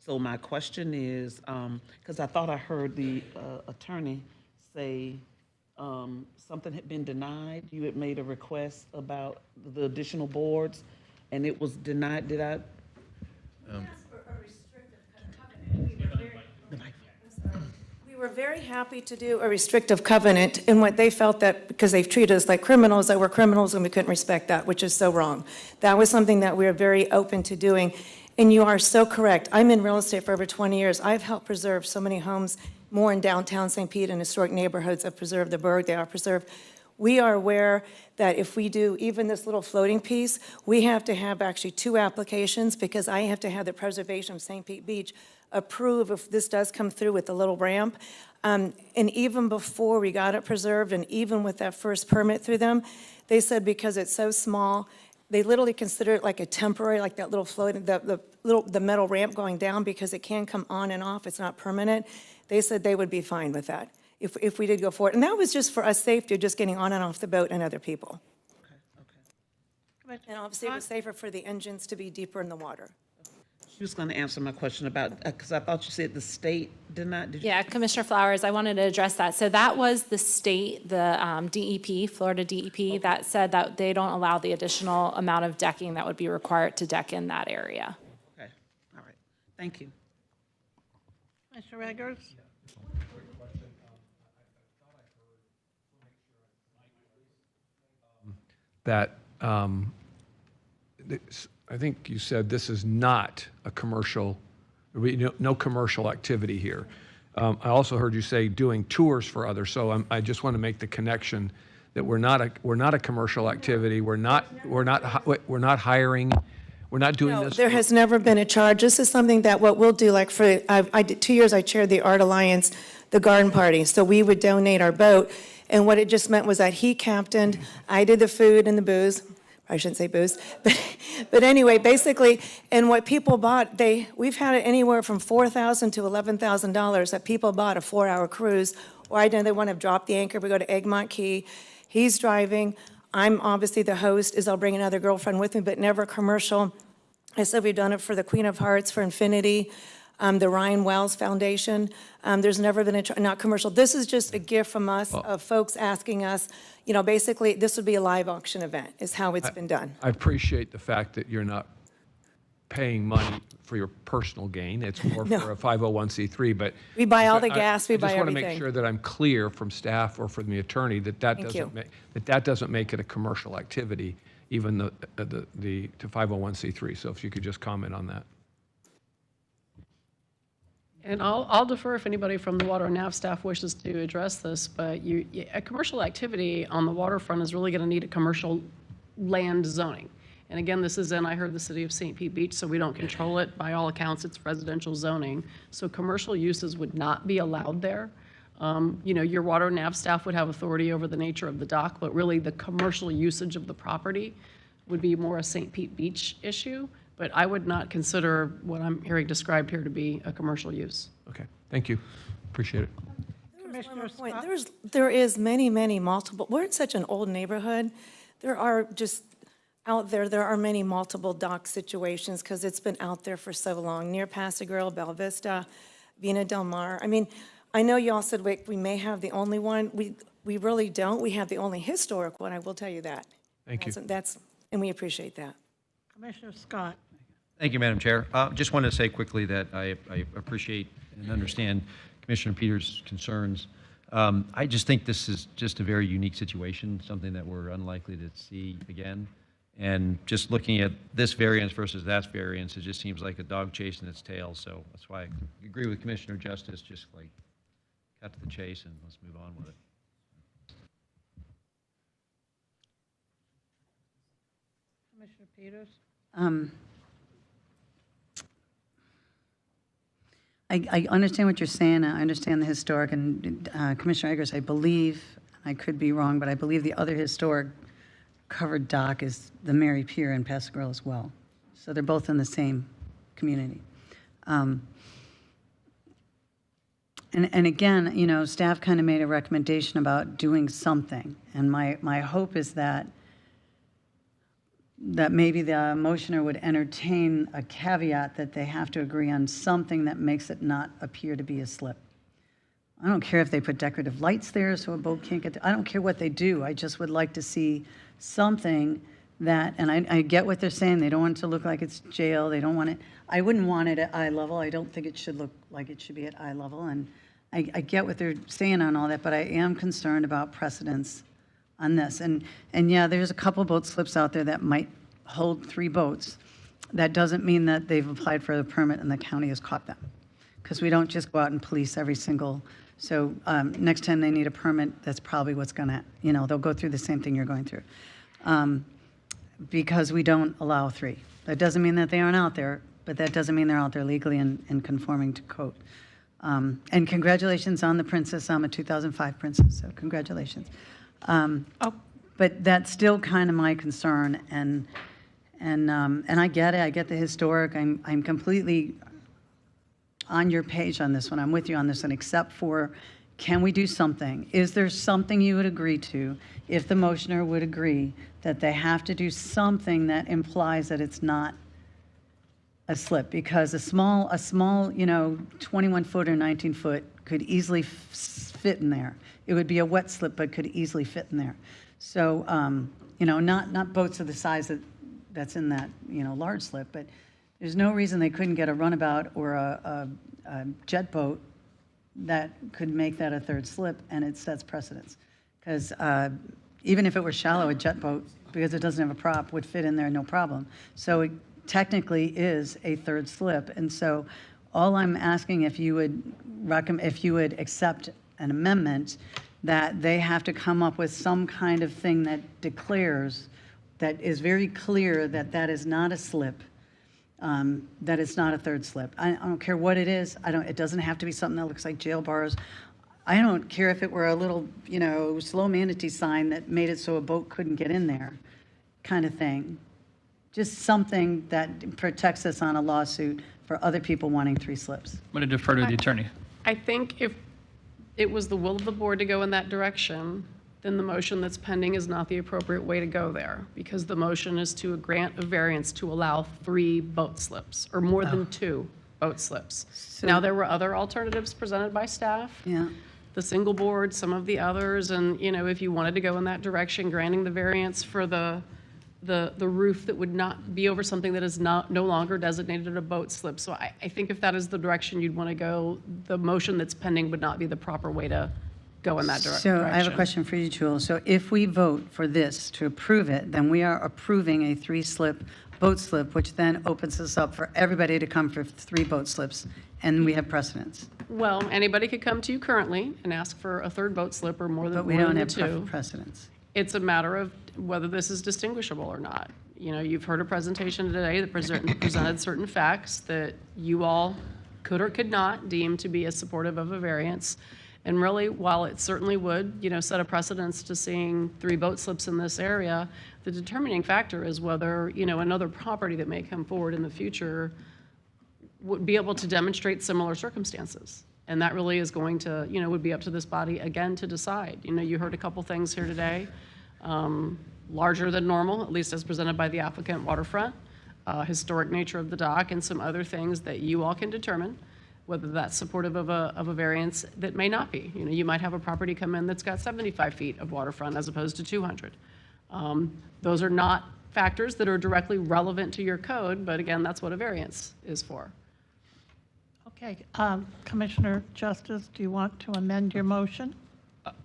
So my question is, because I thought I heard the attorney say something had been denied. You had made a request about the additional boards, and it was denied. Did I? We were very happy to do a restrictive covenant in what they felt that, because they've treated us like criminals, that we're criminals and we couldn't respect that, which is so wrong. That was something that we were very open to doing. And you are so correct. I'm in real estate for over 20 years. I've helped preserve so many homes, more in downtown St. Pete and historic neighborhoods that preserve the burg. They are preserved. We are aware that if we do even this little floating piece, we have to have actually 2 applications, because I have to have the preservation of St. Pete Beach approve if this does come through with the little ramp. And even before we got it preserved, and even with that first permit through them, they said because it's so small, they literally consider it like a temporary, like that little floating, the metal ramp going down, because it can come on and off. It's not permanent. They said they would be fine with that if we did go forward. And that was just for us safety, just getting on and off the boat and other people. Okay. And obviously it was safer for the engines to be deeper in the water. She was going to answer my question about, because I thought you said the state did not. Did you? Yeah, Commissioner Flowers, I wanted to address that. So that was the state, the DEP, Florida DEP, that said that they don't allow the additional amount of decking that would be required to deck in that area. Okay, all right. Thank you. Mr. Eggers. that I think you said this is not a commercial, no commercial activity here. I also heard you say doing tours for others, so I just want to make the connection that we're not a commercial activity. We're not hiring. We're not doing No, this. there has never been a charge. This is something that what we'll do, like for, I did 2 years, I chaired the Art Alliance, the garden party. So we would donate our boat. And what it just meant was that he captained, I did the food and the booze. I shouldn't say booze. But anyway, basically, and what people bought, we've had it anywhere from $4,000 to $11,000 that people bought a 4-hour cruise. Or I know they want to drop the anchor, we go to Egmont Key. He's driving. I'm obviously the host, is I'll bring another girlfriend with me, but never commercial. I said we've done it for the Queen of Hearts, for Infinity, the Ryan Wells Foundation. There's never been not commercial. This is just a gift from us of folks asking us, basically, this would be a live auction event, is how it's been done. I appreciate the fact that you're not paying money for your personal gain. It's more No. for a 501c3, but We buy all the gas, we buy I just want to make everything. sure that I'm clear from staff or from the attorney that Thank you. that doesn't make it a commercial activity, even to 501c3. So if you could just comment on that. And I'll defer if anybody from the Water and NAV staff wishes to address this, but a commercial activity on the waterfront is really going to need a commercial land zoning. And again, this is I heard the city of St. Pete Beach, so we don't control it. By all accounts, it's residential zoning. So commercial uses would not be allowed there. Your Water and NAV staff would have authority over the nature of the dock, but really the commercial usage of the property would be more a St. Pete Beach issue. But I would not consider what I'm hearing described here to be a commercial use. Okay, thank you. Appreciate it. Commissioner Point. Scott? There is many multiple, we're in such an old neighborhood. There are just, out there are many multiple dock situations because it's been out there for so long, near Paso Grill, Bella Vista, Vina Del Mar. I mean, I know y'all said we may have the only one. We really don't. We have the only historic one, I will tell you that. Thank you. And we appreciate that. Commissioner Scott? Thank you, Madam Chair. Just wanted to say quickly that I appreciate and understand Commissioner Peters' concerns. I just think this is just a very unique situation, something that we're unlikely to see again. And just looking at this variance versus that variance, it just seems like a dog chasing its tail. So that's why I agree with Commissioner Justice, just like cut to the chase and let's move on with it. Commissioner Peters? I understand what you're saying. I understand the historic, and Commissioner Eggers, I believe, I could be wrong, but I believe the other historic covered dock is the Mary Pier in Paso Grill as well. So they're both in the same community. And again, staff kind of made a recommendation about doing something. And my hope is that maybe the motioner would entertain a caveat that they have to agree on something that makes it not appear to be a slip. I don't care if they put decorative lights there so a boat can't get there. I don't care what they do. I just would like to see something that, and I get what they're saying. They don't want it to look like it's jail. They don't want it. I wouldn't want it at eye level. I don't think it should look like it should be at eye level. And I get what they're saying on all that, but I am concerned about precedence on this. And yeah, there's a couple boat slips out there that might hold 3 boats. That doesn't mean that they've applied for the permit and the county has caught them. Because we don't just go out and police every single, so next time they need a permit, that's probably what's gonna, they'll go through the same thing you're going through. Because we don't allow 3. That doesn't mean that they aren't out there, but that doesn't mean they're out there legally and conforming to code. And congratulations on the princess. I'm a 2005 princess, so congratulations. But that's still kind of my concern, and I get it. I get the historic. I'm completely on your page on this one. I'm with you on this one, except for, can we do something? Is there something you would agree to if the motioner would agree that they have to do something that implies that it's not a slip? Because a small 21-foot or 19-foot could easily fit in there. It would be a wet slip, but could easily fit in there. So, not boats of the size that's in that, large slip, but there's no reason they couldn't get a runabout or a jet boat that could make that a 3rd slip, and it sets precedence. Because even if it were shallow, a jet boat, because it doesn't have a prop, would fit in there, no problem. So it technically is a third slip. And so all I'm asking, if you would accept an amendment, that they have to come up with some kind of thing that declares, that is very clear that that is not a slip, that it's not a third slip. I don't care what it is. It doesn't have to be something that looks like jail bars. I don't care if it were a little, slow manatee sign that made it so a boat couldn't get in there, kind of thing. Just something that protects us on a lawsuit for other people wanting 3 slips. I'm going to defer to the attorney. I think if it was the will of the board to go in that direction, then the motion that's pending is not the appropriate way to go there, because the motion is to grant a variance to allow 3 boat slips, or more than 2 boat slips. Now, there were other alternatives presented by staff. Yeah. The single board, some of the others, and, if you wanted to go in that direction, granting the variance for the roof that would not be over something that is no longer designated a boat slip. So I think if that is the direction you'd want to go, the motion that's pending would not be the proper way to go in that direction. So I have a question for you, Jewel. So if we vote for this to approve it, then we are approving a 3-slip boat slip, which then opens us up for everybody to come for 3 boat slips, and we have precedence. Well, anybody could come to you currently and ask for a 3rd boat slip or more than But we more don't than have 2. precedence. It's a matter of whether this is distinguishable or not. You've heard a presentation today that presented certain facts that you all could or could not deem to be as supportive of a variance. And really, while it certainly would, set a precedence to seeing 3 boat slips in this area, the determining factor is whether, another property that may come forward in the future would be able to demonstrate similar circumstances. And that really is going to, would be up to this body again to decide. You heard a couple things here today. Larger than normal, at least as presented by the applicant, waterfront, historic nature of the dock, and some other things that you all can determine whether that's supportive of a variance that may not be. You might have a property come in that's got 75 feet of waterfront as opposed to 200. Those are not factors that are directly relevant to your code, but again, that's what a variance is for. Okay, Commissioner Justice, do you want to amend your motion?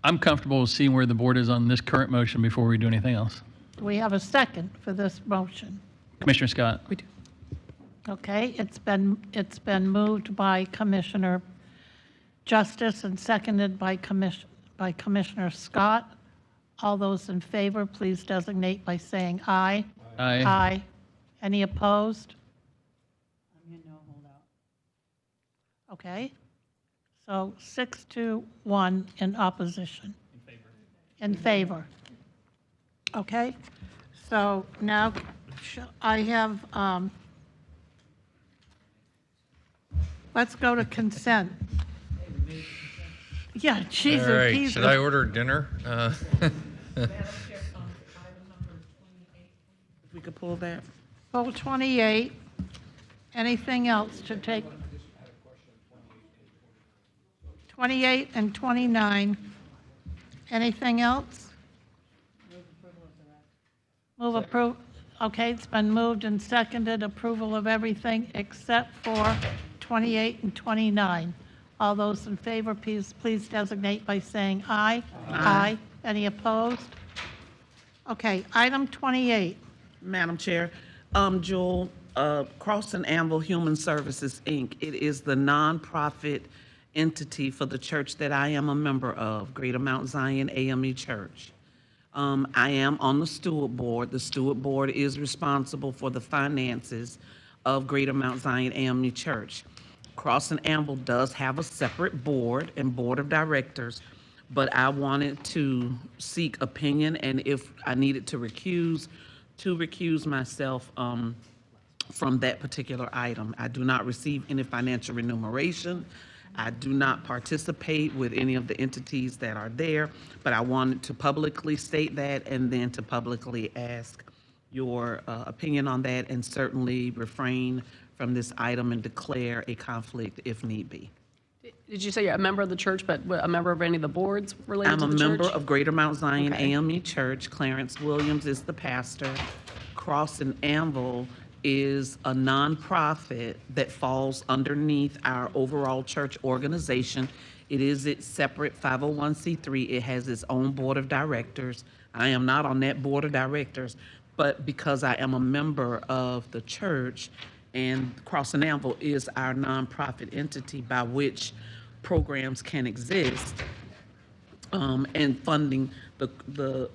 I'm comfortable with seeing where the board is on this current motion before we do anything else. Do we have a second for this motion? Commissioner Scott? We do. Okay, it's been moved by Commissioner Justice and seconded by Commissioner Scott. All those in favor, please designate by saying aye. Aye. Aye. Any opposed? Okay. So 6-1 in opposition. In favor. Okay. So now I have, let's go to consent. Yeah, Jesus. All right, should I order dinner? We could pull that. Poll 28. Anything else to take? 28 and 29. Anything else? Move approve. Okay, it's been moved and seconded, approval of everything except for 28 and 29. All those in favor, please designate by saying aye. Aye. Any opposed? Okay, item 28. Madam Chair, Joel, Cross and Anvil Human Services, Inc., it is the nonprofit entity for the church that I am a member of, Greater Mount Zion AME Church. I am on the steward board. The steward board is responsible for the finances of Greater Mount Zion AME Church. Cross and Anvil does have a separate board and board of directors, but I wanted to seek opinion, and if I needed to recuse myself from that particular item. I do not receive any financial remuneration. I do not participate with any of the entities that are there, but I wanted to publicly state that and then to publicly ask your opinion on that, and certainly refrain from this item and declare a conflict if need be. Did you say you're a member of the church, but a member of any of the boards related to the church? I'm a member of Greater Mount Zion Okay. AME Church. Clarence Williams is the pastor. Cross and Anvil is a nonprofit that falls underneath our overall church organization. It is its separate 501c3. It has its own board of directors. I am not on that board of directors, but because I am a member of the church, and Cross and Anvil is our nonprofit entity by which programs can exist, and funding the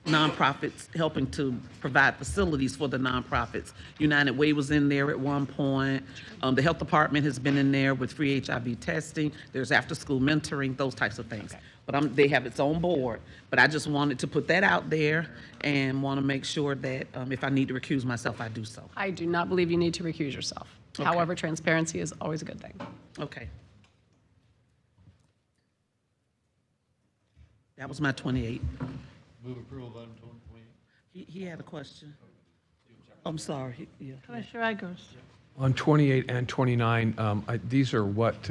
nonprofits, helping to provide facilities for the nonprofits. United Way was in there at one point. The health department has been in there with free HIV testing. There's after-school mentoring, those types of things. But they have its own board. But I just wanted to put that out there and want to make sure that if I need to recuse myself, I do so. I do not believe you need to recuse yourself. Okay. However, transparency is always a good thing. Okay. That was my 28. Move approval of item 28. He had a question. I'm sorry. Yeah. Commissioner Eggers. On 28 and 29, these are what,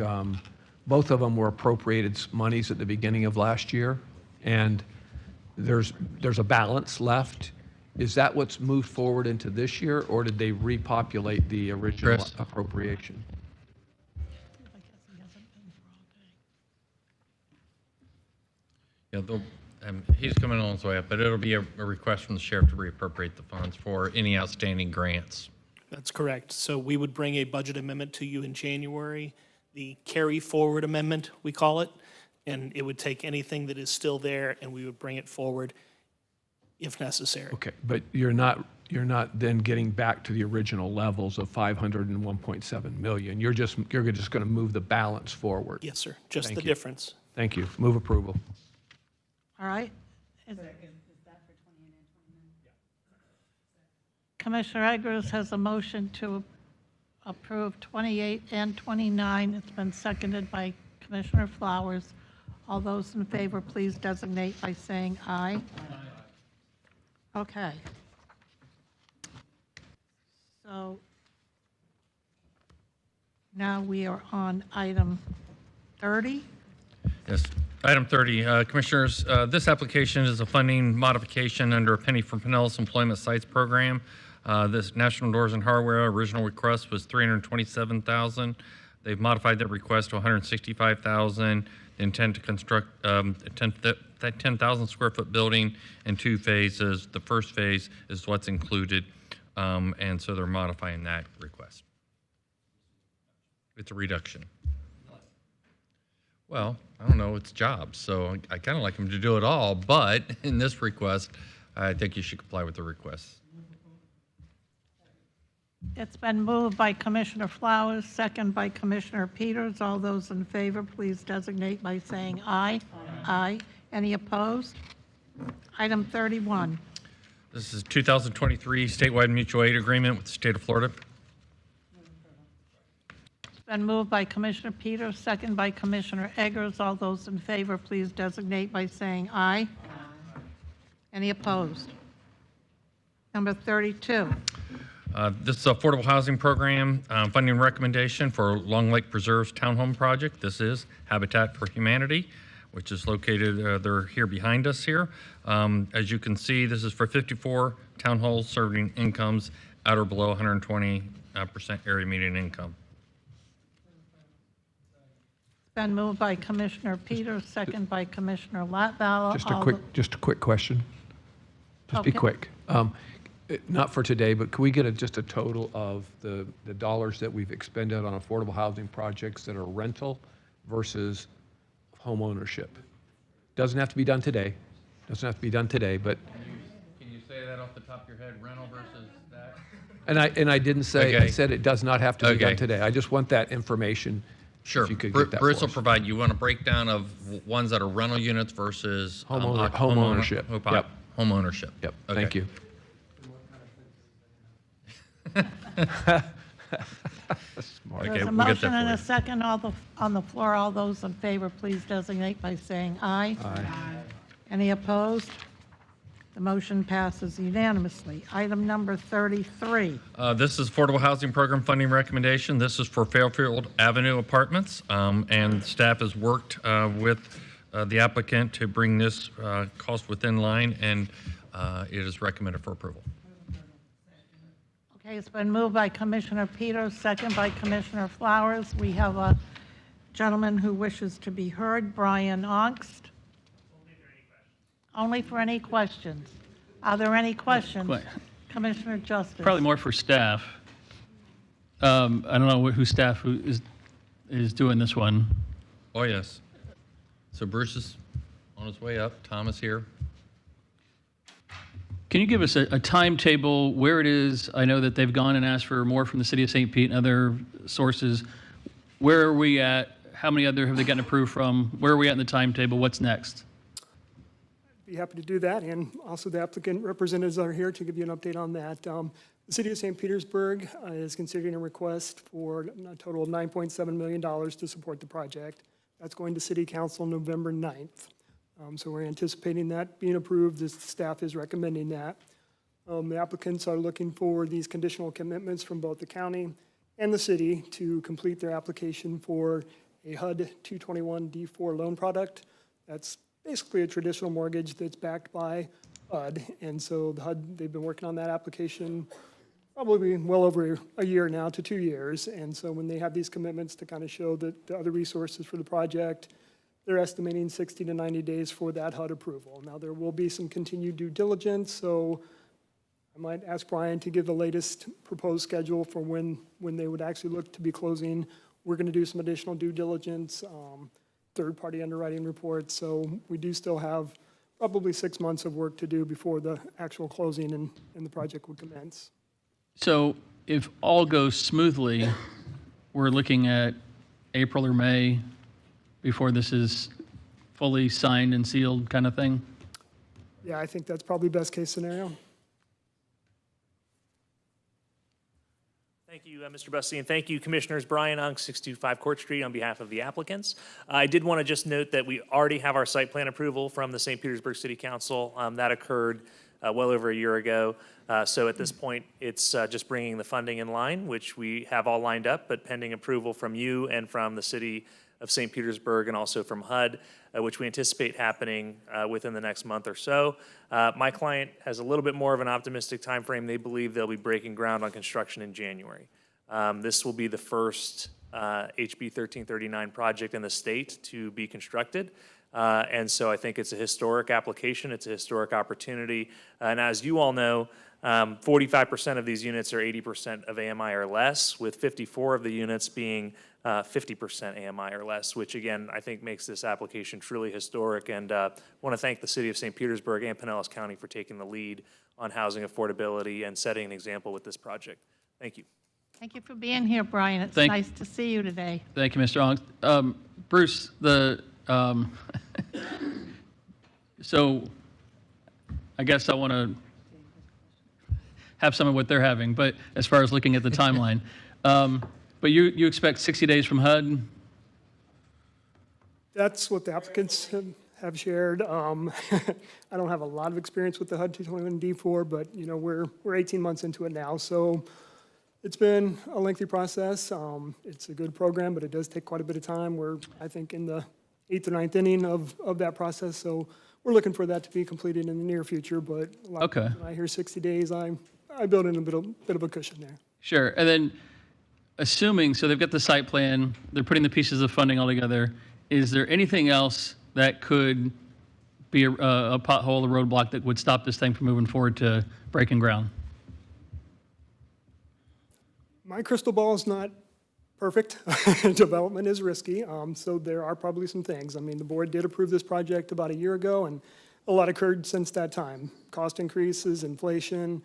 both of them were appropriated monies at the beginning of last year, and there's a balance left. Is that what's moved forward into this year, or did they repopulate the original Chris? appropriation? Yeah, he's coming on his way up, but it'll be a request from the sheriff to reappropriate the funds for any outstanding grants. That's correct. So we would bring a budget amendment to you in January, the carry forward amendment, we call it, and it would take anything that is still there and we would bring it forward if necessary. Okay, but you're not then getting back to the original levels of 501.7 million. You're just going to move the balance forward. Yes, sir. Just Thank the you. difference. Thank you. Move approval. All right. Commissioner Eggers has a motion to approve 28 and 29. It's been seconded by Commissioner Flowers. All those in favor, please designate by saying aye. Okay. So now we are on item 30. Yes. Item 30, Commissioners, this application is a funding modification under a Penny for Pinellas Employment Sites Program. This National Doors and Hardware original request was $327,000. They've modified that request to $165,000. They intend to construct that 10,000 square foot building in two phases. The first phase is what's included, and so they're modifying that request. It's a reduction. Well, I don't know, it's jobs, so I kind of like them to do it all, but in this request, I think you should comply with the request. It's been moved by Commissioner Flowers, second by Commissioner Peters. All those in favor, please designate by saying aye. Aye. Any opposed? Item 31. This is 2023 statewide mutual aid agreement with the state of Florida. Been moved by Commissioner Peters, second by Commissioner Eggers. All those in favor, please designate by saying aye. Any opposed? Number 32. This is affordable housing program funding recommendation for Long Lake Preserve's townhome project. This is Habitat for Humanity, which is located, they're here behind us here. As you can see, this is for 54 townhomes serving incomes at or below 120% area median income. Been moved by Commissioner Peters, second by Commissioner Latvala. Just a quick question. Just be Okay. quick. Not for today, but can we get just a total of the dollars that we've expended on affordable housing projects that are rental versus home ownership? Doesn't have to be done today. Doesn't have to be done today, but. Can you say that off the top of your head, rental versus that? And I didn't say, Okay. I said it does not have to be done Okay. today. I just want that information. Sure. If you could get that Bruce for will us. provide, you want a breakdown of ones that are rental units versus Home ownership. Yep. Home ownership. Yep, Okay. thank you. Smart. Okay, There's a we'll get motion that and for a you. second on the floor. All those in favor, please designate by saying aye. Aye. Any opposed? The motion passes unanimously. Item number 33. This is Affordable Housing Program funding recommendation. This is for Fairfield Avenue Apartments, and staff has worked with the applicant to bring this cost within line, and it is recommended for approval. Okay, it's been moved by Commissioner Peters, second by Commissioner Flowers. We have a gentleman who wishes to be heard, Brian Ongst. Only for any questions. Are there any questions? Commissioner Justice. Probably more for staff. I don't know who staff who is doing this one. Oh, yes. So Bruce is on his way up. Tom is here. Can you give us a timetable where it is? I know that they've gone and asked for more from the city of St. Pete and other sources. Where are we at? How many other have they gotten approved from? Where are we at in the timetable? What's next? Be happy to do that, and also the applicant representatives are here to give you an update on that. The City of St. Petersburg is considering a request for a total of $9.7 million to support the project. That's going to City Council November 9th. So we're anticipating that being approved. The staff is recommending that. The applicants are looking for these conditional commitments from both the county and the city to complete their application for a HUD 221D4 loan product. That's basically a traditional mortgage that's backed by HUD. And so the HUD, they've been working on that application probably well over a year now to 2 years. And so when they have these commitments to kind of show that the other resources for the project, they're estimating 60 to 90 days for that HUD approval. Now, there will be some continued due diligence, so I might ask Brian to give the latest proposed schedule for when they would actually look to be closing. We're going to do some additional due diligence, third-party underwriting reports, so we do still have probably 6 months of work to do before the actual closing and the project would commence. So if all goes smoothly, we're looking at April or May before this is fully signed and sealed kind of thing? Yeah, I think that's probably best case scenario. Thank you, Mr. Bussey, and thank you, Commissioners. Brian Unk, 625 Court Street, on behalf of the applicants. I did want to just note that we already have our site plan approval from the St. Petersburg City Council. That occurred well over a year ago. So at this point, it's just bringing the funding in line, which we have all lined up, but pending approval from you and from the City of St. Petersburg and also from HUD, which we anticipate happening within the next month or so. My client has a little bit more of an optimistic timeframe. They believe they'll be breaking ground on construction in January. This will be the first HB 1339 project in the state to be constructed. And so I think it's a historic application. It's a historic opportunity. And as you all know, 45% of these units are 80% of AMI or less, with 54 of the units being 50% AMI or less, which again, I think makes this application truly historic. And want to thank the City of St. Petersburg and Pinellas County for taking the lead on housing affordability and setting an example with this project. Thank you. Thank you for being here, Brian. It's nice to see you today. Thank you, Mr. Ong. Bruce, so I guess I want to have some of what they're having, but as far as looking at the timeline. But you expect 60 days from HUD? That's what the applicants have shared. I don't have a lot of experience with the HUD 221D4, but you know we're 18 months into it now, so it's been a lengthy process. It's a good program, but it does take quite a bit of time. We're, I think, in the 8th or 9th inning of that process, so we're looking for that to be completed in the near future. But when I hear 60 days, I build in a bit of a cushion there. Sure, and then assuming, so they've got the site plan, they're putting the pieces of funding all together, is there anything else that could be a pothole, a roadblock that would stop this thing from moving forward to breaking ground? My crystal ball is not perfect. Development is risky, so there are probably some things. I mean, the board did approve this project about a year ago, and a lot occurred since that time. Cost increases, inflation,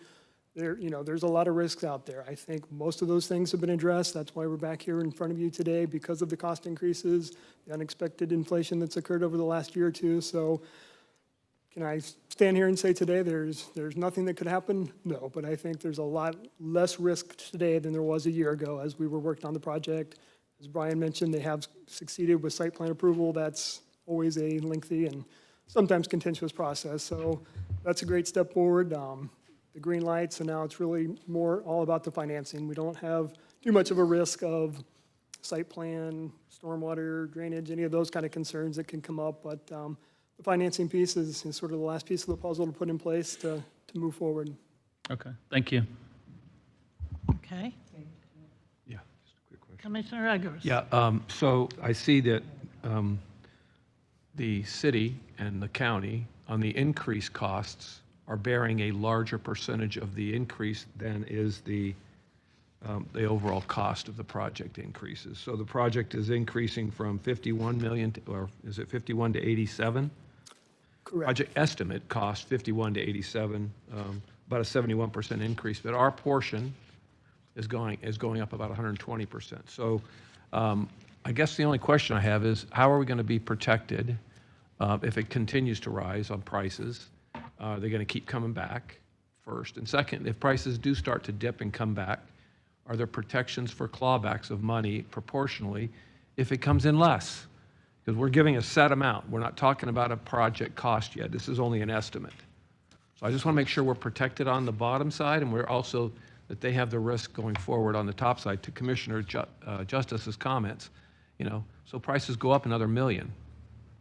there's a lot of risks out there. I think most of those things have been addressed. That's why we're back here in front of you today, because of the cost increases, the unexpected inflation that's occurred over the last year or two. So can I stand here and say today there's nothing that could happen? No, but I think there's a lot less risk today than there was a year ago as we were working on the project. As Brian mentioned, they have succeeded with site plan approval. That's always a lengthy and sometimes contentious process. So that's a great step forward. The green light, so now it's really more all about the financing. We don't have too much of a risk of site plan, stormwater, drainage, any of those kind of concerns that can come up, but the financing piece is sort of the last piece of the puzzle to put in place to move forward. Okay, thank you. Okay. Yeah, just a quick question. Commissioner Eggers. Yeah, so I see that the city and the county on the increased costs are bearing a larger percentage of the increase than is the overall cost of the project increases. So the project is increasing from 51 million, or is it 51 to 87? Correct. Project estimate cost 51 to 87, about a 71% increase, but our portion is going up about 120%. So I guess the only question I have is, how are we going to be protected if it continues to rise on prices? They're going to keep coming back, first. And second, if prices do start to dip and come back, are there protections for clawbacks of money proportionally if it comes in less? Because we're giving a set amount. We're not talking about a project cost yet. This is only an estimate. So I just want to make sure we're protected on the bottom side, and we're also that they have the risk going forward on the top side. To Commissioner Justice's comments, so prices go up another million,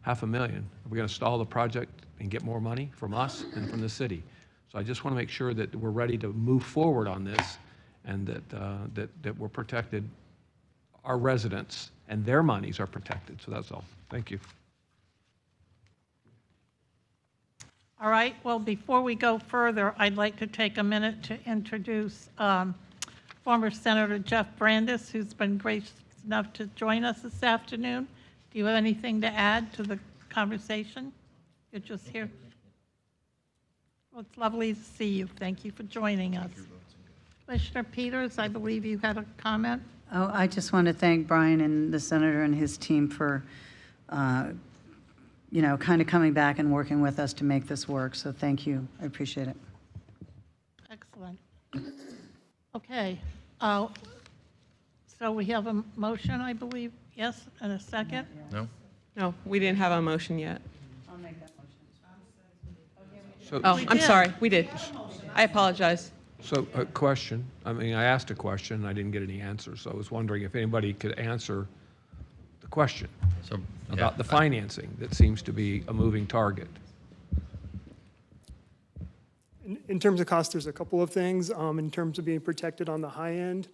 $500,000. Are we going to stall the project and get more money from us and from the city? So I just want to make sure that we're ready to move forward on this, and that we're protected. Our residents and their monies are protected. So that's all. Thank you. All right, well, before we go further, I'd like to take a minute to introduce former Senator Jeff Brandes, who's been gracious enough to join us this afternoon. Do you have anything to add to the conversation? You're just here. Well, it's lovely to see you. Thank you for joining us. Commissioner Peters, I believe you had a comment. Oh, I just want to thank Brian and the senator and his team for, kind of coming back and working with us to make this work. So thank you. I appreciate it. Excellent. Okay. So we have a motion, I believe. Yes, and a second? No? No, we didn't have a motion yet. I'll make that motion. So, Oh, I'm sorry, we did. I apologize. So a question, I asked a question, and I didn't get any answers, so I was wondering if anybody could answer the question about the financing that seems to be a moving target. In terms of cost, there's a couple of things. In terms of being protected on the high end,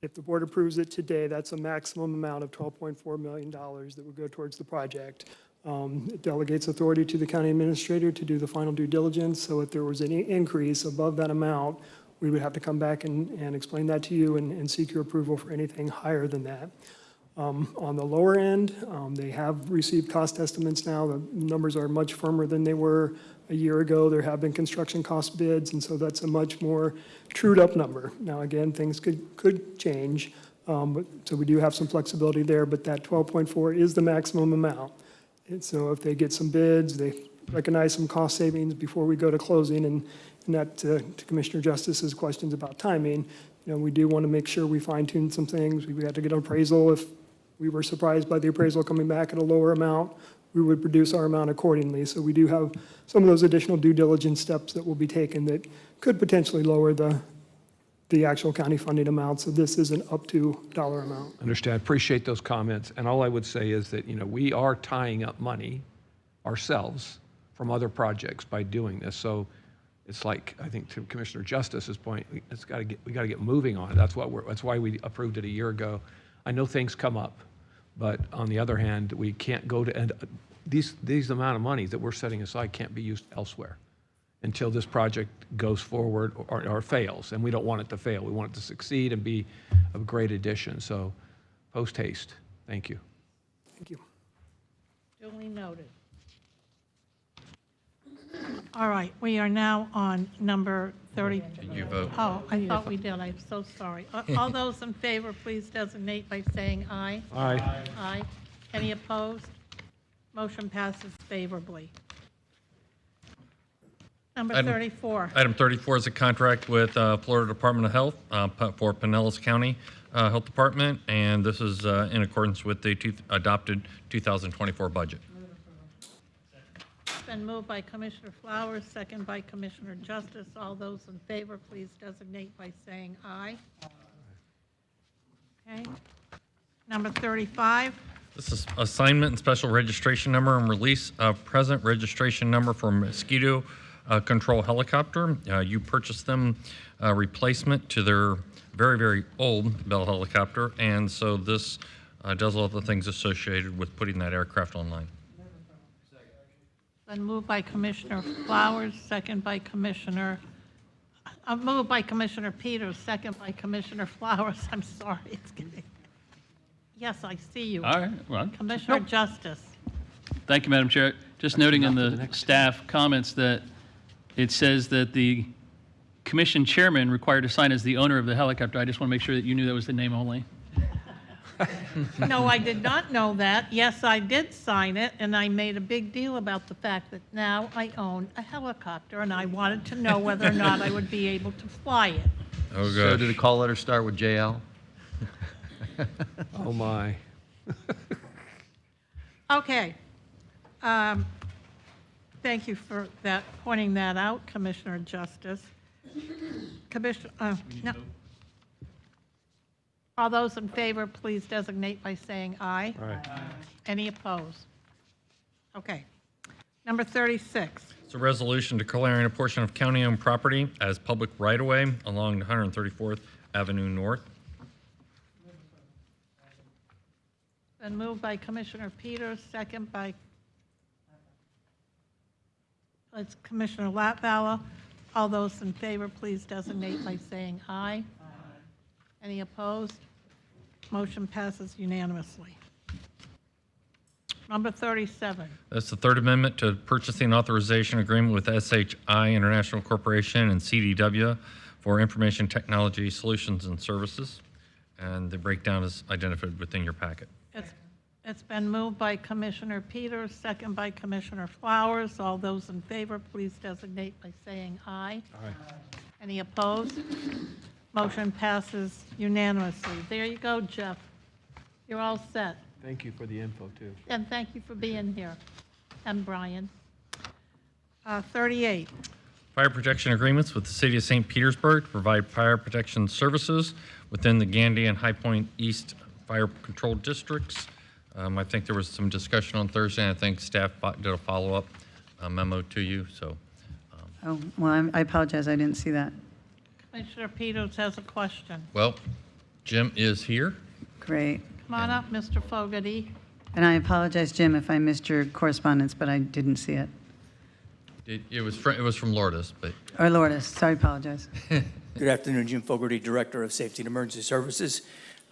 if the board approves it today, that's a maximum amount of $12.4 million that would go towards the project. It delegates authority to the county administrator to do the final due diligence, so if there was any increase above that amount, we would have to come back and explain that to you and seek your approval for anything higher than that. On the lower end, they have received cost estimates now. The numbers are much firmer than they were a year ago. There have been construction cost bids, and so that's a much more trued up number. Now, again, things could change, so we do have some flexibility there, but that 12.4 is the maximum amount. And so if they get some bids, they recognize some cost savings before we go to closing, and that to Commissioner Justice's questions about timing, we do want to make sure we fine tune some things. We had to get an appraisal. If we were surprised by the appraisal coming back at a lower amount, we would reduce our amount accordingly. So we do have some of those additional due diligence steps that will be taken that could potentially lower the actual county funding amount. So this is an up to dollar amount. Understand. Appreciate those comments. And all I would say is that, we are tying up money ourselves from other projects by doing this. So it's like, I think to Commissioner Justice's point, we got to get moving on it. That's why we approved it a year ago. I know things come up, but on the other hand, we can't go to, and these amount of money that we're setting aside can't be used elsewhere until this project goes forward or fails. And we don't want it to fail. We want it to succeed and be a great addition. So post haste. Thank you. Thank you. Duly noted. All right, we are now on number 30. Did you vote? Oh, I thought we did. I'm so sorry. All those in favor, please designate by saying aye. Aye. Aye. Any opposed? Motion passes favorably. Number 34. Item 34 is a contract with Florida Department of Health for Pinellas County Health Department, and this is in accordance with the adopted 2024 budget. Been moved by Commissioner Flowers, second by Commissioner Justice. All those in favor, please designate by saying aye. Okay. Number 35. This is assignment and special registration number and release of present registration number for mosquito control helicopter. You purchased them replacement to their very, very old Bell helicopter, and so this does all the things associated with putting that aircraft online. Been moved by Commissioner Flowers, second by Commissioner, moved by Commissioner Peters, second by Commissioner Flowers. I'm sorry, it's getting, yes, I see you. All right, well, Commissioner Justice. thank you, Madam Chair. Just noting in the staff comments that it says that the commission chairman required to sign as the owner of the helicopter. I just want to make sure that you knew that was the name only. No, I did not know that. Yes, I did sign it, and I made a big deal about the fact that now I own a helicopter, and I wanted to know whether or not I would be able to fly it. Oh, gosh. So did the call letter start with JL? Oh, my. Okay. Thank you for that, pointing that out, Commissioner Justice. Commissioner, no. All those in favor, please designate by saying aye. Aye. Any opposed? Okay. Number 36. It's a resolution declaring a portion of county-owned property as public right-of-way along 134th Avenue North. Been moved by Commissioner Peters, second by Commissioner Latvala. All those in favor, please designate by saying aye. Any opposed? Motion passes unanimously. Number 37. That's the third amendment to purchasing authorization agreement with SHI International Corporation and CDW for information technology solutions and services. And the breakdown is identified within your packet. It's been moved by Commissioner Peters, second by Commissioner Flowers. All those in favor, please designate by saying aye. Aye. Any opposed? Motion passes unanimously. There you go, Jeff. You're all set. Thank you for the info, too. And thank you for being here. And Brian. 38. Fire protection agreements with the City of St. Petersburg to provide fire protection services within the Gandy and High Point East Fire Control Districts. I think there was some discussion on Thursday, and I think staff did a follow-up memo to you, so. Oh, well, I apologize, I didn't see that. Commissioner Peters has a question. Well, Jim is here. Great. Come on up, Mr. Fogarty. And I apologize, Jim, if I missed your correspondence, but I didn't see it. It was from Lourdes, but. Or Lourdes, sorry, apologize. Good afternoon, Jim Fogarty, Director of Safety and Emergency Services.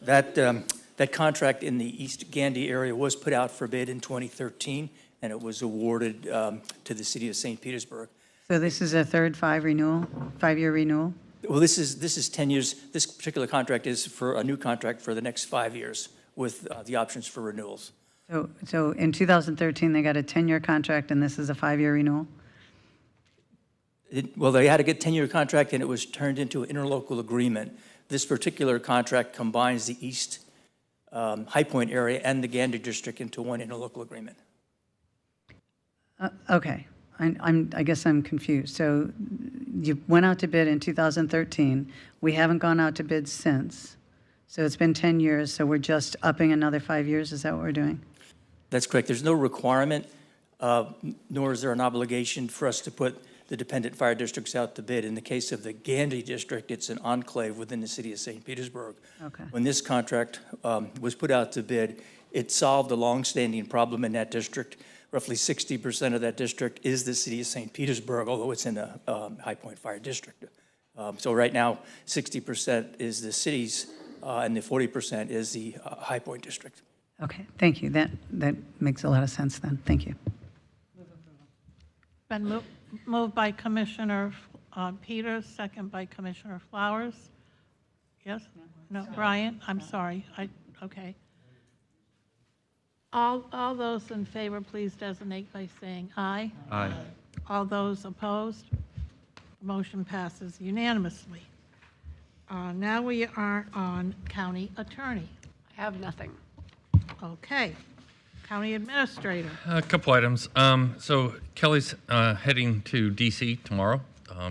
That contract in the East Gandy area was put out for bid in 2013, and it was awarded to the City of St. Petersburg. So this is a third 5-year renewal? Well, this is 10 years. This particular contract is for a new contract for the next 5 years with the options for renewals. So in 2013, they got a 10-year contract, and this is a 5-year renewal? Well, they had a good 10-year contract, and it was turned into an interlocal agreement. This particular contract combines the East High Point area and the Gandy district into one interlocal agreement. Okay, I guess I'm confused. So you went out to bid in 2013. We haven't gone out to bid since. So it's been 10 years, so we're just upping another 5 years? Is that what we're doing? That's correct. There's no requirement, nor is there an obligation for us to put the dependent fire districts out to bid. In the case of the Gandy district, it's an enclave within the City of St. Petersburg. Okay. When this contract was put out to bid, it solved a longstanding problem in that district. Roughly 60% of that district is the City of St. Petersburg, although it's in the High Point Fire District. So right now, 60% is the city's, and the 40% is the High Point District. Okay, thank you. That makes a lot of sense then. Thank you. Been moved by Commissioner Peters, second by Commissioner Flowers. Yes? No, Brian, I'm sorry. Okay. All those in favor, please designate by saying aye. Aye. All those opposed? Motion passes unanimously. Now we are on County Attorney. I have nothing. Okay. County Administrator. A couple items. So Kelly's heading to DC tomorrow.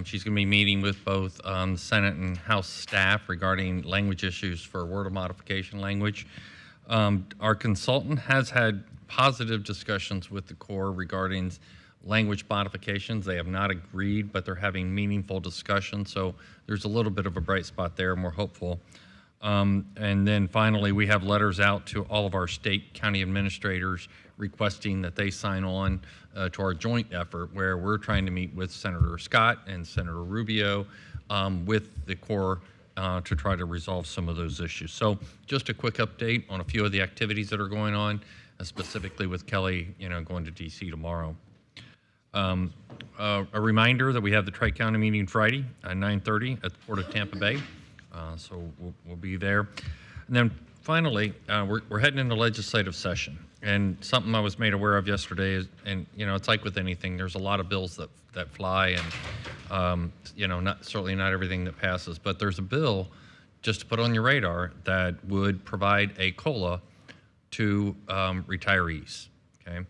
She's going to be meeting with both the Senate and House staff regarding language issues for word of modification language. Our consultant has had positive discussions with the Corps regarding language modifications. They have not agreed, but they're having meaningful discussions. So there's a little bit of a bright spot there, and we're hopeful. And then finally, we have letters out to all of our state county administrators requesting that they sign on to our joint effort where we're trying to meet with Senator Scott and Senator Rubio with the Corps to try to resolve some of those issues. So just a quick update on a few of the activities that are going on, specifically with Kelly, going to DC tomorrow. A reminder that we have the Tri-County meeting Friday at 9:30 at the Port of Tampa Bay. So we'll be there. And then finally, we're heading into legislative session. And something I was made aware of yesterday is, and it's like with anything, there's a lot of bills that fly, and certainly not everything that passes. But there's a bill, just to put on your radar, that would provide a COLA to retirees. Okay,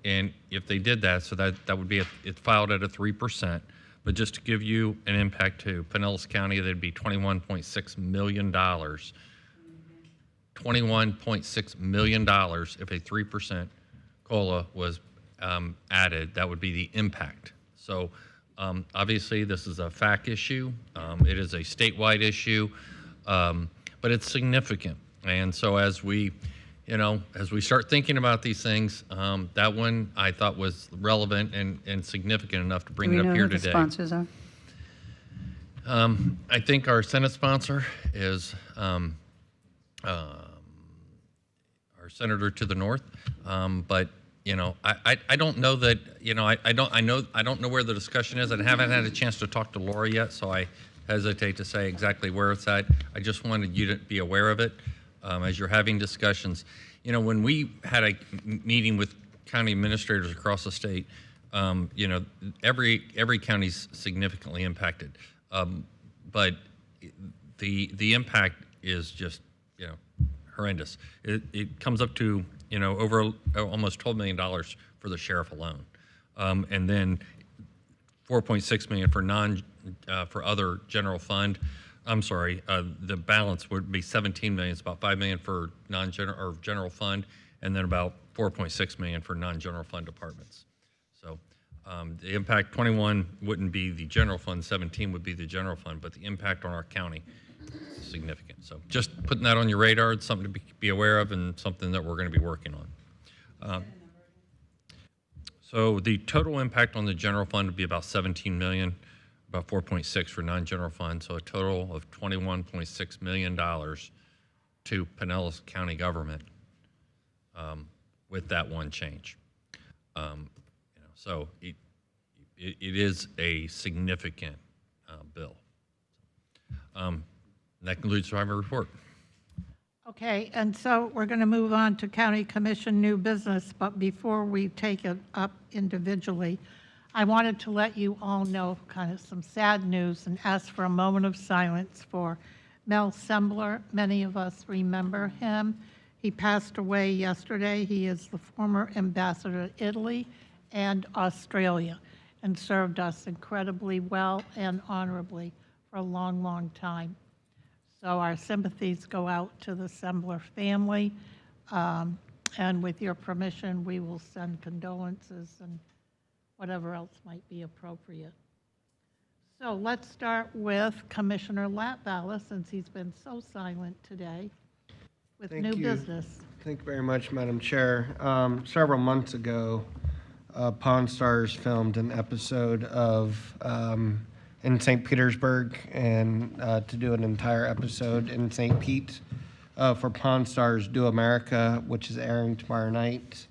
and if they did that, so that would be it's filed at a 3%. But just to give you an impact to Pinellas County, that'd be $21.6 million. $21.6 million if a 3% COLA was added. That would be the impact. So obviously this is a FAC issue. It is a statewide issue, but it's significant. And so as we start thinking about these things, that one I thought was relevant and significant enough to bring it up here today. Do we know who the sponsors are? I think our Senate sponsor is our senator to the north, but I don't know that I don't know where the discussion is. I haven't had a chance to talk to Laura yet, so I hesitate to say exactly where it's at. I just wanted you to be aware of it as you're having discussions. When we had a meeting with county administrators across the state, every county's significantly impacted, but the impact is just horrendous. It comes up to over almost $12 million for the sheriff alone, and then $4.6 million for for other general fund. I'm sorry, the balance would be $17 million. It's about $5 million for general fund, and then about $4.6 million for non-general fund departments. So the impact 21 wouldn't be the general fund, 17 would be the general fund, but the impact on our county is significant. So just putting that on your radar, it's something to be aware of and something that we're going to be working on. So the total impact on the general fund would be about 17 million, about 4.6 for non-general fund, so a total of $21.6 million to Pinellas County government with that one change. So it is a significant bill. That concludes my report. Okay, and so we're going to move on to County Commission new business, but before we take it up individually, I wanted to let you all know kind of some sad news and ask for a moment of silence for Mel Sembler. Many of us remember him. He passed away yesterday. He is the former ambassador to Italy and Australia and served us incredibly well and honorably for a long, long time. So our sympathies go out to the Sembler family, and with your permission, we will send condolences and whatever else might be appropriate. So let's start with Commissioner Latvala, since he's been so silent today, with new business. Thank you very much, Madam Chair. Several months ago, Pawn Stars filmed an episode of in St. Petersburg, and to do an entire episode in St. Pete for Pawn Stars Do America, which is airing tomorrow night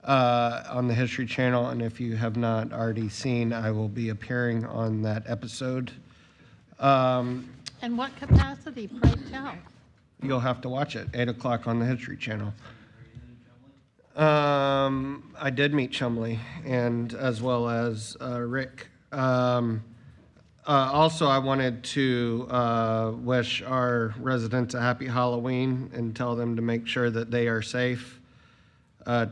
on the History Channel. And if you have not already seen, I will be appearing on that episode. In what capacity, pray tell? You'll have to watch it, 8 o'clock on the History Channel. I did meet Chumley, and as well as Rick. Also, I wanted to wish our residents a happy Halloween and tell them to make sure that they are safe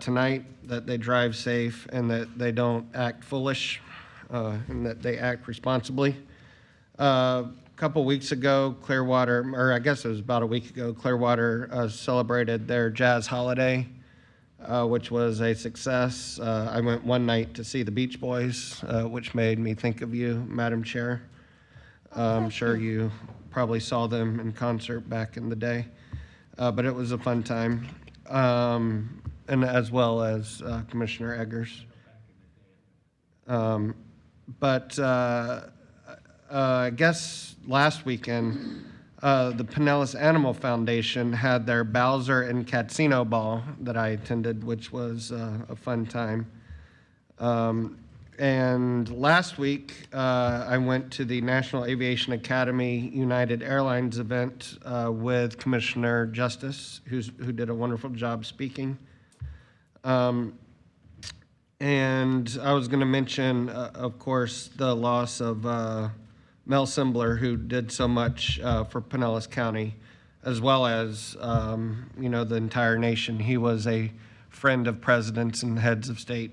tonight, that they drive safe, and that they don't act foolish, and that they act responsibly. A couple weeks ago, Clearwater, or I guess it was about a week ago, Clearwater celebrated their jazz holiday. which was a success. I went one night to see the Beach Boys, which made me think of you, Madam Chair. I'm sure you probably saw them in concert back in the day, but it was a fun time, and as well as Commissioner Eggers. I guess last weekend, the Pinellas Animal Foundation had their Bowser and Catsino Ball that I attended, which was a fun time. And last week, I went to the National Aviation Academy United Airlines event with Commissioner Justice, who did a wonderful job speaking. And I was going to mention, of course, the loss of Mel Simbler, who did so much for Pinellas County, as well as, the entire nation. He was a friend of presidents and heads of state.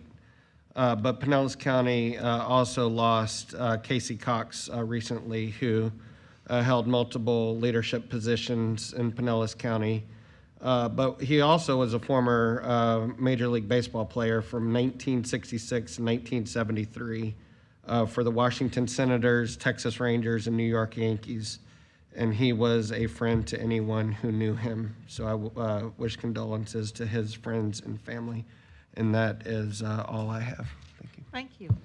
But Pinellas County also lost Casey Cox recently, who held multiple leadership positions in Pinellas County. But he also was a former Major League Baseball player from 1966 to 1973 for the Washington Senators, Texas Rangers, and New York Yankees. And he was a friend to anyone who knew him. So I wish condolences to his friends and family. And that is all I have. Thank you. Thank you.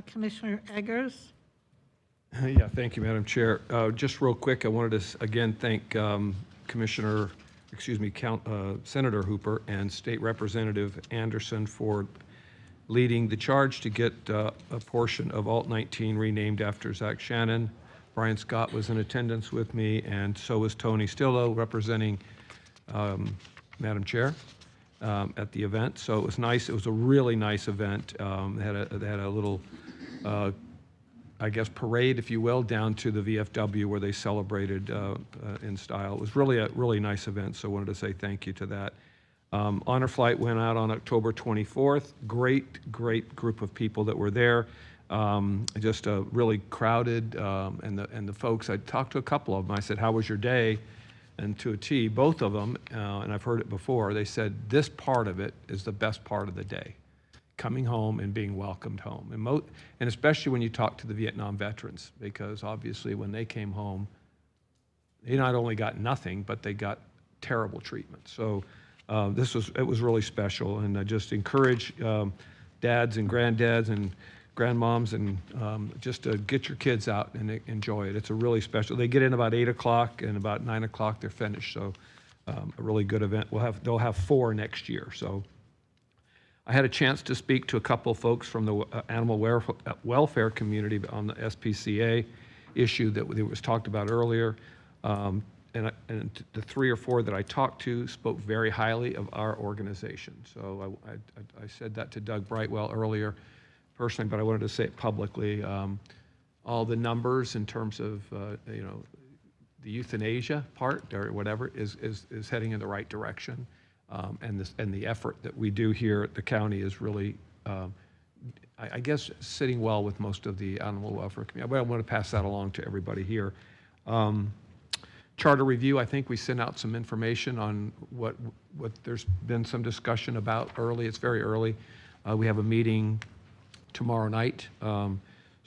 Commissioner Eggers? Yeah, thank you, Madam Chair. Just real quick, I wanted to again thank Senator Hooper and State Representative Anderson for leading the charge to get a portion of Alt 19 renamed after Zach Shannon. Brian Scott was in attendance with me, and so was Tony Stillo, representing Madam Chair at the event. So it was nice. It was a really nice event. They had a little, I guess, parade, if you will, down to the VFW where they celebrated in style. It was really a really nice event, so I wanted to say thank you to that. Honor Flight went out on October 24th. Great group of people that were there. Just really crowded, and the folks, I talked to a couple of them. I said, how was your day? And to a T, both of them, and I've heard it before, they said this part of it is the best part of the day, coming home and being welcomed home. And especially when you talk to the Vietnam veterans, because obviously when they came home, they not only got nothing, but they got terrible treatment. So it was really special, and I just encourage dads and granddads and grandmoms and just to get your kids out and enjoy it. It's a really special. They get in about 8 o'clock, and about 9 o'clock they're finished. So a really good event. They'll have 4 next year. So I had a chance to speak to a couple of folks from the animal welfare community on the SPCA issue that was talked about earlier. And the 3 or 4 that I talked to spoke very highly of our organization. So I said that to Doug Brightwell earlier personally, but I wanted to say it publicly. All the numbers in terms of the euthanasia part or whatever is heading in the right direction. And the effort that we do here at the county is really, I guess, sitting well with most of the animal welfare community. But I want to pass that along to everybody here. Charter review, I think we sent out some information on what there's been some discussion about early. It's very early. We have a meeting tomorrow night, so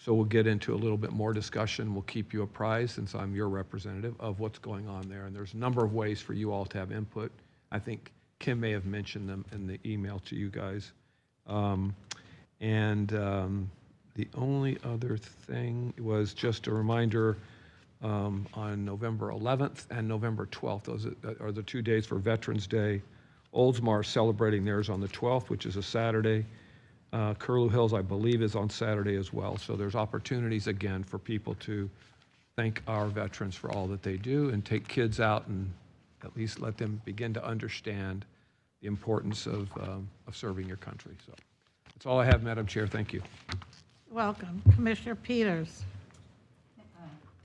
we'll get into a little bit more discussion. We'll keep you apprised, since I'm your representative, of what's going on there. And there's a number of ways for you all to have input. I think Kim may have mentioned them in the email to you guys. The only other thing was just a reminder, on November 11th and November 12th. Those are the 2 days for Veterans Day. Oldsmar is celebrating theirs on the 12th, which is a Saturday. Curlew Hills, I believe, is on Saturday as well. So there's opportunities, again, for people to thank our veterans for all that they do and take kids out and at least let them begin to understand the importance of serving your country. So that's all I have, Madam Chair. Thank you. Welcome. Commissioner Peters.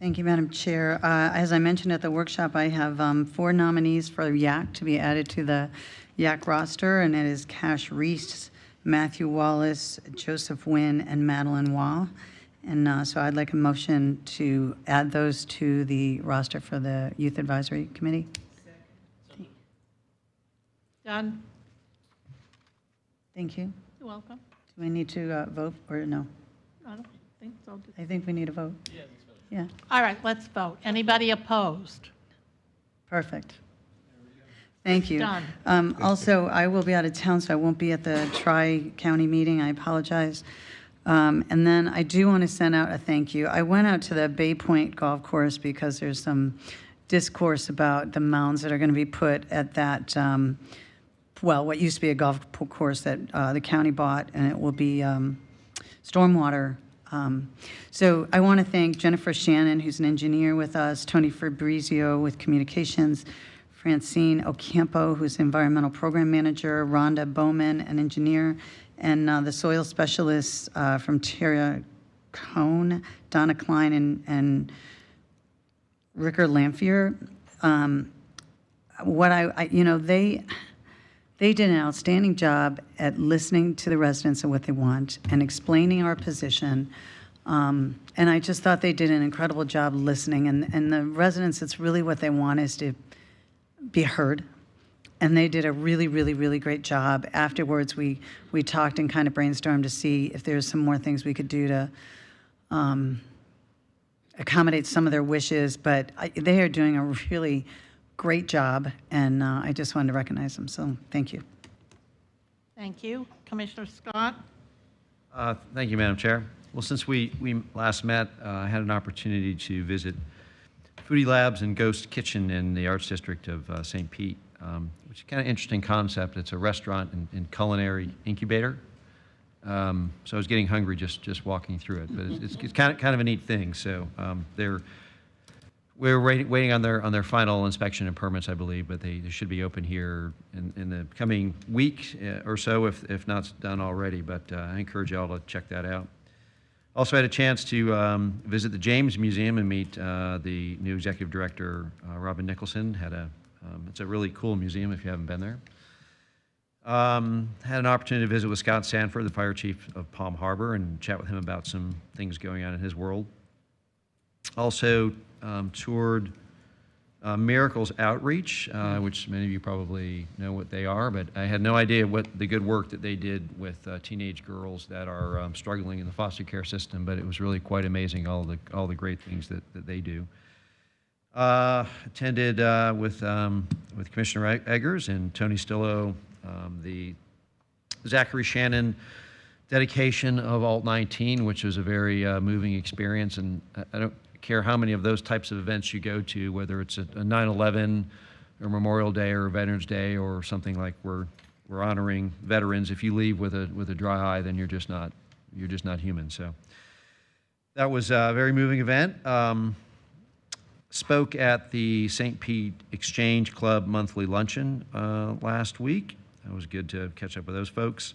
Thank you, Madam Chair. As I mentioned at the workshop, I have 4 nominees for YAC to be added to the YAC roster, and it is Cash Reese, Matthew Wallace, Joseph Wynn, and Madeline Wah. And so I'd like a motion to add those to the roster for the Youth Advisory Committee. Done. Thank you. You're welcome. Do we need to vote or no? I don't think so. I think we need a vote. Yeah, All right, let's vote. Anybody opposed? perfect. Thank you. Done. Also, I will be out of town, so I won't be at the Tri-County meeting. I apologize. And then I do want to send out a thank you. I went out to the Bay Point Golf Course because there's some discourse about the mounds that are going to be put at that, well, what used to be a golf course that the county bought, and it will be stormwater. So I want to thank Jennifer Shannon, who's an engineer with us, Tony Fabrizio with communications, Francine Ocampo, who's environmental program manager, Rhonda Bowman, an engineer, and the soil specialists from Terra Cone, Donna Klein, and Ricker Lamphere. They did an outstanding job at listening to the residents and what they want and explaining our position. And I just thought they did an incredible job listening. And the residents, it's really what they want is to be heard. And they did a really, really, really great job. Afterwards, we talked and kind of brainstormed to see if there's some more things we could do to accommodate some of their wishes. But they are doing a really great job, and I just wanted to recognize them. So thank you. Thank you. Commissioner Scott? Thank you, Madam Chair. Well, since we last met, I had an opportunity to visit Foodie Labs and Ghost Kitchen in the Arts District of St. Pete, which is kind of an interesting concept. It's a restaurant and culinary incubator. So I was getting hungry just walking through it, but it's kind of a neat thing. So we're waiting on their final inspection and permits, I believe, but they should be open here in the coming week or so, if not done already. But I encourage you all to check that out. Also had a chance to visit the James Museum and meet the new executive director, Robin Nicholson. It's a really cool museum if you haven't been there. Had an opportunity to visit with Scott Sanford, the fire chief of Palm Harbor, and chat with him about some things going on in his world. Also toured Miracles Outreach, which many of you probably know what they are, but I had no idea what the good work that they did with teenage girls that are struggling in the foster care system, but it was really quite amazing, all the great things that they do. Attended with Commissioner Eggers and Tony Stillo, the Zachary Shannon dedication of Alt 19, which was a very moving experience, and I don't care how many of those types of events you go to, whether it's a 9/11 or Memorial Day or Veterans Day or something like we're honoring veterans. If you leave with a dry eye, then you're just not human. So that was a very moving event. Spoke at the St. Pete Exchange Club monthly luncheon last week. It was good to catch up with those folks.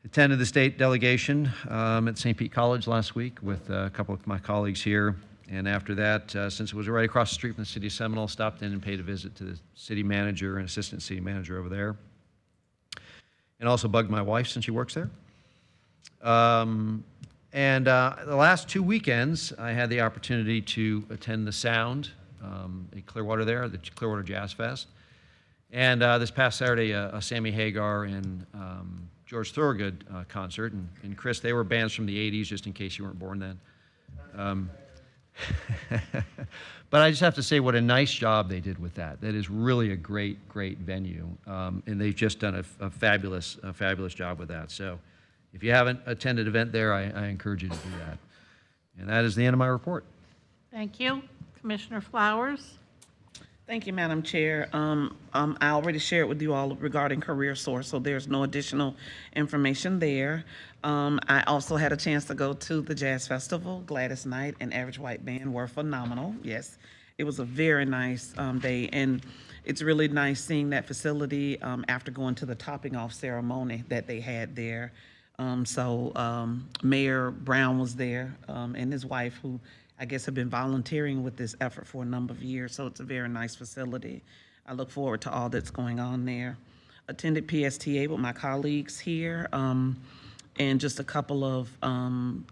Attended the state delegation at St. Pete College last week with a couple of my colleagues here. And after that, since it was right across the street from the city of Seminole, stopped in and paid a visit to the city manager and assistant city manager over there. And also bugged my wife since she works there. The last 2 weekends, I had the opportunity to attend the Sound at Clearwater there, the Clearwater Jazz Fest. And this past Saturday, a Sammy Hagar and George Thorogood concert. And Chris, they were bands from the 80s, just in case you weren't born then. But I just have to say what a nice job they did with that. That is really a great venue. And they've just done a fabulous job with that. So if you haven't attended an event there, I encourage you to do that. And that is the end of my report. Thank you. Commissioner Flowers? Thank you, Madam Chair. I already shared with you all regarding Career Source, so there's no additional information there. I also had a chance to go to the Jazz Festival. Gladys Knight and Average White Band were phenomenal. Yes, it was a very nice day, and it's really nice seeing that facility after going to the topping off ceremony that they had there. Mayor Brown was there and his wife, who I guess have been volunteering with this effort for a number of years, so it's a very nice facility. I look forward to all that's going on there. Attended PSTA with my colleagues here, and just a couple of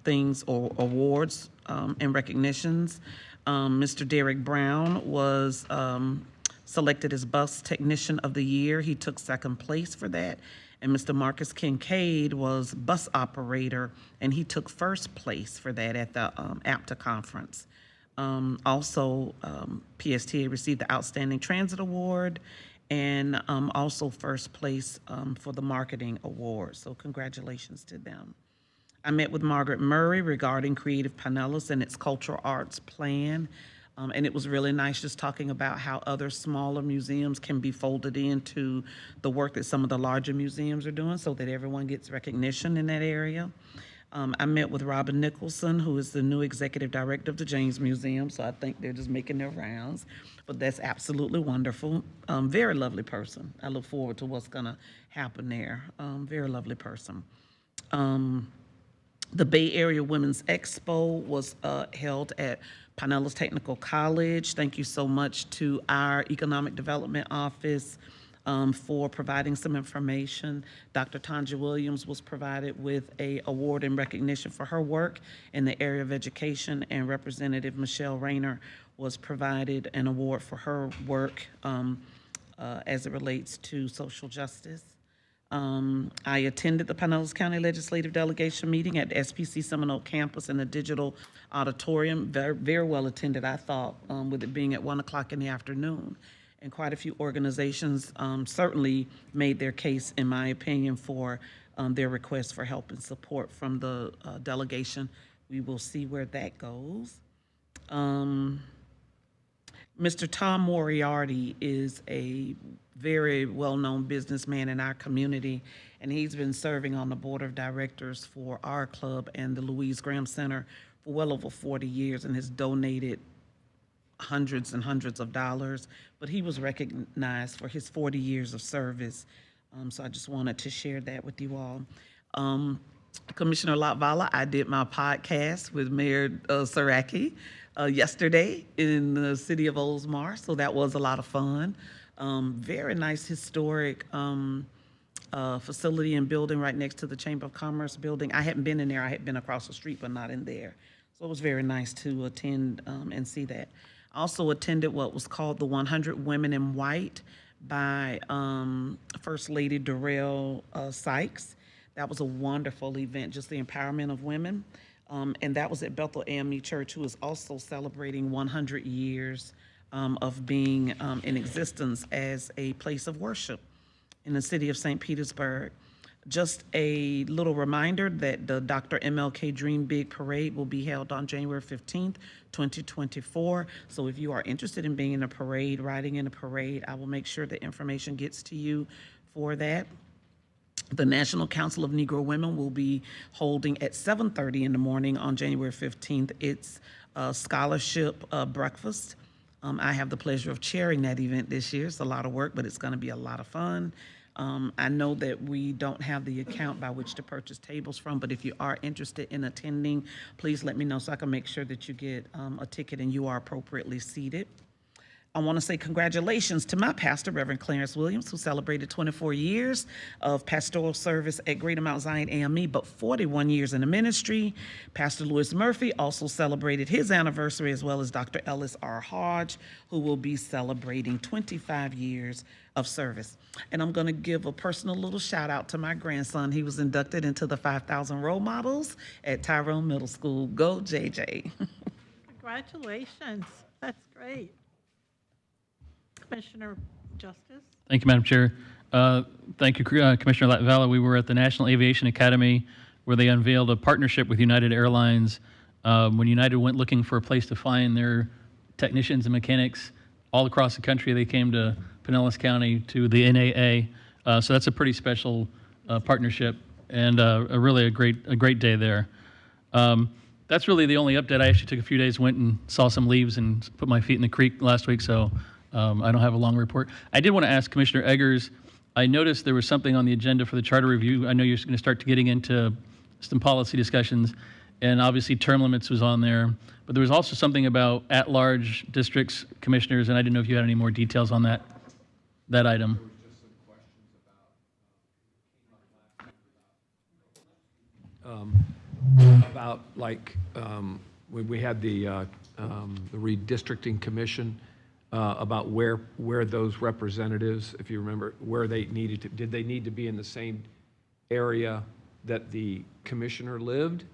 things or awards and recognitions. Mr. Derek Brown was selected as Bus Technician of the Year. He took second place for that. and Mr. Marcus Kincaid was bus operator, and he took first place for that at the APTA conference. Also, PSTA received the Outstanding Transit Award, and also first place for the Marketing Award. So congratulations to them. I met with Margaret Murray regarding Creative Pinellas and its cultural arts plan. And it was really nice just talking about how other smaller museums can be folded into the work that some of the larger museums are doing so that everyone gets recognition in that area. I met with Robin Nicholson, who is the new executive director of the James Museum, so I think they're just making their rounds. But that's absolutely wonderful. Very lovely person. I look forward to what's going to happen there. Very lovely person. The Bay Area Women's Expo was held at Pinellas Technical College. Thank you so much to our Economic Development Office for providing some information. Dr. Tanja Williams was provided with an award in recognition for her work in the area of education, and Representative Michelle Rayner was provided an award for her work as it relates to social justice. I attended the Pinellas County Legislative Delegation meeting at the SPC Seminole campus in the digital auditorium. Very, very well attended, I thought, with it being at 1 o'clock in the afternoon. And quite a few organizations certainly made their case, in my opinion, for their request for help and support from the delegation. We will see where that goes. Mr. Tom Moriarty is a very well-known businessman in our community, and he's been serving on the board of directors for our club and the Louise Graham Center for well over 40 years and has donated hundreds and hundreds of dollars, but he was recognized for his 40 years of service. So I just wanted to share that with you all. Commissioner Latvala, I did my podcast with Mayor Saraki yesterday in the city of Oldsmar, so that was a lot of fun. Very nice historic facility and building right next to the Chamber of Commerce building. I hadn't been in there. I had been across the street, but not in there. So it was very nice to attend and see that. I also attended what was called the 100 Women in White by First Lady Darrell Sykes. That was a wonderful event, just the empowerment of women. And that was at Bethel AME Church, who is also celebrating 100 years of being in existence as a place of worship in the city of St. Petersburg. Just a little reminder that the Dr. MLK Dream Big Parade will be held on January 15th, 2024. So if you are interested in being in a parade, riding in a parade, I will make sure the information gets to you for that. The National Council of Negro Women will be holding at 7:30 in the morning on January 15th. It's a scholarship breakfast. I have the pleasure of chairing that event this year. It's a lot of work, but it's going to be a lot of fun. I know that we don't have the account by which to purchase tables from, but if you are interested in attending, please let me know so I can make sure that you get a ticket and you are appropriately seated. I want to say congratulations to my pastor, Reverend Clarence Williams, who celebrated 24 years of pastoral service at Greater Mount Zion AME, but 41 years in the ministry. Pastor Louis Murphy also celebrated his anniversary, as well as Dr. Ellis R. Hodge, who will be celebrating 25 years of service. And I'm going to give a personal little shout out to my grandson. He was inducted into the 5,000 Role Models at Tyrone Middle School. Go, JJ. Congratulations. That's great. Commissioner Justice. Thank you, Madam Chair. Thank you, Commissioner Latvala. We were at the National Aviation Academy where they unveiled a partnership with United Airlines. When United went looking for a place to find their technicians and mechanics all across the country, they came to Pinellas County to the NAA. So that's a pretty special partnership and really a great day there. That's really the only update. I actually took a few days, went and saw some leaves and put my feet in the creek last week, so I don't have a long report. I did want to ask Commissioner Eggers, I noticed there was something on the agenda for the charter review. I know you're going to start getting into some policy discussions, and obviously term limits was on there, but there was also something about at-large districts, commissioners, and I didn't know if you had any more details on that item. About like we had the redistricting commission where those representatives, if you remember, where they needed to, did they need to be in the same area that the commissioner lived?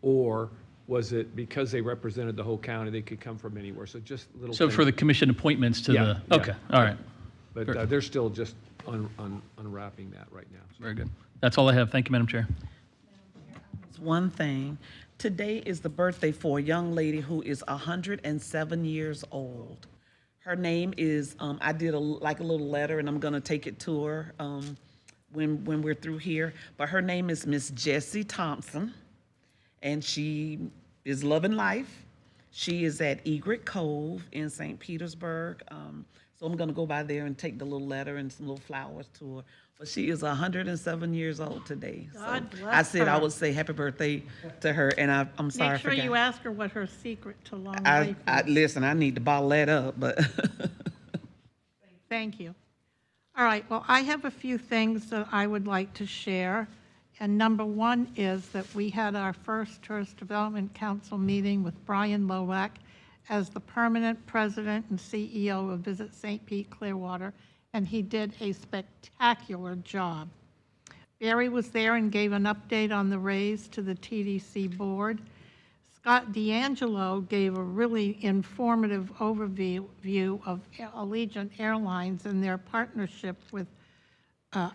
Or was it because they represented the whole county, they could come from anywhere? So just little So things. for the commission appointments to Yeah, the, yeah, okay, all right. But they're still just unwrapping that right now. Very good. That's all I have. Thank you, Madam Chair. It's one thing. Today is the birthday for a young lady who is 107 years old. Her name is, I did like a little letter, and I'm gonna take it to her when we're through here. But her name is Miss Jessie Thompson, and she is loving life. She is at Egret Cove in St. Petersburg. So I'm gonna go by there and take the little letter and some little flowers to her. But she is 107 years old today. God So bless I said I her. would say happy birthday to her, and I'm sorry I Make sure forgot. you ask her what her secret to long I life is. listen, I need to bottle that up, but Thank you. All right, well, I have a few things that I would like to share. And number one is that we had our first Tourist Development Council meeting with Brian Lowak as the permanent president and CEO of Visit St. Pete Clearwater, and he did a spectacular job. Barry was there and gave an update on the raise to the TDC board. Scott D'Angelo gave a really informative overview of Allegiant Airlines and their partnership with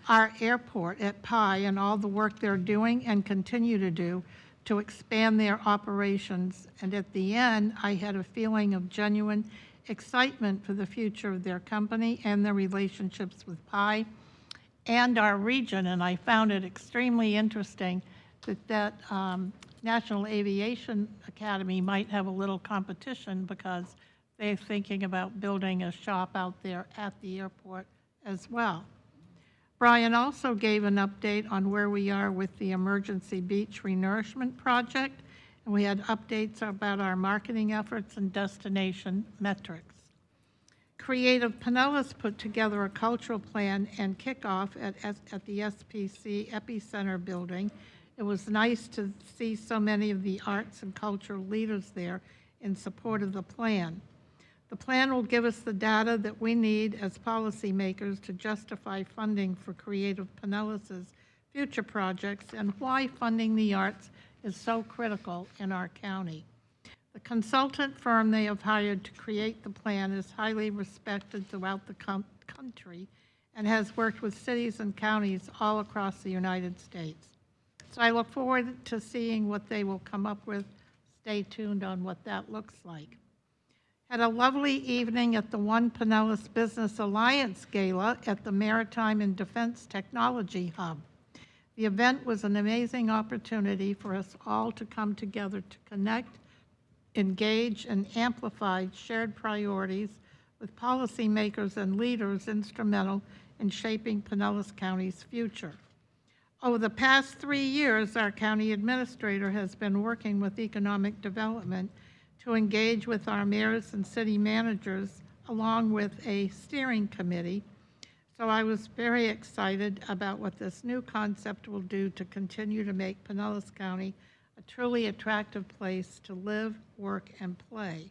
our airport at Pi and all the work they're doing and continue to do to expand their operations. And at the end, I had a feeling of genuine excitement for the future of their company and their relationships with Pi and our region. And I found it extremely interesting that National Aviation Academy might have a little competition because they're thinking about building a shop out there at the airport as well. Brian also gave an update on where we are with the Emergency Beach Renourishment Project, and we had updates about our marketing efforts and destination metrics. Creative Pinellas put together a cultural plan and kickoff at the SPC Epicenter building. It was nice to see so many of the arts and cultural leaders there in support of the plan. The plan will give us the data that we need as policymakers to justify funding for Creative Pinellas's future projects and why funding the arts is so critical in our county. The consultant firm they have hired to create the plan is highly respected throughout the country and has worked with cities and counties all across the United States. So I look forward to seeing what they will come up with. Stay tuned on what that looks like. Had a lovely evening at the One Pinellas Business Alliance Gala at the Maritime and Defense Technology Hub. The event was an amazing opportunity for us all to come together to connect, engage, and amplify shared priorities with policymakers and leaders instrumental in shaping Pinellas County's future. Over the past 3 years, our county administrator has been working with economic development to engage with our mayors and city managers along with a steering committee. So I was very excited about what this new concept will do to continue to make Pinellas County a truly attractive place to live, work, and play.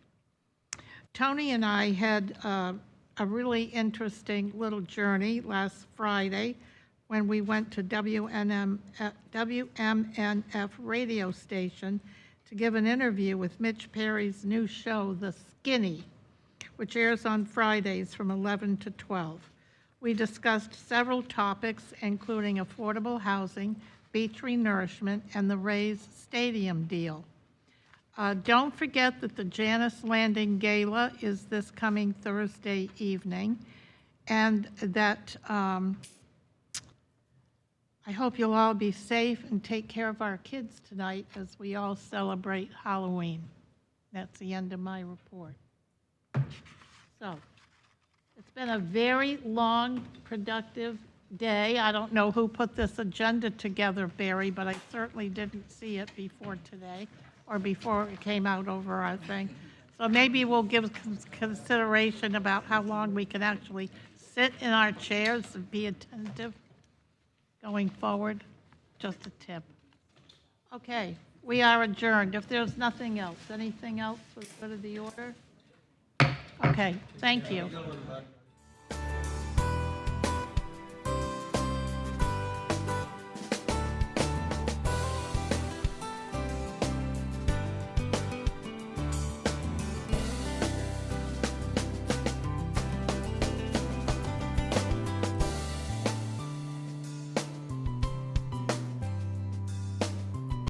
Tony and I had a really interesting little journey last Friday when we went to WMNF radio station to give an interview with Mitch Perry's new show, The Skinny, which airs on Fridays from 11 to 12. We discussed several topics, including affordable housing, beach renourishment, and the Rays Stadium deal. Don't forget that the Janice Landing Gala is this coming Thursday evening, and that I hope you'll all be safe and take care of our kids tonight as we all celebrate Halloween. That's the end of my report. So, it's been a very long, productive day. I don't know who put this agenda together, Barry, but I certainly didn't see it before today or before it came out over our thing. So maybe we'll give consideration about how long we can actually sit in our chairs and be attentive going forward. Just a tip. Okay, we are adjourned. If there's nothing else, anything else for the good of the order? Okay, thank you.